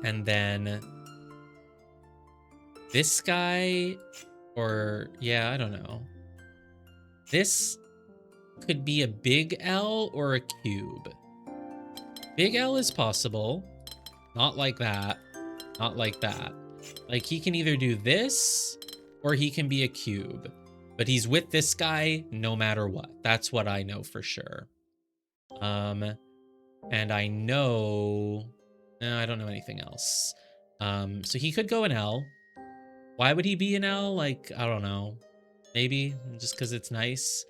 then this guy, or yeah, I don't know. This could be a big L or a cube. Big L is possible. Not like that. Not like that. Like, he can either do this or he can be a cube. But he's with this guy no matter what. That's what I know for sure. And I know... No, I don't know anything else. So he could go an L. Why would he be an L? Like, I don't know. Maybe just because it's nice.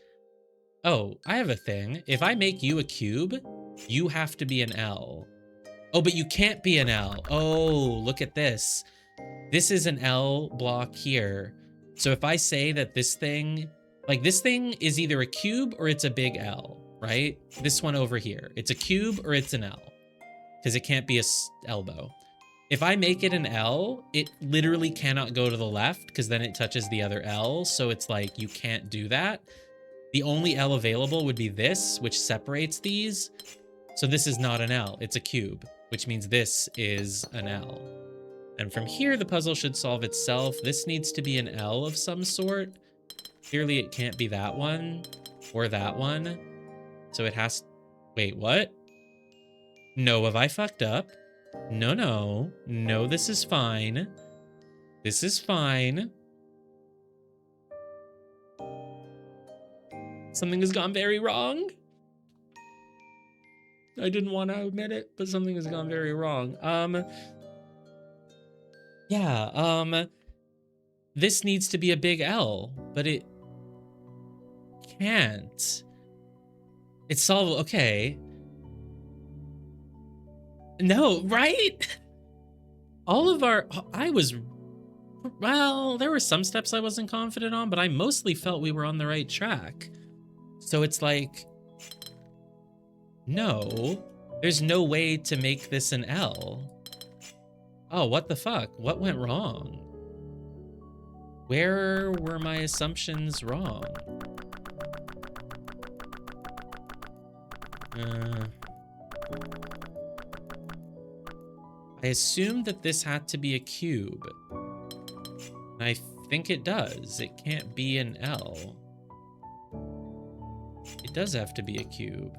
Oh, I have a thing. If I make you a cube, you have to be an L. Oh, but you can't be an L. Oh, look at this. This is an L block here. So if I say that this thing, like this thing is either a cube or it's a big L. right? This one over here. It's a cube or it's an L, because it can't be a elbow. If I make it an L, it literally cannot go to the left because then it touches the other L. So it's like, you can't do that. The only L available would be this, which separates these. So this is not an L, it's a cube, which means this is an L. And from here, the puzzle should solve itself. This needs to be an L of some sort. Clearly it can't be that one or that one. So it has, wait, what? No, have I fucked up? No, no, no, this is fine. This is fine. Something has gone very wrong. I didn't want to admit it, but something has gone very wrong. This needs to be a big L, but it can't. It's solvable, okay. No, right? All of our, well, there were some steps I wasn't confident on, but I mostly felt we were on the right track. So it's like, no, there's no way to make this an L. Oh, what the fuck? What went wrong? Where were my assumptions wrong? I assumed that this had to be a cube. And I think it does. It can't be an L. It does have to be a cube.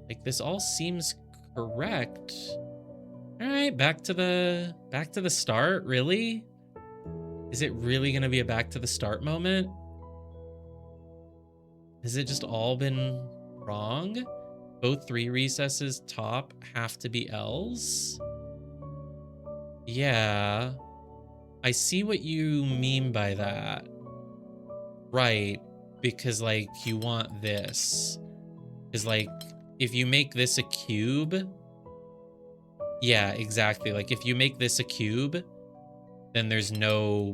Like, this all seems correct. All right, back to the start, really? Is it really gonna be a back to the start moment? Has it just all been wrong? Both 3 recesses top have to be L's? Yeah, I see what you mean by that. Right, because like you want this. Because like if you make this a cube, yeah, exactly. Like if you make this a cube, then there's no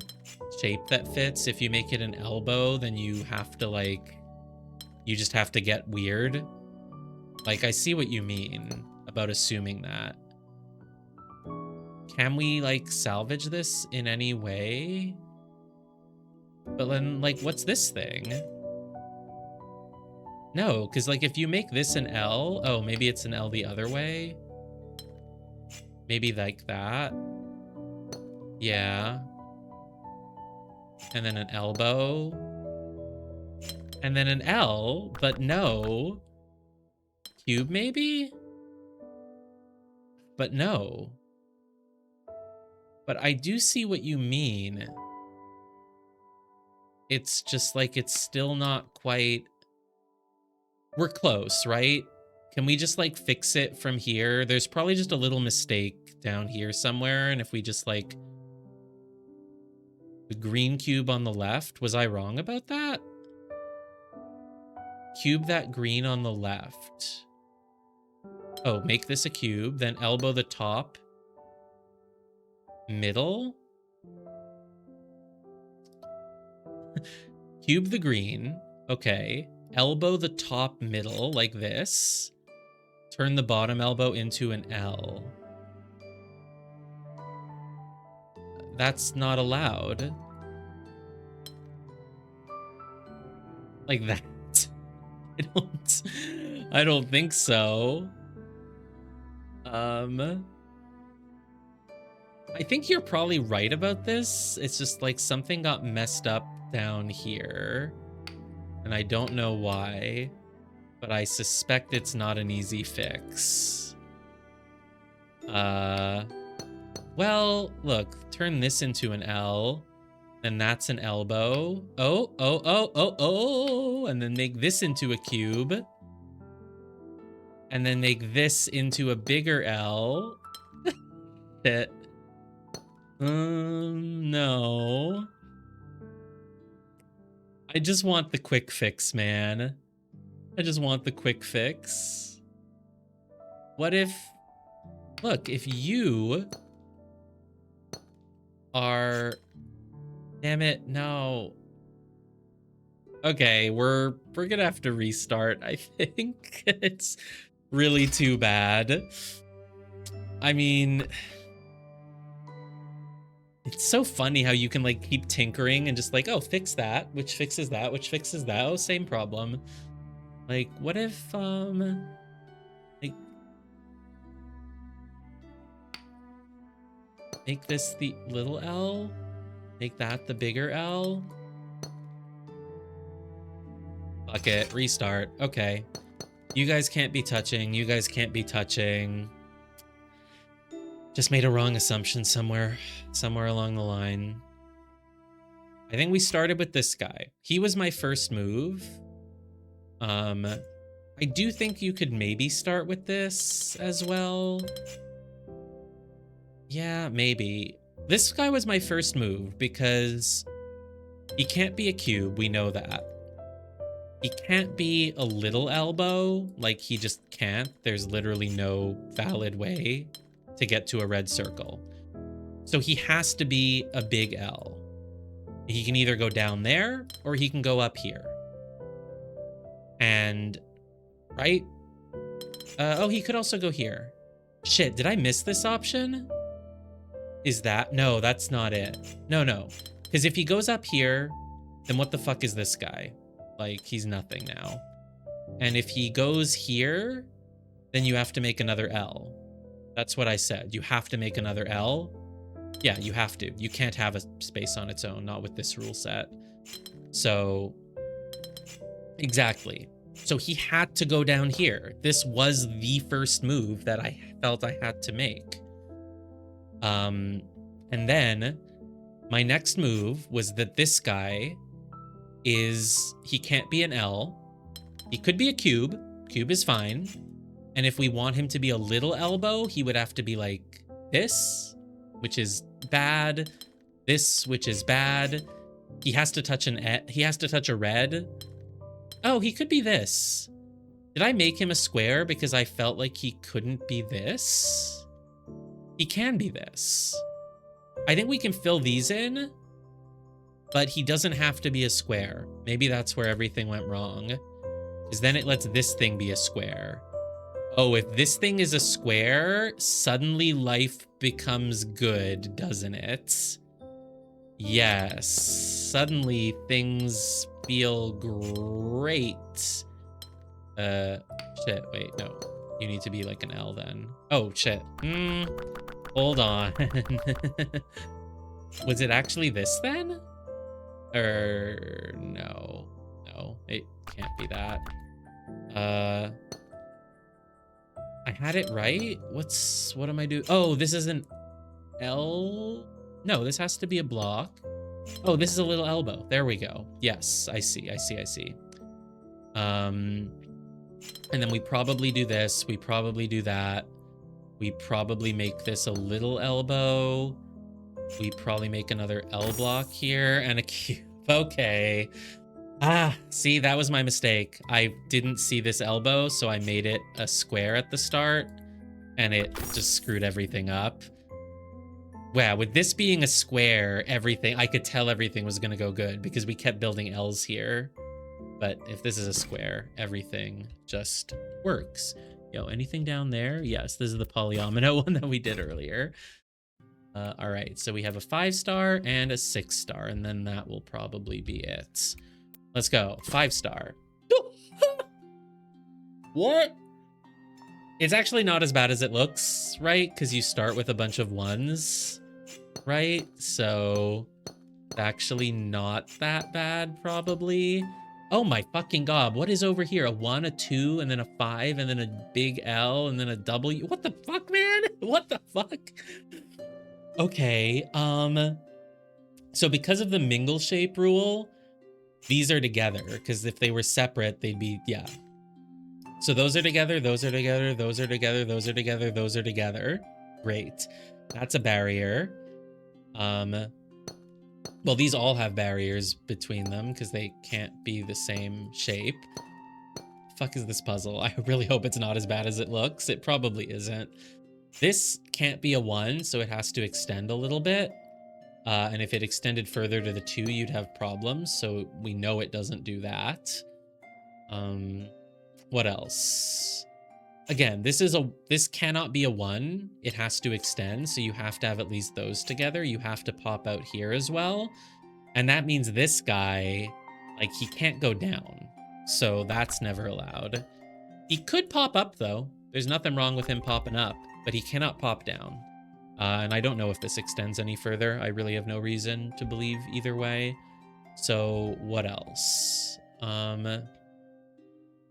shape that fits. If you make it an elbow, then you have to like, you just have to get weird. Like I see what you mean about assuming that. Can we like salvage this in any way? But then like, what's this thing? No, because like if you make this an L, oh, maybe it's an L the other way. Maybe like that. Yeah. And then an elbow. And then an L, but no. Cube maybe? But no. But I do see what you mean. It's just like, it's still not quite... We're close, right? Can we just like fix it from here? There's probably just a little mistake down here somewhere. And if we just like... The green cube on the left, was I wrong about that? Cube that green on the left. Oh, make this a cube, then elbow the top. Middle? Cube the green. Okay. Elbow the top middle like this. Turn the bottom elbow into an L. That's not allowed. Like that. I don't think so. I think you're probably right about this. It's just like something got messed up down here. And I don't know why, but I suspect it's not an easy fix. Well, look, turn this into an L, then that's an elbow. Oh, and then make this into a cube. And then make this into a bigger L. Shit. No. I just want the quick fix, man. I just want the quick fix. What if... Look, if you are... Damn it, no. Okay, we're gonna have to restart, I think. It's really too bad. I mean, it's so funny how you can like keep tinkering and just like, oh, fix that, which fixes that, which fixes that. Oh, same problem. Like, what if like make this the little L, make that the bigger L. Fuck it, restart. Okay. You guys can't be touching. You guys can't be touching. Just made a wrong assumption somewhere along the line. I think we started with this guy. He was my first move. I do think you could maybe start with this as well. Yeah, maybe. This guy was my first move because he can't be a cube. We know that. He can't be a little elbow. Like, he just can't. There's literally no valid way to get to a red circle. So he has to be a big L. He can either go down there or he can go up here. And, right? Oh, he could also go here. Shit, did I miss this option? Is that? No, that's not it. No. Because if he goes up here, then what the fuck is this guy? Like, he's nothing now. And if he goes here, then you have to make another L. That's what I said. You have to make another L. Yeah, you have to. You can't have a space on its own, not with this rule set. So, exactly. So he had to go down here. This was the first move that I felt I had to make. And then my next move was that this guy he can't be an L. He could be a cube. Cube is fine. And if we want him to be a little elbow, he would have to be like this, which is bad. This, which is bad. He has to touch a red. Oh, he could be this. Did I make him a square because I felt like he couldn't be this? He can be this. I think we can fill these in, but he doesn't have to be a square. Maybe that's where everything went wrong. Because then it lets this thing be a square. Oh, if this thing is a square, suddenly life becomes good, doesn't it? Yes. Suddenly things feel great. Shit, wait, no. You need to be like an L then. Oh, shit. Hold on. Was it actually this then? No. No, it can't be that. I had it right? What am I doing? Oh, this is an L? No, this has to be a block. Oh, this is a little elbow. There we go. Yes, I see. And then we probably do this. We probably do that. We probably make this a little elbow. We probably make another L block here and a cube. Okay. See, that was my mistake. I didn't see this elbow, so I made it a square at the start, and it just screwed everything up. Wow, with this being a square, I could tell everything was gonna go good because we kept building L's here. But if this is a square, everything just works. Yo, anything down there? Yes, this is the polyomino one that we did earlier. All right, so we have a 5-star and a 6-star, and then that will probably be it. Let's go. 5-star. What? It's actually not as bad as it looks, right? Because you start with a bunch of 1s, right? So it's actually not that bad, probably. Oh my fucking god, what is over here? A 1, a 2, and then a 5, and then a big L, and then a W. What the fuck, man? What the fuck? Okay, so because of the mingle shape rule, these are together, because if they were separate, they'd be, yeah. So those are together, those are together, those are together, those are together, those are together. Great. That's a barrier. Well, these all have barriers between them because they can't be the same shape. Fuck is this puzzle? I really hope it's not as bad as it looks. It probably isn't. This can't be a 1, so it has to extend a little bit. And if it extended further to the 2, you'd have problems. So we know it doesn't do that. What else? Again, this cannot be a 1. It has to extend, so you have to have at least those together. You have to pop out here as well. And that means this guy, like, he can't go down. So that's never allowed. He could pop up, though. There's nothing wrong with him popping up, but he cannot pop down. And I don't know if this extends any further. I really have no reason to believe either way. So what else?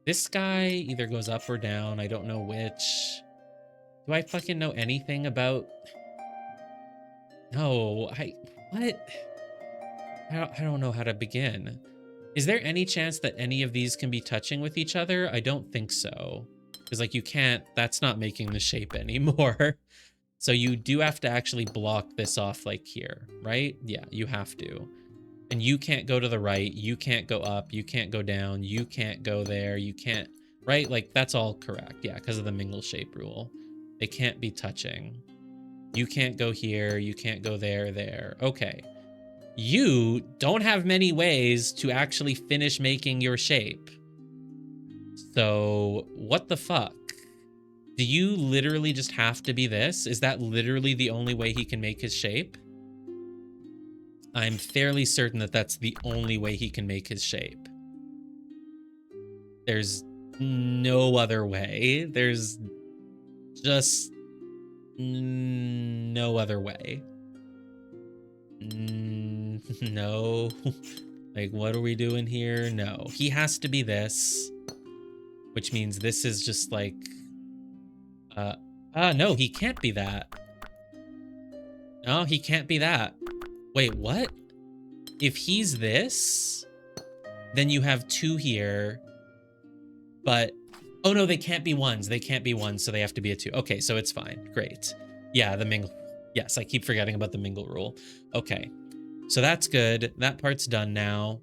This guy either goes up or down. I don't know which. Do I fucking know anything about... No, what? I don't know how to begin. Is there any chance that any of these can be touching with each other? I don't think so. Because, like, you can't... That's not making the shape anymore. So you do have to actually block this off, like, here, right? Yeah, you have to. And you can't go to the right. You can't go up. You can't go down. You can't go there. You can't... Right? Like, that's all correct. Yeah, because of the mingle shape rule. They can't be touching. You can't go here. You can't go there. Okay. You don't have many ways to actually finish making your shape. So, what the fuck? Do you literally just have to be this? Is that literally the only way he can make his shape? I'm fairly certain that that's the only way he can make his shape. There's no other way. There's just no other way. No. Like, what are we doing here? No. He has to be this. Which means this is just like... no, he can't be that. No, he can't be that. Wait, what? If he's this, then you have 2 here, but... Oh, no, they can't be 1s. They can't be 1s, so they have to be a 2. Okay, so it's fine. Great. Yeah, the mingle... Yes, I keep forgetting about the mingle rule. Okay, so that's good. That part's done now.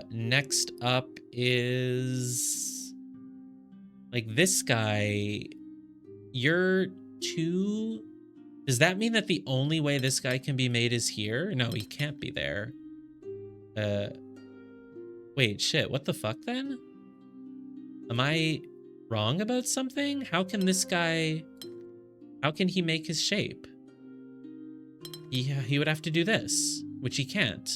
Next up is... Like, this guy... You're 2... Does that mean that the only way this guy can be made is here? No, he can't be there. Wait, shit, what the fuck then? Am I wrong about something? How can this guy... How can he make his shape? He would have to do this, which he can't.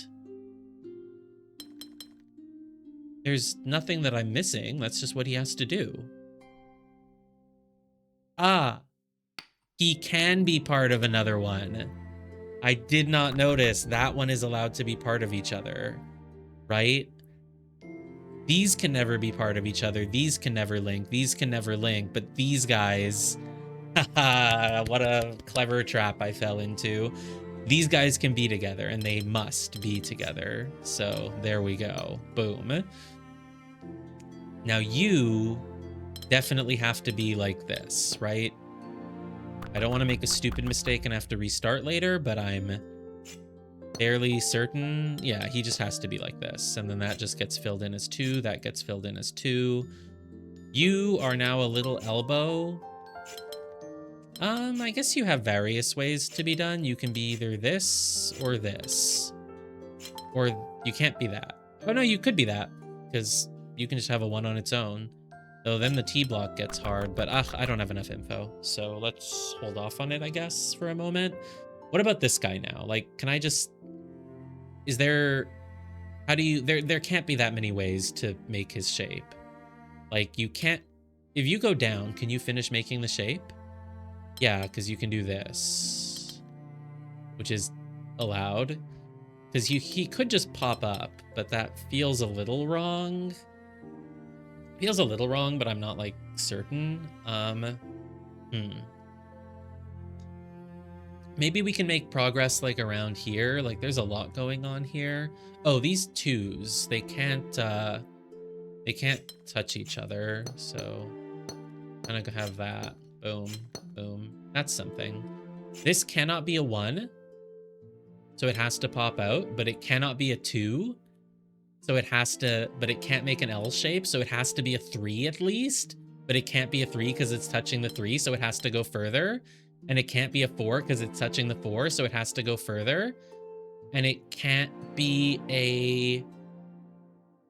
There's nothing that I'm missing. That's just what he has to do. Ah. He can be part of another one. I did not notice that one is allowed to be part of each other, right? These can never be part of each other. These can never link. These can never link. But these guys, haha, what a clever trap I fell into. These guys can be together, and they must be together. So there we go. Boom. Now you definitely have to be like this, right? I don't want to make a stupid mistake and have to restart later, but I'm fairly certain. Yeah, he just has to be like this. And then that just gets filled in as 2. That gets filled in as 2. You are now a little elbow. I guess you have various ways to be done. You can be either this or this. Or you can't be that. Oh, no, you could be that. Because you can just have a 1 on its own. So then the T block gets hard, but I don't have enough info. So let's hold off on it, I guess, for a moment. What about this guy now? Like, can I just... Is there... How do you... There can't be that many ways to make his shape. Like, you can't... If you go down, can you finish making the shape? Yeah, because you can do this. Which is allowed. Because he could just pop up, but that feels a little wrong. Feels a little wrong, but I'm not, like, certain. Maybe we can make progress, like, around here. Like, there's a lot going on here. Oh, these 2s, they can't touch each other, so I'm gonna have that. Boom, boom. That's something. This cannot be a 1, so it has to pop out, but it cannot be a 2. So it has to, but it can't make an L shape, so it has to be a 3 at least. But it can't be a 3 because it's touching the 3, so it has to go further. And it can't be a 4 because it's touching the 4, so it has to go further. And it can't be a...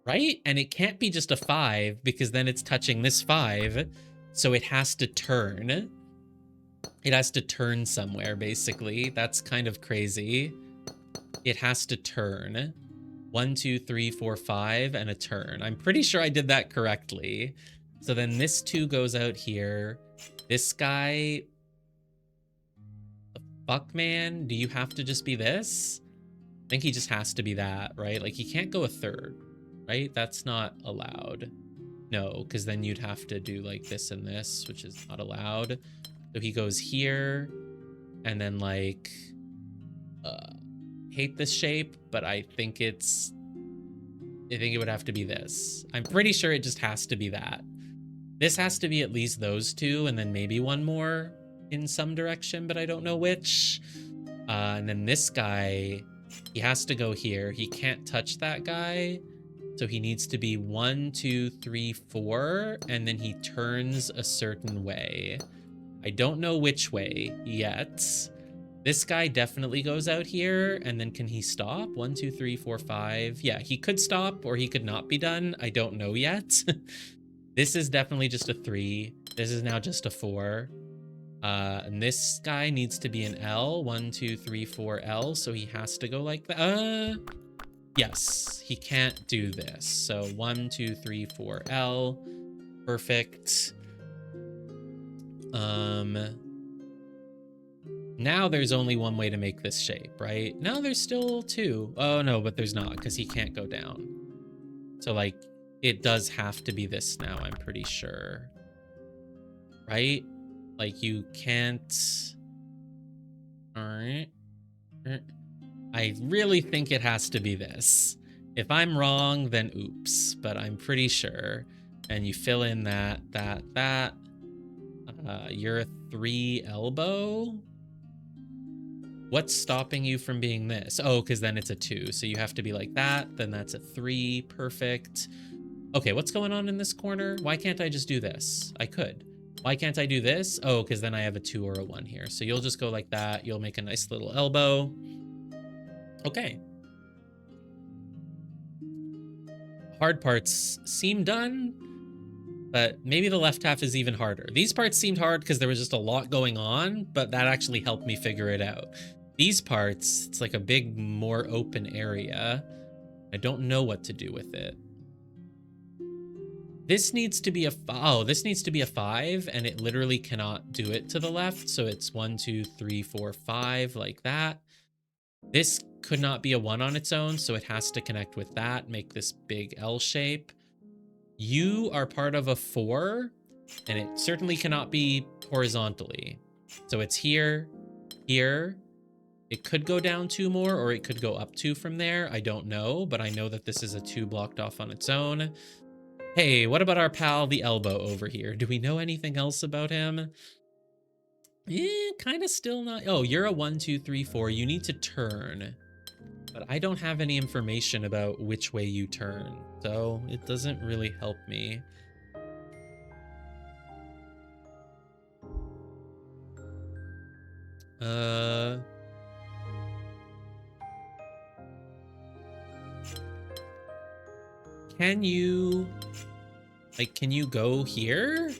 Right? And it can't be just a 5 because then it's touching this 5. So it has to turn. It has to turn somewhere, basically. That's kind of crazy. It has to turn. 1, 2, 3, 4, 5, and a turn. I'm pretty sure I did that correctly. So then this 2 goes out here. This guy... The fuck, man? Do you have to just be this? I think he just has to be that, right? Like, he can't go a third, right? That's not allowed. No, because then you'd have to do, like, this and this, which is not allowed. So he goes here, and then, like... hate this shape, but I think it's... I think it would have to be this. I'm pretty sure it just has to be that. This has to be at least those 2, and then maybe one more in some direction, but I don't know which. And then this guy, he has to go here. He can't touch that guy, so he needs to be 1, 2, 3, 4, and then he turns a certain way. I don't know which way yet. This guy definitely goes out here, and then can he stop? 1, 2, 3, 4, 5. Yeah, he could stop, or he could not be done. I don't know yet. This is definitely just a 3. This is now just a 4. And this guy needs to be an L. 1, 2, 3, 4 L, so he has to go like that. Yes, he can't do this. So 1, 2, 3, 4 L. Perfect. Now there's only one way to make this shape, right? No, there's still 2. Oh, no, but there's not, because he can't go down. So, like, it does have to be this now, I'm pretty sure. Right? Like, you can't... Alright. I really think it has to be this. If I'm wrong, then oops, but I'm pretty sure. And you fill in that. You're a 3 elbow? What's stopping you from being this? Oh, because then it's a 2. So you have to be like that. Then that's a 3. Perfect. Okay, what's going on in this corner? Why can't I just do this? I could. Why can't I do this? Oh, because then I have a 2 or a 1 here. So you'll just go like that. You'll make a nice little elbow. Okay. Hard parts seem done, but maybe the left half is even harder. These parts seemed hard because there was just a lot going on, but that actually helped me figure it out. These parts, it's like a big, more open area. I don't know what to do with it. This needs to be a... Oh, this needs to be a 5, and it literally cannot do it to the left. So it's 1, 2, 3, 4, 5, like that. This could not be a 1 on its own, so it has to connect with that, make this big L shape. You are part of a 4, and it certainly cannot be horizontally. So it's here, here. It could go down 2 more, or it could go up 2 from there. I don't know, but I know that this is a 2 blocked off on its own. Hey, what about our pal, the elbow over here? Do we know anything else about him? Kind of still not. Oh, you're a 1, 2, 3, 4. You need to turn. But I don't have any information about which way you turn, so it doesn't really help me. Can you... Like, can you go here?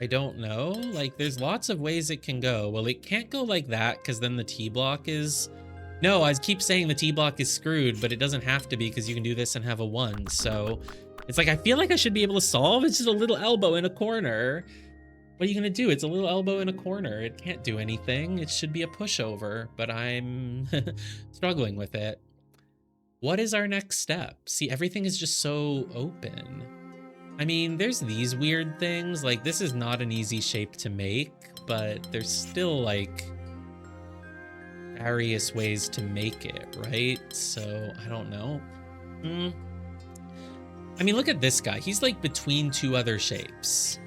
I don't know. Like, there's lots of ways it can go. Well, it can't go like that, because then the T-block is... No, I keep saying the T-block is screwed, but it doesn't have to be, because you can do this and have a 1. So, it's like, I feel like I should be able to solve. It's just a little elbow in a corner. What are you going to do? It's a little elbow in a corner. It can't do anything. It should be a pushover, but I'm struggling with it. What is our next step? See, everything is just so open. I mean, there's these weird things. Like, this is not an easy shape to make, but there's still, like, various ways to make it, right? So, I don't know. I mean, look at this guy. He's, like, between 2 other shapes.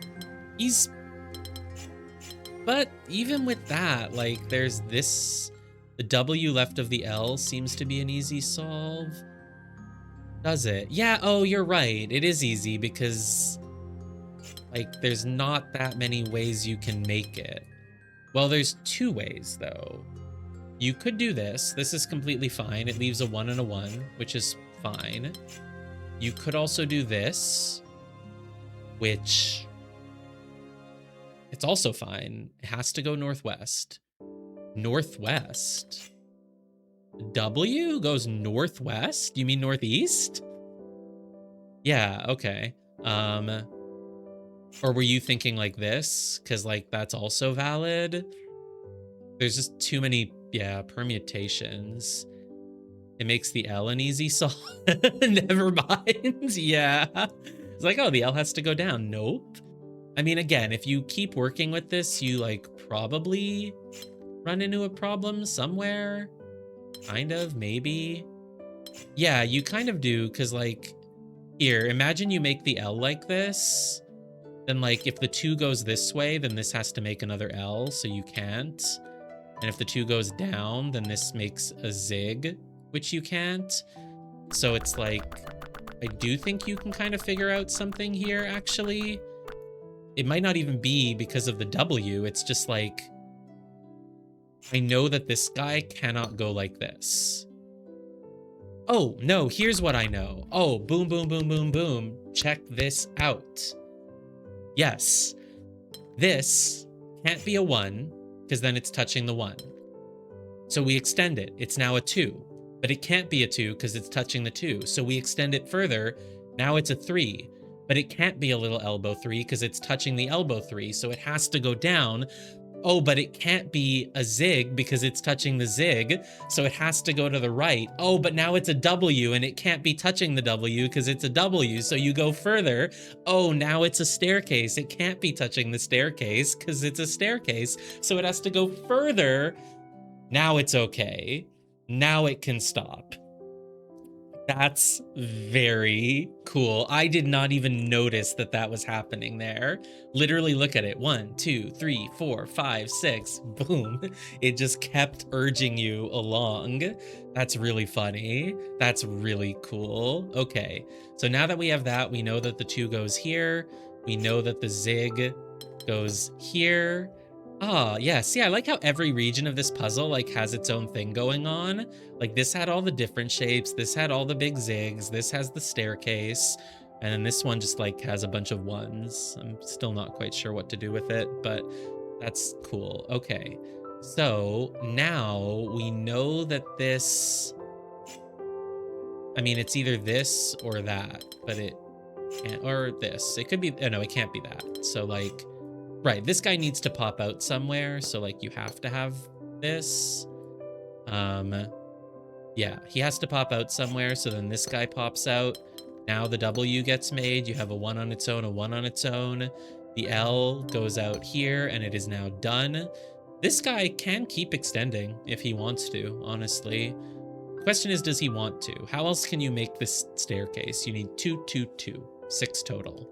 But even with that, like, there's this... The W left of the L seems to be an easy solve. Does it? Yeah, oh, you're right. It is easy because, like, there's not that many ways you can make it. Well, there's two ways, though. You could do this. This is completely fine. It leaves a 1 and a 1, which is fine. You could also do this, which it's also fine. It has to go northwest. Northwest? W goes northwest? You mean northeast? Yeah, okay. Or were you thinking like this? Because, like, that's also valid. There's just too many, yeah, permutations. It makes the L an easy solve. Never mind. Yeah. It's like, oh, the L has to go down. Nope. I mean, again, if you keep working with this, you, like, probably run into a problem somewhere. Kind of, maybe. Yeah, you kind of do, because, like, here, imagine you make the L like this. Then, like, if the 2 goes this way, then this has to make another L, so you can't. And if the 2 goes down, then this makes a zig, which you can't. So it's like, I do think you can kind of figure out something here, actually. It might not even be because of the W. It's just like, I know that this guy cannot go like this. Oh, no, here's what I know. Oh, boom, boom, boom, boom, boom. Check this out. Yes, this can't be a 1 because then it's touching the 1. So we extend it. It's now a 2, but it can't be a 2 because it's touching the 2. So we extend it further. Now it's a 3, but it can't be a little elbow 3 because it's touching the elbow 3. So it has to go down. Oh, but it can't be a zig because it's touching the zig, so it has to go to the right. Oh, but now it's a W and it can't be touching the W because it's a W, so you go further. Oh, now it's a staircase. It can't be touching the staircase because it's a staircase, so it has to go further. Now it's okay. Now it can stop. That's very cool. I did not even notice that that was happening there. Literally look at it. 1, 2, 3, 4, 5, 6. Boom. It just kept urging you along. That's really funny. That's really cool. Okay. So now that we have that, we know that the 2 goes here. We know that the zig goes here. Ah, yeah. See, I like how every region of this puzzle like has its own thing going on. Like this had all the different shapes. This had all the big zigs. This has the staircase. And then this one just like has a bunch of 1s. I'm still not quite sure what to do with it, but that's cool. Okay. So now we know that this, I mean, it's either this or that, but it can't, or this. It could be, oh no, it can't be that. So like, right, this guy needs to pop out somewhere, so like you have to have this. Yeah, he has to pop out somewhere, so then this guy pops out. Now the W gets made, you have a 1 on its own, a 1 on its own. The L goes out here, and it is now done. This guy can keep extending if he wants to, honestly. Question is, does he want to? How else can you make this staircase? You need 2, 2, 2, 6 total.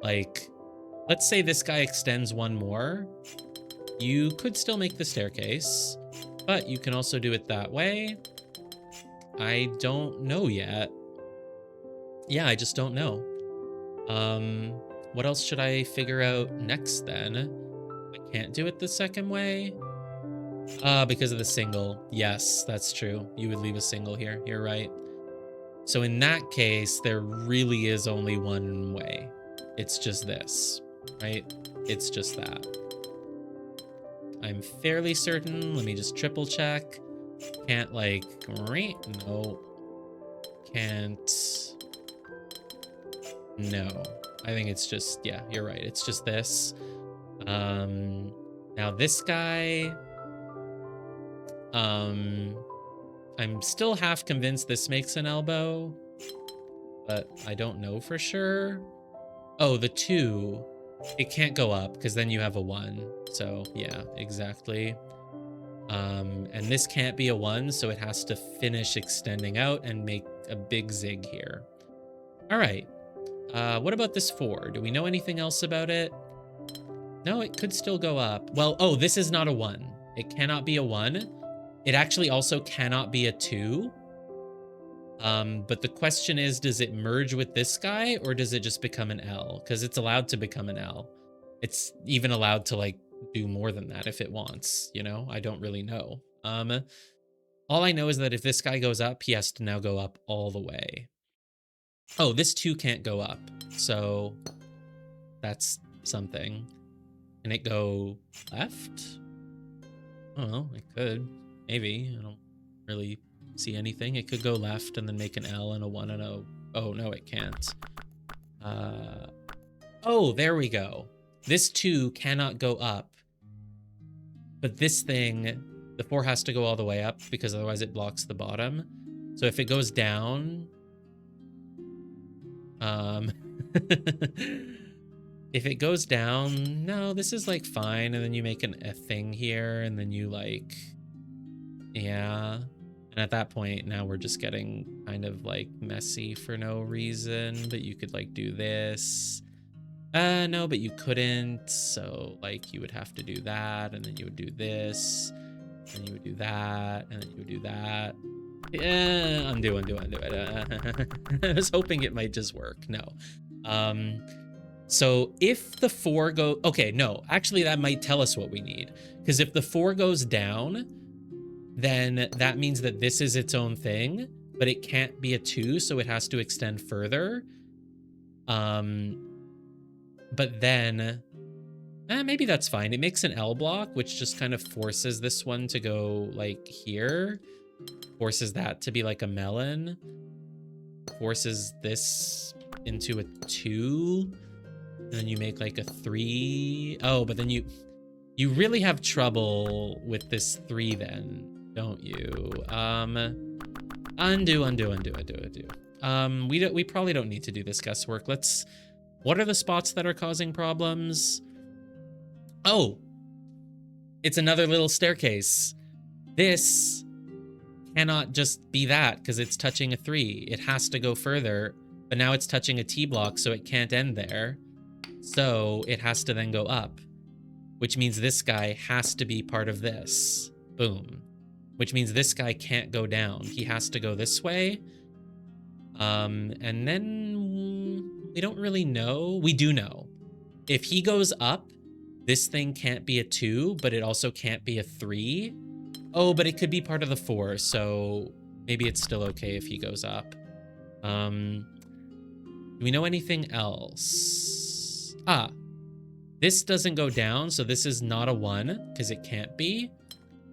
Like, let's say this guy extends 1 more. You could still make the staircase, but you can also do it that way. I don't know yet. Yeah, I just don't know. What else should I figure out next then? I can't do it the second way. Because of the single. Yes, that's true. You would leave a single here. You're right. So in that case, there really is only one way. It's just this, right? It's just that. I'm fairly certain. Let me just triple check. Can't like, no. Can't. No. I think it's just, yeah, you're right. It's just this. Now this guy, I'm still half convinced this makes an elbow, but I don't know for sure. Oh, the 2, it can't go up because then you have a 1. So yeah, exactly. And this can't be a 1, so it has to finish extending out and make a big zig here. All right. What about this 4? Do we know anything else about it? No, it could still go up. Well, oh, this is not a 1. It cannot be a 1. It actually also cannot be a 2. But the question is, does it merge with this guy or does it just become an L? Because it's allowed to become an L. It's even allowed to like do more than that if it wants, you know? I don't really know. All I know is that if this guy goes up, he has to now go up all the way. Oh, this 2 can't go up, so that's something. Can it go left? I don't know, it could. Maybe. I don't really see anything. It could go left and then make an L and a 1 and a... Oh, no, it can't. Oh, there we go. This 2 cannot go up. But this thing, the 4 has to go all the way up because otherwise it blocks the bottom. So if it goes down... if it goes down, no, this is like fine. And then you make a thing here and then you like, yeah. And at that point, now we're just getting kind of like messy for no reason, but you could like do this. No, but you couldn't. So like you would have to do that and then you would do this and you would do that and then you would do that. Yeah, undo it. I was hoping it might just work. No. So if the 4 go... Okay, no. Actually, that might tell us what we need. Because if the 4 goes down, then that means that this is its own thing, but it can't be a 2, so it has to extend further. But then... maybe that's fine. It makes an L block, which just kind of forces this one to go, like, here. Forces that to be like a melon. Forces this into a 2. And then you make like a 3. Oh, but then you really have trouble with this 3 then, don't you? Undo. We probably don't need to do this guesswork. What are the spots that are causing problems? Oh, it's another little staircase. This cannot just be that because it's touching a 3. It has to go further, but now it's touching a T block, so it can't end there. So it has to then go up, which means this guy has to be part of this. Boom. Which means this guy can't go down. He has to go this way. And then we don't really know. We do know. If he goes up, this thing can't be a 2, but it also can't be a 3. Oh, but it could be part of the 4, so maybe it's still okay if he goes up. Do we know anything else? This doesn't go down, so this is not a 1, because it can't be.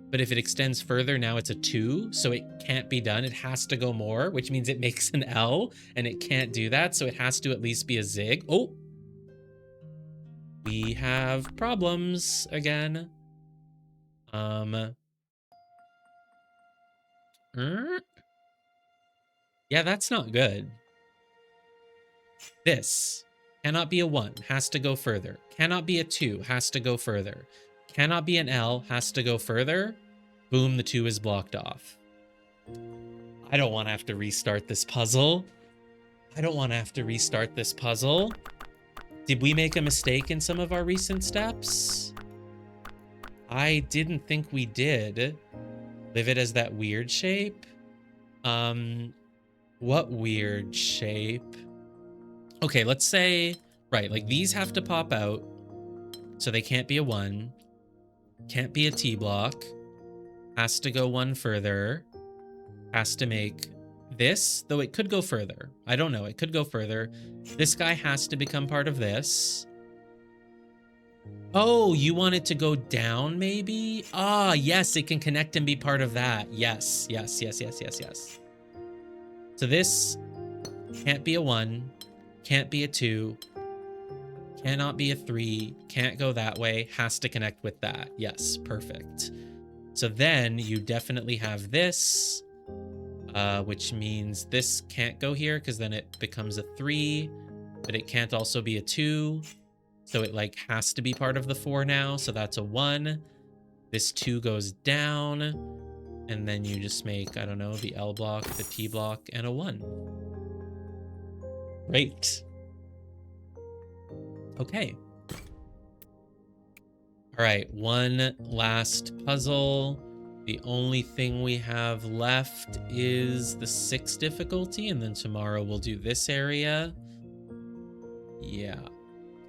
But if it extends further, now it's a 2, so it can't be done. It has to go more, which means it makes an L, and it can't do that, so it has to at least be a zig. Oh! We have problems again. Yeah, that's not good. This cannot be a 1, has to go further. Cannot be a 2, has to go further. Cannot be an L, has to go further. Boom, the 2 is blocked off. I don't want to have to restart this puzzle. Did we make a mistake in some of our recent steps? I didn't think we did. Leave it as that weird shape. What weird shape? Okay, let's say, right, like these have to pop out, so they can't be a 1. Can't be a T block. Has to go 1 further. Has to make this, though it could go further. I don't know, it could go further. This guy has to become part of this. Oh, you want it to go down, maybe? Ah, yes, it can connect and be part of that. Yes. So this can't be a 1, can't be a 2, cannot be a 3, can't go that way, has to connect with that. Yes, perfect. So then you definitely have this, which means this can't go here because then it becomes a 3, but it can't also be a 2. So it like has to be part of the 4 now. So that's a 1. This 2 goes down. And then you just make, I don't know, the L block, the T block, and a 1. Great. Okay. All right, one last puzzle. The only thing we have left is the 6 difficulty, and then tomorrow we'll do this area. Yeah.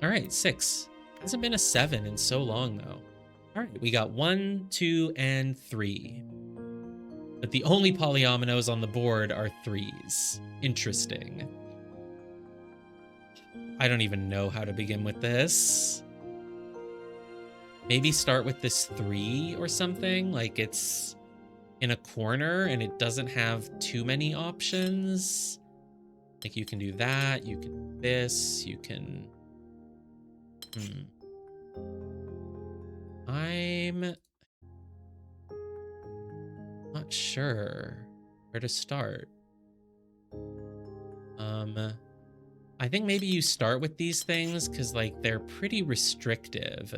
All right, 6. Hasn't been a 7 in so long, though. All right, we got 1, 2, and 3. But the only polyominoes on the board are 3s. Interesting. I don't even know how to begin with this. Maybe start with this 3 or something, like it's in a corner and it doesn't have too many options. Like you can do that, you can do this, you can... I'm not sure where to start. I think maybe you start with these things because like they're pretty restrictive.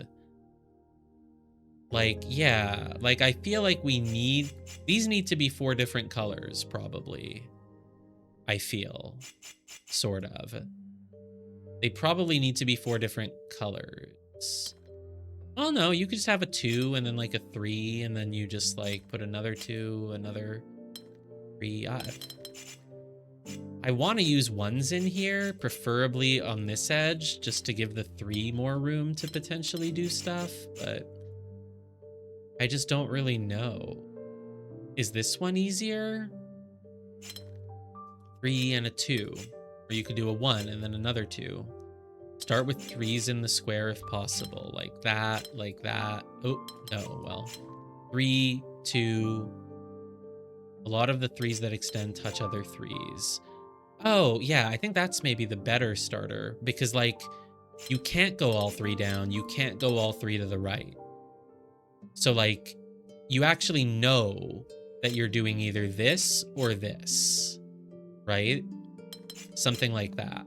Like, yeah, like I feel like these need to be 4 different colors probably. I feel, sort of. They probably need to be 4 different colors. Oh no, you could just have a 2 and then like a 3 and then you just like put another 2, another 3. I want to use 1s in here, preferably on this edge, just to give the 3 more room to potentially do stuff, but I just don't really know. Is this one easier? 3 and a 2. Or you could do a 1 and then another 2. Start with 3s in the square if possible. Like that, like that. Oh, no, well. 3, 2. A lot of the 3s that extend touch other 3s. Oh, yeah, I think that's maybe the better starter. Because, like, you can't go all 3 down. You can't go all 3 to the right. So, like, you actually know that you're doing either this or this. Right? Something like that.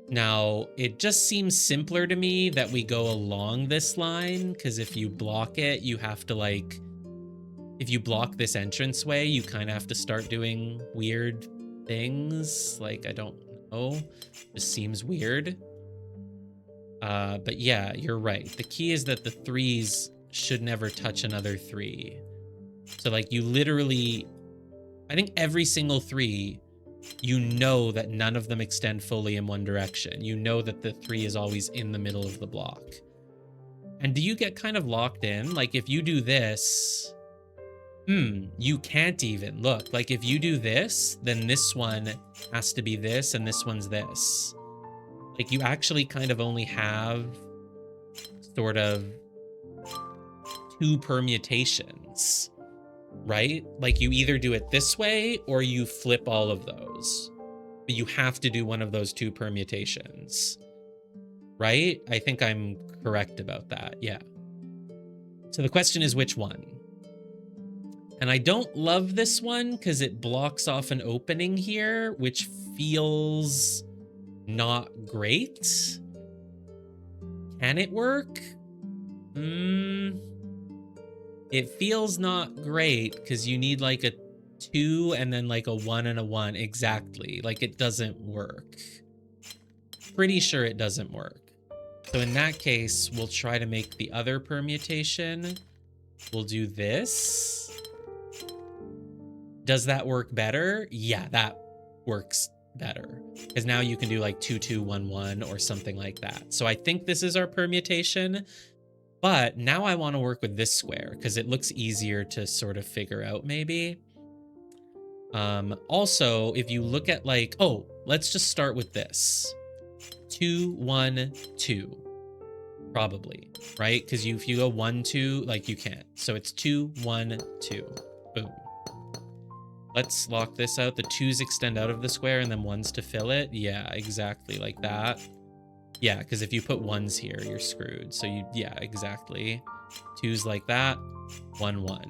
Now, it just seems simpler to me that we go along this line, because if you block it, you have to, like... If you block this entranceway, you kind of have to start doing weird things. Like, I don't know. Just seems weird. But yeah, you're right. The key is that the 3s should never touch another 3. So, like, you literally... I think every single 3, you know that none of them extend fully in one direction. You know that the 3 is always in the middle of the block. And do you get kind of locked in? Like, if you do this... you can't even. Look, like if you do this, then this one has to be this and this one's this. Like you actually kind of only have sort of 2 permutations, right? Like you either do it this way or you flip all of those. But you have to do one of those 2 permutations, right? I think I'm correct about that, yeah. So the question is which one? And I don't love this one because it blocks off an opening here, which feels not great. Can it work? It feels not great because you need like a 2 and then like a 1 and a 1. Exactly. Like it doesn't work. Pretty sure it doesn't work. So in that case, we'll try to make the other permutation. We'll do this. Does that work better? Yeah, that works better. Because now you can do like 2, 2, 1, 1 or something like that. So I think this is our permutation. But now I want to work with this square because it looks easier to sort of figure out maybe. Also, if you look at like, oh, let's just start with this. 2, 1, 2. Probably, right? Because if you go 1, 2, like you can't. So it's 2, 1, 2. Boom. Let's lock this out. The 2s extend out of the square and then 1s to fill it. Yeah, exactly like that. Yeah, because if you put 1s here, you're screwed. So yeah, exactly. 2s like that. 1, 1.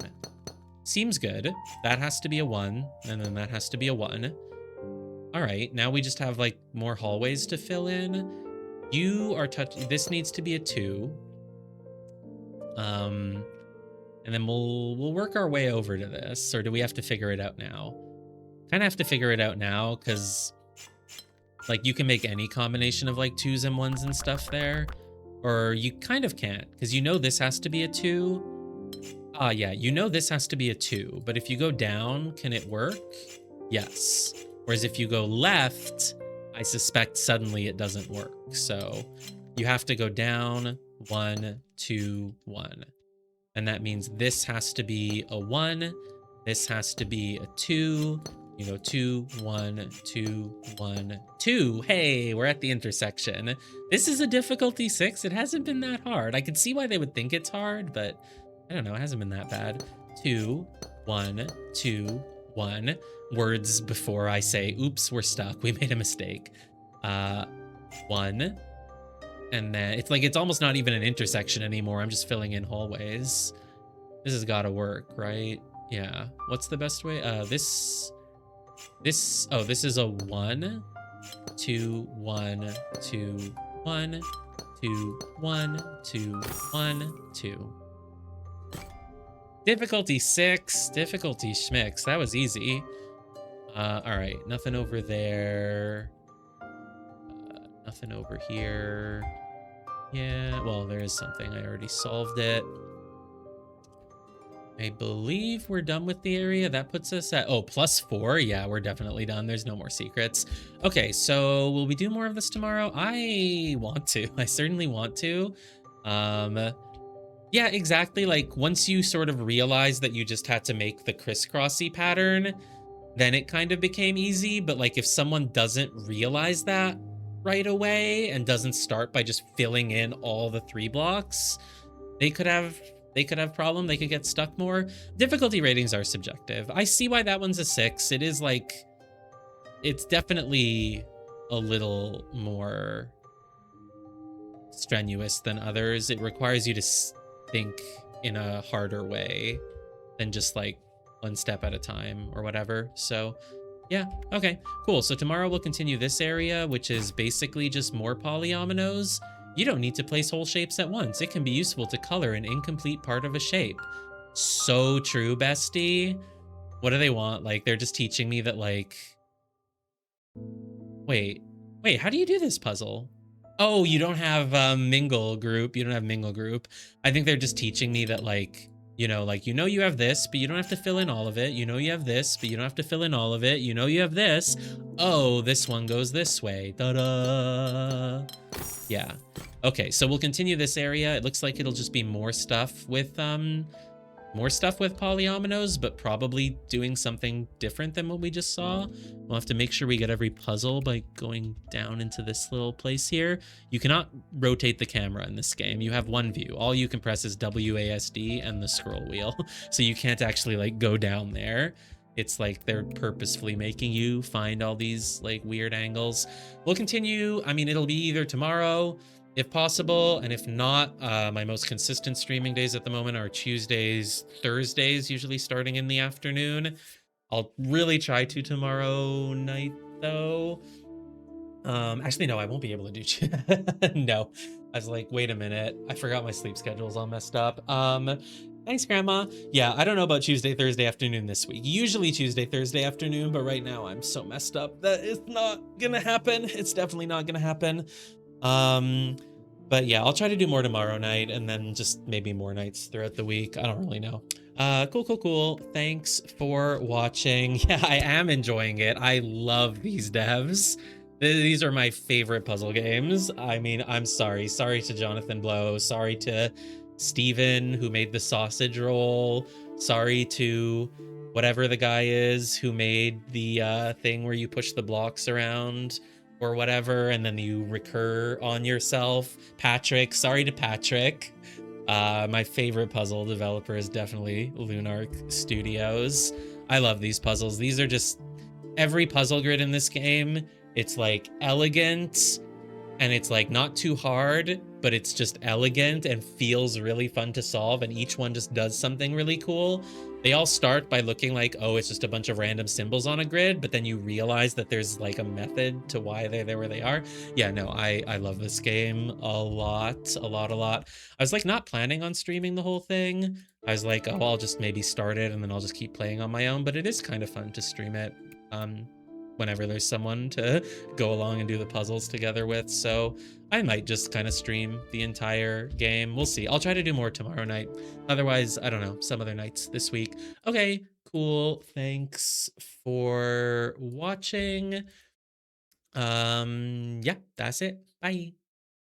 Seems good. That has to be a 1, and then that has to be a 1. All right, now we just have like more hallways to fill in. You are this needs to be a 2. And then we'll work our way over to this, or do we have to figure it out now? Kind of have to figure it out now, because like you can make any combination of like 2s and 1s and stuff there, or you kind of can't, because you know this has to be a 2. Yeah, you know this has to be a 2, but if you go down, can it work? Yes. Whereas if you go left, I suspect suddenly it doesn't work. So you have to go down 1, 2, 1. And that means this has to be a 1. This has to be a 2. You go 2, 1, 2, 1, 2. Hey, we're at the intersection. This is a difficulty 6. It hasn't been that hard. I can see why they would think it's hard, but I don't know. It hasn't been that bad. 2, 1, 2, 1. Words before I say, oops, we're stuck. We made a mistake. 1. And then it's like, it's almost not even an intersection anymore. I'm just filling in hallways. This has got to work, right? Yeah. What's the best way? Oh, this is a 1, 2, 1, 2, 1, 2, 1, 2, 1, 2. Difficulty 6, difficulty schmicks. That was easy. All right, nothing over there. Nothing over here. Yeah, well, there is something. I already solved it. I believe we're done with the area. That puts us at, oh, +4. Yeah, we're definitely done. There's no more secrets. Okay, so will we do more of this tomorrow? I want to. I certainly want to. Yeah, exactly. Like, once you sort of realize that you just had to make the crisscrossy pattern, then it kind of became easy. But like, if someone doesn't realize that right away and doesn't start by just filling in all the 3 blocks, they could have problem. They could get stuck more. Difficulty ratings are subjective. I see why that one's a 6. It is like, it's definitely a little more strenuous than others. It requires you to think in a harder way than just like one step at a time or whatever. So yeah, okay, cool. So tomorrow we'll continue this area, which is basically just more polyominoes. You don't need to place whole shapes at once. It can be useful to color an incomplete part of a shape. So true, bestie. What do they want? Like, they're just teaching me that, like... Wait, how do you do this puzzle? Oh, you don't have mingle group. You don't have mingle group. I think they're just teaching me that, like, you know you have this, but you don't have to fill in all of it. You know you have this, but you don't have to fill in all of it. You know you have this. Oh, this one goes this way. Ta-da! Yeah. Okay, so we'll continue this area. It looks like it'll just be more stuff with polyominoes, but probably doing something different than what we just saw. We'll have to make sure we get every puzzle by going down into this little place here. You cannot rotate the camera in this game. You have one view. All you can press is WASD and the scroll wheel. So you can't actually like go down there. It's like they're purposefully making you find all these like weird angles. We'll continue. I mean, it'll be either tomorrow, if possible, and if not, my most consistent streaming days at the moment are Tuesdays, Thursdays, usually starting in the afternoon. I'll really try to tomorrow night, though. Actually, no, I won't be able to do no. I was like, wait a minute. I forgot my sleep schedule's all messed up. Thanks, Grandma. Yeah, I don't know about Tuesday, Thursday afternoon this week. Usually Tuesday, Thursday afternoon, but right now I'm so messed up that it's not gonna happen. It's definitely not gonna happen. But yeah, I'll try to do more tomorrow night and then just maybe more nights throughout the week. I don't really know. Cool. Thanks for watching. Yeah, I am enjoying it. I love these devs. These are my favorite puzzle games. I mean, I'm sorry. Sorry to Jonathan Blow. Sorry to Steven, who made the sausage roll. Sorry to whatever the guy is who made the thing where you push the blocks around or whatever, and then you recur on yourself. Patrick, sorry to Patrick. My favorite puzzle developer is definitely Lunark Studios. I love these puzzles. These are just, every puzzle grid in this game, it's like elegant, and it's like not too hard, but it's just elegant and feels really fun to solve, and each one just does something really cool. They all start by looking like, oh, it's just a bunch of random symbols on a grid, but then you realize that there's like a method to why they're there where they are. Yeah, no, I love this game a lot. I was like not planning on streaming the whole thing. I was like, oh, I'll just maybe start it and then I'll just keep playing on my own, but it is kind of fun to stream it whenever there's someone to go along and do the puzzles together with. So I might just kind of stream the entire game. We'll see. I'll try to do more tomorrow night. Otherwise, I don't know, some other nights this week. Okay, cool. Thanks for watching. Yeah, that's it. Bye.